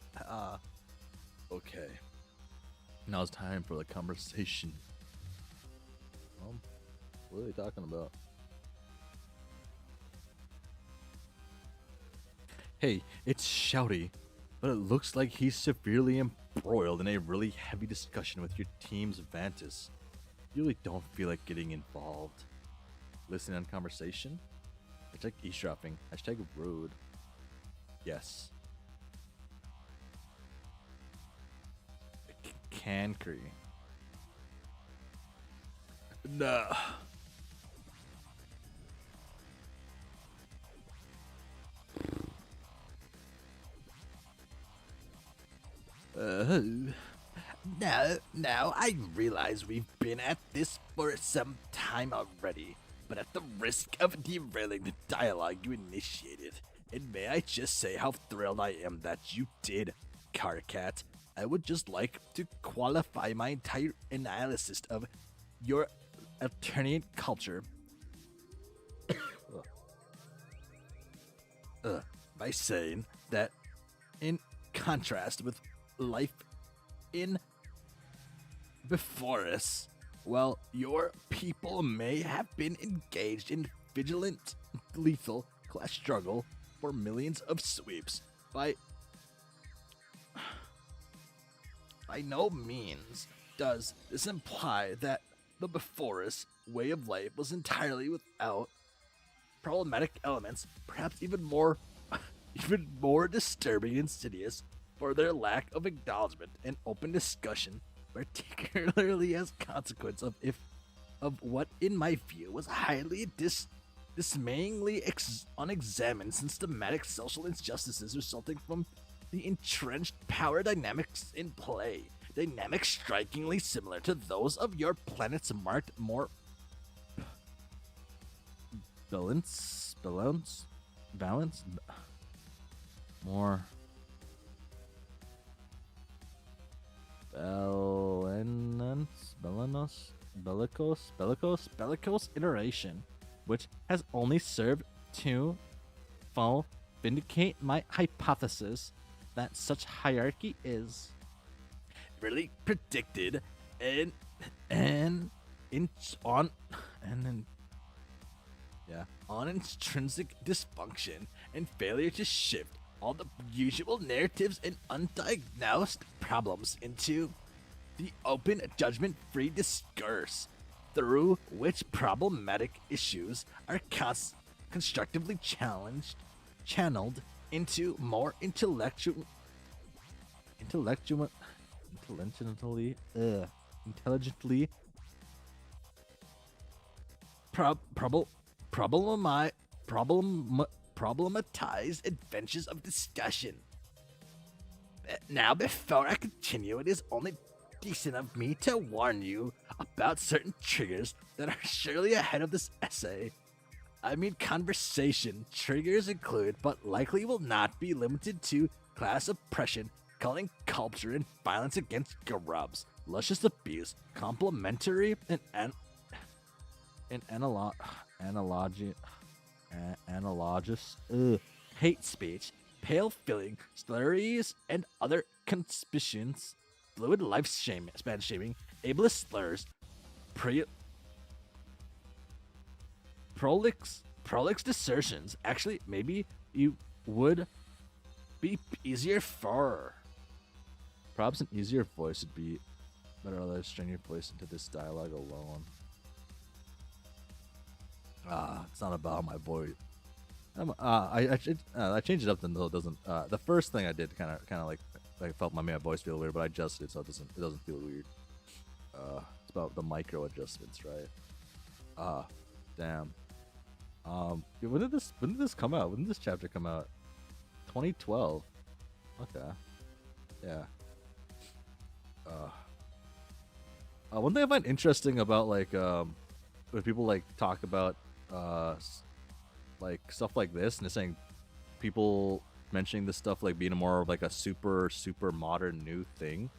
Okay. Now it's time for the conversation. What are they talking about? Hey, it's Shouty, but it looks like he's severely embroiled in a really heavy discussion with your team's Vantis. You really don't feel like getting involved. Listening on conversation? Hashtag eavesdropping. Hashtag rude. Yes. Cancry. Nah. Now, I realize we've been at this for some time already, but at the risk of derailing the dialogue you initiated, and may I just say how thrilled I am that you did, Carcat, I would just like to qualify my entire analysis of your alternate culture by saying that, in contrast with life in before us, well, your people may have been engaged in vigilant, lethal class struggle for millions of sweeps. By no means does this imply that the before us way of life was entirely without problematic elements, perhaps even more disturbing and insidious for their lack of acknowledgement and open discussion, particularly as consequence of what in my view was highly dismayingly unexamined systematic social injustices resulting from the entrenched power dynamics in play, dynamics strikingly similar to those of your planet's marked more balance, more bellicose iteration, which has only served to vindicate my hypothesis that such hierarchy is really predicted on intrinsic dysfunction and failure to shift all the usual narratives and undiagnosed problems into the open, judgment-free discourse, through which problematic issues are constructively channeled into more intelligently problematized adventures of discussion. Now, before I continue, it is only decent of me to warn you about certain triggers that are surely ahead of this essay. I mean, conversation triggers include, but likely will not be limited to, class oppression, culling culture, and violence against grubs, luscious abuse, complimentary and analogous hate speech, pale filling, slurries, and other conspicuous, fluid span shaming, ableist slurs, prolix desertions. Actually, maybe you would be easier for. Perhaps an easier voice would be better. Let's string your voice into this dialogue alone. It's not about my voice. I changed it up until it doesn't. The first thing I did kind of like felt my voice feel weird, but I adjusted it so it doesn't feel weird. It's about the micro adjustments, right? Damn. When did this come out? When did this chapter come out? 2012. Okay. Yeah. One thing I find interesting about like when people like talk about like stuff like this and they're saying people mentioning this stuff like being more of like a super modern new thing.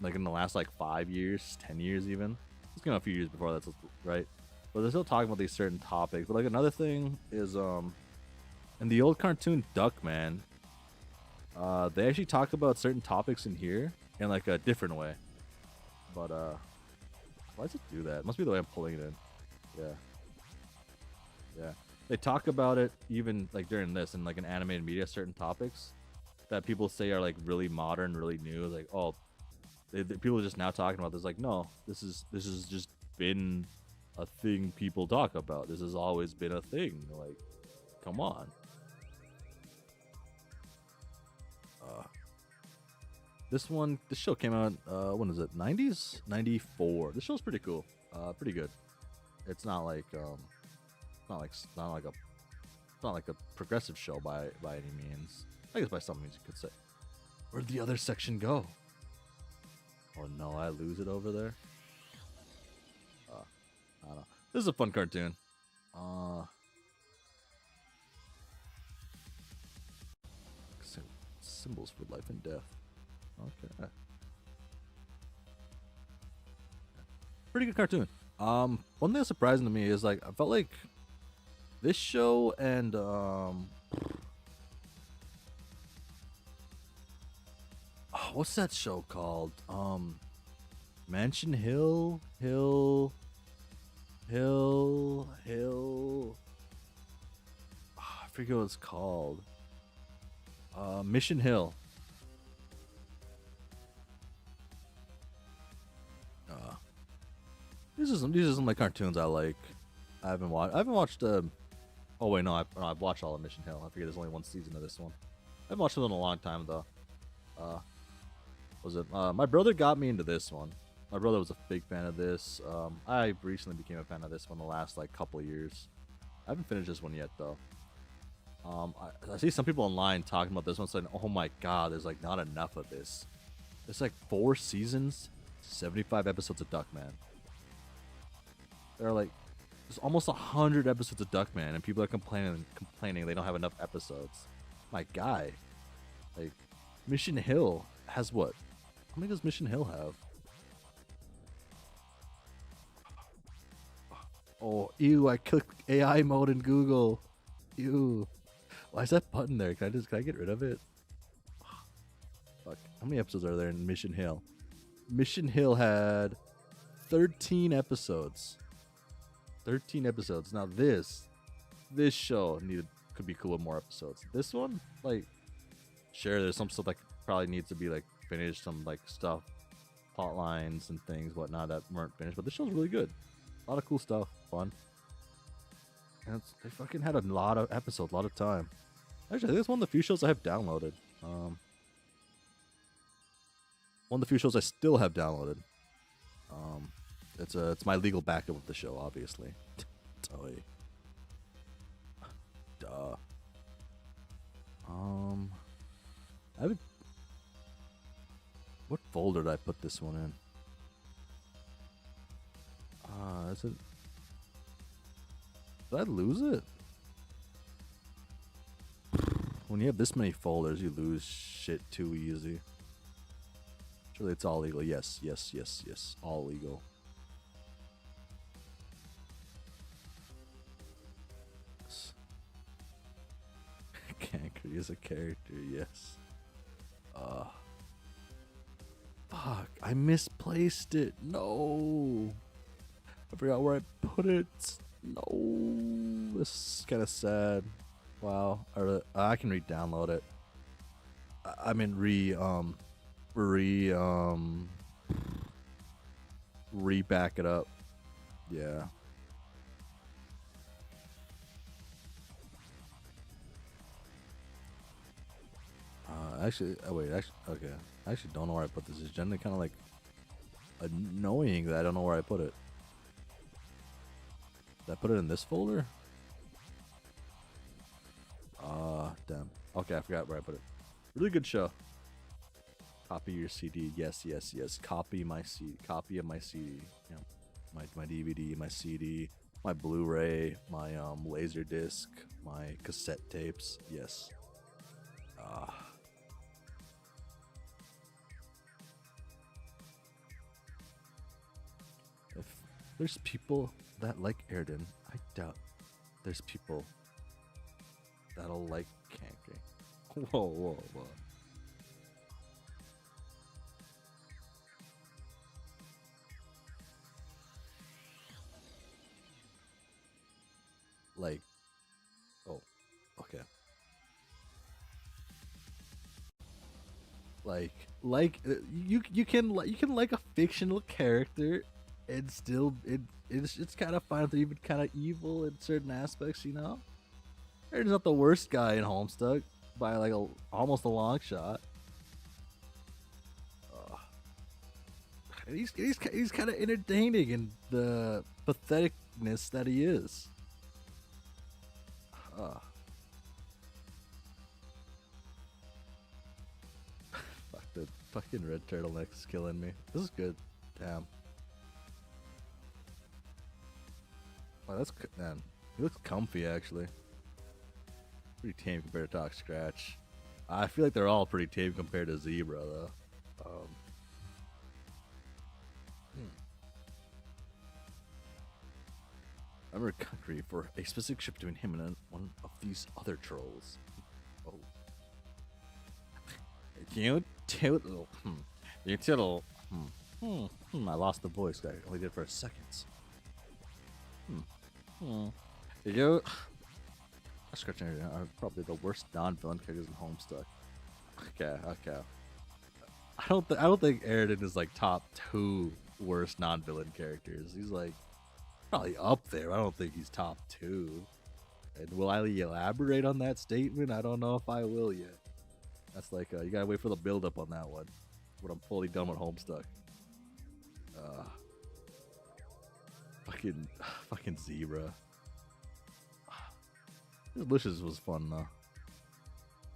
Like in the last like 5 years, 10 years even. It's been a few years before that's right. But they're still talking about these certain topics. But like another thing is in the old cartoon Duckman, they actually talk about certain topics in here in like a different way. But why does it do that? It must be the way I'm pulling it in. Yeah. Yeah. They talk about it even like during this and like in animated media, certain topics that people say are like really modern, really new. Like, oh, people are just now talking about this. Like, no, this is just been a thing people talk about. This has always been a thing. Like, come on. This show came out, when is it? 90s? 94. This show's pretty cool. Pretty good. It's not like a progressive show by any means. I guess by some means you could say. Where'd the other section go? Oh no, I lose it over there. I don't know. This is a fun cartoon. Symbols for life and death. Okay. Pretty good cartoon. One thing that's surprising to me is like I felt like this show and what's that show called? Mansion Hill. I forget what it's called. Mission Hill. These are some of my cartoons I like. I haven't watched. Oh wait, no, I've watched all of Mission Hill. I forget there's only one season of this one. I haven't watched it in a long time though. My brother got me into this one. My brother was a big fan of this. I recently became a fan of this one the last like couple of years. I haven't finished this one yet though. I see some people online talking about this one saying, "Oh my god, there's like not enough of this." It's like 4 seasons, 75 episodes of Duckman. There are like there's almost 100 episodes of Duckman, and people are complaining they don't have enough episodes. My guy, like Mission Hill has what? How many does Mission Hill have? Oh, ew! I clicked AI mode in Google. Ew. Why is that button there? Can I get rid of it? Fuck. How many episodes are there in Mission Hill? Mission Hill had 13 episodes. 13 episodes. Now this show could be cool with more episodes. This one, like, sure, there's some stuff that probably needs to be like finished, some like stuff, plot lines and things, whatnot that weren't finished. But this show's really good. A lot of cool stuff, fun. And they fucking had a lot of episodes, a lot of time. Actually, I think it's one of the few shows I have downloaded. One of the few shows I still have downloaded. It's my legal backup of the show, obviously. Toy. Duh. I haven't. What folder did I put this one in? Is it? Did I lose it? When you have this many folders, you lose shit too easy. Surely it's all legal. Yes. All legal. Can't create a character. Yes. Fuck. I misplaced it. No. I forgot where I put it. No. This is kind of sad. Wow. I can re-download it. I mean re-back it up. Yeah. Okay. I actually don't know where I put this. It's generally kind of like annoying that I don't know where I put it. Did I put it in this folder? Damn. Okay, I forgot where I put it. Really good show. Copy your CD. Yes. Copy my CD. Copy of my CD. Yeah. My DVD, my CD, my Blu-ray, my laser disc, my cassette tapes. Yes. If there's people that like Erden, I doubt there's people that'll like Kankri. Whoa, whoa, whoa. Like, oh, okay. You can like a fictional character and still it's kind of fun. They're even kind of evil in certain aspects, you know. He's not the worst guy in Homestuck by like almost a long shot. And he's kind of entertaining in the patheticness that he is. Fuck, the fucking red turtleneck's killing me. This is good. Damn. Oh, man. He looks comfy actually. Pretty tame compared to Doc Scratch. I feel like they're all pretty tame compared to Zebra though. I remember Country for a specific ship between him and one of these other trolls. Oh. You toodle. You toodle. I lost the voice. I only did it for a second. You. Scratch and Erden are probably the worst non-villain characters in Homestuck. Okay. I don't think Erden is like top 2 worst non-villain characters. He's like probably up there. I don't think he's top 2. And will I elaborate on that statement? I don't know if I will yet. That's like you gotta wait for the build-up on that one. When I'm fully done with Homestuck. Fucking Zebra. Delicious was fun though.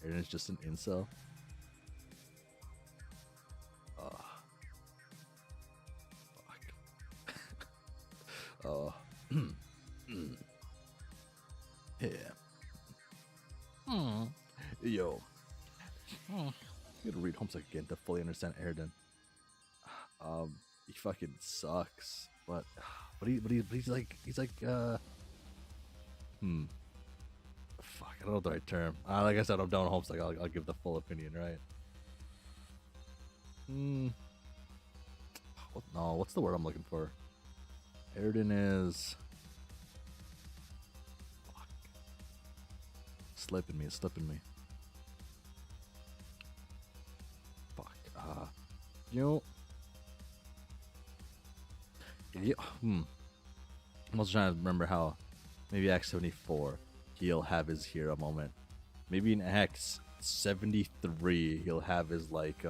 Erden is just an incel. Fuck. Yeah. Yo. You gotta read Homestuck again to fully understand Erden. He fucking sucks, but he's like fuck, I don't know the right term. Like I said, I'm done with Homestuck. I'll give the full opinion, right? What's the word I'm looking for? Erden is slipping me. Fuck. I was trying to remember how maybe X-74 he'll have his hero moment. Maybe in X-73 he'll have his like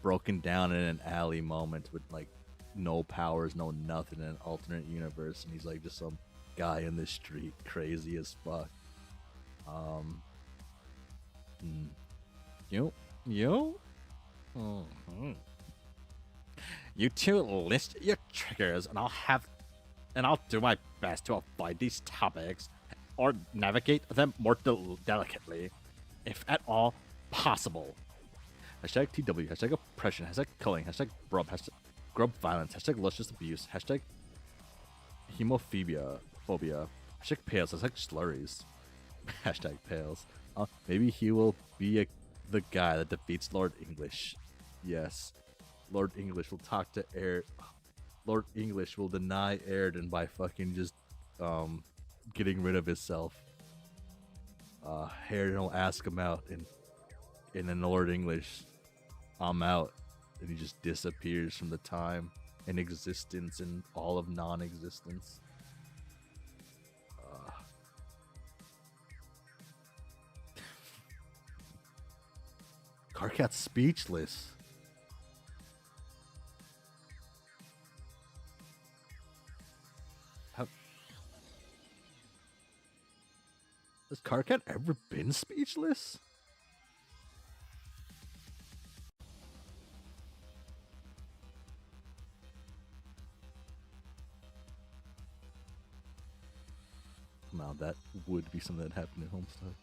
broken down in an alley moment with like no powers, no nothing in an alternate universe, and he's like just some guy in the street, crazy as fuck. You two list your triggers, and I'll do my best to avoid these topics or navigate them more delicately, if at all possible. Hashtag TW, hashtag oppression, hashtag culling, hashtag grub, hashtag grub violence, hashtag luscious abuse, hashtag phobia, hashtag pales, hashtag slurries, hashtag pales. Maybe he will be the guy that defeats Lord English. Yes, Lord English will talk to Lord English will deny Erden by fucking just getting rid of himself. Erden will ask him out, and then Lord English, I'm out, and he just disappears from the time and existence and all of non-existence. Carcat's speechless. Has Carcat ever been speechless? Now that would be something that happened in Homestuck.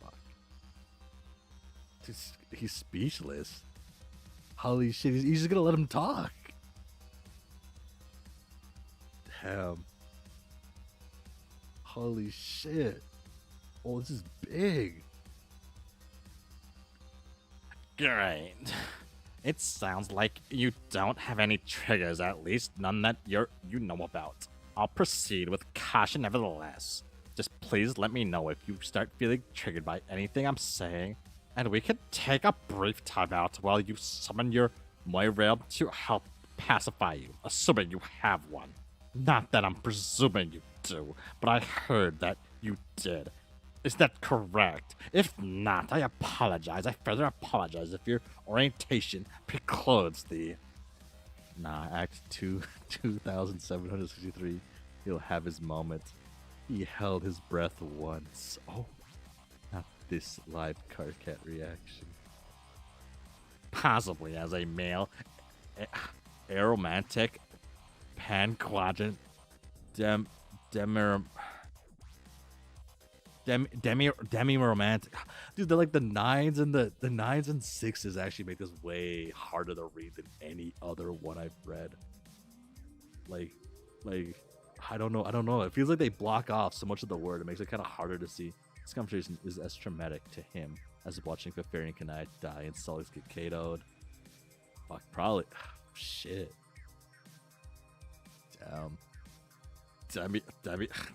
Fuck. He's speechless. Holy shit, he's just gonna let him talk. Damn. Holy shit. Oh, this is big. Great. It sounds like you don't have any triggers, at least none that you know about. I'll proceed with caution nevertheless. Just please let me know if you start feeling triggered by anything I'm saying, and we can take a brief timeout while you summon your Moirail to help pacify you, assuming you have one. Not that I'm presuming you do, but I heard that you did. Is that correct? If not, I apologize. I further apologize if your orientation precludes the... Nah, Act 2, 2763. He'll have his moment. He held his breath once. Oh, not this live Karkat reaction. Possibly as a male, aromantic, pan-quadrant, demi-romantic. Dude, they're like the nines and the nines and sixes actually make this way harder to read than any other one I've read. Like I don't know. It feels like they block off so much of the word. It makes it kind of harder to see. This conversation is as traumatic to him as watching Fafarian Kanai die and Sully's get KO'd. Fuck, probably. Shit. Damn.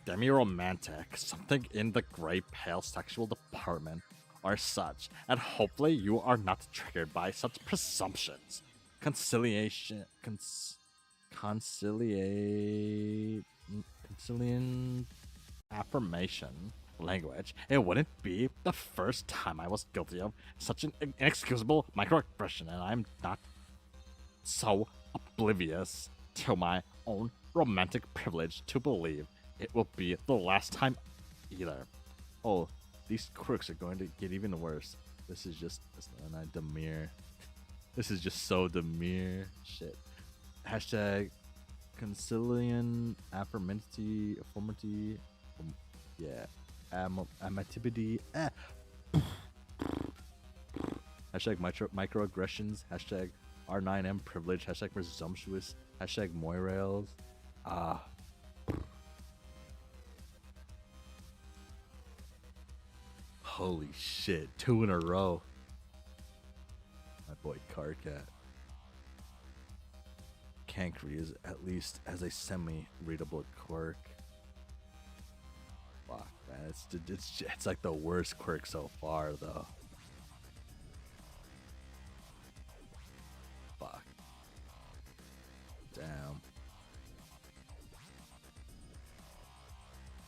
Demi-romantic, something in the gray pale sexual department or such, and hopefully you are not triggered by such presumptions. Conciliation, conciliant affirmation language. It wouldn't be the first time I was guilty of such an inexcusable microaggression, and I'm not so oblivious to my own romantic privilege to believe it will be the last time either. Oh, these quirks are going to get even worse. This is just demure. This is just so demure. Shit. Hashtag conciliant affirmity. Yeah. Amativity. Hashtag microaggressions. Hashtag R9M privilege. Hashtag presumptuous. Hashtag Moirails. Holy shit. 2 in a row. My boy Karkat. Cankry is at least as a semi-readable quirk. Fuck, man. It's like the worst quirk so far, though. Fuck. Damn.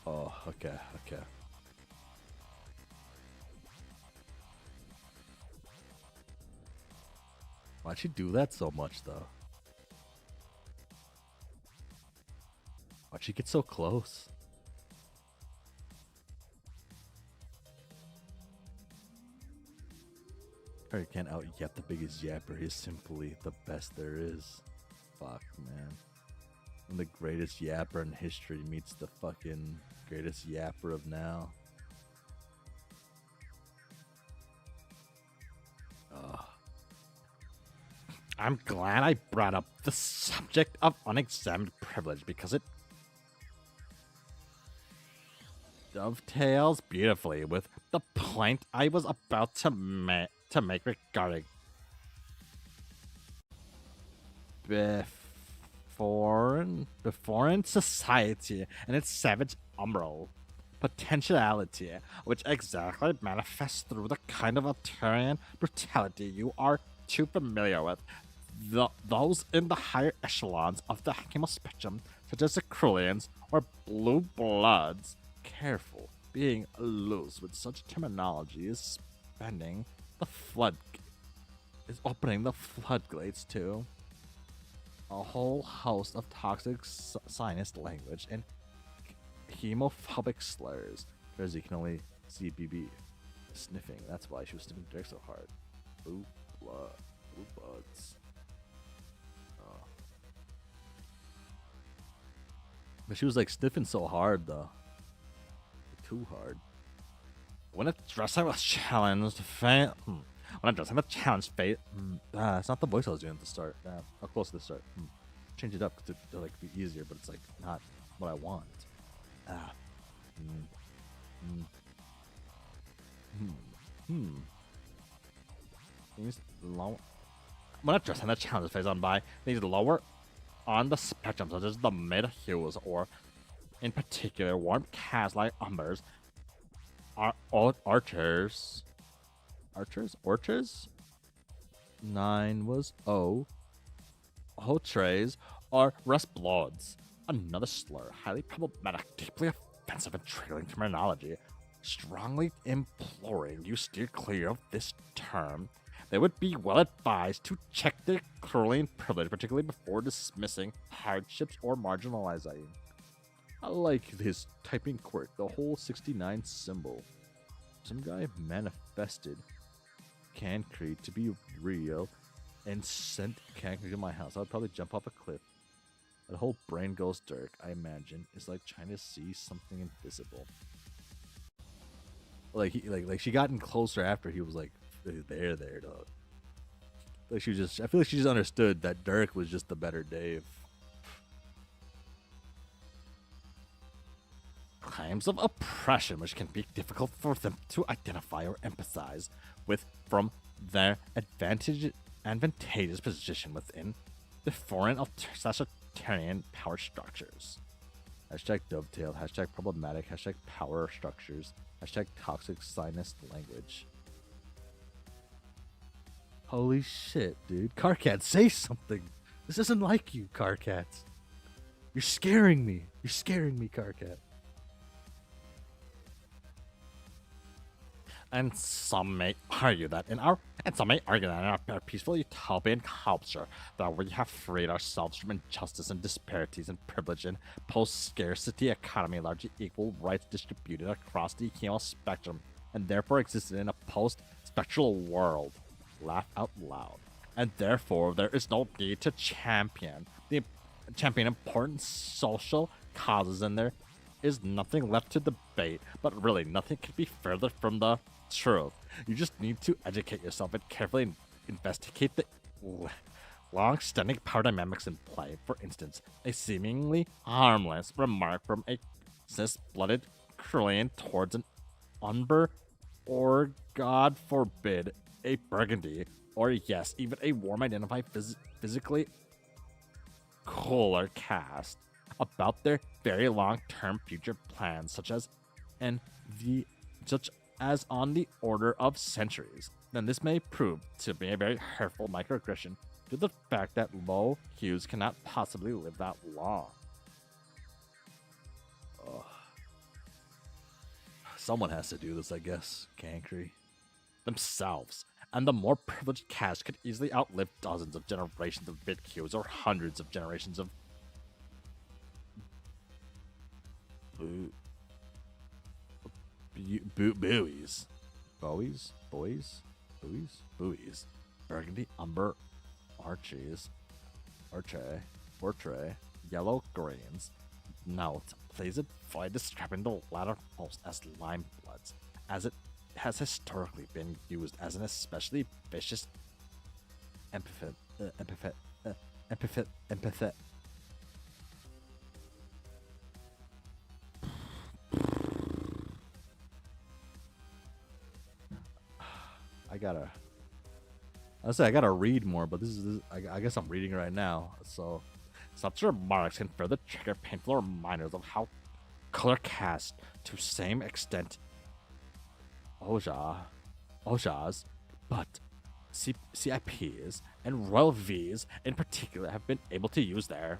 Oh, okay. Why'd she do that so much, though? Why'd she get so close? Or you can't out-yap the biggest yapper. He's simply the best there is. Fuck, man. When the greatest yapper in history meets the fucking greatest yapper of now. Ugh. I'm glad I brought up the subject of unexamined privilege because it dovetails beautifully with the point I was about to make regarding foreign society and its savage umbral potentiality, which exactly manifests through the kind of Arturian brutality you are too familiar with. Those in the higher echelons of the hemospectrum, such as the Krulians or Blue Bloods. Careful, being loose with such terminology is opening the floodgates to a whole host of toxic sinus language and hemophobic slurs. Jersey can only see BB sniffing. That's why she was sniffing Drake so hard. Blue bloods. Oh. But she was like sniffing so hard though. Too hard. When addressing was challenged, When addressing the challenge phase, It's not the voice I was doing at the start. How close to the start? Change it up to like be easier, but it's like not what I want. Ah. things low. When addressing the challenge phase on by, these lower on the spectrum, such as the mid hues, or in particular warm cast like umbers, are archers. Archers? 9 was O. Trays are rust bloods. Another slur, highly problematic, deeply offensive, and triggering terminology. Strongly imploring you steer clear of this term. They would be well advised to check their Curlian privilege, particularly before dismissing hardships or marginalizing. I like his typing quirk, the whole 69 symbol. Some guy manifested Cancrete to be real and sent Cancrete to my house. I'd probably jump off a cliff. That whole brain goes dark, I imagine, is like trying to see something invisible. Like she gotten closer after he was like there, dog. Like she just, I feel like she just understood that Dirk was just the better Dave. Claims of oppression, which can be difficult for them to identify or empathize with from their advantageous position within the foreign authoritarian power structures. Hashtag dovetail, hashtag problematic, hashtag power structures, hashtag toxic sinus language. Holy shit, dude. Carcat, say something. This isn't like you, Carcat. You're scaring me. You're scaring me, Carcat. And some may argue that in our peaceful utopian culture, that we have freed ourselves from injustice and disparities and privilege and post-scarcity economy, largely equal rights distributed across the economic spectrum, and therefore existed in a post-spectral world. Laugh out loud. And therefore, there is no need to champion important social causes, and there is nothing left to debate. But really, nothing could be further from the truth. You just need to educate yourself and carefully investigate the long-standing power dynamics in play. For instance, a seemingly harmless remark from a cis-blooded Korean towards an Umber, or God forbid, a Burgundy, or yes, even a warm-identified physically cooler cast about their very long-term future plans, such as on the order of centuries, then this may prove to be a very hurtful microaggression due to the fact that low hues cannot possibly live that long. Someone has to do this, I guess. Cancry. Themselves, and the more privileged caste could easily outlive dozens of generations of bit cues or hundreds of generations of buoys. Buoys. Burgundy, umber, portray, yellow greens. Note, please avoid describing the latter most as lime bloods, as it has historically been used as an especially vicious epithet. I gotta read more, but I guess I'm reading right now. So, such remarks can further trigger painful reminders of how color cast to same extent Ojas, but CIPs and Royal Vs in particular have been able to use their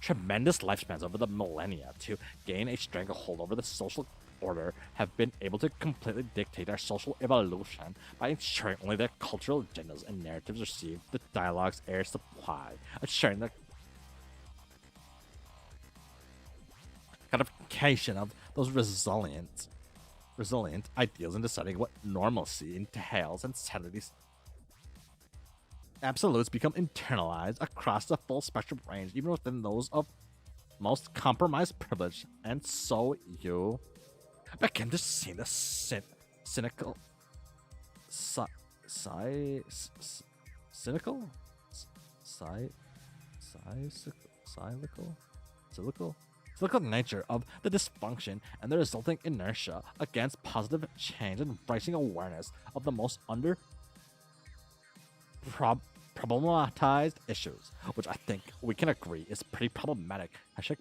tremendous lifespans over the millennia to gain a stranglehold over the social order, have been able to completely dictate our social evolution by ensuring only their cultural agendas and narratives receive the dialogue's air supply, ensuring the codification of those resilient ideals in deciding what normalcy entails, and sanity's absolutes become internalized across the full spectrum range, even within those of most compromised privilege, and so you begin to see the cynical cynical, cyclical nature of the dysfunction and the resulting inertia against positive change and embracing awareness of the most problematized issues, which I think we can agree is pretty problematic. Hashtag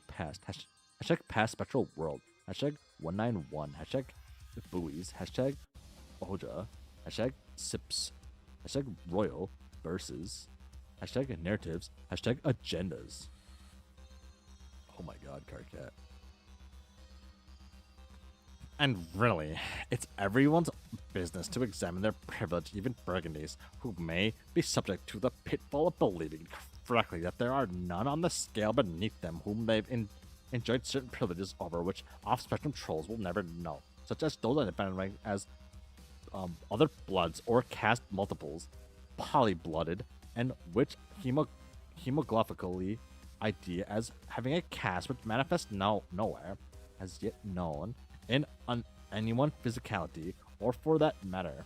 past spectral world. Hashtag 191. Hashtag buoys. Hashtag Oja. Hashtag sips. Hashtag royal versus. Hashtag narratives. Hashtag agendas. Oh my god, Carcat. And really, it's everyone's business to examine their privilege, even Burgundies, who may be subject to the pitfall of believing correctly that there are none on the scale beneath them whom they've enjoyed certain privileges over, which off-spectrum trolls will never know, such as those identified as other bloods or caste multiples, polyblooded, and which hemographically idea as having a caste which manifests nowhere as yet known in anyone's physicality, or for that matter,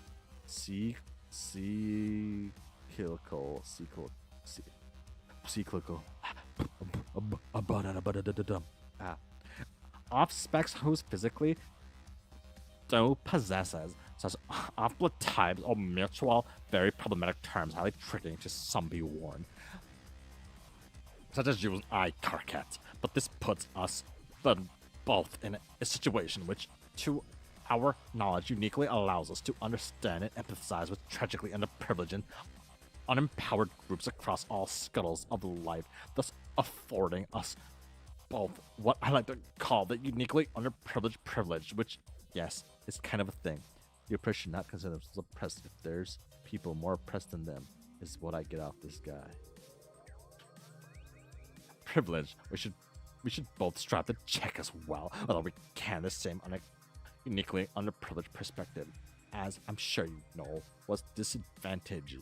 off specs whose physically do possesses such off-blood types or mutual very problematic terms highly triggering to some be worn, such as you and I, Carcat. But this puts us both in a situation which, to our knowledge, uniquely allows us to understand and empathize with tragically underprivileged and unempowered groups across all scuttles of life, thus affording us both what I like to call the uniquely underprivileged privilege, which, yes, is kind of a thing. The oppressed should not consider themselves oppressed if there's people more oppressed than them, is what I get off this guy. Privilege, we should both strive to check as well, although we can the same uniquely underprivileged perspective, as I'm sure you know, was disadvantage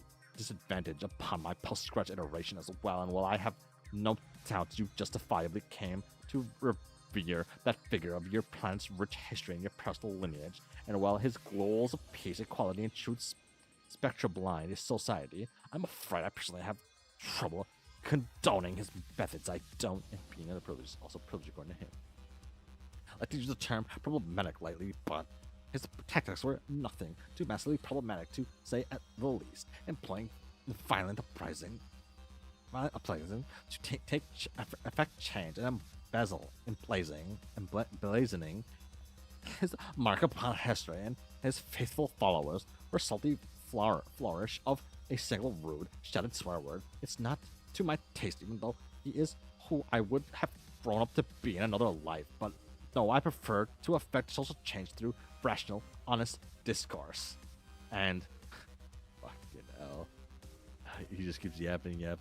upon my post-scratch iteration as well, and while I have no doubt you justifiably came to revere that figure of your planet's rich history and your personal lineage, and while his goals of peace, equality, and truth spectra blind his society, I'm afraid I personally have trouble condoning his methods. I don't, and being underprivileged is also privilege according to him. I like to use the term problematic lightly, but his tactics were nothing too massively problematic to say at the least, employing violent uprising to affect change and emblazoning his mark upon history, and his faithful followers were salty flourish of a single rude, shouted swear word. It's not to my taste, even though he is who I would have grown up to be in another life, but no, I prefer to affect social change through rational, honest discourse. And fucking hell, he just keeps yapping. I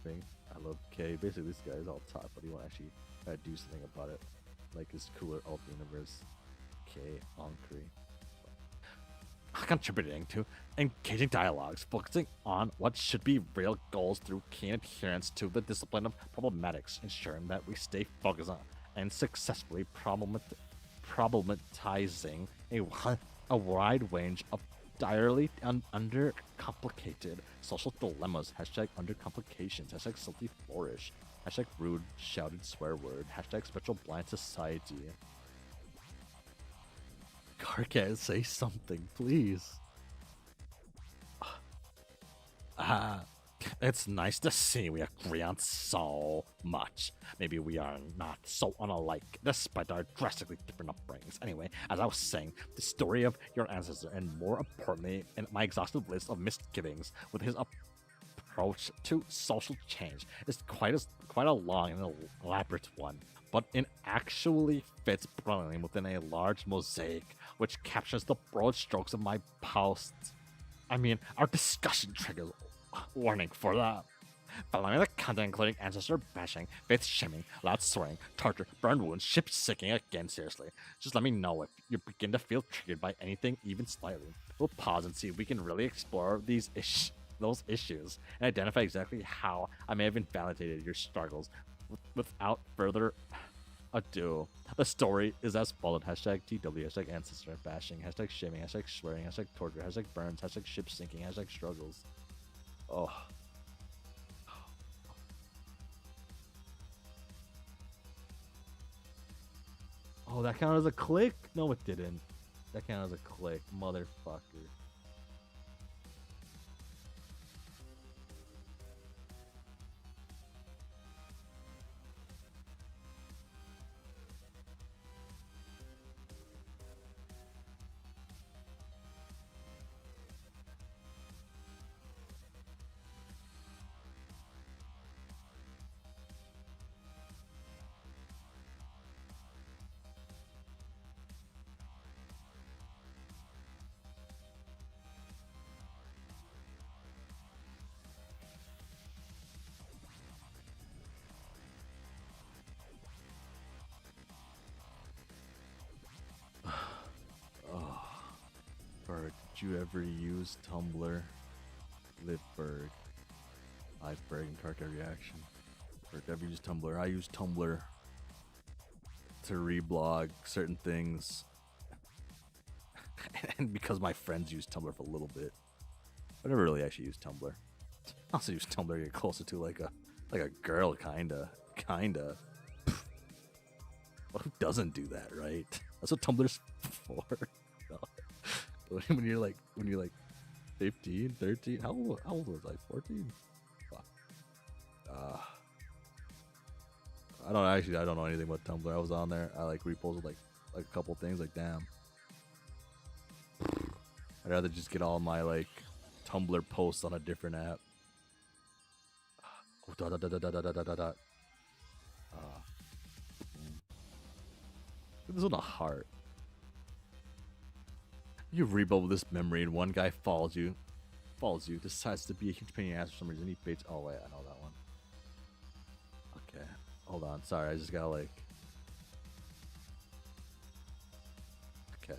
love K. Basically, this guy is all talk, but he won't actually try to do something about it, like his cooler alt universe. K. Onkri. Contributing to engaging dialogues, focusing on what should be real goals through keen adherence to the discipline of problematics, ensuring that we stay focused on and successfully problematizing a wide range of direly undercomplicated social dilemmas. Hashtag undercomplications. Hashtag salty flourish. Hashtag rude shouted swear word. Hashtag spectral blind society. Carcat, say something, please. It's nice to see we agree on so much. Maybe we are not so unalike, despite our drastically different upbringings. Anyway, as I was saying, the story of your ancestor, and more importantly, in my exhaustive list of misgivings with his approach to social change, is quite a long and elaborate one, but it actually fits brilliantly within a large mosaic which captures the broad strokes of my posts. I mean, our discussion triggers warning for that. Following the content including ancestor bashing, faith shaming, loud swearing, torture, burned wounds, ship sicking. Again, seriously, just let me know if you begin to feel triggered by anything even slightly. We'll pause and see if we can really explore those issues and identify exactly how I may have invalidated your struggles without further A duo. The story is as followed. Hashtag TW, hashtag ancestor bashing, hashtag shaming, hashtag swearing, hashtag torture, hashtag burns, hashtag ship sinking, hashtag struggles. Oh. Oh, that counted as a click? No, it didn't. That counted as a click, motherfucker. Berg, did you ever use Tumblr? Live Berg. Live Berg and Carca Reaction. Berg, ever use Tumblr? I use Tumblr to reblog certain things. And because my friends use Tumblr for a little bit. I never really actually used Tumblr. I also use Tumblr to get closer to like a girl, kinda. Well, who doesn't do that, right? That's what Tumblr's for. when you're like 15, 13, how old was I? 14? Fuck. I don't know anything about Tumblr. I was on there. I like reposted like a couple things. Like, damn. I'd rather just get all my like Tumblr posts on a different app. Oh, dot, dot, dot, dot, dot, dot, dot, dot. This is a heart. You rebubble this memory and one guy follows you, decides to be a huge pain in the ass for some reason. He baits. Oh wait, I know that one. Okay, hold on. Sorry, I just gotta like. Okay.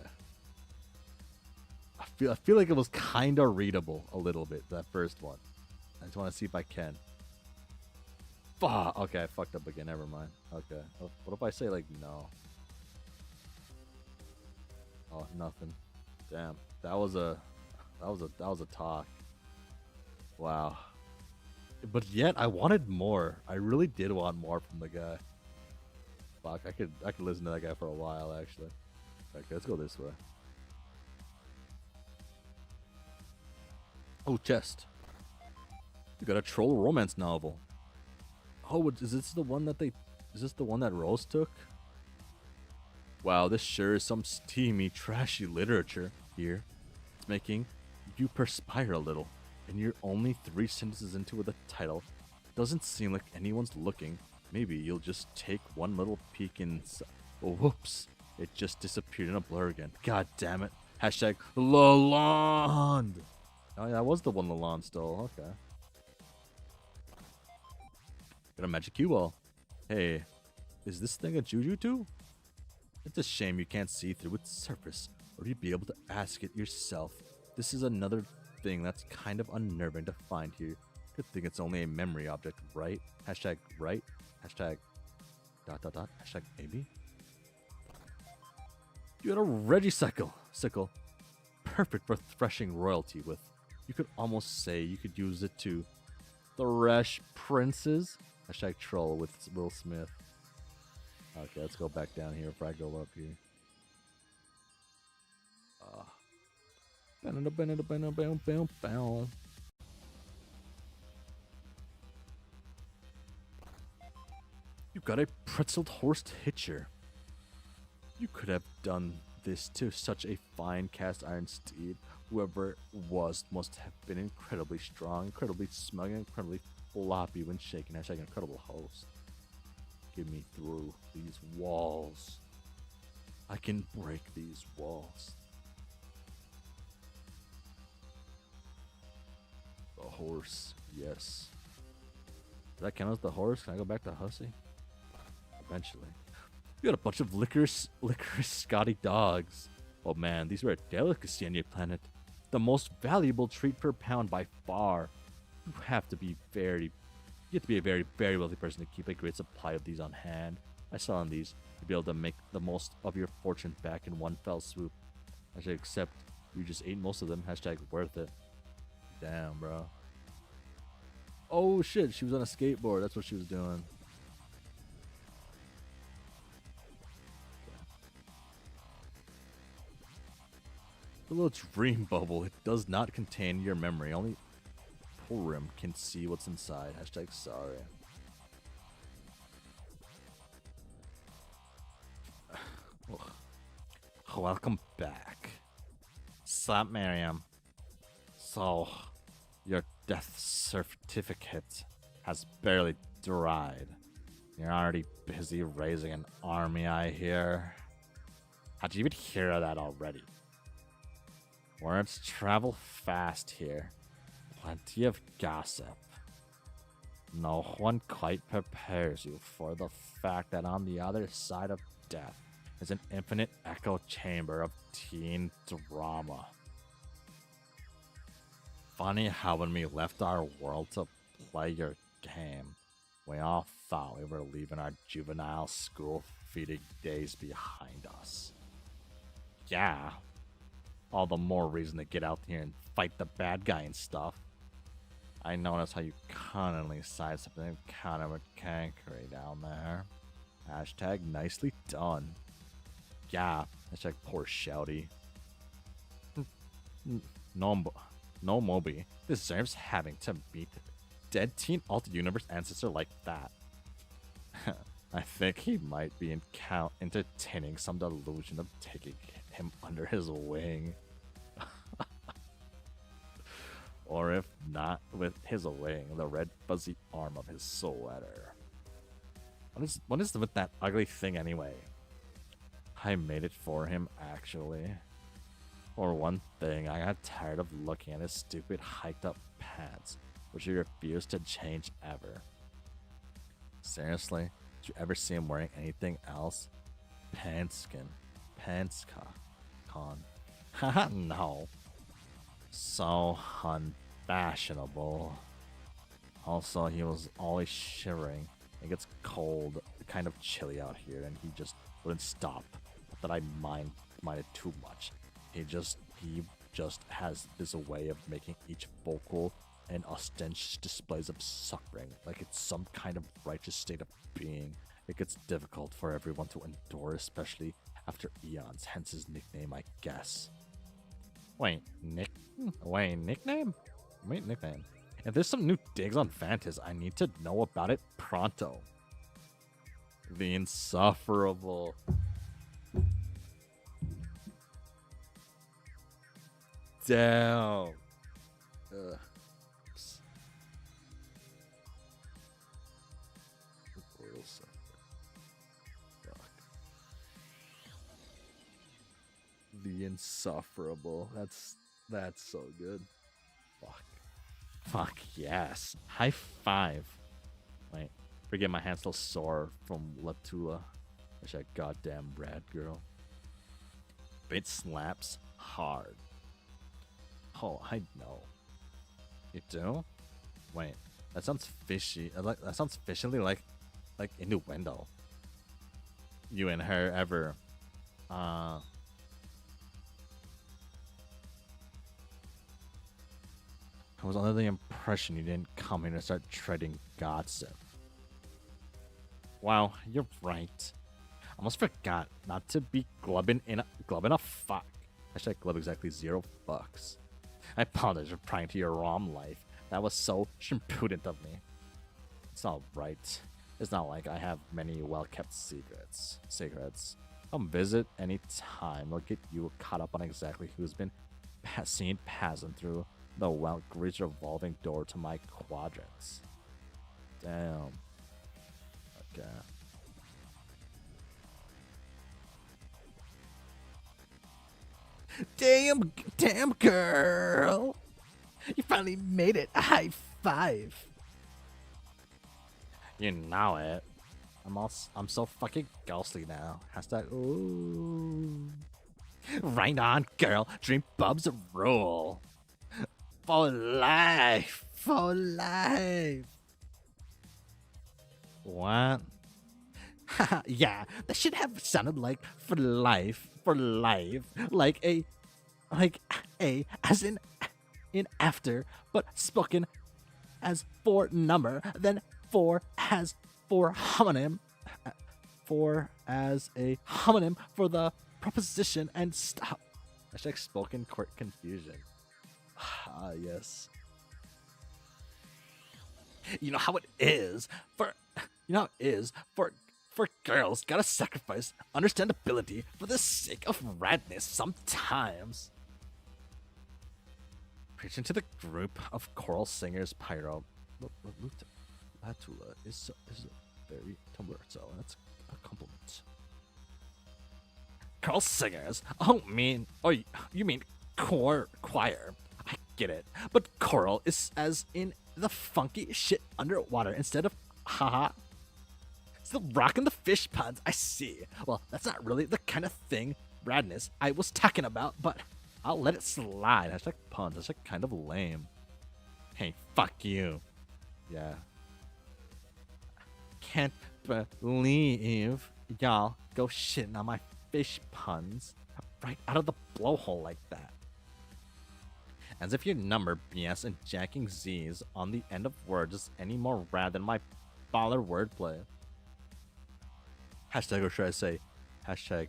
I feel like it was kind of readable a little bit, that first one. I just want to see if I can. Fuck. Okay, I fucked up again. Never mind. Okay. What if I say like no? Oh, nothing. Damn. That was a talk. Wow. But yet I wanted more. I really did want more from the guy. Fuck, I could listen to that guy for a while actually. Okay, let's go this way. Oh, chest. You got a troll romance novel. Oh, is this the one that Rose took? Wow, this sure is some steamy, trashy literature here. It's making you perspire a little, and you're only 3 sentences into the title. Doesn't seem like anyone's looking. Maybe you'll just take one little peek and... Oh, whoops. It just disappeared in a blur again. God damn it. Hashtag Lalonde. Oh yeah, that was the one Lalonde stole. Okay. Got a magic cue ball. Hey, is this thing a juju too? It's a shame you can't see through its surface, or you'd be able to ask it yourself. This is another thing that's kind of unnerving to find here. Good thing it's only a memory object, right? Hashtag right? Hashtag ... Hashtag maybe? You had a Regicycle. Sickle. Perfect for threshing royalty with. You could almost say you could use it to thresh princes. Hashtag troll with Will Smith. Okay, let's go back down here before I go up here. You got a pretzeled horse hitcher. You could have done this to such a fine cast iron steed. Whoever it was must have been incredibly strong, incredibly smug, and incredibly floppy when shaken. Hashtag incredible host. Get me through these walls. I can break these walls. The horse, yes. Did that count as the horse? Can I go back to Hussie? Eventually. You got a bunch of licorice Scotty dogs. Oh man, these are a delicacy on your planet. The most valuable treat per pound by far. You have to be a very, very wealthy person to keep a great supply of these on hand. I saw on these you'd be able to make the most of your fortune back in one fell swoop. Hashtag except you just ate most of them. Hashtag worth it. Damn, bro. Oh shit, she was on a skateboard. That's what she was doing. The little dream bubble. It does not contain your memory. Only Purim can see what's inside. Hashtag sorry. Welcome back. Sup, Miriam? So, your death certificate has barely dried. You're already busy raising an army, I hear. How'd you even hear of that already? Words travel fast here. Plenty of gossip. No one quite prepares you for the fact that on the other side of death is an infinite echo chamber of teen drama. Funny how when we left our world to play your game, we all thought we were leaving our juvenile school feeding days behind us. Yeah, all the more reason to get out here and fight the bad guy and stuff. I noticed how you constantly cite something kind of McCankery down there. Hashtag nicely done. Yeah, hashtag poor Shouty. No Moby deserves having to meet dead teen alt universe ancestor like that. I think he might be entertaining some delusion of taking him under his wing. Or if not with his wing, the red fuzzy arm of his sweater. What is with that ugly thing anyway? I made it for him, actually. For one thing, I got tired of looking at his stupid hiked up pants, which he refused to change ever. Seriously, did you ever see him wearing anything else? Pantskin. Con. Haha, no. So unfashionable. Also, he was always shivering. It gets cold, kind of chilly out here, and he just wouldn't stop. Not that I minded too much. He just has this way of making each vocal and ostentatious displays of suffering, like it's some kind of righteous state of being. It gets difficult for everyone to endure, especially after eons, hence his nickname, I guess. Wait, nickname? Wait, nickname. If there's some new digs on Fantas, I need to know about it pronto. The insufferable. Damn. Ugh. The insufferable. That's so good. Fuck yes. High five. Wait, forget my hand's still sore from Latula. Wish that goddamn rad girl. It slaps hard. Oh, I know. You do? Wait, that sounds fishy. That sounds fishy like innuendo. You and her ever I was under the impression you didn't come here to start treading gossip. Wow, you're right. Almost forgot not to be glubbing a fuck. Hashtag glub exactly $0. I apologize for prying to your ROM life. That was so impudent of me. It's all right. It's not like I have many well-kept secrets. Come visit any time. We'll get you caught up on exactly who's been seen passing through the well-greased revolving door to my quadrants. Damn. Okay. Damn, girl. You finally made it. A high five. You know it. I'm so fucking ghostly now. Hashtag ooh. Right on, girl. Dream bubs rule. For life. For life. What? Yeah, that should have sounded like for life, like a as in after, but spoken as for number, then for as for homonym, for as a homonym for the proposition and stop. Hashtag spoken court confusion. Ah, yes. You know how it is for for girls gotta sacrifice understandability for the sake of radness sometimes. Preaching to the group of choral singers, Pyro. Latula is very Tumblr, so that's a compliment. Choral singers? Oh, you mean choir? I get it, but choral is as in the funky shit underwater instead of haha. Still rocking the fish puns, I see. Well, that's not really the kind of thing, radness, I was talking about, but I'll let it slide. Hashtag puns. Hashtag kind of lame. Hey, fuck you. Yeah. Can't believe y'all go shitting on my fish puns right out of the blowhole like that. As if your number, BS, and jacking Z's on the end of words is any more rad than my baller wordplay. Hashtag, or should I say, hashtag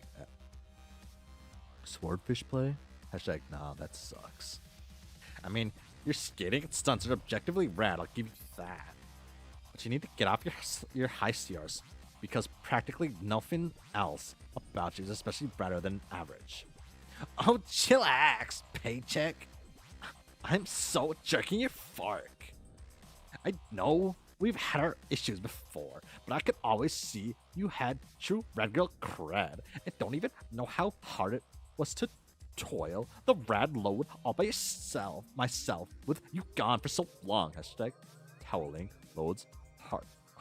swordfish play? Hashtag, nah, that sucks. I mean, your skating and stunts are objectively rad, I'll give you that. But you need to get off your high CRs, because practically nothing else about you is especially better than average. Oh, chillax, paycheck. I'm so jerking your fork. I know we've had our issues before, but I could always see you had true red girl cred and don't even know how hard it was to toil the rad load all by myself with you gone for so long. Hashtag toweling loads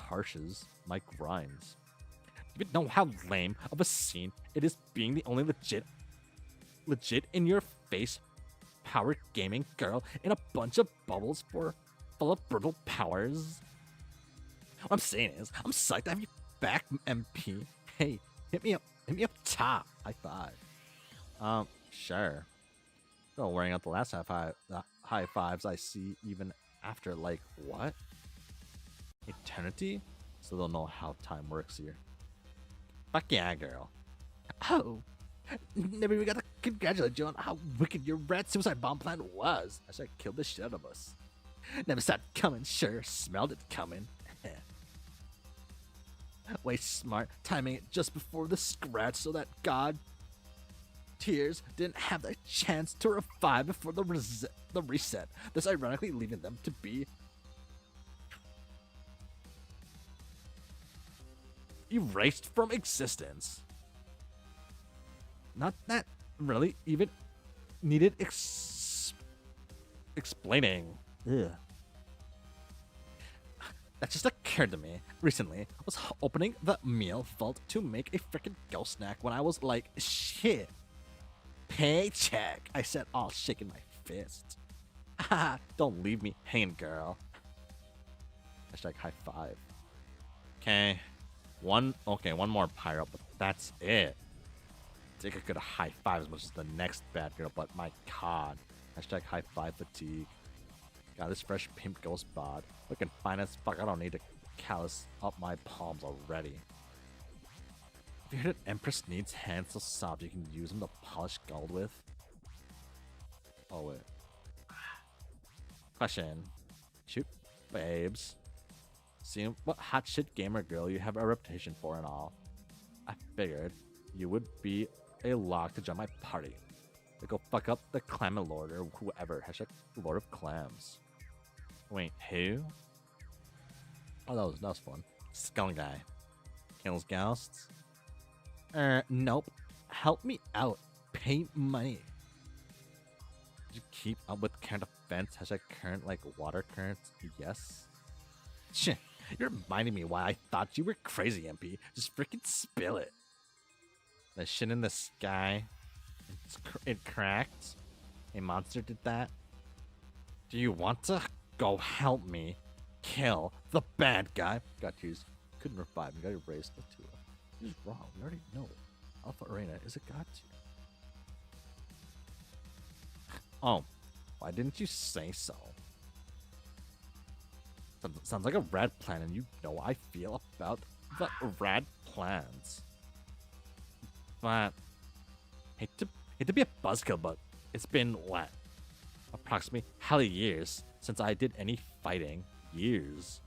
harshes my grinds. Do you even know how lame of a scene it is being the only legit in your face power gaming girl in a bunch of bubbles full of brutal powers? What I'm saying is, I'm psyched to have you back, MP. Hey, hit me up top. High five. Sure. Still wearing out the last high fives I see even after, like, what? Eternity? So they'll know how time works here. Fuck yeah, girl. Oh, maybe we gotta congratulate you on how wicked your rat suicide bomb plan was. I should have killed the shit out of us. Never saw it coming, sure. Smelled it coming. Way smart, timing it just before the scratch so that God Tears didn't have the chance to revive before the reset, thus ironically leaving them to be erased from existence. Not that really even needed explaining. Ugh. That just occurred to me recently. I was opening the meal vault to make a freaking ghost snack when I was like, shit. Paycheck, I said, all shaking my fist. Haha, don't leave me hanging, girl. Hashtag high five. Okay. One more pyro, but that's it. Take a good high five as much as the next bad girl, but my god. Hashtag high five fatigue. Got this fresh pimp ghost bod. Looking fine as fuck. I don't need to callus up my palms already. Have you heard that Empress needs hands so soft you can use them to polish gold with? Oh wait. Question. Shoot, babes. Seeing what hot shit gamer girl you have a reputation for and all, I figured you would be a lock to join my party. To go fuck up the Clam Lord or whoever. Hashtag Lord of Clams. Wait, who? Oh, that was fun. Skull guy. Kills ghosts? Nope. Help me out. Pay money. Did you keep up with current events? Hashtag current like water currents? Yes. Shit. You're reminding me why I thought you were crazy, MP. Just freaking spill it. The shit in the sky. It cracked. A monster did that. Do you want to go help me kill the bad guy? Got used. Couldn't revive me. Got erased. He's wrong. We already know. Alpha Arena is a god tier. Oh, why didn't you say so? Sounds like a rad plan, and you know how I feel about the rad plans. But hate to be a buzzkill, but it's been what, approximately hell years since I did any fighting. Years.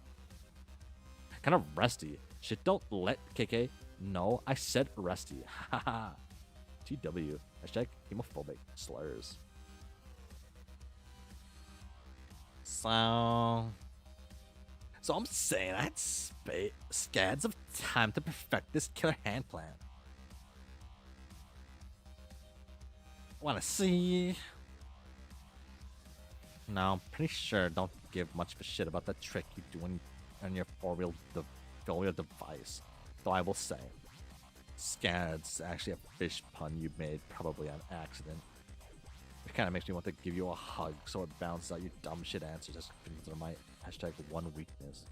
Kind of rusty. Shit, don't let KK know I said rusty. Haha. TW. Hashtag homophobic slurs. So I'm saying I had scads of time to perfect this killer hand plan. Wanna see? No, I'm pretty sure don't give much of a shit about that trick you do on your four-wheel device. Though I will say, scad's actually a fish pun you made probably on accident. It kind of makes me want to give you a hug so it balances out your dumb shit answers as consider my hashtag one weakness.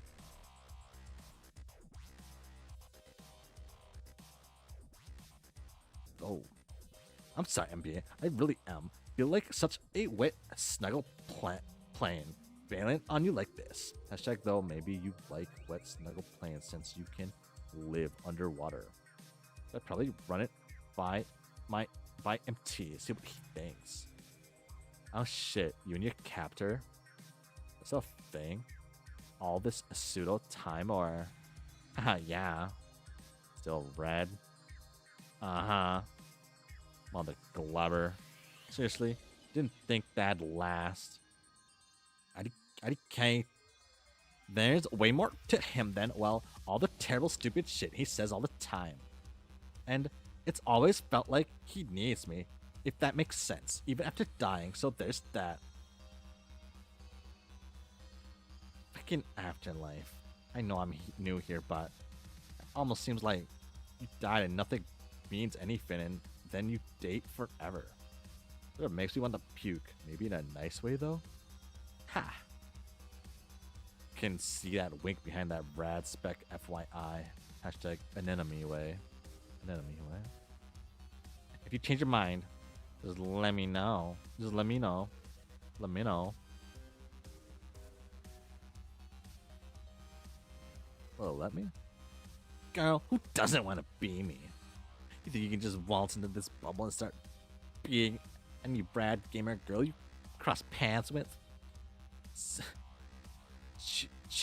Oh, I'm sorry, NBA. I really am. Feel like such a wet snuggle plane bailing on you like this. Hashtag though, maybe you like wet snuggle planes since you can live underwater. I'd probably run it by MT, see what he thinks. Oh shit, you and your captor? That's a thing? All this pseudo time or? Haha, yeah. Still red? Uh-huh. Mother glubber. Seriously? Didn't think that'd last. IDK. There's way more to him than, well, all the terrible stupid shit he says all the time. And it's always felt like he needs me, if that makes sense, even after dying, so there's that. Fucking afterlife. I know I'm new here, but it almost seems like you died and nothing means anything, and then you date forever. It makes me want to puke. Maybe in a nice way, though? Ha! Can see that wink behind that rad spec FYI. Hashtag anemone way. Anemone way. If you change your mind, just let me know. Just let me know. Let me know. Well, let me? Girl, who doesn't want to be me? You think you can just waltz into this bubble and start being any Brad gamer girl you cross pants with?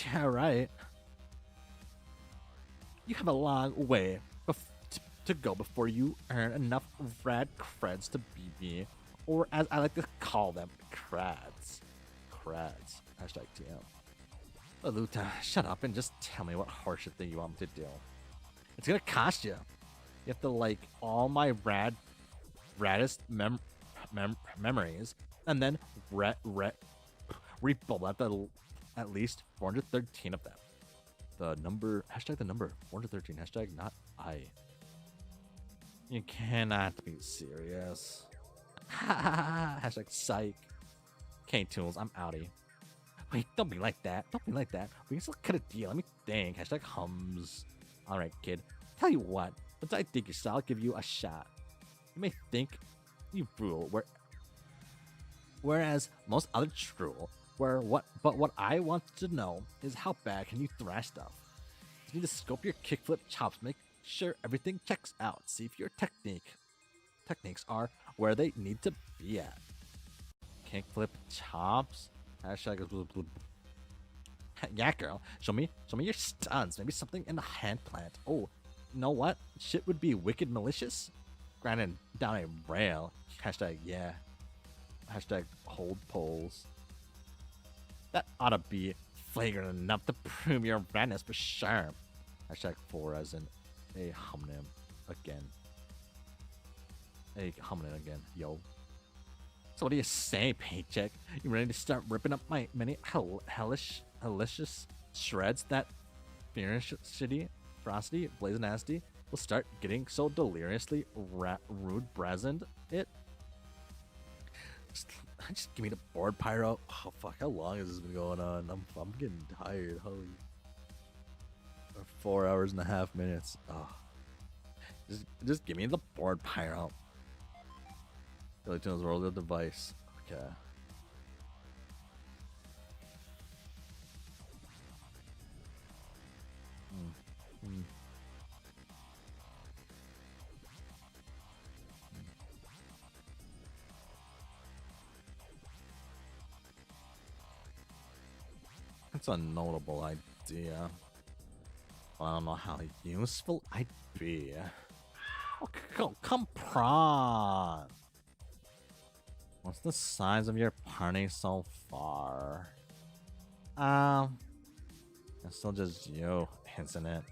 Yeah, right. You have a long way to go before you earn enough rad creds to be me, or as I like to call them, crads. Crads. Hashtag TM. Aluta, shut up and just tell me what horseshit thing you want me to do. It's gonna cost you. You have to like all my raddest memories, and then rebullet at least 413 of them. The number, hashtag the number 413, hashtag not I. You cannot be serious. Hashtag psych. K-Tools, I'm outie. Wait, don't be like that. Don't be like that. We can still cut a deal. Let me think. Hashtag hums. Alright, kid. Tell you what. Once I dig your style, I'll give you a shot. You may think you rule, whereas most others drool. But what I want to know is how bad can you thrash stuff? You need to scope your kickflip chops, make sure everything checks out. See if your techniques are where they need to be at. Kickflip chops. Hashtag. Yeah, girl. Show me your stunts. Maybe something in the hand plant. Oh, you know what? Shit would be wicked malicious. Grinding down a rail. Hashtag yeah. Hashtag hold poles. That ought to be flagrant enough to prove your madness for sure. Hashtag 4 as in a hominem again. A hominem again, yo. So what do you say, Paycheck? You ready to start ripping up my many hellish shreds that ferocity, blazing nasty will start getting so deliriously rude brazened it? Just give me the board, Pyro. Oh fuck, how long has this been going on? I'm getting tired. Holy, 4 hours and a half minutes. Oh, Just give me the board, Pyro. Billy Tunes roll the device. Okay. Hmm. That's a notable idea. I don't know how useful I'd be. Oh, come on! What's the size of your party so far? It's still just you, isn't it?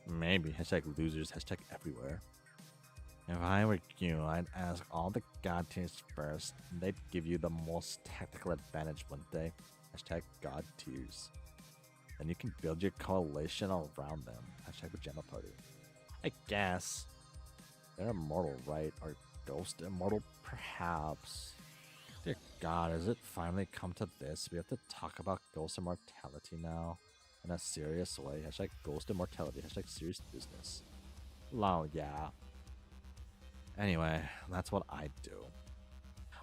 Maybe. Hashtag losers. Hashtag everywhere. If I were you, I'd ask all the god tiers first. And they'd give you the most tactical advantage, wouldn't they? Hashtag god tiers. Then you can build your coalition around them. Hashtag pajama party. I guess. They're immortal, right? Or ghost immortal, perhaps. Dear God, has it finally come to this? We have to talk about ghost immortality now. In a serious way. Hashtag ghost immortality. Hashtag serious business. Lol, yeah. Anyway, that's what I do.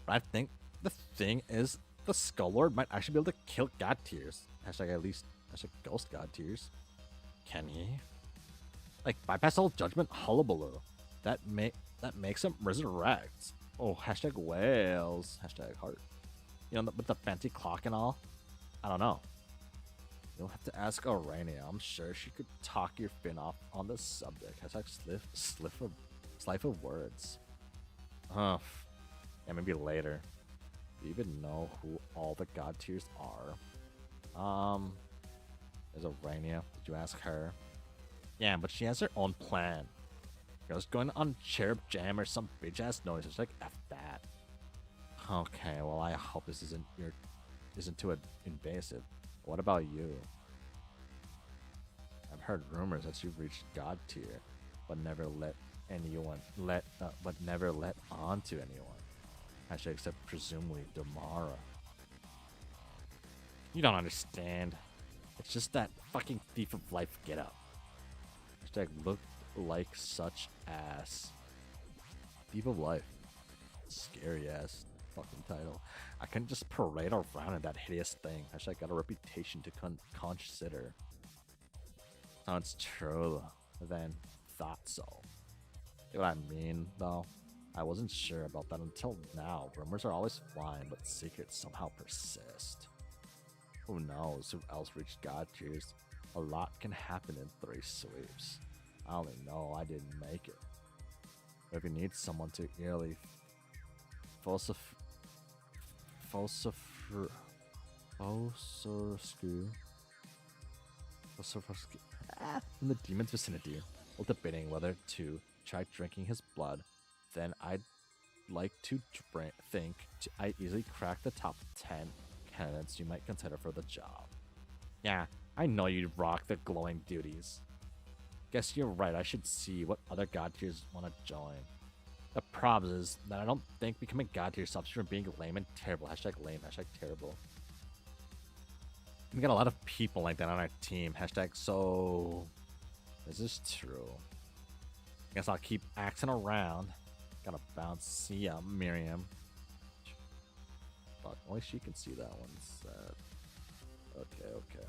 But I think the thing is, the Skull Lord might actually be able to kill god tiers. Hashtag at least, hashtag ghost god tiers. Can he? Like, bypass all judgment hullabaloo. That makes him resurrect. Oh, hashtag whales. Hashtag heart. You know, with the fancy clock and all. I don't know. You'll have to ask Aurania. I'm sure she could talk your fin off on this subject. Hashtag slife of words. Yeah, maybe later. Do you even know who all the god tiers are? There's Aurania. Did you ask her? Yeah, but she has her own plan. Girl's going on Cherub Jam or some bitch ass noise. It's like F that. Okay, well I hope this isn't too invasive. What about you? I've heard rumors that you've reached god tier, but never let on to anyone. Actually, except presumably Damara. You don't understand. It's just that fucking thief of life get up. Hashtag look like such ass. Thief of life. Scary ass fucking title. I couldn't just parade around in that hideous thing. Hashtag got a reputation to consider. Sounds true. Then thought so. You know what I mean, though? I wasn't sure about that until now. Rumors are always flying, but secrets somehow persist. Who knows who else reached god tiers? A lot can happen in 3 sweeps. I only know I didn't make it. But if you need someone to eerily in the demon's vicinity, while debating whether to try drinking his blood, then I'd like to think I easily crack the top 10 candidates you might consider for the job. Yeah, I know you'd rock the glowing duties. Guess you're right, I should see what other god tiers want to join. The problem is that I don't think becoming god tier stops you from being lame and terrible. Hashtag lame, hashtag terrible. We got a lot of people like that on our team. Hashtag so... This is true. Guess I'll keep axing around. Gotta bounce. See ya, Miriam. Fuck, only she can see that one. Sad. Okay.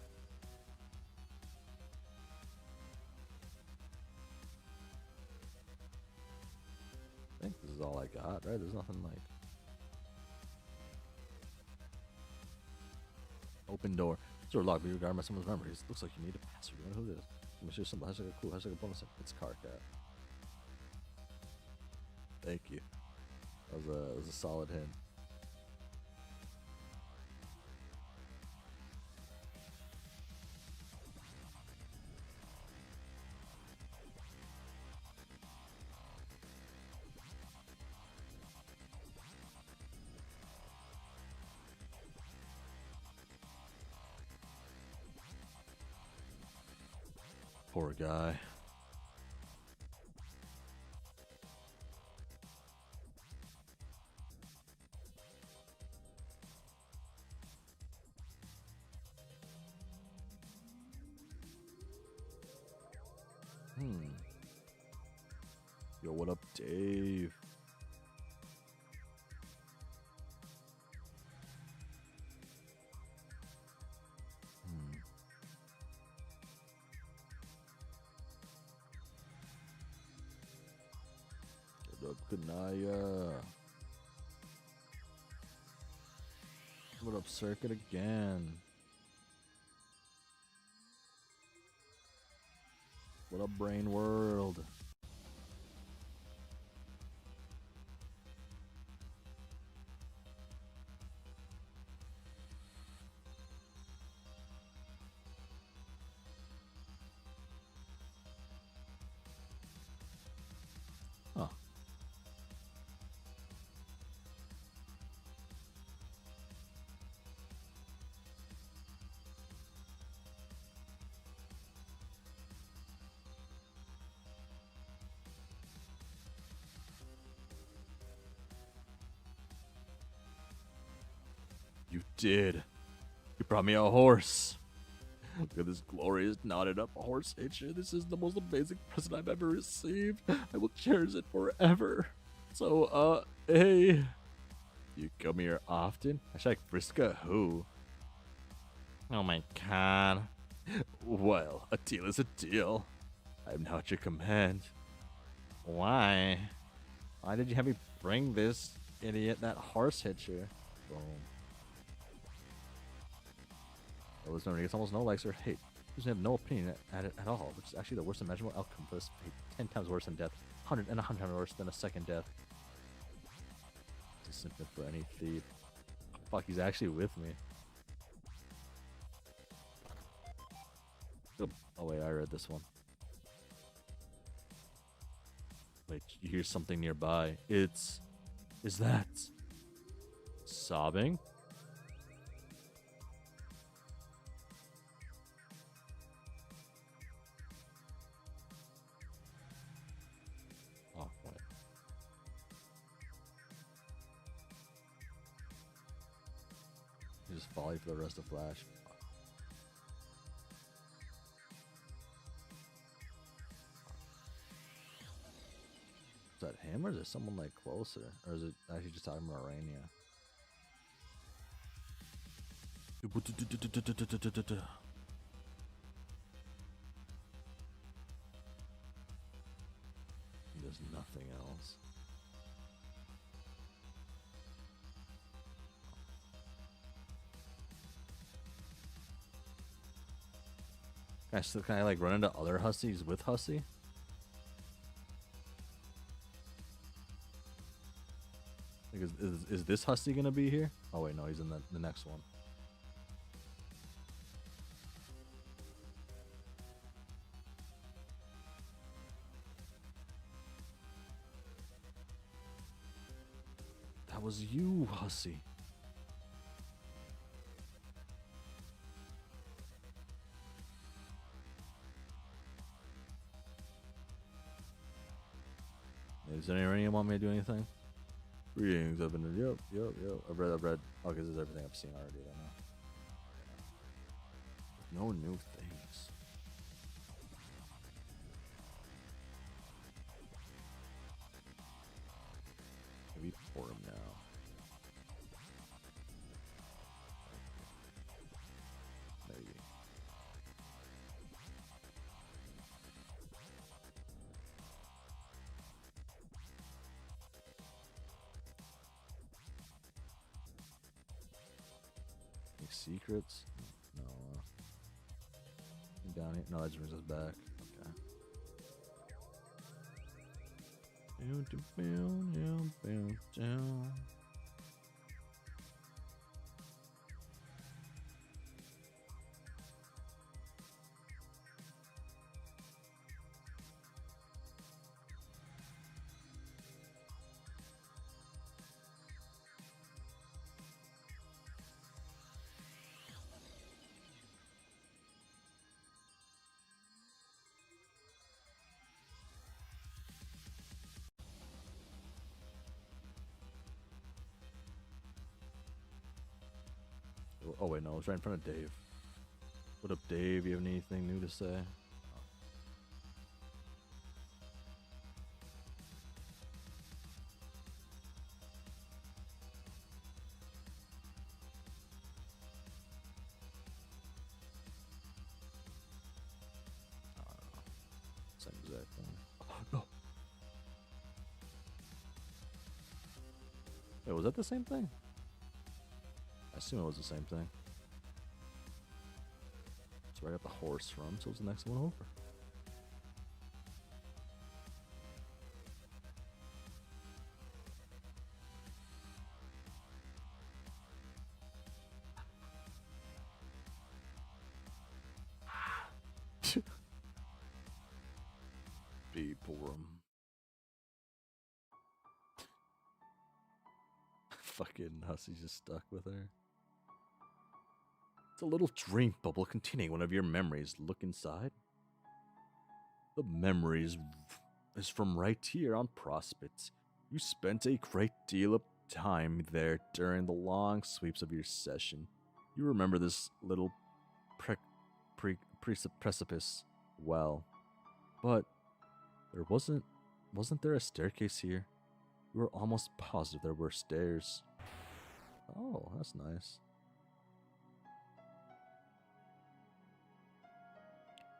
I think this is all I got, right? There's nothing like... Open door. Door locked, but you regard by someone's memories. Looks like you need a password. You know who it is? I'm sure some hashtag cool, hashtag a bonus. It's Carcat. Thank you. That was a solid hint. Poor guy. Yo, what up, Dave? What up, Kanaya? What up, Circuit again? What up, Brain World? Huh. You did. You brought me a horse. Look at this glorious knotted up horse hitcher. This is the most amazing present I've ever received. I will cherish it forever. So, hey. You come here often? Hashtag Friska who? Oh my god. Well, a deal is a deal. I am now at your command. Why? Why did you have me bring this idiot that horse hitcher? Boom. Well, this one gets almost no likes or hate. Doesn't have no opinion at it at all, which is actually the worst imaginable outcome for this fate. 10 times worse than death. 100 times worse than a second death. It's a symptom for any thief. Fuck, he's actually with me. Oh wait, I read this one. Wait, you hear something nearby. Is that sobbing? Oh, wait. You just volley for the rest of Flash. Is that him or is it someone like closer? Or is it actually just talking about Rainier? There's nothing else. Can I like run into other Hussies with Hussie? Like, is this Hussie gonna be here? Oh wait, no, he's in the next one. That was you, Hussie. Is there anyone want me to do anything? Greetings, I've been. Yep. I've read. Okay, this is everything I've seen already. I know. No new things. Maybe pour him now. Maybe. Any secrets? No. Down here? No, that just brings us back. Okay. Oh wait, no, I was right in front of Dave. What up, Dave? You have anything new to say? Same exact thing. No. Wait, was that the same thing? I assume it was the same thing. That's where I got the horse from, so it was the next one over. Beeporum. Fucking Hussie's just stuck with her. It's a little dream bubble containing one of your memories. Look inside. The memories is from right here on Prospect. You spent a great deal of time there during the long sweeps of your session. You remember this little precipice well, but there wasn't there a staircase here? We were almost positive there were stairs. Oh, that's nice.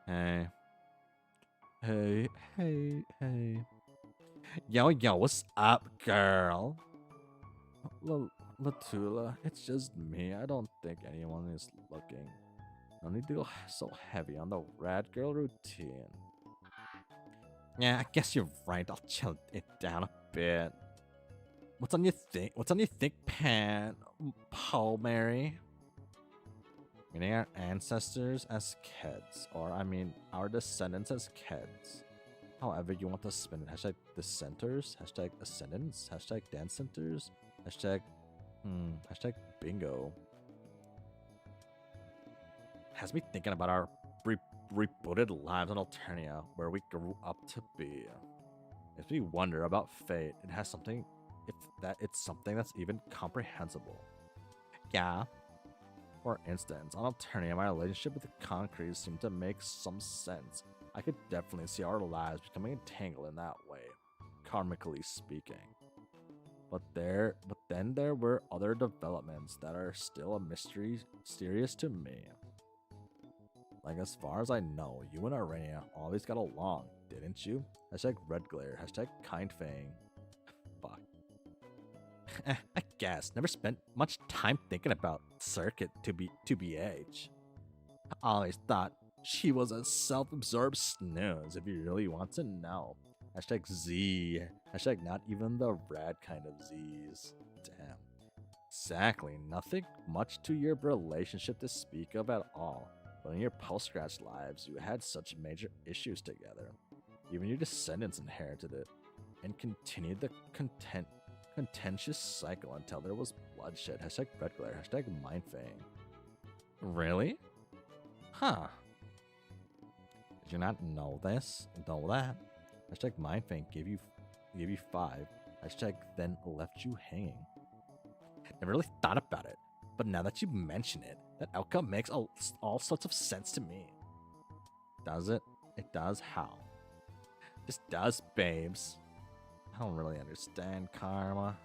Hey. Hey, hey, hey. Yo, what's up, girl? Latula, it's just me. I don't think anyone is looking. No need to go so heavy on the rad girl routine. Yeah, I guess you're right. I'll chill it down a bit. What's on your thick pan, Paul Mary? Meaning our ancestors as kids, or I mean our descendants as kids. However you want to spin it. Hashtag dissenters, hashtag ascendants, hashtag dance centers, hashtag bingo. Has me thinking about our rebooted lives on Alternia, where we grew up to be. If we wonder about fate, it has something. It's something that's even comprehensible. Yeah. For instance, on Alternia, my relationship with the concrete seemed to make some sense. I could definitely see our lives becoming entangled in that way, karmically speaking. But then there were other developments that are still a mysterious to me. Like, as far as I know, you and Arania always got along, didn't you? Hashtag red glare, hashtag kind fang. Fuck. I guess. Never spent much time thinking about Circuit to BH. I always thought she was a self-absorbed snooze, if you really want to know. Hashtag Z. Hashtag not even the rad kind of Z's. Damn. Exactly. Nothing much to your relationship to speak of at all. But in your post-scratch lives, you had such major issues together. Even your descendants inherited it, and continued the contentious cycle until there was bloodshed. Hashtag red glare. Hashtag mindfang. Really? Huh. Did you not know this? Know that? Hashtag mindfang gave you 5. Hashtag then left you hanging. Never really thought about it, but now that you mention it, that outcome makes all sorts of sense to me. Does it? It does. How? This does, babes. I don't really understand karma.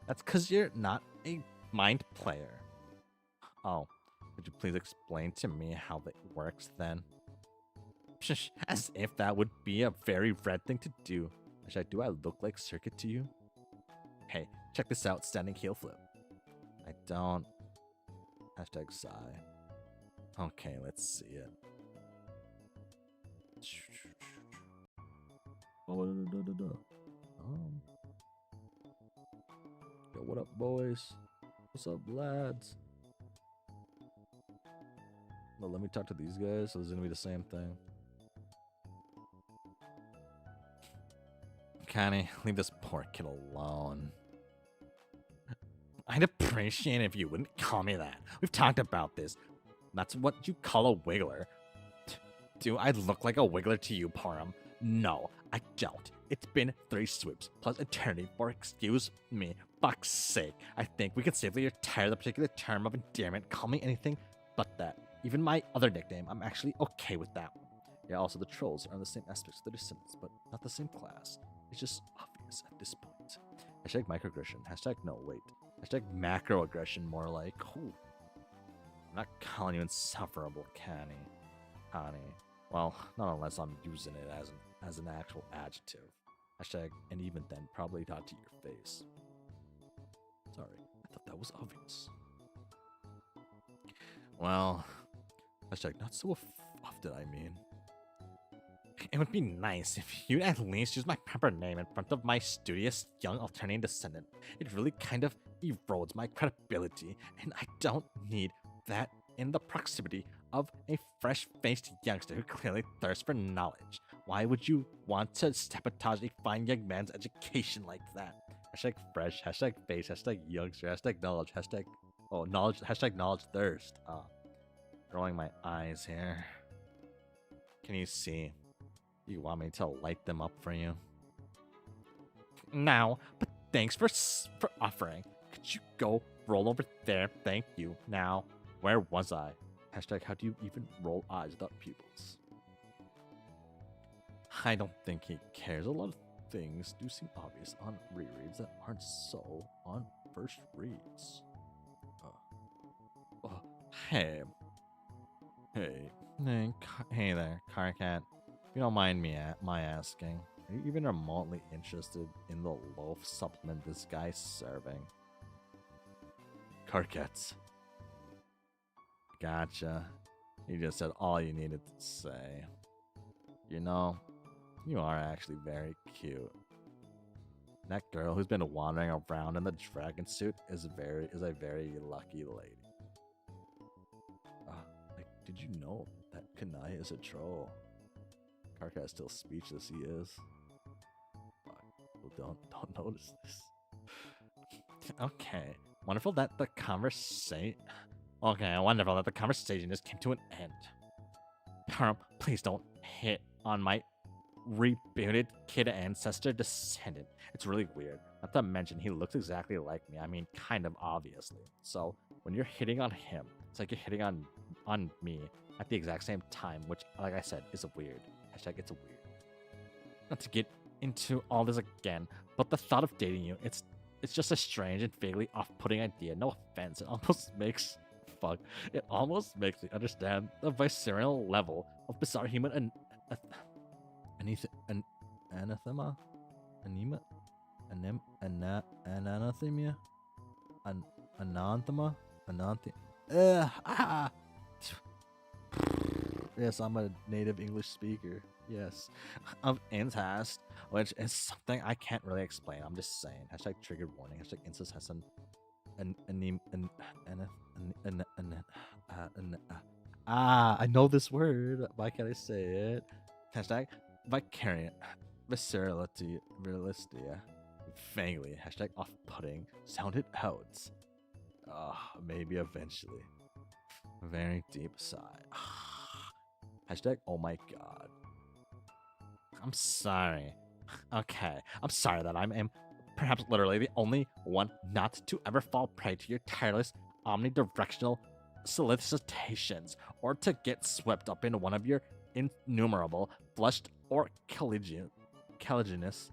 That's because you're not a mind player. Oh, could you please explain to me how that works then? Psh, as if that would be a very red thing to do. Hashtag, do I look like Circuit to you? Hey, check this out, standing heel flip. I don't. Hashtag sigh. Okay, let's see it. Yo, what up, boys? What's up, lads? Well, let me talk to these guys, so it's gonna be the same thing. Connie, leave this poor kid alone. I'd appreciate it if you wouldn't call me that. We've talked about this. That's what you call a wiggler. Do I look like a wiggler to you, Parham? No, I don't. It's been 3 sweeps plus eternity for excuse me. Fuck's sake. I think we can safely retire the particular term of endearment. Call me anything but that. Even my other nickname, I'm actually okay with that one. Yeah, also the trolls are in the same aspects of the descendants, but not the same class. It's just obvious at this point. Hashtag microaggression. Hashtag no, wait. Hashtag macroaggression, more like. Ooh. I'm not calling you insufferable, Connie. Well, not unless I'm using it as an actual adjective. Hashtag, and even then, probably not to your face. Sorry, I thought that was obvious. Well, hashtag, not so often, I mean. It would be nice if you'd at least use my proper name in front of my studious young alternating descendant. It really kind of erodes my credibility, and I don't need that in the proximity of a fresh-faced youngster who clearly thirsts for knowledge. Why would you want to sabotage a fine young man's education like that? Hashtag fresh, hashtag face, hashtag youngster, hashtag knowledge, hashtag knowledge, hashtag knowledge thirst. Rolling my eyes here. Can you see? You want me to light them up for you? Now, but thanks for offering. Could you go roll over there? Thank you. Now, where was I? Hashtag, how do you even roll eyes without pupils? I don't think he cares. A lot of things do seem obvious on rereads that aren't so on first reads. Hey. Hey there, Carcat. If you don't mind my asking, are you even remotely interested in the loaf supplement this guy's serving? Carcats. Gotcha. You just said all you needed to say. You know, you are actually very cute. That girl who's been wandering around in the dragon suit is a very lucky lady. Did you know that Kanai is a troll? Karka is still speechless. He is. People don't notice this. Okay, wonderful that the conversation. Okay, wonderful that the conversation just came to an end. Param, please don't hit on my rebooted kid ancestor descendant. It's really weird. Not to mention, he looks exactly like me. I mean, kind of obviously. So when you're hitting on him, it's like you're hitting on me at the exact same time, which, like I said, is weird. Hashtag it's weird. Not to get into all this again, but the thought of dating you, it's just a strange and vaguely off-putting idea. No offense, it almost makes me understand the visceral level of bizarre human anathema, Yes, I'm a native English speaker. Yes, of incest, which is something I can't really explain. I'm just saying. Hashtag triggered warning. Hashtag incest has I know this word. Why can't I say it? Hashtag vicariant viscerality realistia. Vaguely. Hashtag off-putting. Sounded out. Maybe eventually. Very deep sigh. Hashtag oh my god. I'm sorry. Okay, I'm sorry that I'm perhaps literally the only one not to ever fall prey to your tireless omnidirectional solicitations or to get swept up in one of your innumerable flushed or caliginous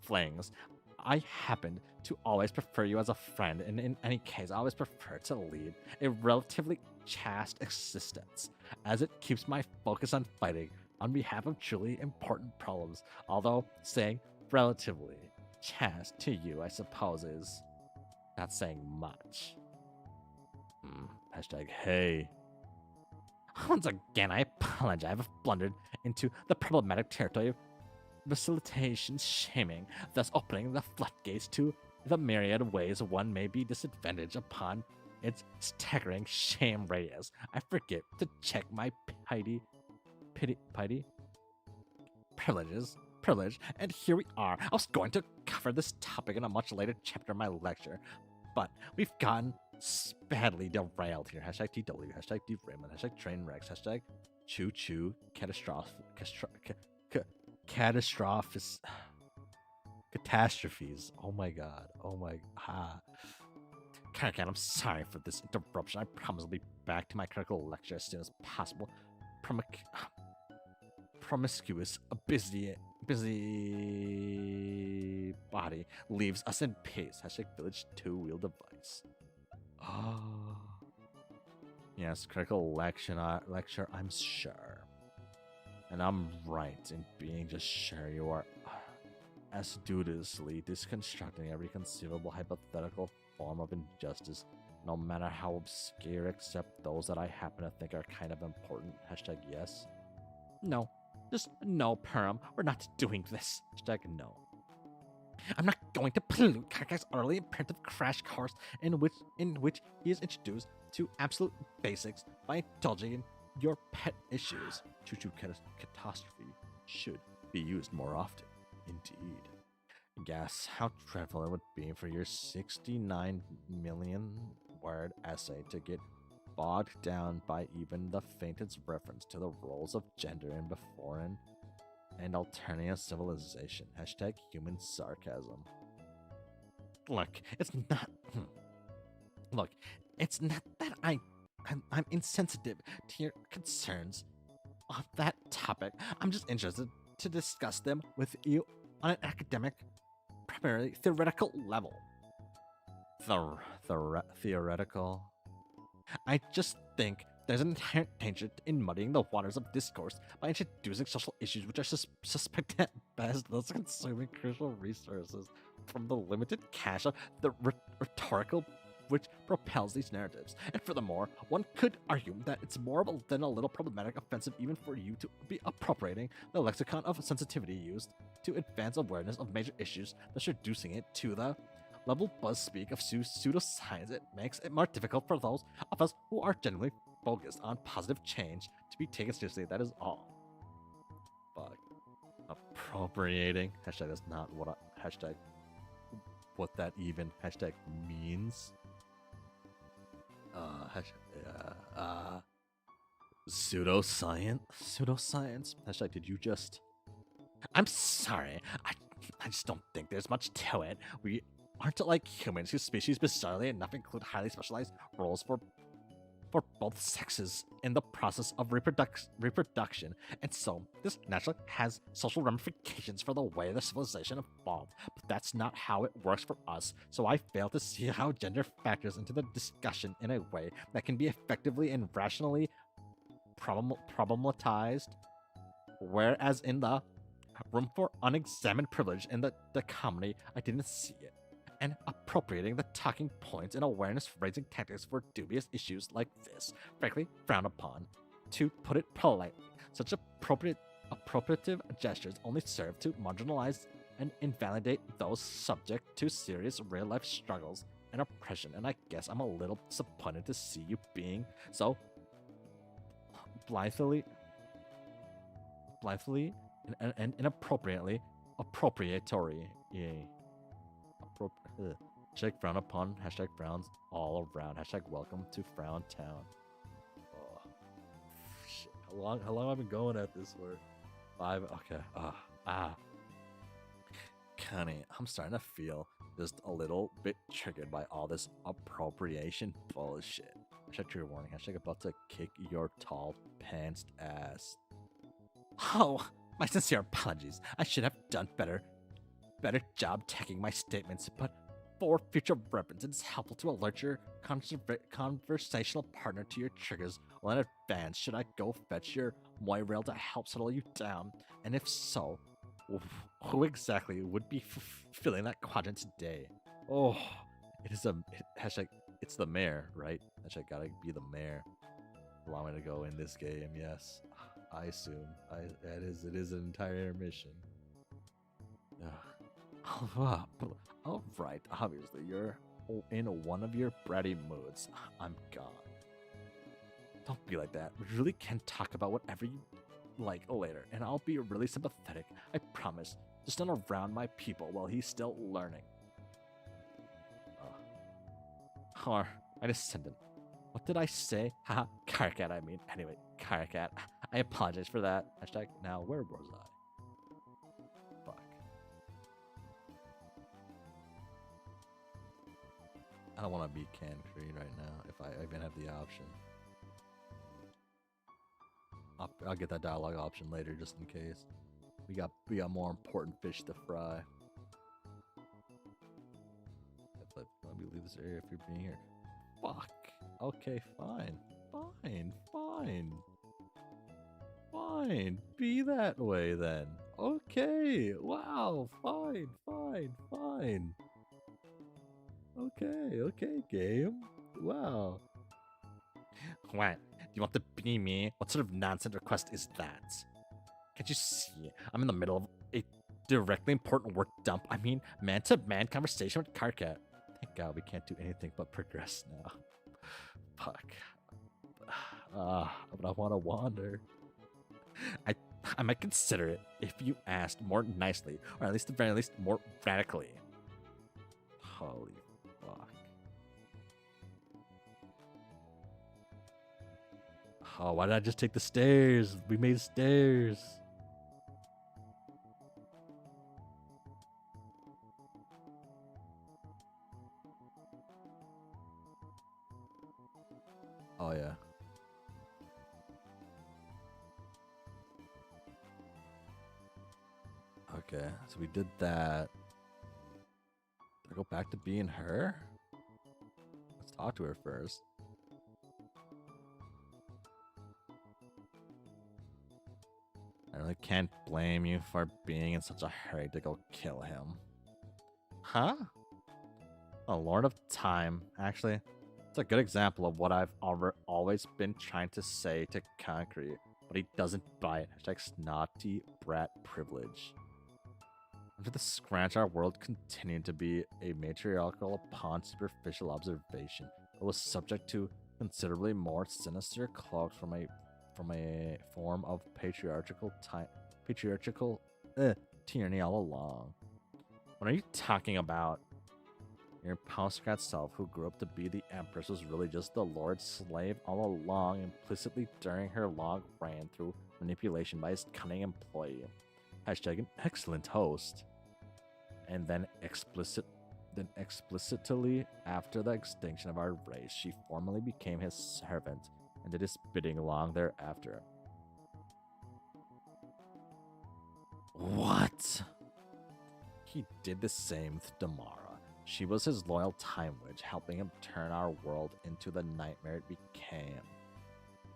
flings. I happen to always prefer you as a friend, and in any case, I always prefer to lead a relatively chaste existence, as it keeps my focus on fighting on behalf of truly important problems, although saying relatively chaste to you, I suppose, is not saying much. Hashtag hey. Once again, I apologize. I've blundered into the problematic territory of facilitation shaming, thus opening the floodgates to the myriad ways one may be disadvantaged upon its staggering shame radius. I forget to check my privilege, and here we are. I was going to cover this topic in a much later chapter of my lecture, but we've gotten badly derailed here. Hashtag TW, hashtag derailment, hashtag train wrecks, hashtag choo choo catastrophes. Oh my god. Karakan, I'm sorry for this interruption. I promise I'll be back to my critical lecture as soon as possible. Promiscuous, busy body leaves us in peace. Hashtag village two-wheel device. Yes, critical lecture, I'm sure. And I'm right in being just sure you are assiduously deconstructing every conceivable hypothetical form of injustice, no matter how obscure, except those that I happen to think are kind of important. Hashtag yes. No. Just no, Param. We're not doing this. Hashtag no. I'm not going to pollute Kakai's early imperative crash course in which he is introduced to absolute basics by indulging in your pet issues. Choo-choo catastrophe should be used more often. Indeed. Guess how dreadful it would be for your 69 million word essay to get bogged down by even the faintest reference to the roles of gender in foreign and alternative civilization. Hashtag human sarcasm. Look, it's not. Look, it's not that I'm insensitive to your concerns on that topic. I'm just interested to discuss them with you on an academic, primarily theoretical level. Theoretical. I just think there's an inherent danger in muddying the waters of discourse by introducing social issues which are suspected at best, thus consuming crucial resources from the limited cache of the rhetorical which propels these narratives. And furthermore, one could argue that it's more than a little problematic, offensive even for you to be appropriating the lexicon of sensitivity used to advance awareness of major issues, thus reducing it to the level buzzspeak of pseudoscience. It makes it more difficult for those of us who are genuinely focused on positive change to be taken seriously. That is all. Fuck. Appropriating. Hashtag that's not what I. Hashtag what that even hashtag means. Pseudoscience. Hashtag did you just. I'm sorry. I just don't think there's much to it. We aren't like humans whose species bizarrely enough include highly specialized roles for both sexes in the process of reproduction, and so this naturally has social ramifications for the way the civilization evolved, but that's not how it works for us, so I fail to see how gender factors into the discussion in a way that can be effectively and rationally problematized, whereas in the room for unexamined privilege in the comedy, I didn't see it. And appropriating the talking points and awareness-raising tactics for dubious issues like this, frankly, frowned upon. To put it politely, such appropriative gestures only serve to marginalize and invalidate those subject to serious real-life struggles and oppression, and I guess I'm a little disappointed to see you being so blithely and inappropriately appropriatory. Hashtag frown upon, hashtag frowns all around, hashtag welcome to Frown Town. Oh, shit. How long have I been going at this for? 5, okay. Connie, I'm starting to feel just a little bit triggered by all this appropriation bullshit. Hashtag trigger warning, hashtag about to kick your tall pantsed ass. Oh, my sincere apologies. I should have done better job tagging my statements, but for future reference, it's helpful to alert your conversational partner to your triggers well in advance. Should I go fetch your Moirail to help settle you down? And if so, who exactly would be filling that quadrant today? Oh, hashtag it's the mayor, right? Hashtag gotta be the mayor. Allow me to go in this game, yes. I assume it is an entire intermission. All right, obviously you're in one of your bratty moods. I'm gone. Don't be like that. We really can talk about whatever you like later, and I'll be really sympathetic, I promise. Just not around my people while he's still learning. Or my descendant. What did I say? Haha, Karkat I mean. Anyway, Karkat. I apologize for that. Hashtag now where was I? I don't want to be Can Creed right now if I even have the option. I'll get that dialogue option later just in case. We got more important fish to fry. Let me leave this area if you're being here. Fuck. Okay, fine. Fine, be that way then. Okay, wow, fine, fine, fine. Okay, game. Wow. What? Do you want to be me? What sort of nonsense request is that? Can't you see? I'm in the middle of a directly important work dump. I mean, man-to-man conversation with Karkat. Thank God we can't do anything but progress now. Fuck. But I want to wander. I might consider it if you asked more nicely, or at least, at the very least, more radically. Holy fuck. Oh, why did I just take the stairs? We made stairs. Oh, yeah. Okay, so we did that. Did I go back to being her? Let's talk to her first. I really can't blame you for being in such a hurry to go kill him. Huh? The Lord of Time. Actually, it's a good example of what I've always been trying to say to Concrete, but he doesn't buy it. Hashtag snotty brat privilege. After the scratch, our world continued to be a matriarchal upon superficial observation, but was subject to considerably more sinister cloaks from a form of patriarchal tyranny all along. What are you talking about? Your post-grad self, who grew up to be the Empress, was really just the Lord's slave all along, implicitly during her long reign through manipulation by his cunning employee. Hashtag an excellent host. And then explicitly after the extinction of our race, she formally became his servant and did his bidding long thereafter. What? He did the same with Damara. She was his loyal time witch, helping him turn our world into the nightmare it became.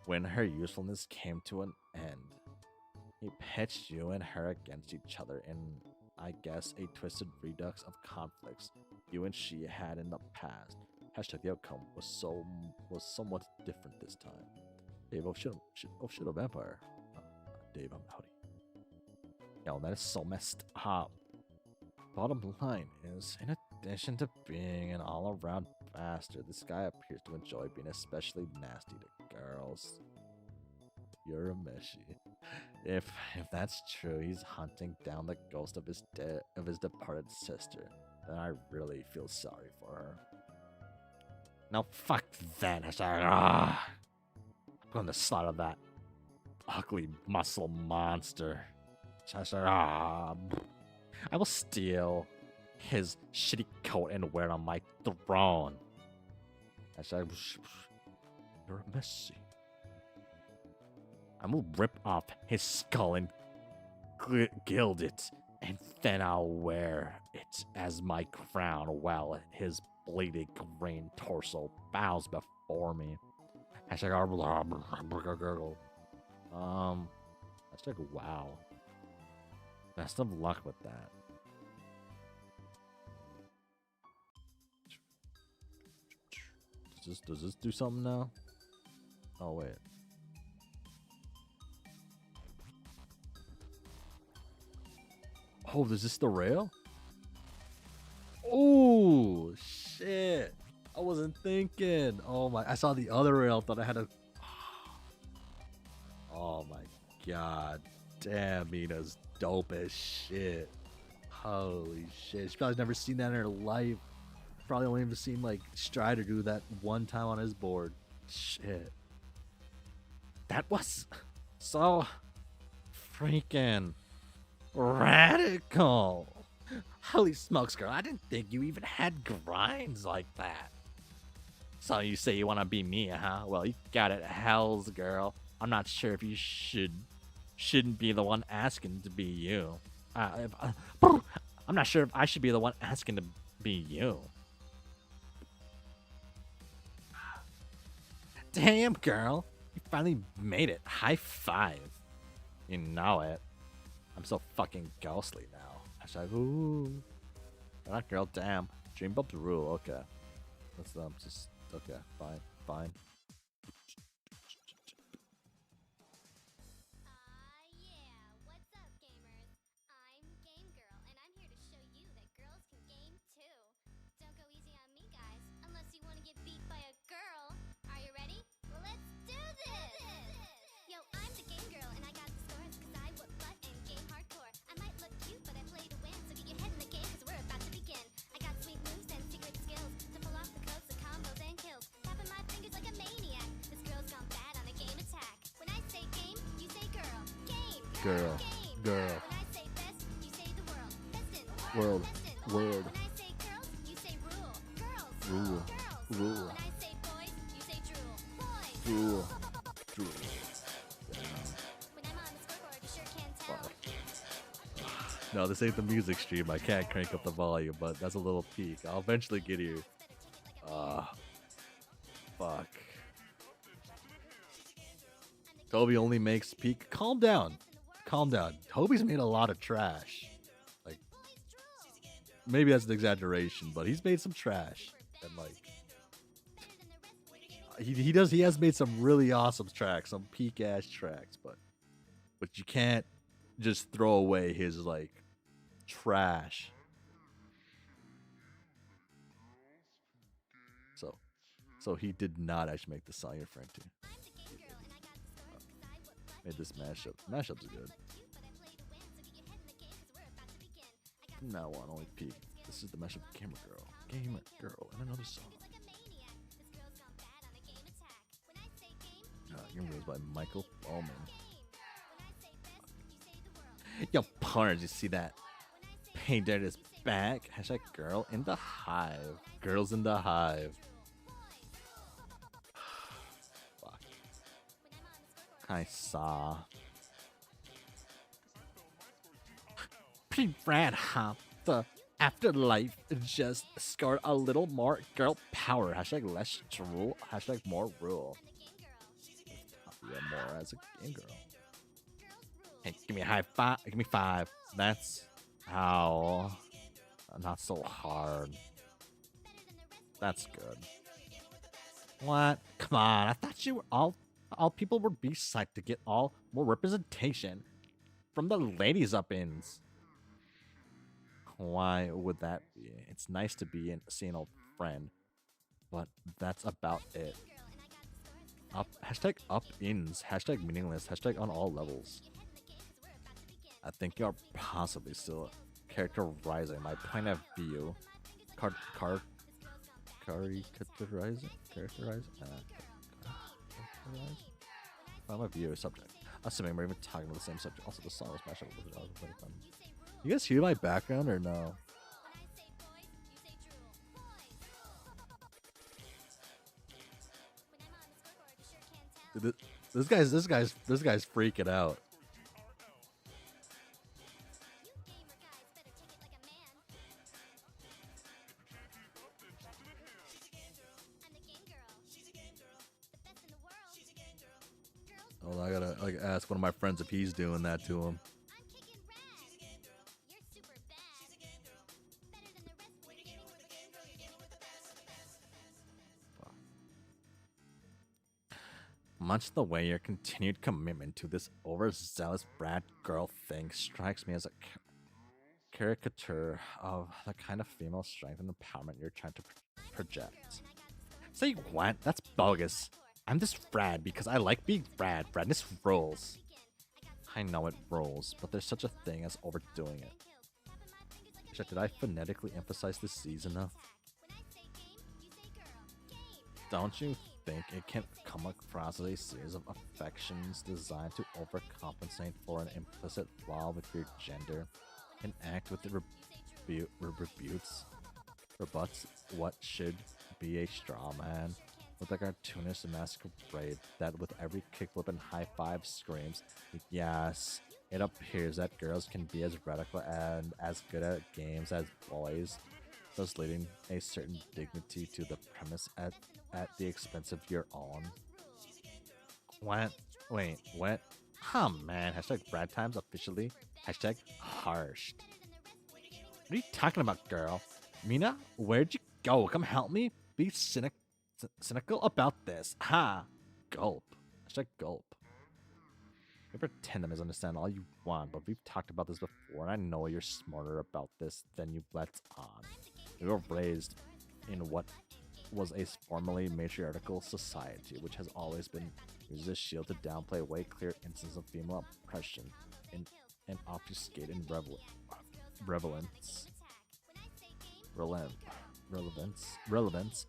When her usefulness came to an end, he pitched you and her against each other in, I guess, a twisted redux of conflicts you and she had in the past. Hashtag the outcome was somewhat different this time. Dave, oh shit, a vampire. Dave, I'm howdy. Yo, that is so messed up. Bottom line is, in addition to being an all-around bastard, this guy appears to enjoy being especially nasty to girls. You're a meshy. If that's true, he's hunting down the ghost of his departed sister. Then I really feel sorry for her. No, fuck that. I'm going to slaughter that ugly muscle monster. I will steal his shitty coat and wear it on my throne. You're a messy. I will rip off his skull and gild it, and then I'll wear it as my crown while his bleeding green torso bows before me. Hashtag wow. Best of luck with that. Does this do something now? Oh wait. Oh, is this the rail? Oh shit! I wasn't thinking. Oh my! I saw the other rail. Thought I had a. Oh my god! Damn, Mina's dope as shit. Holy shit! She's probably never seen that in her life. Probably only ever seen like Strider do that one time on his board. Shit. That was so freaking radical. Holy smokes, girl. I didn't think you even had grinds like that. So you say you want to be me, huh? Well, you got it. Hells, girl. I'm not sure if you shouldn't be the one asking to be you. I'm not sure if I should be the one asking to be you. Damn, girl. You finally made it. High five. You know it. I'm so fucking ghostly now. Hashtag ooh. That girl, damn. Dreambub's rule, okay. Let's just okay, fine, fine. Yeah, what's up, gamers? I'm Game Girl, and I'm here to show you that girls can game too. Don't go easy on me, guys, unless you want to get beat by a girl. Are you ready? Well, let's do this! Yo, I'm the Game Girl, and I got the scores, cause I whip butt and game hardcore. I might look cute, but I play to win, so get your head in the game, cause we're about to begin. I got sweet moves and secret skills to pull off the codes, the combos and kills. Tapping my fingers like a maniac. This girl's gone bad on a game attack. When I say game, you say girl. Game, Girl, game. girl. When I say best, you say the world. Best in World, best in world. When I say girls, you say rule. Girls, Rule, girls. rule. When I say boys, you say drool. Boys, Drool, drool. When I'm on the scoreboard, you sure can tell. No, this ain't the music stream. I can't crank up the volume, but that's a little peak. I'll eventually get here. Fuck. Toby only makes peak. Calm down. Calm down. Toby's made a lot of trash. Like, maybe that's an exaggeration, but he's made some trash. And like, he has made some really awesome tracks, some peak ass tracks, but you can't just throw away his like trash. So he did not actually make the song you're referring to. Made this mashup. Mashup's good. From now on, only peak. This is the mashup Gamer Girl, and another song. Gamer Girl is by Michael Ballman. Yo, partners, you see that? Painted is back. Hashtag girl in the hive. Girls in the hive. Fuck. I saw. Pre-Brad Hop, the afterlife just scored a little more girl power. Hashtag less drool. Hashtag more rule. Yeah, more as a game girl. Hey, give me a high five. Give me 5. That's how. Not so hard. That's good. What? Come on. I thought you were all people would be psyched to get all more representation from the ladies up ins. Why would that be? It's nice to be see an old friend, but that's about it. Hashtag up ins. Hashtag meaningless. Hashtag on all levels. I think you're possibly still characterizing my point of view. Characterizing? Point of view subject. Assuming we're even talking about the same subject. Also, the song was mashed up with it. You guys hear my background or no? Dude, this guy's freaking out. Oh, I gotta like ask one of my friends if he's doing that to him. Much the way your continued commitment to this overzealous brat girl thing strikes me as a caricature of the kind of female strength and empowerment you're trying to project. Say what? That's bogus. I'm this Frad because I like being Frad. Fradness rolls. I know it rolls, but there's such a thing as overdoing it. Did I phonetically emphasize this Z enough? Don't you think it can come across as a series of affections designed to overcompensate for an implicit flaw with your gender and act with the rebuts what should be a straw man with a cartoonish masquerade that with every kickflip and high five screams, yes, it appears that girls can be as radical and as good at games as boys, thus leading a certain dignity to the premise at the expense of your own. What? Wait, what? Oh man, hashtag Brad Times officially. Hashtag harshed. What are you talking about, girl? Mina, where'd you go? Come help me? Be cynical about this. Ha! Gulp. Hashtag gulp. You pretend to misunderstand all you want, but we've talked about this before, and I know you're smarter about this than you let on. We were raised in what was a formerly matriarchal society, which has always been used as a shield to downplay way clear instances of female oppression and obfuscate in relevance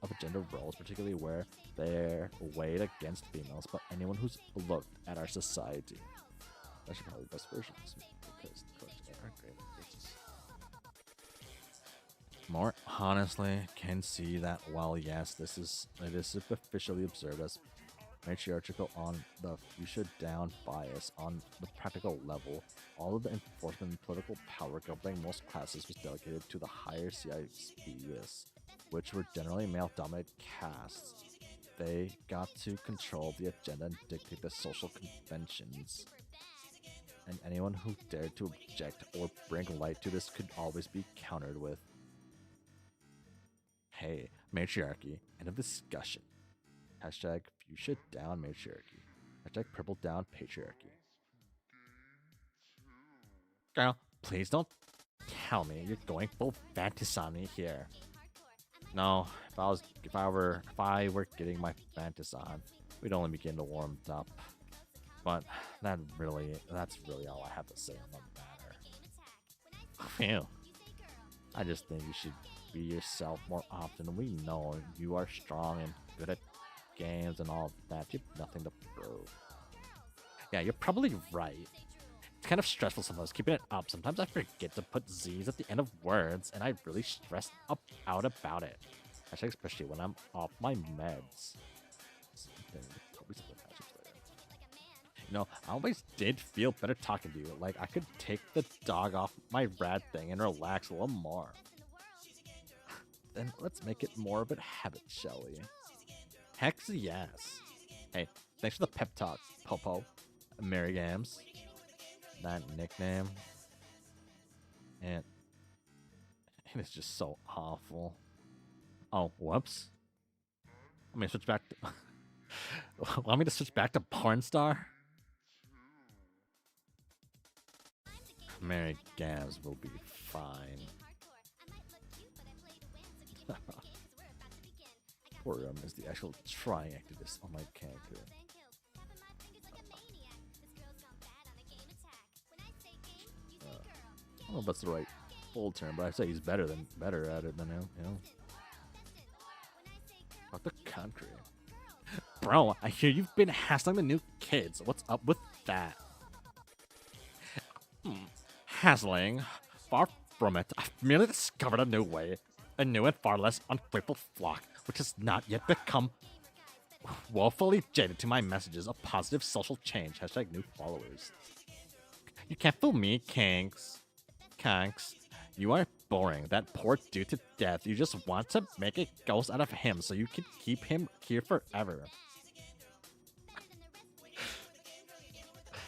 of gender roles, particularly where they're weighed against females, but anyone who's looked at our society. That should probably be the best version because the collections aren't great. More honestly, can see that while yes, it is superficially observed as matriarchal on the fuchsia down bias on the practical level, all of the enforcement and political power governing most classes was delegated to the higher CISPs, which were generally male-dominated castes. They got to control the agenda and dictate the social conventions. And anyone who dared to object or bring light to this could always be countered with, hey, matriarchy, end of discussion. Hashtag fuchsia down matriarchy. Hashtag purple down patriarchy. Girl, please don't tell me you're going full fantasy here. No, if I were getting my fantasy on, we'd only begin to warm up. But that's really all I have to say on the matter. Phew. I just think you should be yourself more often. We know you are strong and good at games and all of that. You have nothing to prove. Yeah, you're probably right. It's kind of stressful sometimes keeping it up. Sometimes I forget to put Z's at the end of words, and I really stress out about it. Actually, especially when I'm off my meds. You know, I always did feel better talking to you. Like, I could take the dog off my rad thing and relax a little more. Then let's make it more of a habit, shall we? Heck yes. Hey, thanks for the pep talk, Popo. Mary Gams. That nickname. And it is just so awful. Oh, whoops. Want me to switch back to... Want me to switch back to porn star? Mary Gams will be fine. Porum is the actual trying activist on my character. I don't know if that's the right full term, but I say he's better at it than him, you know. Fuck the country. Bro, I hear you've been hassling the new kids. What's up with that? Hassling? Far from it. I've merely discovered a new way. A new and far less ungrateful flock, which has not yet become woefully jaded to my messages of positive social change. Hashtag new followers. You can't fool me, Kanks. You are boring. That poor dude to death. You just want to make a ghost out of him so you can keep him here forever.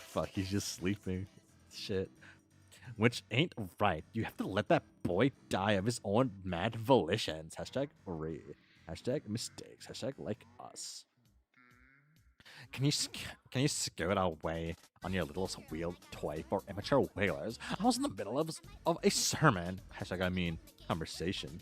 Fuck, he's just sleeping. Shit. Which ain't right. You have to let that boy die of his own mad volitions. Hashtag free. Hashtag mistakes. Hashtag like us. Can you scare it away on your littlest wheeled toy for immature whalers? I was in the middle of a sermon. Hashtag I mean conversation.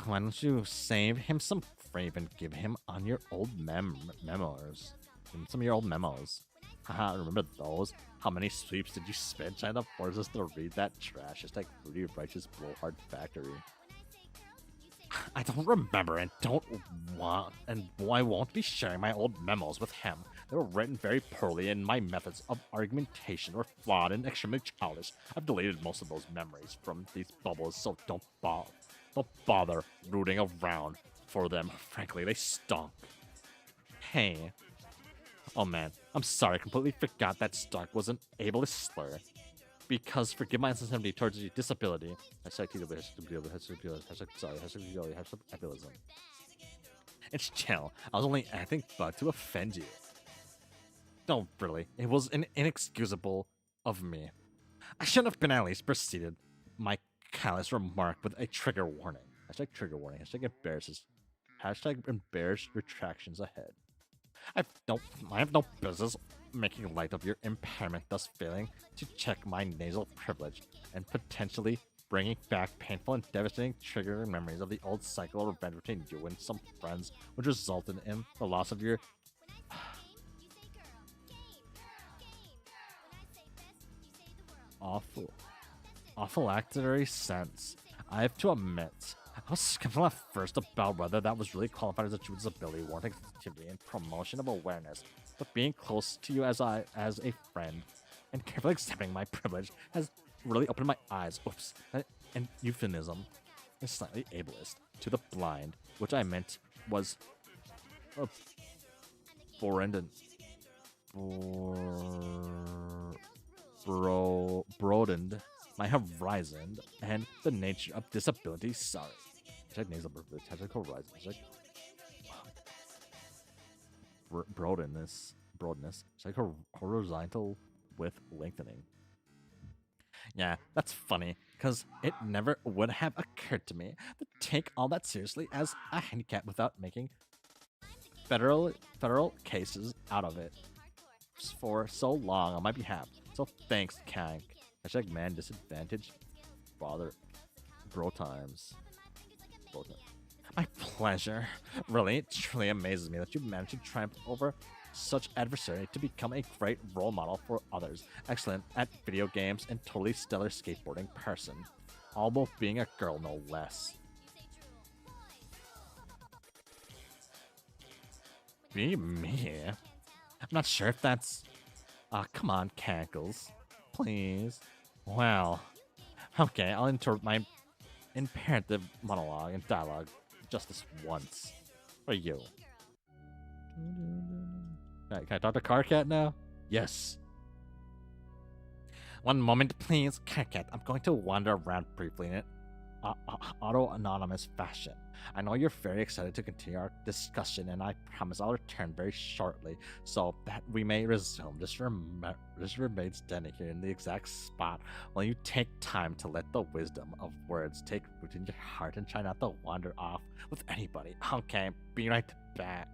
Why don't you save him some frame and give him on your old memos? Give him some of your old memos. Haha, remember those? How many sweeps did you spend trying to force us to read that trash? Hashtag Fruity Righteous Blowhard Factory. I don't remember and I won't be sharing my old memos with him. They were written very poorly and my methods of argumentation were flawed and extremely childish. I've deleted most of those memories from these bubbles, so don't bother rooting around for them. Frankly, they stunk. Hey. Oh man, I'm sorry, I completely forgot that Stark was an ableist slur. Because forgive my insensitivity towards your disability. Hashtag TW, hashtag sorry, hashtag ableism. It's chill. I was only acting bugged to offend you. No, really, it was inexcusable of me. I should have been at least preceded my callous remark with a trigger warning. Hashtag trigger warning. Hashtag embarrasses. Hashtag embarrassed retractions ahead. I have no business making light of your impairment, thus failing to check my nasal privilege and potentially bringing back painful and devastating triggering memories of the old cycle of revenge between you and some friends, which resulted in the loss of your awful sense. I have to admit, I was skeptical at first about whether that was really qualified as a true disability warranting activity and promotion of awareness, but being close to you as a friend and carefully accepting my privilege has really opened my eyes. Oops, and euphemism is slightly ableist to the blind, which I meant was broadened my horizon and the nature of disability. Sorry. Check nasal privilege. Check horizon. Check broadness. Check horizontal with lengthening. Yeah, that's funny, because it never would have occurred to me to take all that seriously as a handicap without making federal cases out of it for so long on my behalf. So thanks, Kank. Hashtag man disadvantage. Bother. Bro times. My pleasure. Really, it truly amazes me that you managed to triumph over such adversary to become a great role model for others, excellent at video games, and totally stellar skateboarding person. All while being a girl, no less. Me? I'm not sure if that's... come on, Cankles. Please. Well... Okay, I'll interrupt my imperative monologue and dialogue just this once. For you. Can I talk to Carcat now? Yes. One moment, please, Carcat. I'm going to wander around briefly in an auto-anonymous fashion. I know you're very excited to continue our discussion, and I promise I'll return very shortly so that we may resume. Just remain standing here in the exact spot while you take time to let the wisdom of words take root in your heart and try not to wander off with anybody. Okay, be right back.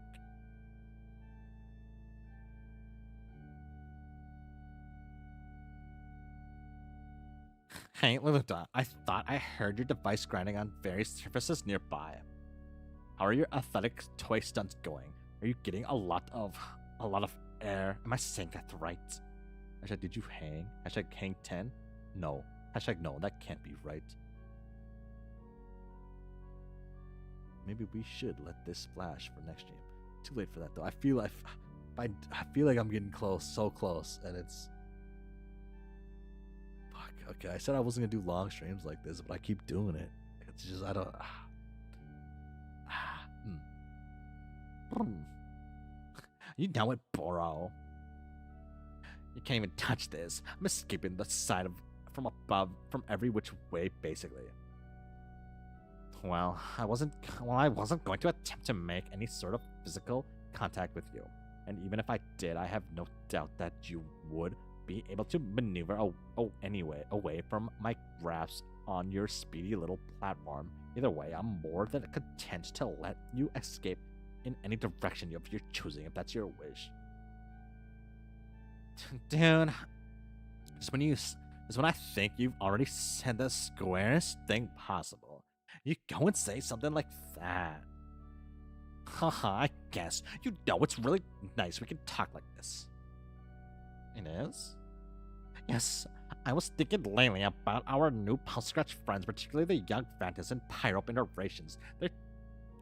Hey, Luluta, I thought I heard your device grinding on various surfaces nearby. How are your athletic toy stunts going? Are you getting a lot of air? Am I saying that right? Hashtag, did you hang? Hashtag hang 10? No. Hashtag no, that can't be right. Maybe we should let this splash for next stream. Too late for that though. I feel like I'm getting close, so close, and it's... Okay, I said I wasn't gonna do long streams like this, but I keep doing it. It's just, I don't... You know it, Boro. You can't even touch this. I'm escaping the side of from above, from every which way, basically. Well, I wasn't going to attempt to make any sort of physical contact with you. And even if I did, I have no doubt that you would be able to maneuver away from my grasp on your speedy little platform. Either way, I'm more than content to let you escape in any direction of your choosing, if that's your wish. Dude, just when I think you've already said the squarest thing possible, you go and say something like that. Haha, I guess. You know it's really nice we can talk like this. It is? Yes, I was thinking lately about our new Pulse-Scratch friends, particularly the young Vantas and Pyrope iterations. They're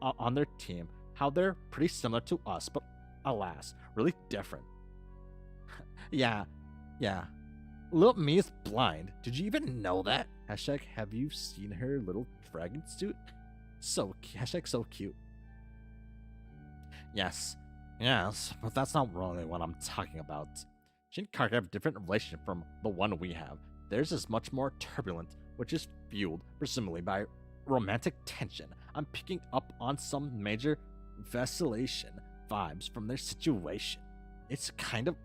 on their team, how they're pretty similar to us, but alas, really different. Yeah. Little me is blind. Did you even know that? Hashtag, have you seen her little dragon suit? Hashtag so cute. Yes, but that's not really what I'm talking about. She and Kark have a different relationship from the one we have. Theirs is much more turbulent, which is fueled, presumably, by romantic tension. I'm picking up on some major vacillation vibes from their situation. It's kind of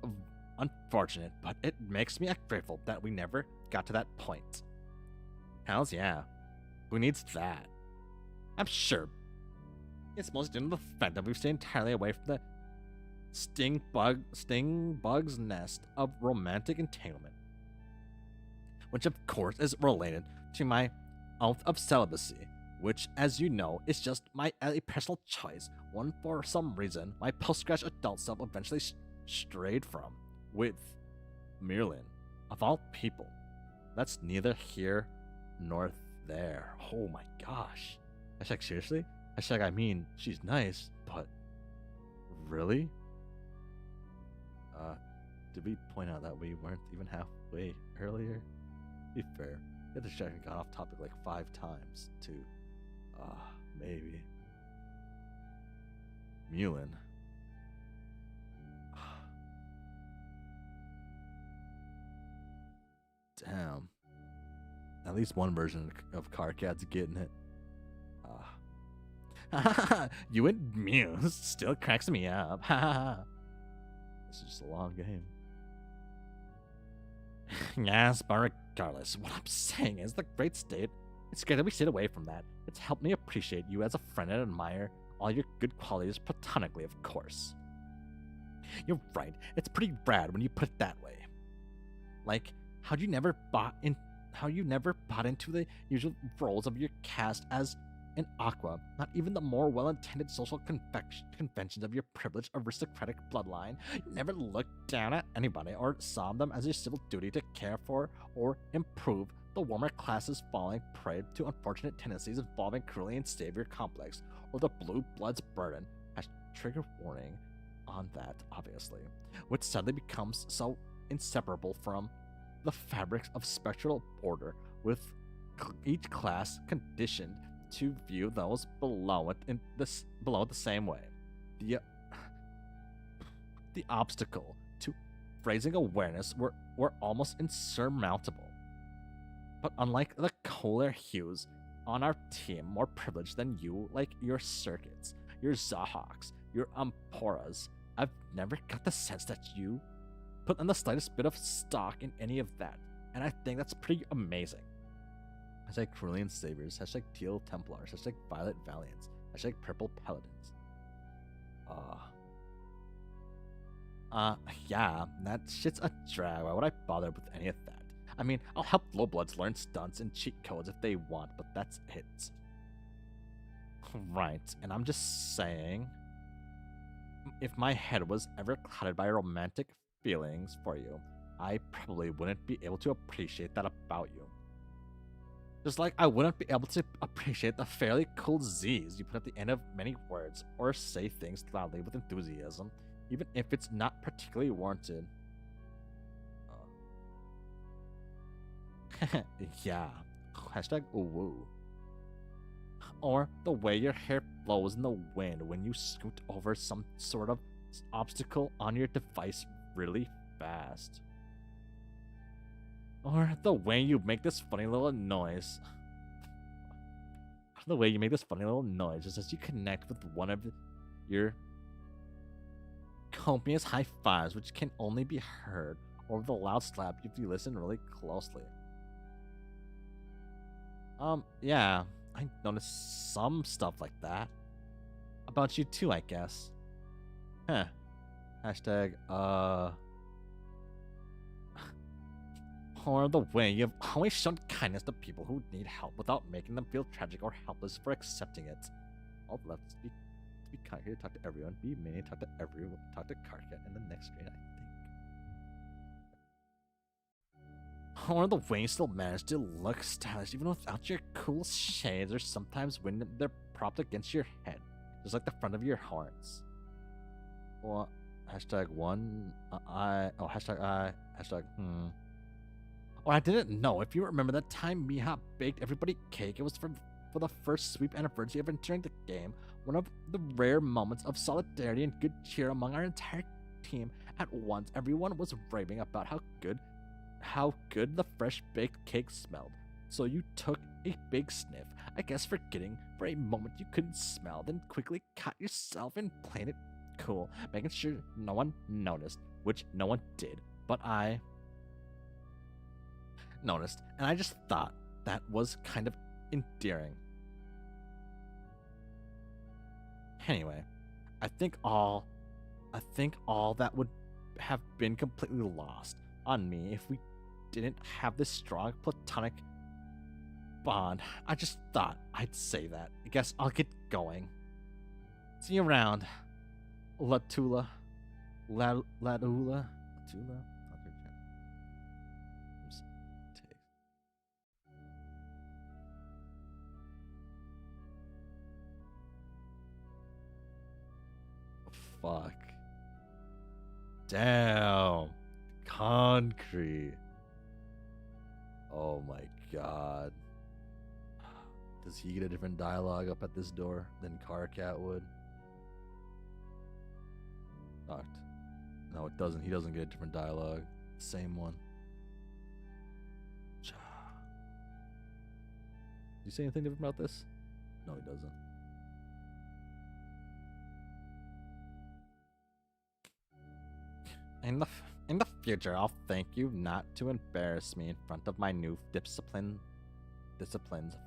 unfortunate, but it makes me grateful that we never got to that point. Hells yeah. Who needs that? I'm sure it's mostly due to the fact that we've stayed entirely away from the sting bug's nest of romantic entanglement, which of course is related to my oath of celibacy, which, as you know, is just my personal choice, one for some reason my post-grad adult self eventually strayed from, with Merlin, of all people. That's neither here nor there. Oh my gosh. Hashtag seriously? Hashtag I mean, she's nice, but really? Did we point out that we weren't even halfway earlier? Be fair, the distraction got off topic like 5 times, too. Maybe. Mulin. Damn. At least one version of Carcat's getting it. You and Muse still cracks me up. This is just a long game. Yes, but regardless, what I'm saying is the great state. It's great that we stayed away from that. It's helped me appreciate you as a friend and admire all your good qualities platonically, of course. You're right. It's pretty rad when you put it that way. Like, how you never bought into the usual roles of your cast as an Aqua, not even the more well-intended social conventions of your privileged aristocratic bloodline. You never looked down at anybody or saw them as your civil duty to care for or improve the warmer classes falling prey to unfortunate tendencies involving cruelty and savior complex, or the blue blood's burden. Trigger warning on that, obviously, which sadly becomes so inseparable from the fabrics of spectral order, with each class conditioned to view those below it the same way. The obstacle to raising awareness were almost insurmountable. But unlike the cooler hues on our team, more privileged than you, like your circuits, your Zahawks, your Amporas, I've never got the sense that you put in the slightest bit of stock in any of that, and I think that's pretty amazing. Hashtag Cerulean Saviors, hashtag Teal Templars, hashtag Violet Valiants, hashtag Purple Paladins. Yeah, that shit's a drag. Why would I bother with any of that? I mean, I'll help lowbloods learn stunts and cheat codes if they want, but that's it. Right, and I'm just saying, if my head was ever clouded by romantic feelings for you, I probably wouldn't be able to appreciate that about you. Just like I wouldn't be able to appreciate the fairly cool Z's you put at the end of many words, or say things loudly with enthusiasm, even if it's not particularly warranted. Yeah. Hashtag woo. Or the way your hair blows in the wind when you scoot over some sort of obstacle on your device really fast. Or the way you make this funny little noise. The way you make this funny little noise is as you connect with one of your copious high fives, which can only be heard over the loud slap if you listen really closely. Yeah, I noticed some stuff like that. About you too, I guess. Huh. Hashtag, or the way you've always shown kindness to people who need help without making them feel tragic or helpless for accepting it. All left is to be kind here, talk to everyone, be mean, talk to everyone, talk to Karka, and the next screen, I think. Or the way you still manage to look stylish even without your cool shades, or sometimes when they're propped against your head, just like the front of your horns. Or hashtag Or I didn't know if you remember that time Miha baked everybody cake. It was for the first sweep anniversary of entering the game. One of the rare moments of solidarity and good cheer among our entire team. At once, everyone was raving about how good the fresh baked cake smelled. So you took a big sniff, I guess forgetting for a moment you couldn't smell, then quickly caught yourself in plain cool, making sure no one noticed, which no one did, but I noticed, and I just thought that was kind of endearing. Anyway, I think all that would have been completely lost on me if we didn't have this strong platonic bond. I just thought I'd say that. I guess I'll get going. See you around, Latula. Latula? Fuck. Damn. Concrete. Oh my god. Does he get a different dialogue up at this door than Carcat would? Fucked. No, it doesn't. He doesn't get a different dialogue. Same one. Did you say anything different about this? No, he doesn't. In the future, I'll thank you not to embarrass me in front of my new disciplines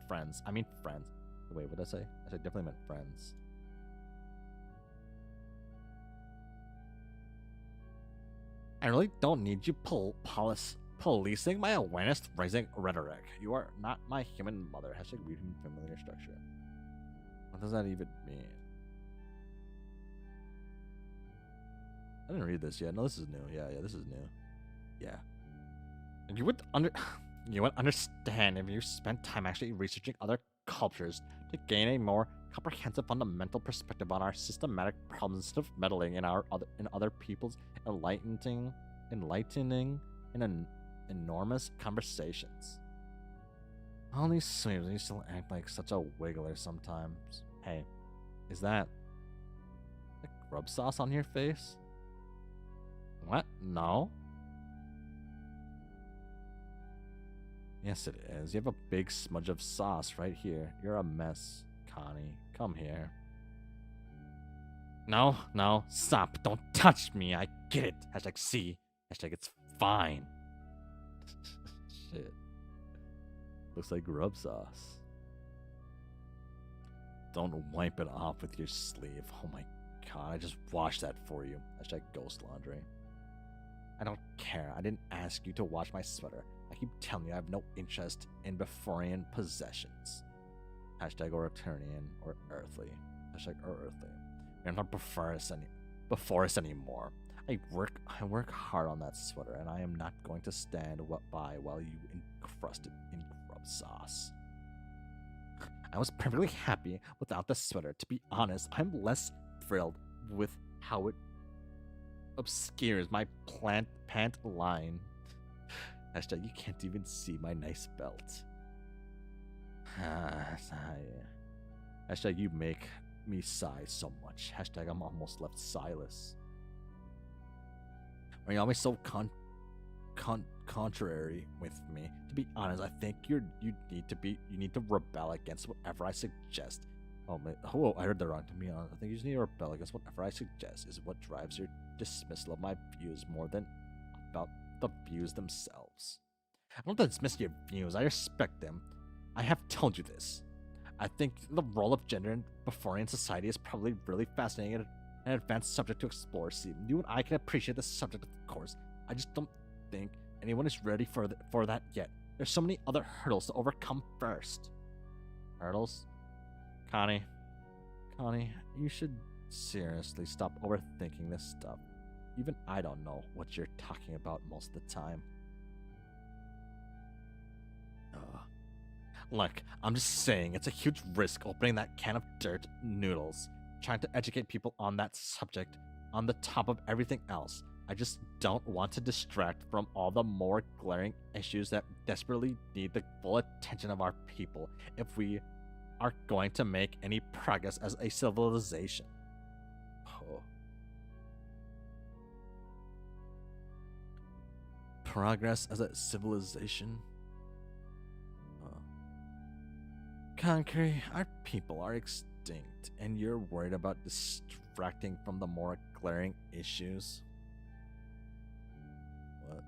friends. I mean friends. Wait, what did I say? I said definitely meant friends. I really don't need you policing my awareness-raising rhetoric. You are not my human mother. # weird human familiar structure. What does that even mean? I didn't read this yet. No, this is new. Yeah, this is new. Yeah. And you would understand if you spent time actually researching other cultures to gain a more comprehensive fundamental perspective on our systematic problems instead of meddling in other people's enlightening and enormous conversations. All these sweeps, you still act like such a wiggler sometimes. Hey, is that like rub sauce on your face? What? No? Yes, it is. You have a big smudge of sauce right here. You're a mess, Connie. Come here. No, stop. Don't touch me. I get it. # see. # it's fine. Shit. Looks like rub sauce. Don't wipe it off with your sleeve. Oh my god, I just washed that for you. # ghost laundry. I don't care. I didn't ask you to wash my sweater. I keep telling you I have no interest in Beforian possessions. # Oraturnian or earthly. # earthly. You're not before us anymore. I work hard on that sweater, and I am not going to stand by while you encrust it in grub sauce. I was perfectly happy without the sweater. To be honest, I'm less thrilled with how it obscures my pant line. # you can't even see my nice belt. # you make me sigh so much. # I'm almost left sightless. Are you always so contrary with me? To be honest, I think you need to rebel against whatever I suggest. Oh man, I heard that wrong. To be honest, I think you just need to rebel against whatever I suggest is what drives your dismissal of my views more than about the views themselves. I don't dismiss your views. I respect them. I have told you this. I think the role of gender in Beforian society is probably really fascinating and an advanced subject to explore. See, you and I can appreciate the subject, of course. I just don't think anyone is ready for that yet. There's so many other hurdles to overcome first. Hurdles? Connie, you should seriously stop overthinking this stuff. Even I don't know what you're talking about most of the time. Look, I'm just saying it's a huge risk opening that can of dirt noodles, trying to educate people on that subject on the top of everything else. I just don't want to distract from all the more glaring issues that desperately need the full attention of our people if we are going to make any progress as a civilization. Oh. Progress as a civilization? Concrete, our people are extinct, and you're worried about distracting from the more glaring issues. What?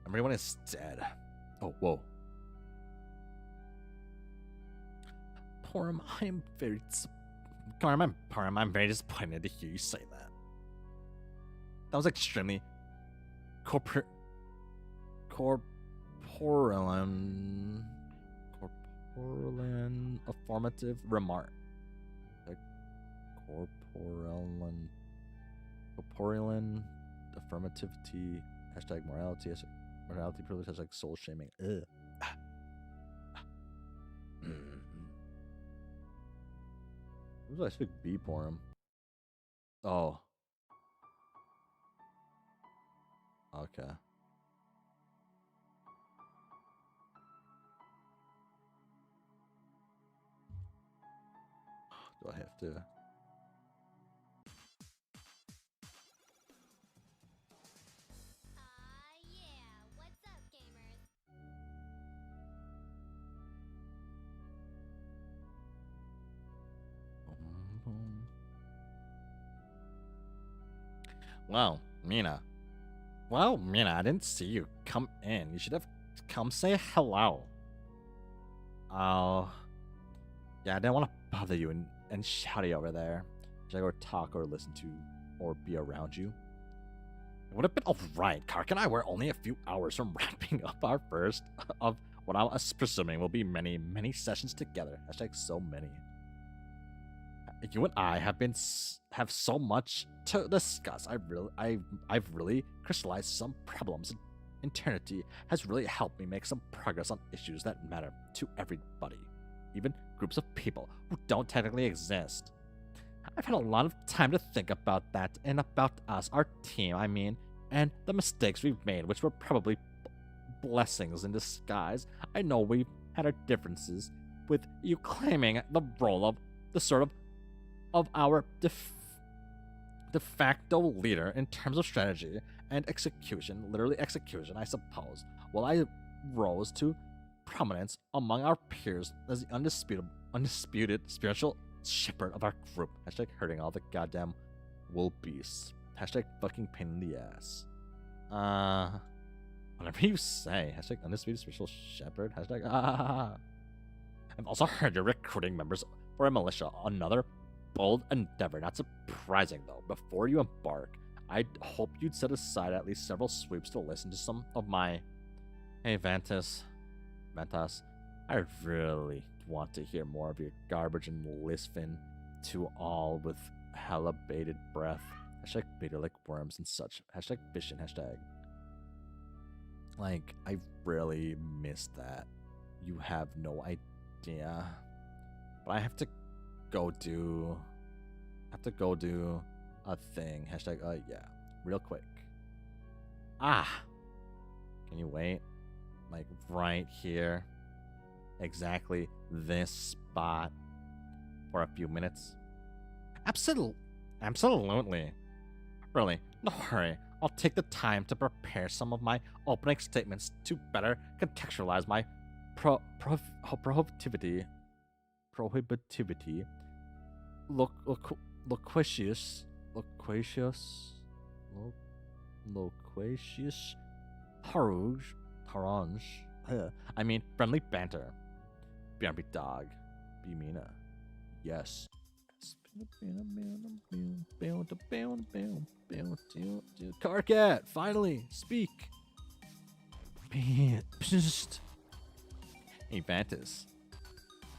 Everyone is dead. Oh, whoa. Porum, I'm very I'm very disappointed to hear you say that. That was extremely corporean affirmative remark. Like corporean affirmativity, hashtag morality, morality privilege, hashtag soul shaming. Ugh. What did I speak B for him? Oh. Okay. Do I have to? Yeah, what's up, gamers? Wow, Mina. Well, Mina, I didn't see you come in. You should have come say hello. Oh. Yeah, I didn't want to bother you and shouty over there. Should I go talk or listen to or be around you? It would have been alright. Kark and I were only a few hours from wrapping up our first of what I'm presuming will be many, many sessions together. Hashtag so many. You and I have so much to discuss. I've really crystallized some problems. Eternity has really helped me make some progress on issues that matter to everybody, even groups of people who don't technically exist. I've had a lot of time to think about that and about us, our team, I mean, and the mistakes we've made, which were probably blessings in disguise. I know we've had our differences, with you claiming the role of the sort of our de facto leader in terms of strategy and execution, literally execution, I suppose, while I rose to prominence among our peers as the undisputed spiritual shepherd of our group. Hashtag hurting all the goddamn wool beasts. Hashtag fucking pain in the ass. Whatever you say. Hashtag undisputed spiritual shepherd. Hashtag I've also heard you're recruiting members for a militia. Another bold endeavor. Not surprising though. Before you embark, I'd hope you'd set aside at least several sweeps to listen to some of my... Hey, Ventus, I really want to hear more of your garbage and listen to all with hella bated breath. Hashtag bitter like worms and such. Hashtag vision. Hashtag. Like, I really miss that. You have no idea. But I have to go do a thing. Hashtag yeah. Real quick. Can you wait? Like right here. Exactly this spot for a few minutes. Absolutely. Really, no hurry. I'll take the time to prepare some of my opening statements to better contextualize my prohibitivity, loquacious, harange. I mean, friendly banter. BRB dog. Be Mina. Yes. Carcat, finally, speak. Hey, Vantus.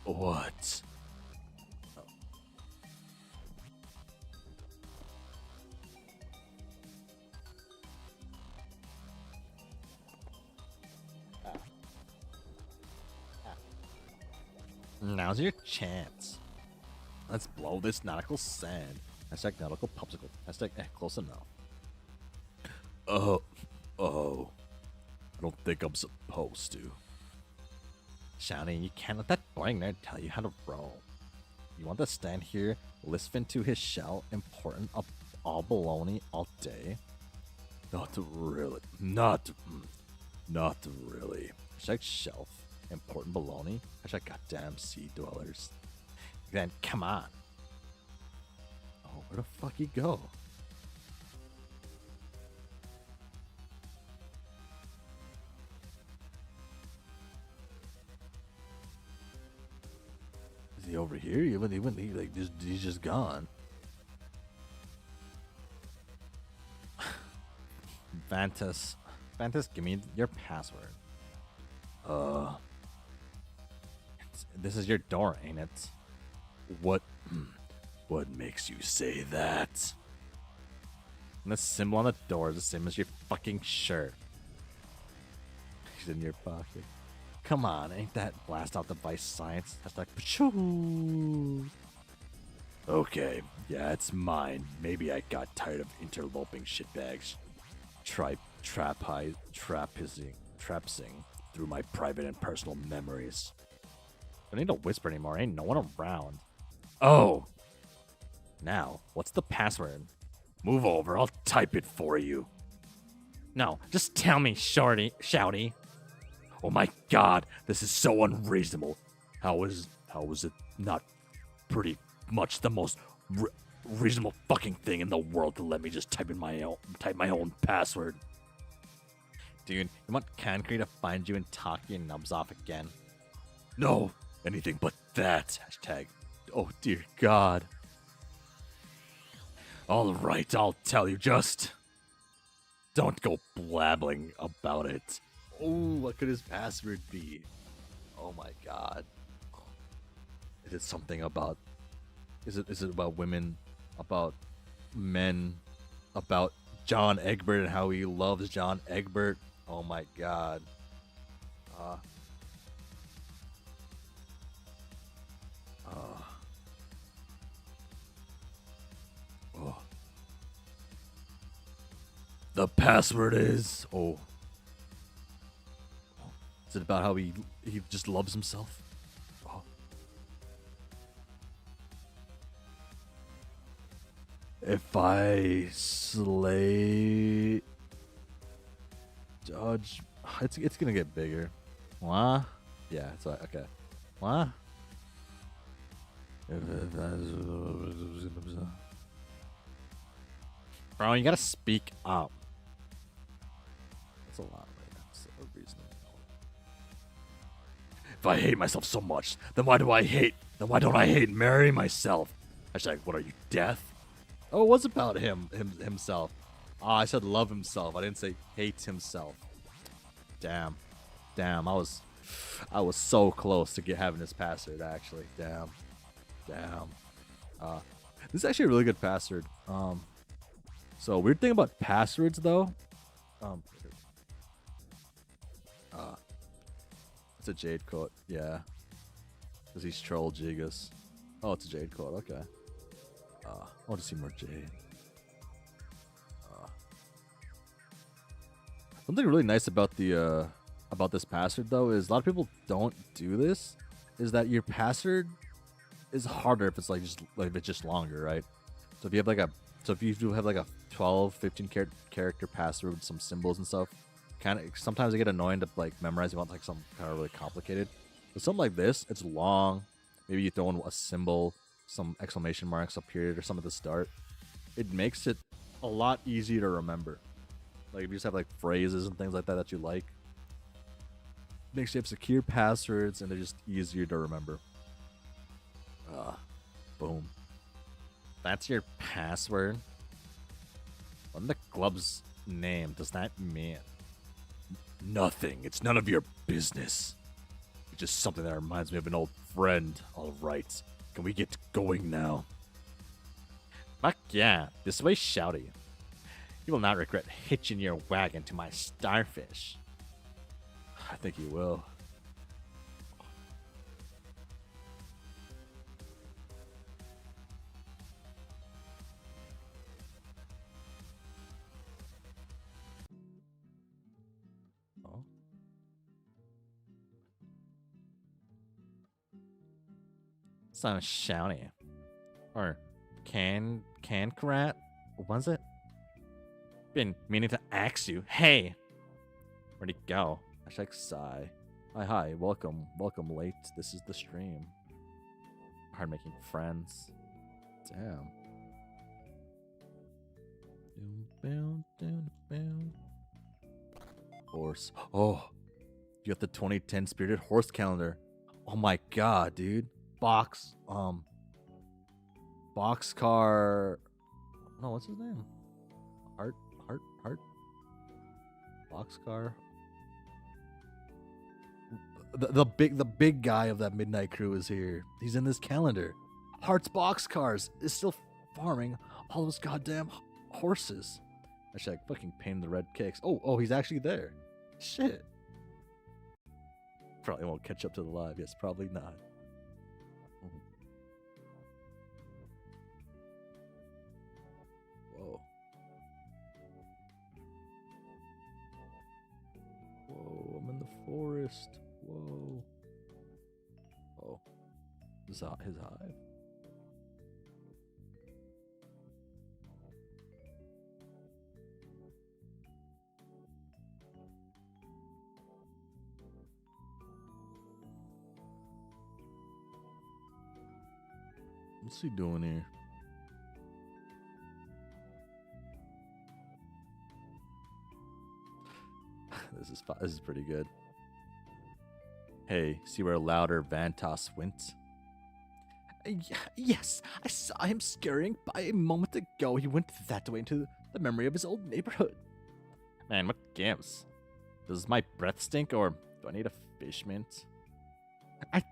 What? Now's your chance. Let's blow this nautical sand. Hashtag nautical popsicle. Hashtag close enough. I don't think I'm supposed to. Shouting, you can't let that boring nerd tell you how to roll. You want to stand here, listen to his shell, important up all baloney all day? Not really. Not really. Hashtag shelf. Important baloney. Hashtag goddamn sea dwellers. Then come on. Oh, where the fuck he go? Is he over here? He's just gone. Vantus, give me your password. This is your door, ain't it? What makes you say that? And the symbol on the door is the same as your fucking shirt. He's in your pocket. Come on, ain't that blast out device science? That's like, pachoo. Okay, yeah, it's mine. Maybe I got tired of interloping shitbags. Try trapsing through my private and personal memories. Don't need to whisper anymore. Ain't no one around. Oh, Now, what's the password? move over. I'll type it for you. No, just tell me, shouty. Oh my god, this is so unreasonable. How is it not pretty much the most reasonable fucking thing in the world to let me just type my own password? Dude, you want Concrete to find you and talk your nubs off again? No, anything but that. Hashtag. Oh dear God. All right, I'll tell you. Just don't go blabbling about it. Oh, what could his password be? Oh my God. Is it something about? Is it about women? About men? About John Egbert and how he loves John Egbert? Oh my God. Oh. The password is. Oh. Is it about how he just loves himself? Oh. If I slay Judge, it's gonna get bigger. What? Yeah, it's like okay. What? Bro, you gotta speak up. That's a lot. That's a reason. If I hate myself so much, then why don't I hate marrying myself? Hashtag, what are you, deaf? Oh, it was about himself. I said love himself. I didn't say hate himself. Damn, I was so close to having this password. Actually, damn. This is actually a really good password. So weird thing about passwords though. It's a Jade quote. Yeah, because he's troll Gigas. Oh, it's a Jade quote. Okay. I want to see more Jade. Something really nice about the about this password though is a lot of people don't do this. Is that your password is harder if it's if it's just longer, right? So if you have like a 12, 15 character password with some symbols and stuff, kind of sometimes I get annoying to like memorize. You want like something kind of really complicated. But something like this, it's long. Maybe you throw in a symbol, some exclamation marks, a period, or something at the start. It makes it a lot easier to remember. Like if you just have like phrases and things like that you like, makes you have secure passwords and they're just easier to remember. Boom. That's your password? What in the club's name does that mean? Nothing. It's none of your business. It's just something that reminds me of an old friend. All right. Can we get going now? Fuck yeah. This way, shouty. You will not regret hitching your wagon to my starfish. I think you will. Oh. Sounds shouty. Or Cancrat? What was it? Been meaning to ask you. Hey, where'd he go? Hashtag sigh. Hi, welcome late. This is the stream. Hard making friends. Damn. Horse. Oh, you got the 2010 Spirited Horse calendar. Oh my god, dude. Boxcar. No, what's his name? Heart. Boxcar. The big guy of that midnight crew is here. He's in this calendar. Heart's Boxcars is still farming all those goddamn horses. Hashtag fucking pain in the red kicks. Oh, he's actually there. Shit. Probably won't catch up to the live. Yes, probably not. Whoa. Whoa, I'm in the forest. Whoa. Oh. His hive. What's he doing here? This is pretty good. Hey, see where louder Vantas went? Yes, I saw him scurrying by a moment ago. He went that way into the memory of his old neighborhood. Man, what gives? Does my breath stink or do I need a fish mint? I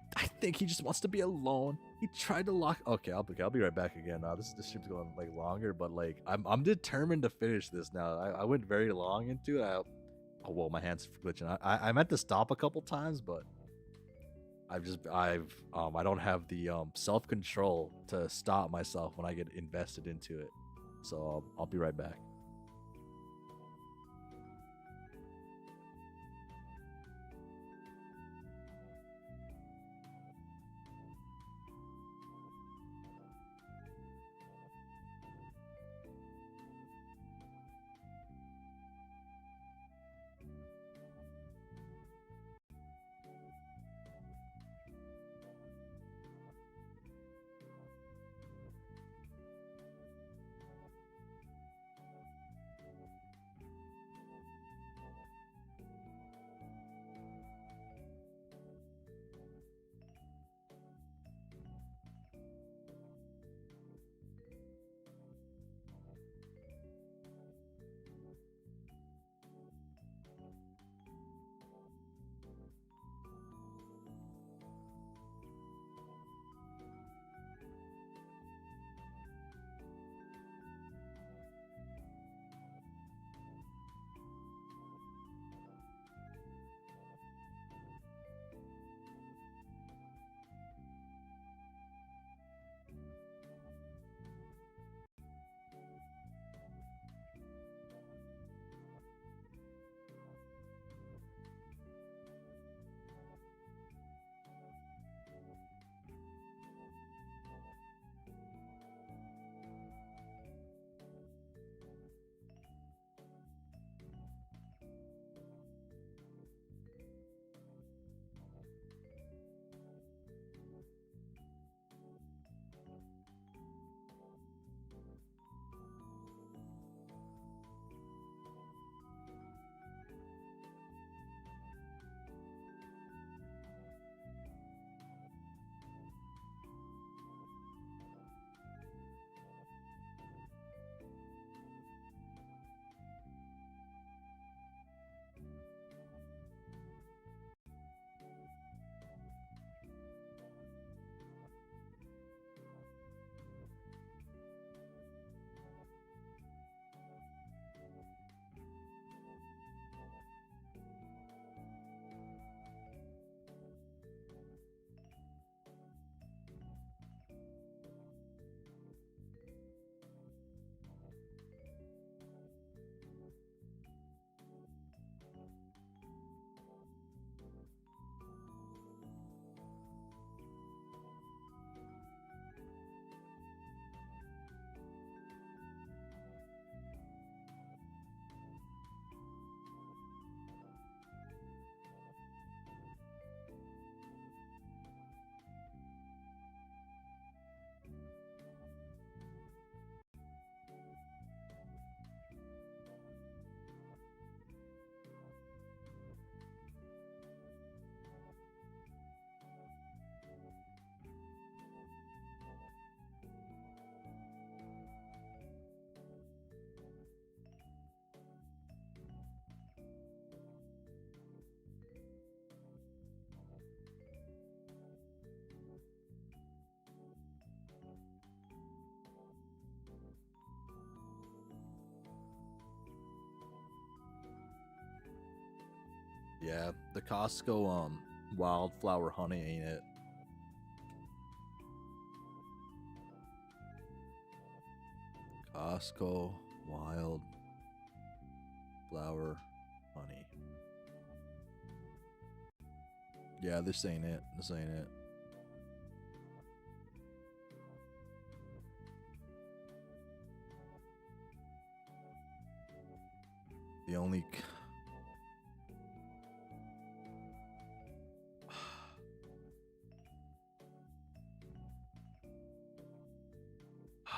think he just wants to be alone. He tried to lock. Okay, I'll be right back again. This stream's going like longer, but like I'm determined to finish this now. I went very long into it. Oh whoa, my hands glitching. I meant to stop a couple times, but I don't have the self control to stop myself when I get invested into it. So I'll be right back. Yeah, the Costco wildflower honey ain't it. Costco wild flower honey. Yeah, this ain't it. This ain't it. The only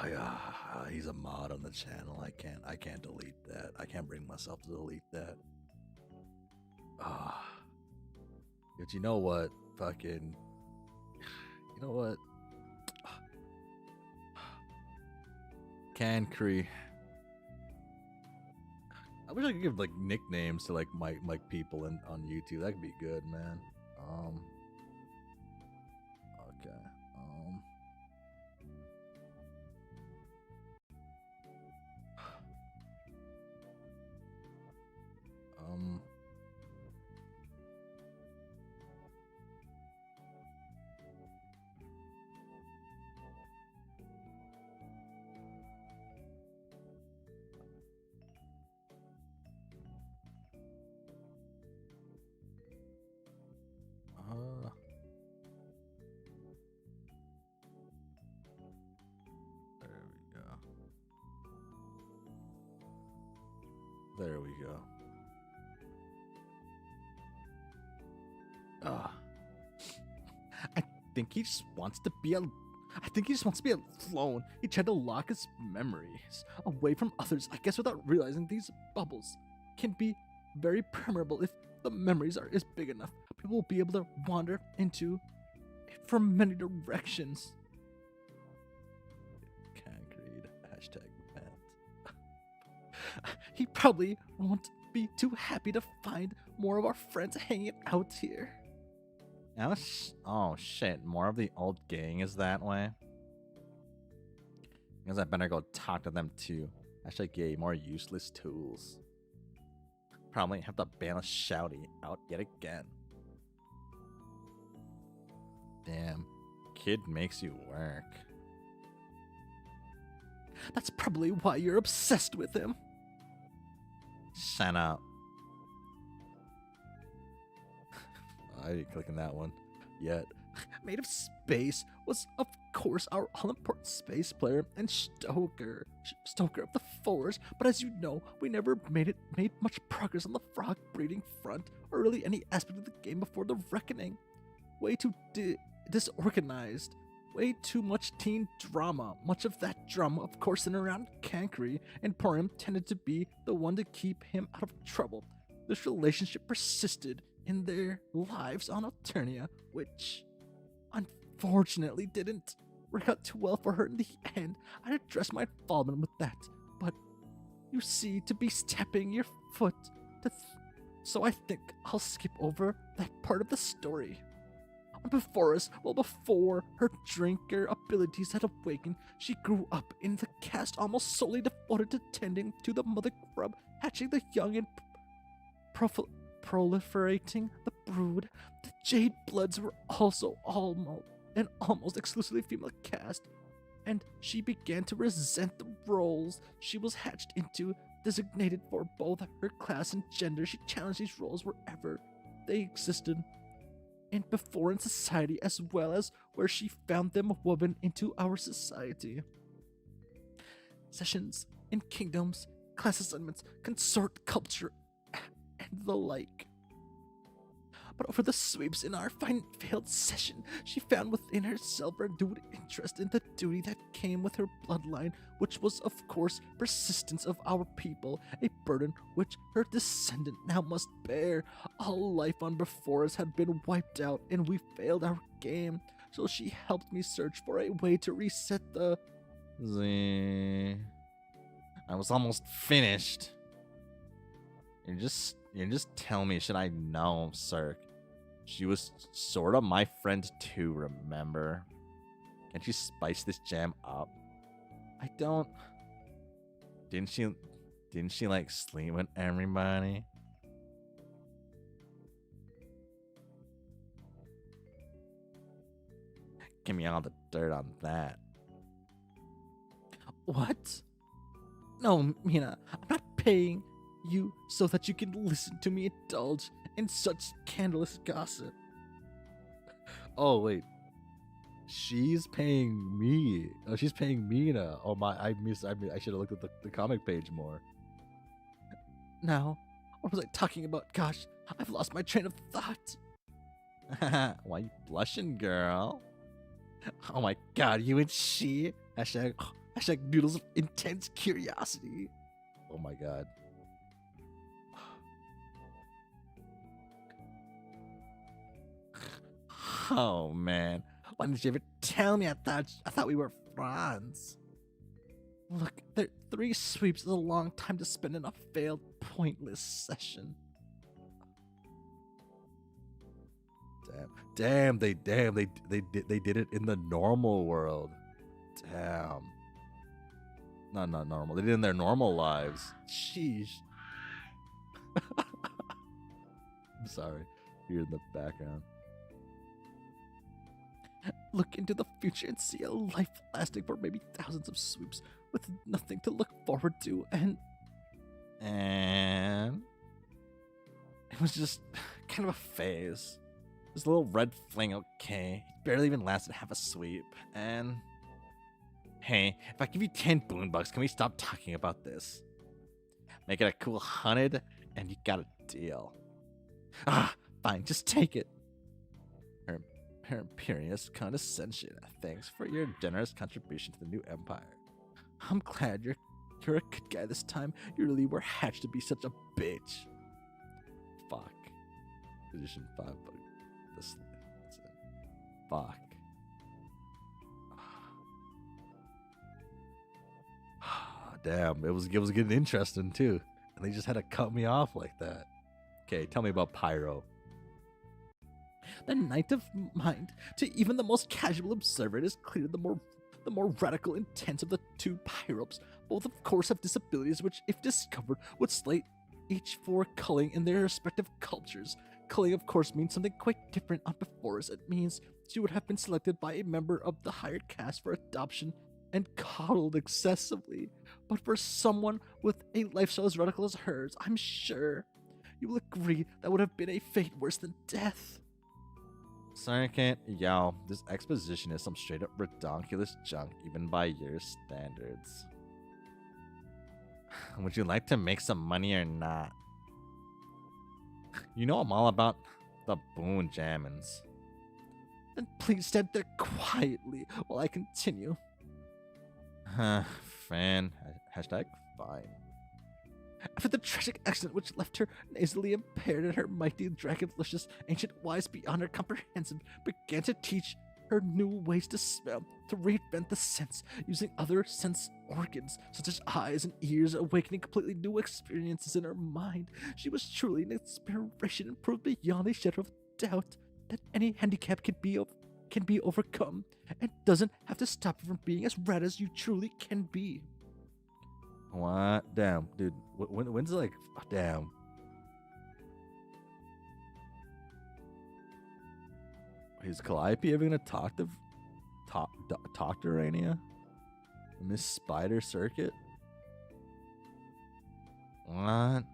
oh, yeah, he's a mod on the channel. I can't delete that. I can't bring myself to delete that. Ah. But you know what? Fucking you know what? Cancree. I wish I could give like nicknames to like my people on YouTube. That could be good, man. Okay. Um uh, there we go. There we go. I think he just wants to be I think he just wants to be alone. He tried to lock his memories away from others, I guess without realizing these bubbles can be very permeable if the memories is big enough. People will be able to wander into it from many directions. Concrete. Hashtag banned. He probably won't be too happy to find more of our friends hanging out here. Oh shit, more of the old gang is that way? Guess I better go talk to them too. Hashtag gay, more useless tools. Probably have to ban a shouty out yet again. Damn, kid makes you work. That's probably why you're obsessed with him. Shut up. I didn't click on that one yet. Made of Space was, of course, our all-important space player and stoker of the Fours, but as you know, we never made much progress on the frog breeding front, or really any aspect of the game before the reckoning. Way too disorganized. Way too much teen drama. Much of that drama, of course, centered around Cancree, and Purim tended to be the one to keep him out of trouble. This relationship persisted in their lives on Alternia, which unfortunately didn't work out too well for her in the end. I'd address my involvement with that, but you see, to be stepping your foot so I think I'll skip over that part of the story. Before us, well, before her drinker abilities had awakened, she grew up in the caste almost solely devoted to tending to the mother grub, hatching the young and proliferating the brood. The Jade Bloods were also almost exclusively female caste, and she began to resent the roles she was hatched into, designated for both her class and gender. She challenged these roles wherever they existed, and before in society, as well as where she found them woven into our society. Sessions in kingdoms, class assignments, consort culture, and the like. But over the sweeps in our failed session, she found within herself a renewed interest in the duty that came with her bloodline, which was, of course, persistence of our people, a burden which her descendant now must bear. All life on before us had been wiped out, and we failed our game, so she helped me search for a way to reset the... I was almost finished. You just tell me, should I know, Cirque? She was sort of my friend too, remember? Can't you spice this jam up? I don't... Didn't she like sleep with everybody? give me all the dirt on that. What? No, Mina, I'm not paying you so that you can listen to me indulge in such scandalous gossip. Oh wait, she's paying me. Oh, she's paying Mina. Oh my, I should have looked at the comic page more. Now, what was I talking about? Gosh, I've lost my train of thought. Why you blushing, girl? Oh my god, you and she. Hashtag noodles of intense curiosity. Oh my god. Oh man, why didn't you ever tell me? I thought we were friends. Look, 3 sweeps is a long time to spend in a failed, pointless session. Damn, they did it in the normal world. Damn. Not normal. They did it in their normal lives. Sheesh. I'm sorry. You're in the background. Look into the future and see a life lasting for maybe thousands of sweeps with nothing to look forward to, and it was just kind of a phase. This little red fling, okay, it barely even lasted half a sweep, and hey, if I give you 10 boonbucks, can we stop talking about this? Make it a cool 100, and you got a deal. Ah, fine, just take it. Her imperious condescension. Thanks for your generous contribution to the new empire. I'm glad you're a good guy this time. You really were hatched to be such a bitch. Fuck. Position 5, but that's it. Fuck. Damn, it was getting interesting too. And they just had to cut me off like that. Okay, tell me about Pyro. The night of mind, to even the most casual observer, it is clear the more radical intents of the 2 pyropes. Both, of course, have disabilities which, if discovered, would slate each for culling in their respective cultures. Culling, of course, means something quite different on Bephora's. It means she would have been selected by a member of the higher caste for adoption and coddled excessively. But for someone with a lifestyle as radical as hers, I'm sure you will agree that would have been a fate worse than death. Sergeant, yo, this exposition is some straight up redonkulous junk, even by your standards. Would you like to make some money or not? You know I'm all about the boon jammins. Then please stand there quietly while I continue. Fan. Hashtag fine. After the tragic accident which left her nasally impaired and her mighty dragonlicious ancient wise beyond her comprehension began to teach her new ways to smell, to reinvent the sense, using other sense organs such as eyes and ears, awakening completely new experiences in her mind. She was truly an inspiration and proved beyond a shadow of doubt that any handicap can be overcome and doesn't have to stop you from being as rad as you truly can be. What? Damn, dude. When's like, damn. Is Calliope ever gonna talk to Rania? Miss Spider Circuit? What?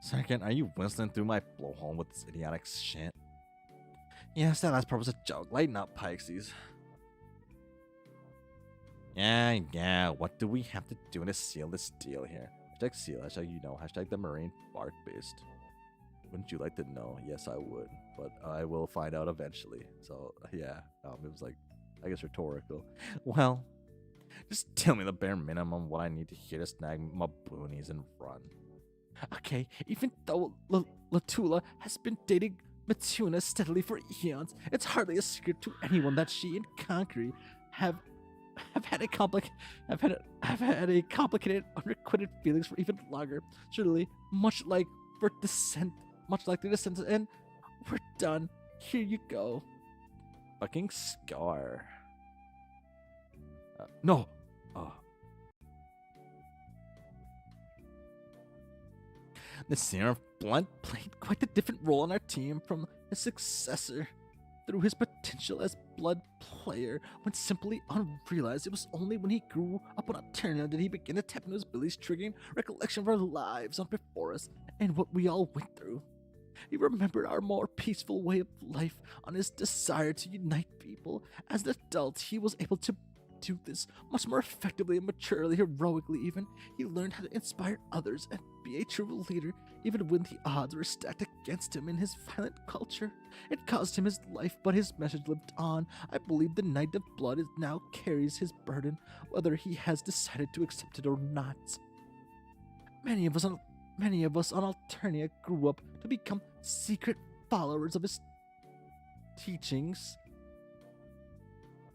Second, are you whistling through my blowhole with this idiotic shit? Yes, that last part was a joke. Lighten up, Pixies. Yeah, what do we have to do to seal this deal here? Hashtag seal, hashtag you know, hashtag the marine bark based. Wouldn't you like to know? Yes, I would, but I will find out eventually. So yeah, it was like, I guess rhetorical. Well, just tell me the bare minimum what I need to hear to snag my boonies and run. Okay, even though Latula has been dating Matuna steadily for eons, it's hardly a secret to anyone that she and Concrete have had a complicated, unrequited feelings for even longer. Surely, much like their descent, and we're done. Here you go. Fucking Scar. No. The Seer of Blunt played quite a different role on our team from his successor. through his potential as blood player when simply unrealized. It was only when he grew up on Eternia did he begin to tap into his abilities, triggering recollection of our lives on before us and what we all went through. He remembered our more peaceful way of life on his desire to unite people. As an adult, he was able to do this much more effectively and maturely, heroically even. He learned how to inspire others and be a true leader, even when the odds were stacked against him in his violent culture. It cost him his life, but his message lived on. I believe the Knight of Blood now carries his burden, whether he has decided to accept it or not. Many of us on Alternia grew up to become secret followers of his teachings.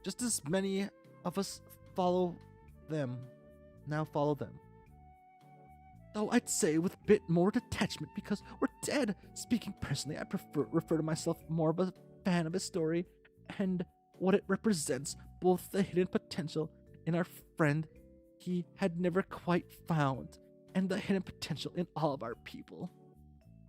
Just as many of us follow them. Though I'd say with a bit more detachment because we're dead. Speaking personally, I refer to myself more of a fan of his story and what it represents, both the hidden potential in our friend he had never quite found, and the hidden potential in all of our people.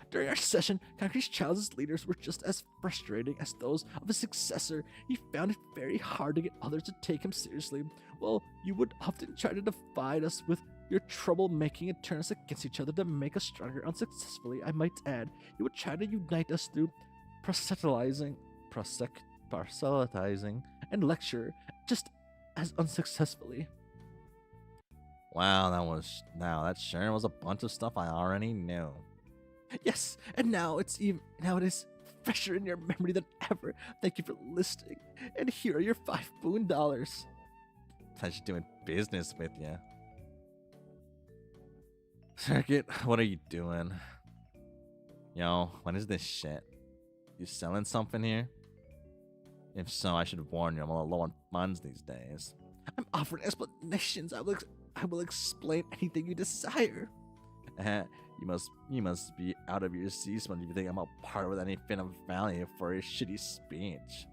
During our session, Concrete Child's leaders were just as frustrating as those of his successor. He found it very hard to get others to take him seriously. Well, you would often try to divide us with your troublemaking and turn us against each other to make us stronger unsuccessfully, I might add. He would try to unite us through proselytizing, and lecture, just as unsuccessfully. Wow, that sharing was a bunch of stuff I already knew. Yes, and now it is fresher in your memory than ever. Thank you for listening. And here are your $5 boon. Pleasure doing business with you. Circuit, what are you doing? Yo, what is this shit? You selling something here? If so, I should warn you, I'm a little low on funds these days. I'm offering explanations. I will explain anything you desire. You must be out of your seats when you think I'm a part with anything of value for a shitty speech.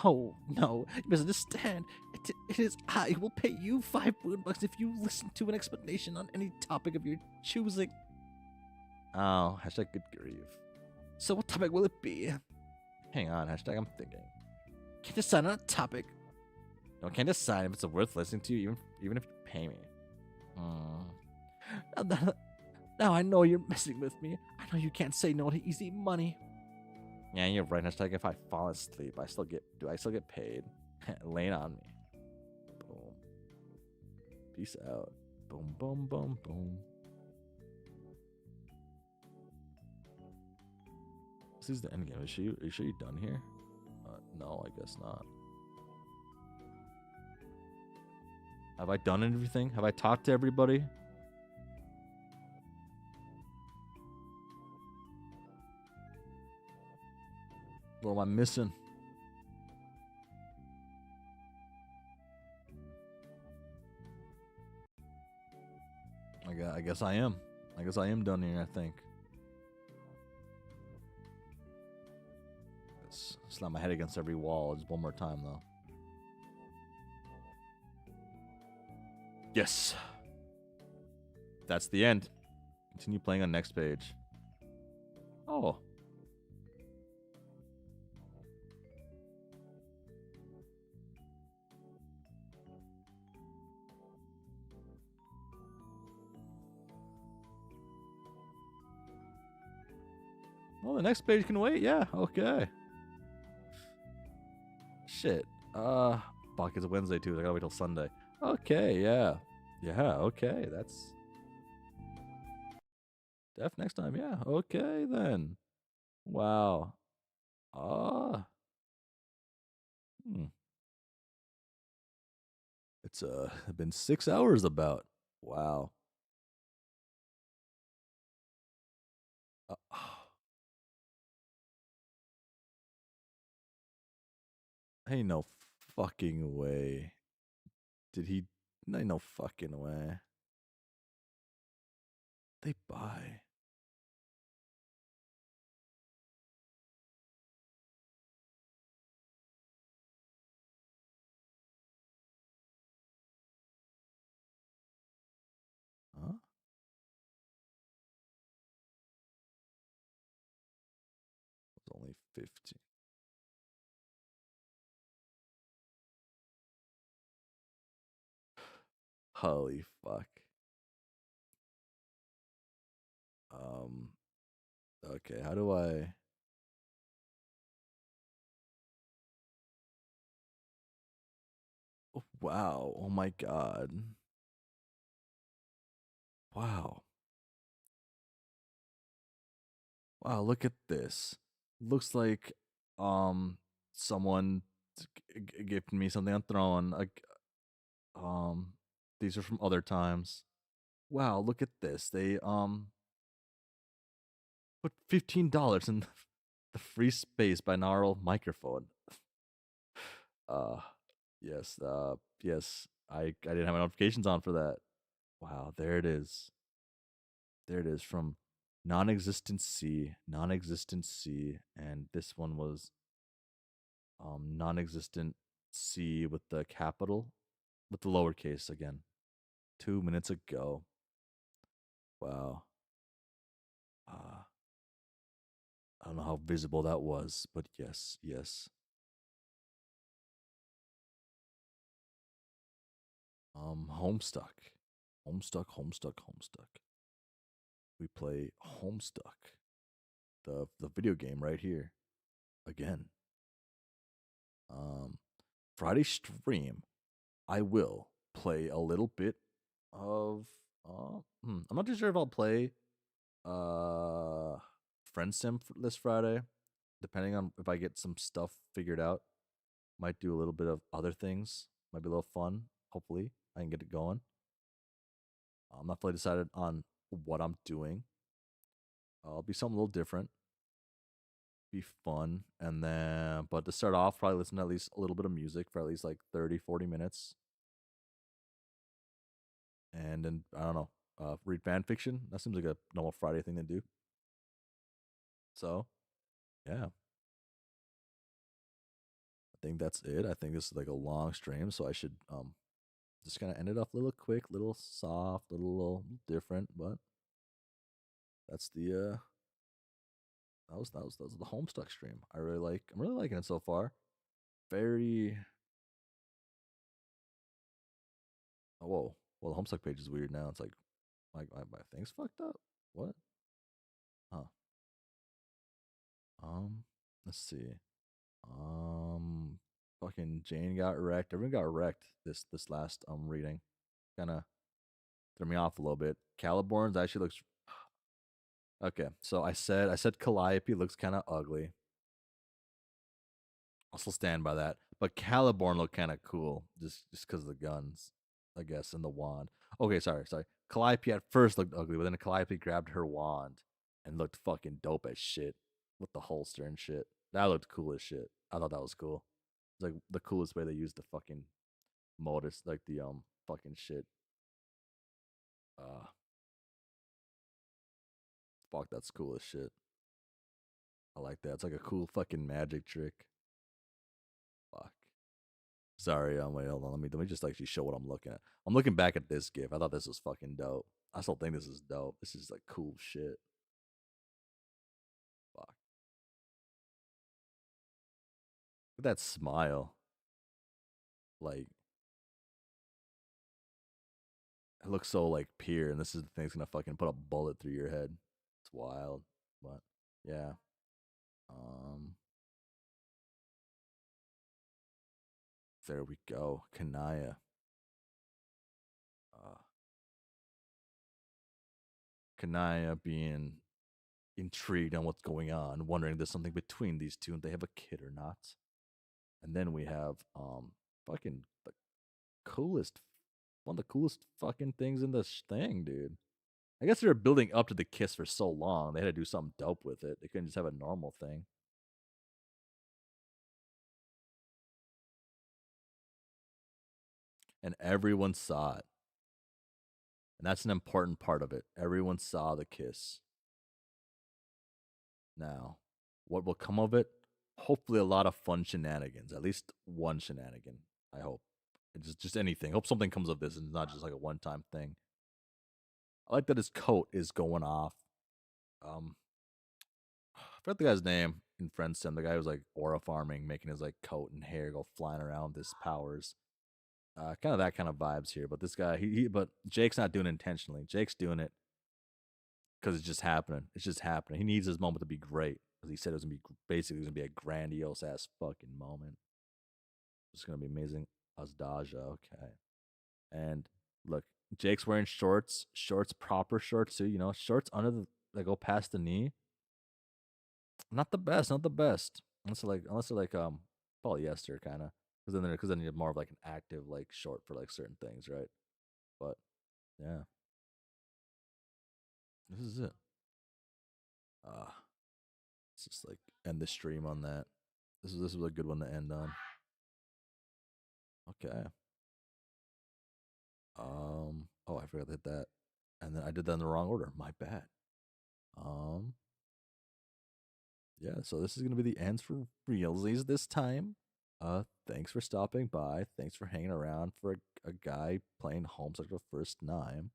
Oh, no, you misunderstand. It is I who will pay you $5 boon if you listen to an explanation on any topic of your choosing. Oh, hashtag good grief. So what topic will it be? Hang on, hashtag I'm thinking. Can't decide on a topic. No, can't decide if it's worth listening to, even if you pay me. Now I know you're messing with me. I know you can't say no to easy money. Yeah, you're right. Hashtag if I fall asleep, do I still get paid? Lay it on me. Boom. Peace out. Boom, boom, boom, boom. This is the end game. Are you sure you're done here? No, I guess not. Have I done everything? Have I talked to everybody? What am I missing? I guess I am. I guess I am done here, I think. Let's slam my head against every wall just one more time, though. Yes. That's the end. Continue playing on next page. Oh. Well, the next page can wait. Yeah, okay. Shit. Fuck, it's a Wednesday too. I gotta wait till Sunday. Okay, yeah. Yeah, okay. That's Def next time. Yeah, okay then. Wow. Hmm. It's been 6 hours about. Wow. Uh, Ain't no fucking way. Ain't no fucking way. They buy. Huh? It's only 15. Holy fuck. Um. Okay, how do I? Oh, wow. Oh my god. Wow. Wow, look at this. Looks like um someone gifted me something on Throne. Like these are from other times. Wow, look at this. They put $15 in the free space binaural microphone. Uh yes, yes. I didn't have my notifications on for that. Wow, there it is. There it is from non-existent C, non-existent C, and this one was non-existent C with the capital, with the lowercase again. 2 minutes ago. Wow. Uh, I don't know how visible that was, but yes, yes. Homestuck. Homestuck, Homestuck, Homestuck. We play Homestuck. The video game right here. Again. Um Friday stream, I will play a little bit of I'm not too sure if I'll play uh Friend Sim this Friday, depending on if I get some stuff figured out. Might do a little bit of other things. Might be a little fun. Hopefully, I can get it going. I'm not fully decided on what I'm doing. I'll be something a little different. Be fun. And then, but to start off, probably listen to at least a little bit of music for at least like 30, 40 minutes. And then, I don't know, read fan fiction. That seems like a normal Friday thing to do. So, yeah. I think that's it. I think this is like a long stream, so I should just kind of end it off a little quick, little soft, little different, but that's the that was the Homestuck stream. I'm really liking it so far. Very oh whoa. Well, the Homestuck page is weird now. It's like my thing's fucked up. What? Huh. Let's see. Fucking Jane got wrecked. Everyone got wrecked this last reading. Kind of threw me off a little bit. Caliborn's actually looks okay. So I said Calliope looks kind of ugly. I'll still stand by that. But Caliborn looked kind of cool, just because of the guns, I guess, and the wand. Okay, sorry. Calliope at first looked ugly, but then Calliope grabbed her wand and looked fucking dope as shit with the holster and shit. That looked cool as shit. I thought that was cool. It's like the coolest way they used the fucking modus, like the fucking shit. Uh, fuck, that's cool as shit. I like that. It's like a cool fucking magic trick. Fuck. Sorry, wait, hold on. Let me just actually show what I'm looking at. I'm looking back at this GIF. I thought this was fucking dope. I still think this is dope. This is like cool shit. Fuck. Look at that smile. Like it looks so like pure, and this is the thing that's gonna fucking put a bullet through your head. It's wild. But yeah. Um there we go. Kanaya. Uh Kanaya being intrigued on what's going on, wondering if there's something between these two and they have a kid or not. And then we have fucking the coolest one of the coolest fucking things in this thing, dude. I guess they were building up to the kiss for so long. They had to do something dope with it. They couldn't just have a normal thing. And everyone saw it. And that's an important part of it. Everyone saw the kiss. Now, what will come of it? Hopefully a lot of fun shenanigans. At least one shenanigan, I hope. Just anything. Hope something comes of this and it's not just like a one-time thing. I like that his coat is going off. I forgot the guy's name in Friend Sim. The guy who was like aura farming, making his like coat and hair go flying around with his powers. Kind of that kind of vibes here. But this guy, but Jake's not doing it intentionally. Jake's doing it because it's just happening. It's just happening. He needs his moment to be great because he said it was gonna be basically it was gonna be a grandiose ass fucking moment. It's gonna be amazing. Asdaja, okay. And look, Jake's wearing shorts, proper shorts too. You know, shorts under the that go past the knee. Not the best, not the best. Unless they're like polyester kind of, because then you're more of like an active like short for like certain things, right? But yeah, this is it. Let's just like end the stream on that. This was a good one to end on. Okay. Oh, I forgot to hit that, and then I did that in the wrong order. My bad. Um. Yeah, so this is gonna be the ends for realsies this time. Thanks for stopping by. Thanks for hanging around for a guy playing Homestuck the first time.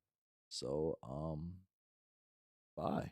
So, bye.